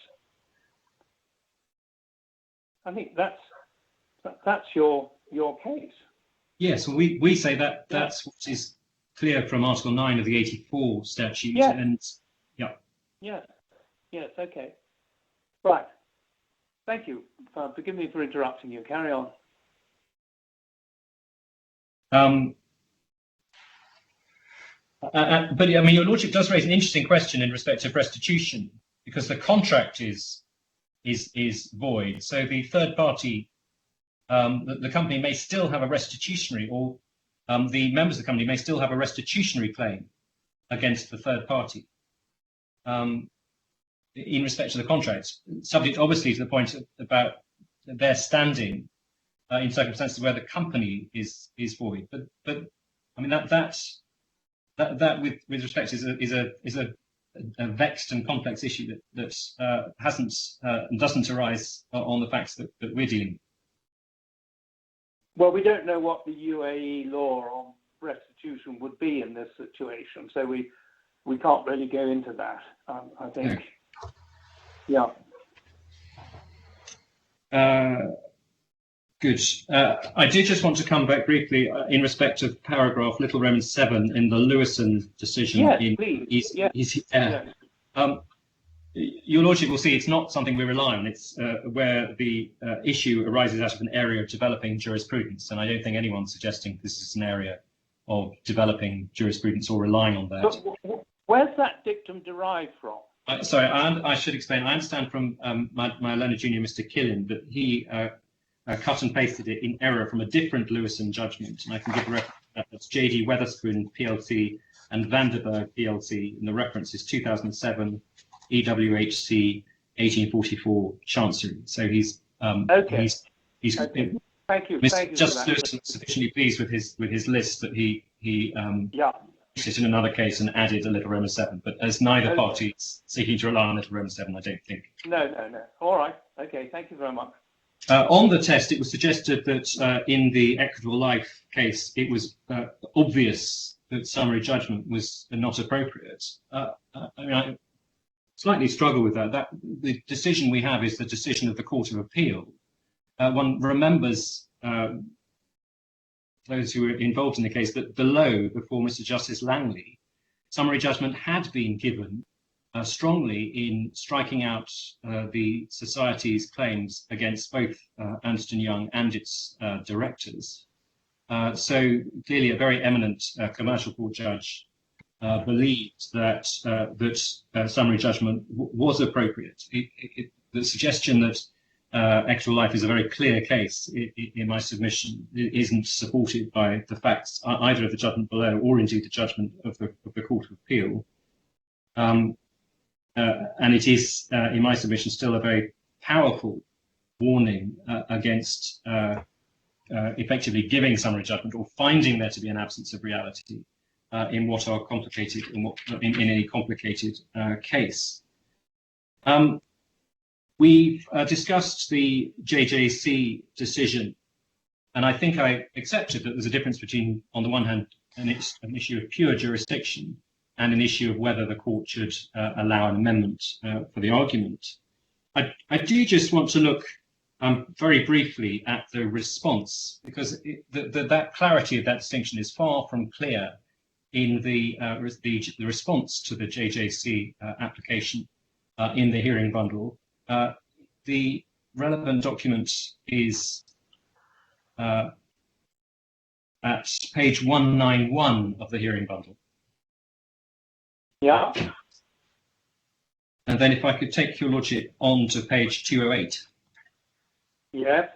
G: I think that's your case.
B: Yes, well, we say that that's what is clear from Article 9 of the 84 statute.
G: Yes.
B: And yeah.
G: Yes, okay. Right. Thank you. Forgive me for interrupting you. Carry on.
B: But I mean, your lordship does raise an interesting question in respect of restitution, because the contract is void. So the third party, the company may still have a restitutionary, or the members of the company may still have a restitutionary claim against the third party in respect to the contract, subject obviously to the point about their standing in circumstances where the company is void. But I mean that with respect is a vexed and complex issue that hasn't doesn't arise on the facts that we're dealing with.
G: Well, we don't know what the UAE law on restitution would be in this situation, so we can't really go into that. I think, yeah.
B: Good. I did just want to come back briefly in respect of paragraph little Roman 7 in the Lewison decision.
G: Yes, please. Yes.
B: Your lordship will see it's not something we rely on. It's where the issue arises out of an area of developing jurisprudence, and I don't think anyone's suggesting this is an area of developing jurisprudence or relying on that.
G: So, where's that dictum derived from?
B: Sorry, I should explain. I understand from my learned junior, Mr. Killen, that he cut and pasted it in error from a different Lewison judgment, and I can give a reference. That's J.D. Weatherspoon PLC and Vanderberg PLC, and the reference is 2007 EWHC 1844 Chancery. So he's
G: okay.
B: He's
G: okay. Thank you.
B: Justice Lewison sufficiently pleased with his list that he it in another case and added a little Roman 7. But as neither party is seeking to rely on little Roman 7, I don't think.
G: No. All right. Okay. Thank you very much.
B: On the test, it was suggested that in the equitable life case, it was obvious that summary judgment was not appropriate. I slightly struggle with that. The decision we have is the decision of the Court of Appeal. One remembers those who were involved in the case that below, before Mr. Justice Langley, summary judgment had been given strongly in striking out the Society's claims against both Ernst & Young and its directors. So clearly a very eminent commercial court judge believed that summary judgment was appropriate. The suggestion that equitable life is a very clear case in my submission isn't supported by the facts either of the judgment below or indeed the judgment of the Court of Appeal. And it is, in my submission, still a very powerful warning against effectively giving summary judgment or finding there to be an absence of reality in what are complicated, in any complicated case. We've discussed the JJC decision, and I think I accepted that there's a difference between, on the one hand, an issue of pure jurisdiction and an issue of whether the court should allow an amendment for the argument. I do just want to look very briefly at the response, because that clarity of that distinction is far from clear in the response to the JJC application in the hearing bundle. The relevant document is at page 191 of the hearing bundle.
G: Yeah.
B: And then if I could take your lordship on to page 208.
G: Yeah.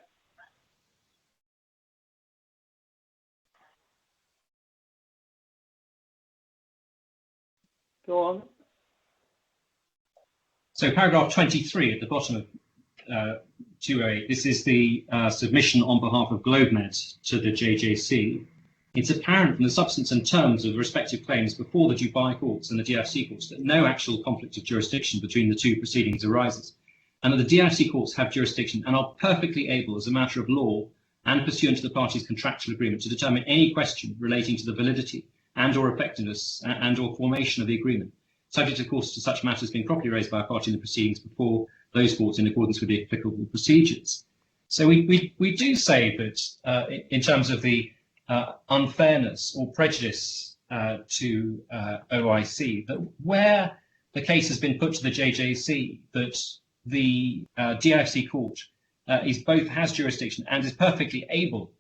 G: Go on.
B: So paragraph 23 at the bottom of 208, this is the submission on behalf of GlobeMed to the JJC. It's apparent from the substance and terms of the respective claims before the Dubai courts and the DFC courts that no actual conflict of jurisdiction between the two proceedings arises. and that the DIFC courts have jurisdiction and are perfectly able, as a matter of law and pursuant to the parties' contractual agreement, to determine any question relating to the validity and or effectiveness and or formation of the agreement, subject, of course, to such matters being properly raised by a party in the proceedings before those courts in accordance with the applicable procedures. So we do say that in terms of the unfairness or prejudice to OIC, that where the case has been put to the JJC, that the DIFC court has jurisdiction and is perfectly able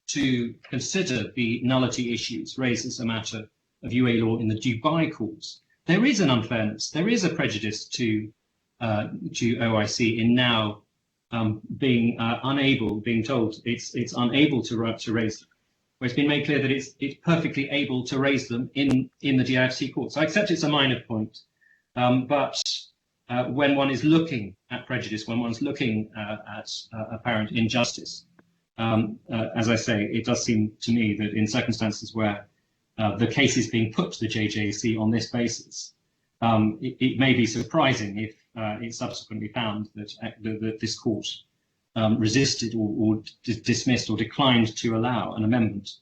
B: to consider the nullity issues raised as a matter of UA law in the Dubai courts. There is an unfairness, there is a prejudice to OIC in now being told it's unable to raise them, where it's been made clear that it's perfectly able to raise them in the DIFC courts. I accept it's a minor point, but when one is looking at prejudice, when one's looking at apparent injustice, as I say, it does seem to me that in circumstances where the case is being put to the JJC on this basis, it may be surprising if it's subsequently found that this court resisted or dismissed or declined to allow an amendment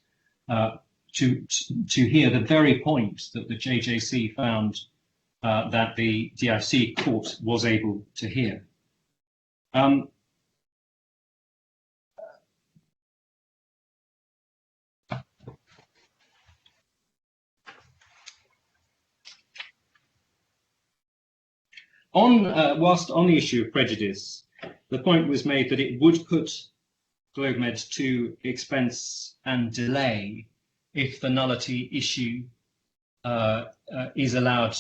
B: to hear the very point that the JJC found that the DIFC court was able to hear. Whilst on the issue of prejudice, the point was made that it would put GlobeMed to expense and delay if the nullity issue is allowed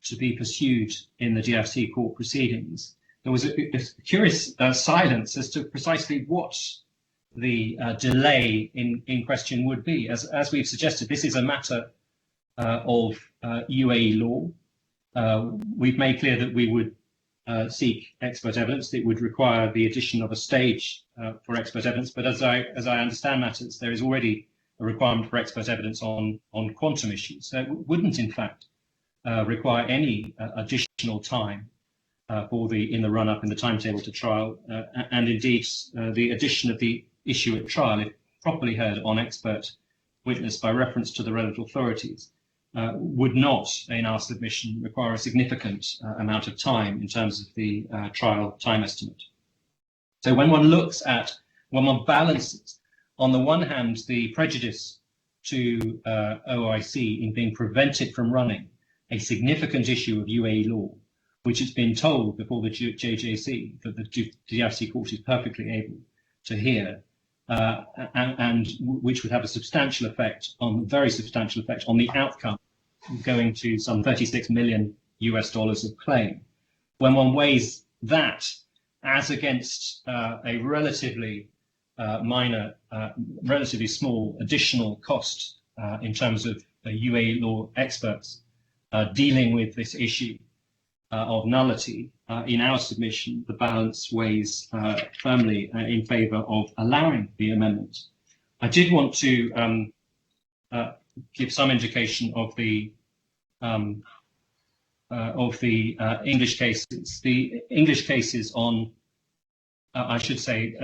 B: to be pursued in the DIFC court proceedings. There was a curious silence as to precisely what the delay in question would be. As we've suggested, this is a matter of UAE law. We've made clear that we would seek expert evidence. It would require the addition of a stage for expert evidence. But as I understand matters, there is already a requirement for expert evidence on quantum issues. So it wouldn't, in fact, require any additional time in the run-up in the timetable to trial. And indeed, the addition of the issue at trial, if properly heard on expert witness by reference to the relevant authorities, would not, in our submission, require a significant amount of time in terms of the trial time estimate. So when one balances, on the one hand, the prejudice to OIC in being prevented from running a significant issue of UAE law, which has been told before the JJC that the DIFC court is perfectly able to hear, and which would have a very substantial effect on the outcome, going to some $36 million of claim. When one weighs that as against a relatively minor, relatively small additional cost in terms of UAE law experts dealing with this issue of nullity, in our submission, the balance weighs firmly in favour of allowing the amendment. I did want to give some indication of the English cases. The English cases on, I should say,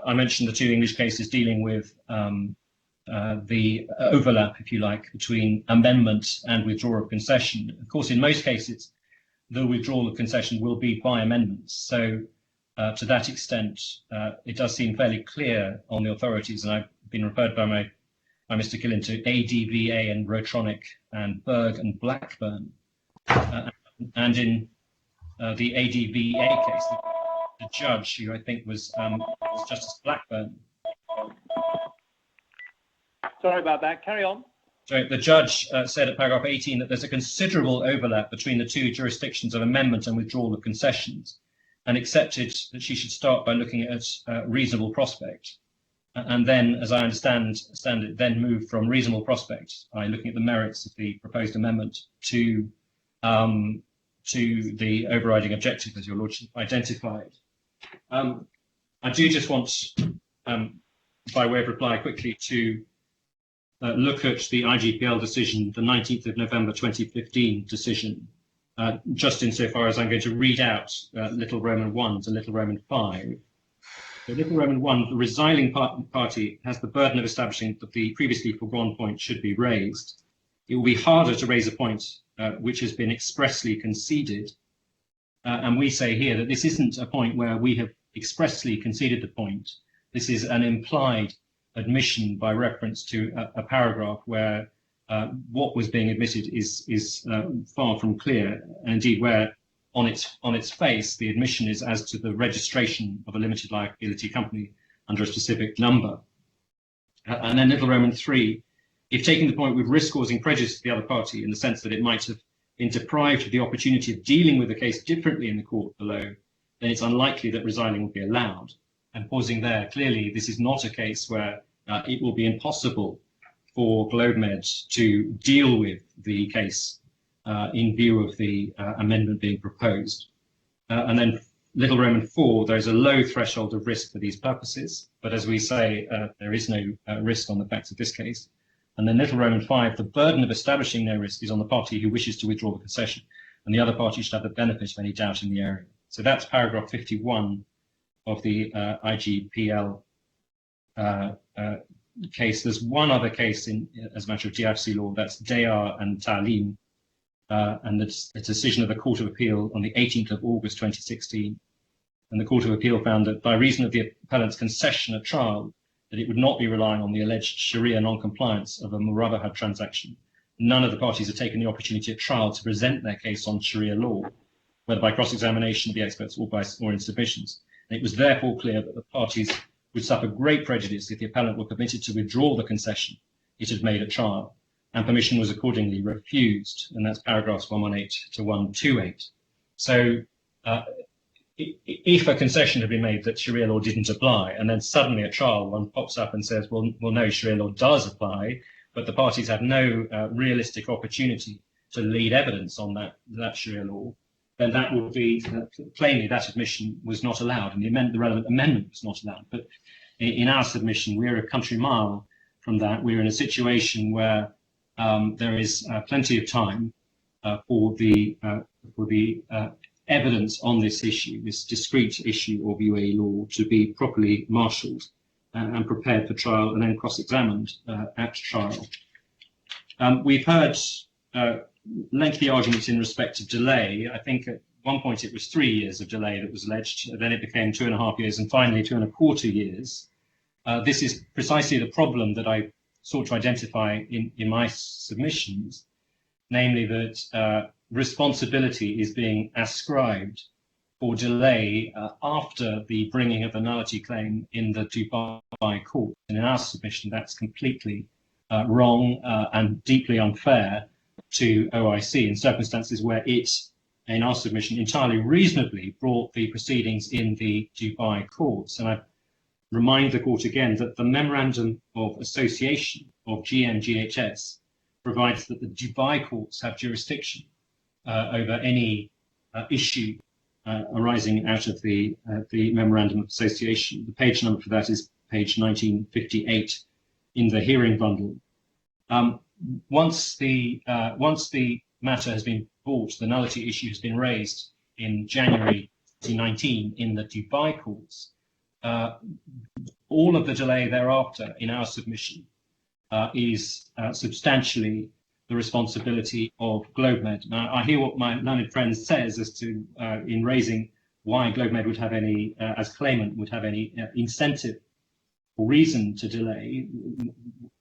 B: I mentioned the two English cases dealing with the overlap, if you like, between amendment and withdrawal of concession. Of course, in most cases, the withdrawal of concession will be by amendments. So to that extent, it does seem fairly clear on the authorities, and I've been referred by Mr. Gillen to ADVA and Rotronic and Berg and Blackburn. And in the ADVA case, the judge, who I think was Justice Blackburn.
G: Sorry about that, carry on.
B: So the judge said at paragraph 18 that there's a considerable overlap between the two jurisdictions of amendment and withdrawal of concessions, and accepted that she should start by looking at reasonable prospect. And then, as I understand it, then move from reasonable prospect, by looking at the merits of the proposed amendment, to the overriding objective, as your lordship identified. I do just want, by way of reply, quickly to look at the IGPL decision, the 19th of November 2015 decision, just insofar as I'm going to read out little Roman 1 to little Roman 5. So little Roman 1, the resiling party has the burden of establishing that the previously foregone point should be raised. It will be harder to raise a point which has been expressly conceded. And we say here that this isn't a point where we have expressly conceded the point. This is an implied admission by reference to a paragraph where what was being admitted is far from clear, and indeed where on its face the admission is as to the registration of a limited liability company under a specific number. And then little Roman 3, if taking the point with risk causing prejudice to the other party in the sense that it might have been deprived of the opportunity of dealing with the case differently in the court below, then it's unlikely that resiling will be allowed. And pausing there, clearly this is not a case where it will be impossible for GlobeMed to deal with the case in view of the amendment being proposed. And then little Roman 4, there's a low threshold of risk for these purposes, but as we say, there is no risk on the facts of this case. And then little Roman 5, the burden of establishing no risk is on the party who wishes to withdraw the concession, and the other party should have the benefit of any doubt in the area. So that's paragraph 51 of the IGPL case. There's one other case as a matter of GFC law, that's Dayar and Talim, and it's a decision of the Court of Appeal on the 18th of August 2016. And the Court of Appeal found that by reason of the appellant's concession at trial, that it would not be relying on the alleged Sharia non-compliance of a Murabahad transaction. None of the parties had taken the opportunity at trial to present their case on Sharia law, whether by cross-examination of the experts or in submissions. And it was therefore clear that the parties would suffer great prejudice if the appellant were permitted to withdraw the concession it had made at trial, and permission was accordingly refused. And that's paragraphs 118 to 128. So if a concession had been made that Sharia law didn't apply, and then suddenly at trial one pops up and says, well no, Sharia law does apply, but the parties had no realistic opportunity to lead evidence on that Sharia law, then that would be plainly that admission was not allowed, and the relevant amendment was not allowed. But in our submission, we're a country mile from that. We're in a situation where there is plenty of time for the evidence on this issue, this discrete issue of UAE law, to be properly marshalled and prepared for trial and then cross-examined at trial. We've heard lengthy arguments in respect of delay. I think at one point it was 3 years of delay that was alleged, then it became 2.5 years, and finally 2.25 years. This is precisely the problem that I sought to identify in my submissions, namely that responsibility is being ascribed for delay after the bringing of the nullity claim in the Dubai court. And in our submission, that's completely wrong and deeply unfair to OIC in circumstances where it, in our submission, entirely reasonably brought the proceedings in the Dubai courts. And I remind the court again that the Memorandum of Association of GMGHS provides that the Dubai courts have jurisdiction over any issue arising out of the Memorandum of Association. The page number for that is page 1958 in the hearing bundle. Once the matter has been brought, the nullity issue has been raised in January 2019 in the Dubai courts. All of the delay thereafter in our submission is substantially the responsibility of GlobeMed. Now, I hear what my learned friend says as to in raising why GlobeMed would have any, as claimant, would have any incentive or reason to delay.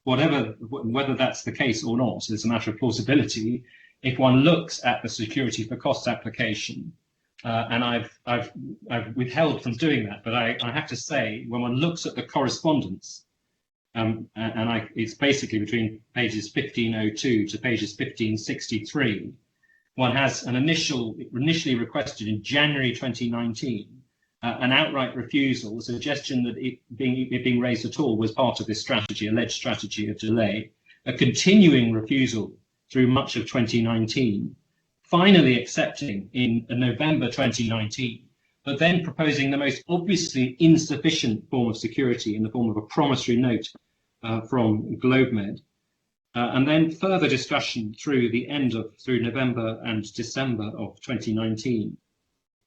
B: Whether that's the case or not, it's a matter of plausibility. If one looks at the security for costs application, and I've withheld from doing that, but I have to say, when one looks at the correspondence, it's basically between pages 1502 to pages 1563, one has an initially requested in January 2019, an outright refusal, a suggestion that it being raised at all was part of this strategy, alleged strategy of delay, a continuing refusal through much of 2019, finally accepting in November 2019, but then proposing the most obviously insufficient form of security in the form of a promissory note from GlobeMed, And then further discussion through November and December of 2019.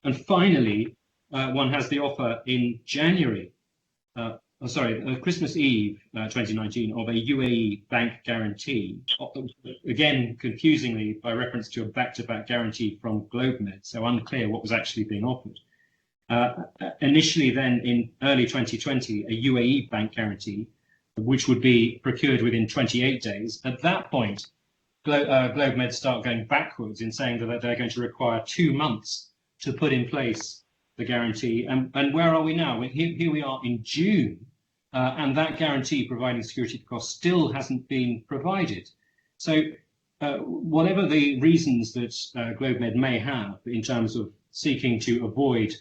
B: And finally, one has the offer in January, Christmas Eve 2019, of a UAE bank guarantee, again, confusingly by reference to a back-to-back guarantee from GlobeMed, so unclear what was actually being offered. Initially then in early 2020, a UAE bank guarantee, which would be procured within 28 days. At that point, GlobeMed start going backwards in saying that they're going to require 2 months to put in place the guarantee. And where are we now? Here we are in June, and that guarantee providing security for costs still hasn't been provided. So whatever the reasons that GlobeMed may have in terms of seeking to avoid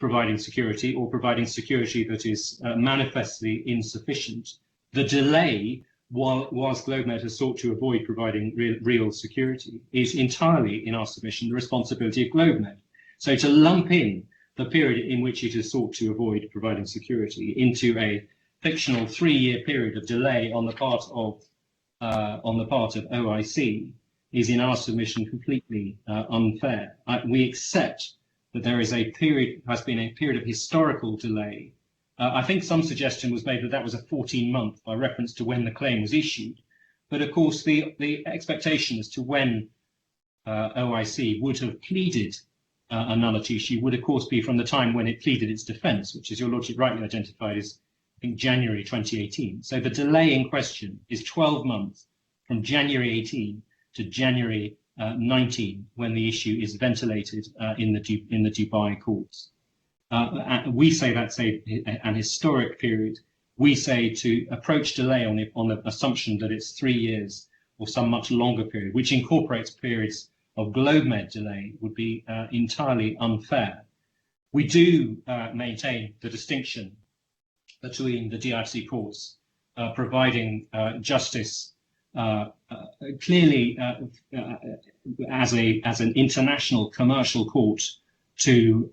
B: providing security or providing security that is manifestly insufficient, the delay, whilst GlobeMed has sought to avoid providing real security, is entirely, in our submission, the responsibility of GlobeMed. So to lump in the period in which it has sought to avoid providing security into a fictional 3-year period of delay on the part of OIC is, in our submission, completely unfair. We accept that there is has been a period of historical delay. I think some suggestion was made that that was a 14-month by reference to when the claim was issued. But of course, the expectation as to when OIC would have pleaded a nullity issue would, of course, be from the time when it pleaded its defence, which, as your Lordship rightly identified, is, I think, January 2018. So the delay in question is 12 months from January 18 to January 19, when the issue is ventilated in the Dubai courts. We say that's an historic period. We say to approach delay on the assumption that it's 3 years or some much longer period, which incorporates periods of GlobeMed delay, would be entirely unfair. We do maintain the distinction between the DIFC courts providing justice clearly as an international commercial court to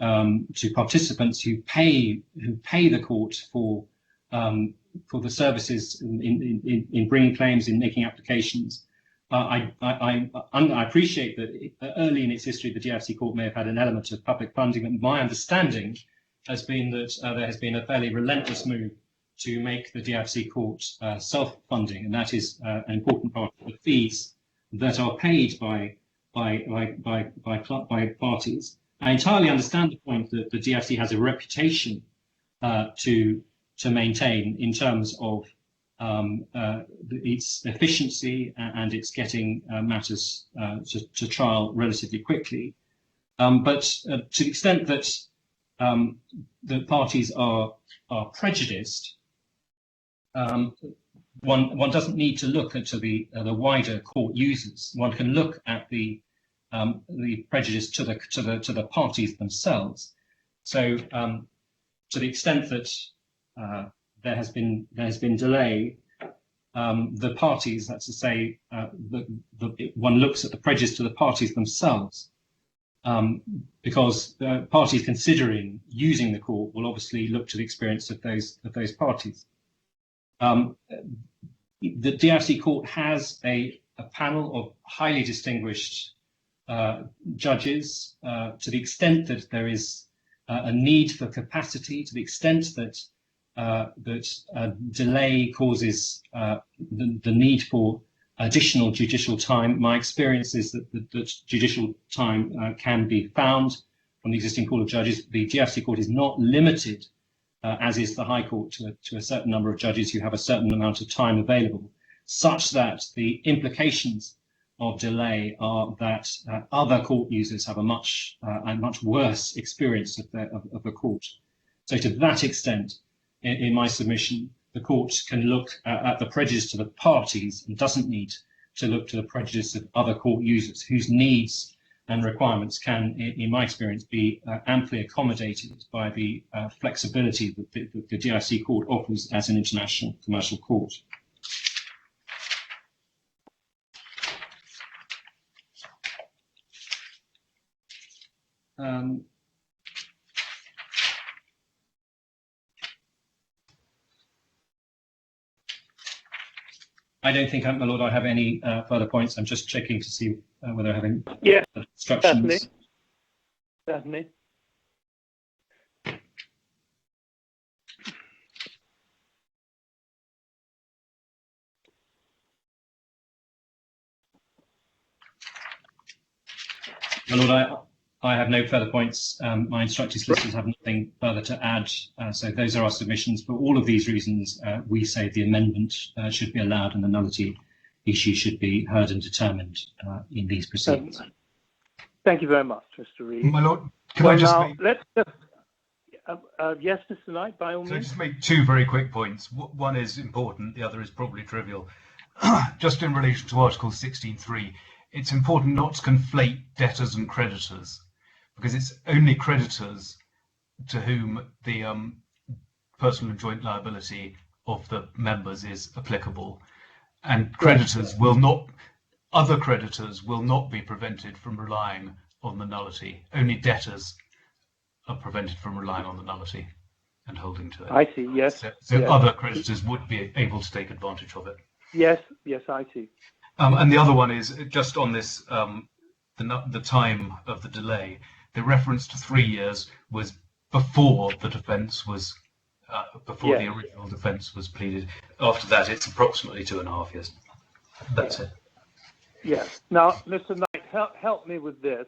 B: participants who pay the court for the services in bringing claims, in making applications. I appreciate that early in its history, the DIFC court may have had an element of public funding, but my understanding has been that there has been a fairly relentless move to make the DIFC court self-funding, and that is an important part of the fees that are paid by parties. I entirely understand the point that the DIFC has a reputation to maintain in terms of its efficiency and its getting matters to trial relatively quickly. But to the extent that the parties are prejudiced, one doesn't need to look into the wider court users. One can look at the prejudice to the parties themselves. So to the extent that there has been delay, the parties, that's to say, one looks at the prejudice to the parties themselves, because parties considering using the court will obviously look to the experience of those parties. The DIFC court has a panel of highly distinguished judges. To the extent that there is a need for capacity, to the extent that delay causes the need for additional judicial time, my experience is that judicial time can be found from the existing pool of judges. The DIFC court is not limited, as is the High Court, to a certain number of judges who have a certain amount of time available, such that the implications of delay are that other court users have a much worse experience of the court. So to that extent, in my submission, the court can look at the prejudice to the parties and doesn't need to look to the prejudice of other court users whose needs and requirements can, in my experience, be amply accommodated by the flexibility that the DIFC court offers as an international commercial court. I don't think, my Lord, I have any further points. I'm just checking to see whether I have any instructions.
G: Certainly. Certainly.
B: My Lord, I have no further points. My instructed solicitors have nothing further to add. So those are our submissions. For all of these reasons, we say the amendment should be allowed and the nullity issue should be heard and determined in these proceedings.
G: Thank you very much, Mr. Reed.
C: My Lord, can I just make...
G: Let's just... yes, Mr. Knight, by all means.
C: Can I just make two very quick points? One is important, the other is probably trivial. Just in relation to Article 16.3, it's important not to conflate debtors and creditors, because it's only creditors to whom the personal and joint liability of the members is applicable, and creditors will not, other creditors will not be prevented from relying on the nullity. Only debtors are prevented from relying on the nullity and holding to it.
G: I see, yes.
C: So
G: yes.
C: Other creditors would be able to take advantage of it.
G: Yes, yes, I see.
C: And the other one is just on this, the time of the delay. The reference to 3 years was before the defence was, before the original defence was pleaded. After that, it's approximately 2.5 years. That's it.
G: Yes. Now, Mr. Knight, help me with this.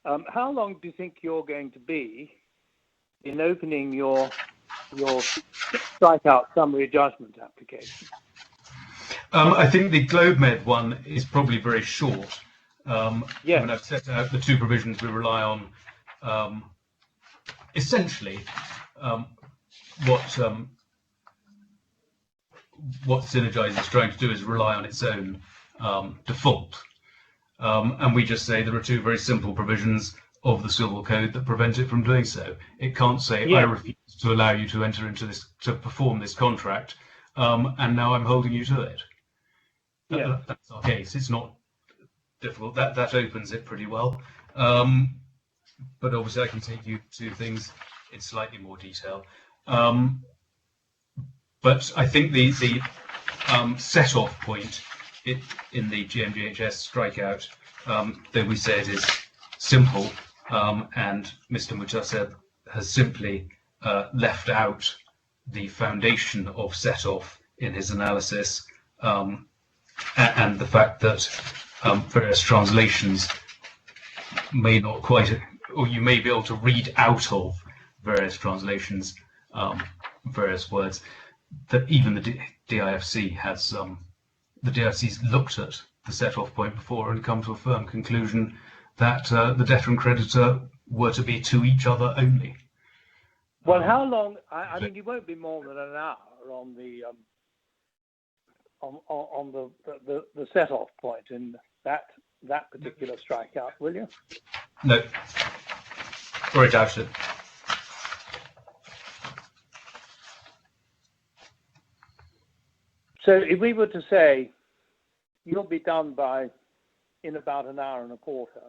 G: How long do you think you're going to be in opening your strikeout summary judgment application?
C: I think the GlobeMed one is probably very short.
G: Yes.
C: When I've set out the two provisions we rely on, essentially, what Synergize is trying to do is rely on its own default. And we just say there are two very simple provisions of the Civil Code that prevent it from doing so. It can't say, I refuse to allow you to enter into this, to perform this contract, and now I'm holding you to it. That's our case. It's not difficult. That opens it pretty well. But obviously I can take you to things in slightly more detail. But I think the set-off point in the GMGHS strikeout, that we said is simple, and Mr. Mutaseb has simply left out the foundation of set-off in his analysis, and the fact that various translations may not quite, or you may be able to read out of various translations various words, that even the DIFC has, the DIFC's looked at the set-off point before and come to a firm conclusion that the debtor and creditor were to be to each other only.
G: Well, how long? I mean, you won't be more than an hour on the set-off point in that particular strikeout, will you?
C: No, very doubted.
G: So if we were to say you'll be done in about an hour and a quarter,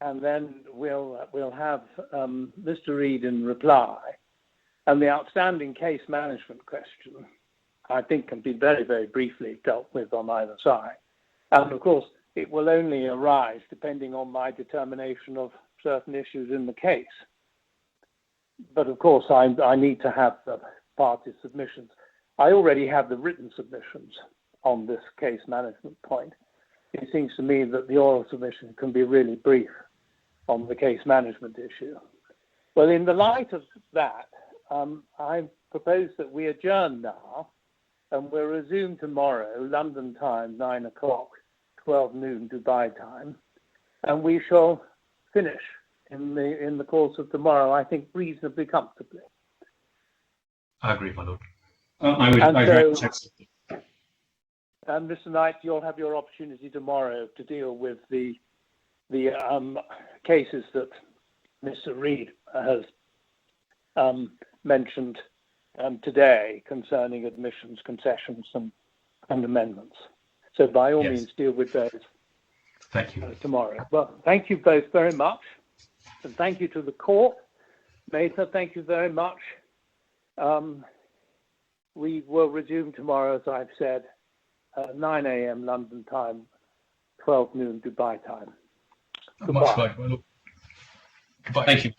G: and then we'll have Mr. Reed in reply, and the outstanding case management question, I think, can be very, very briefly dealt with on either side. And of course, it will only arise depending on my determination of certain issues in the case. But of course, I need to have the party submissions. I already have the written submissions on this case management point. It seems to me that the oral submission can be really brief on the case management issue. Well, in the light of that, I propose that we adjourn now, and we'll resume tomorrow, London time, 9 o'clock, 12 noon Dubai time, and we shall finish in the course of tomorrow, I think, reasonably comfortably.
C: I agree, my lord.
B: I would
G: and Mr. Knight, you'll have your opportunity tomorrow to deal with the cases that Mr. Reed has mentioned today concerning admissions, concessions, and amendments. So by all means, deal with those.
C: Thank you.
G: Tomorrow. Well, thank you both very much, and thank you to the court. Meta, thank you very much. we will resume tomorrow, as I've said, 9 a.m. London time, 12 noon Dubai time.
C: Much obliged. Goodbye.
B: Thank you.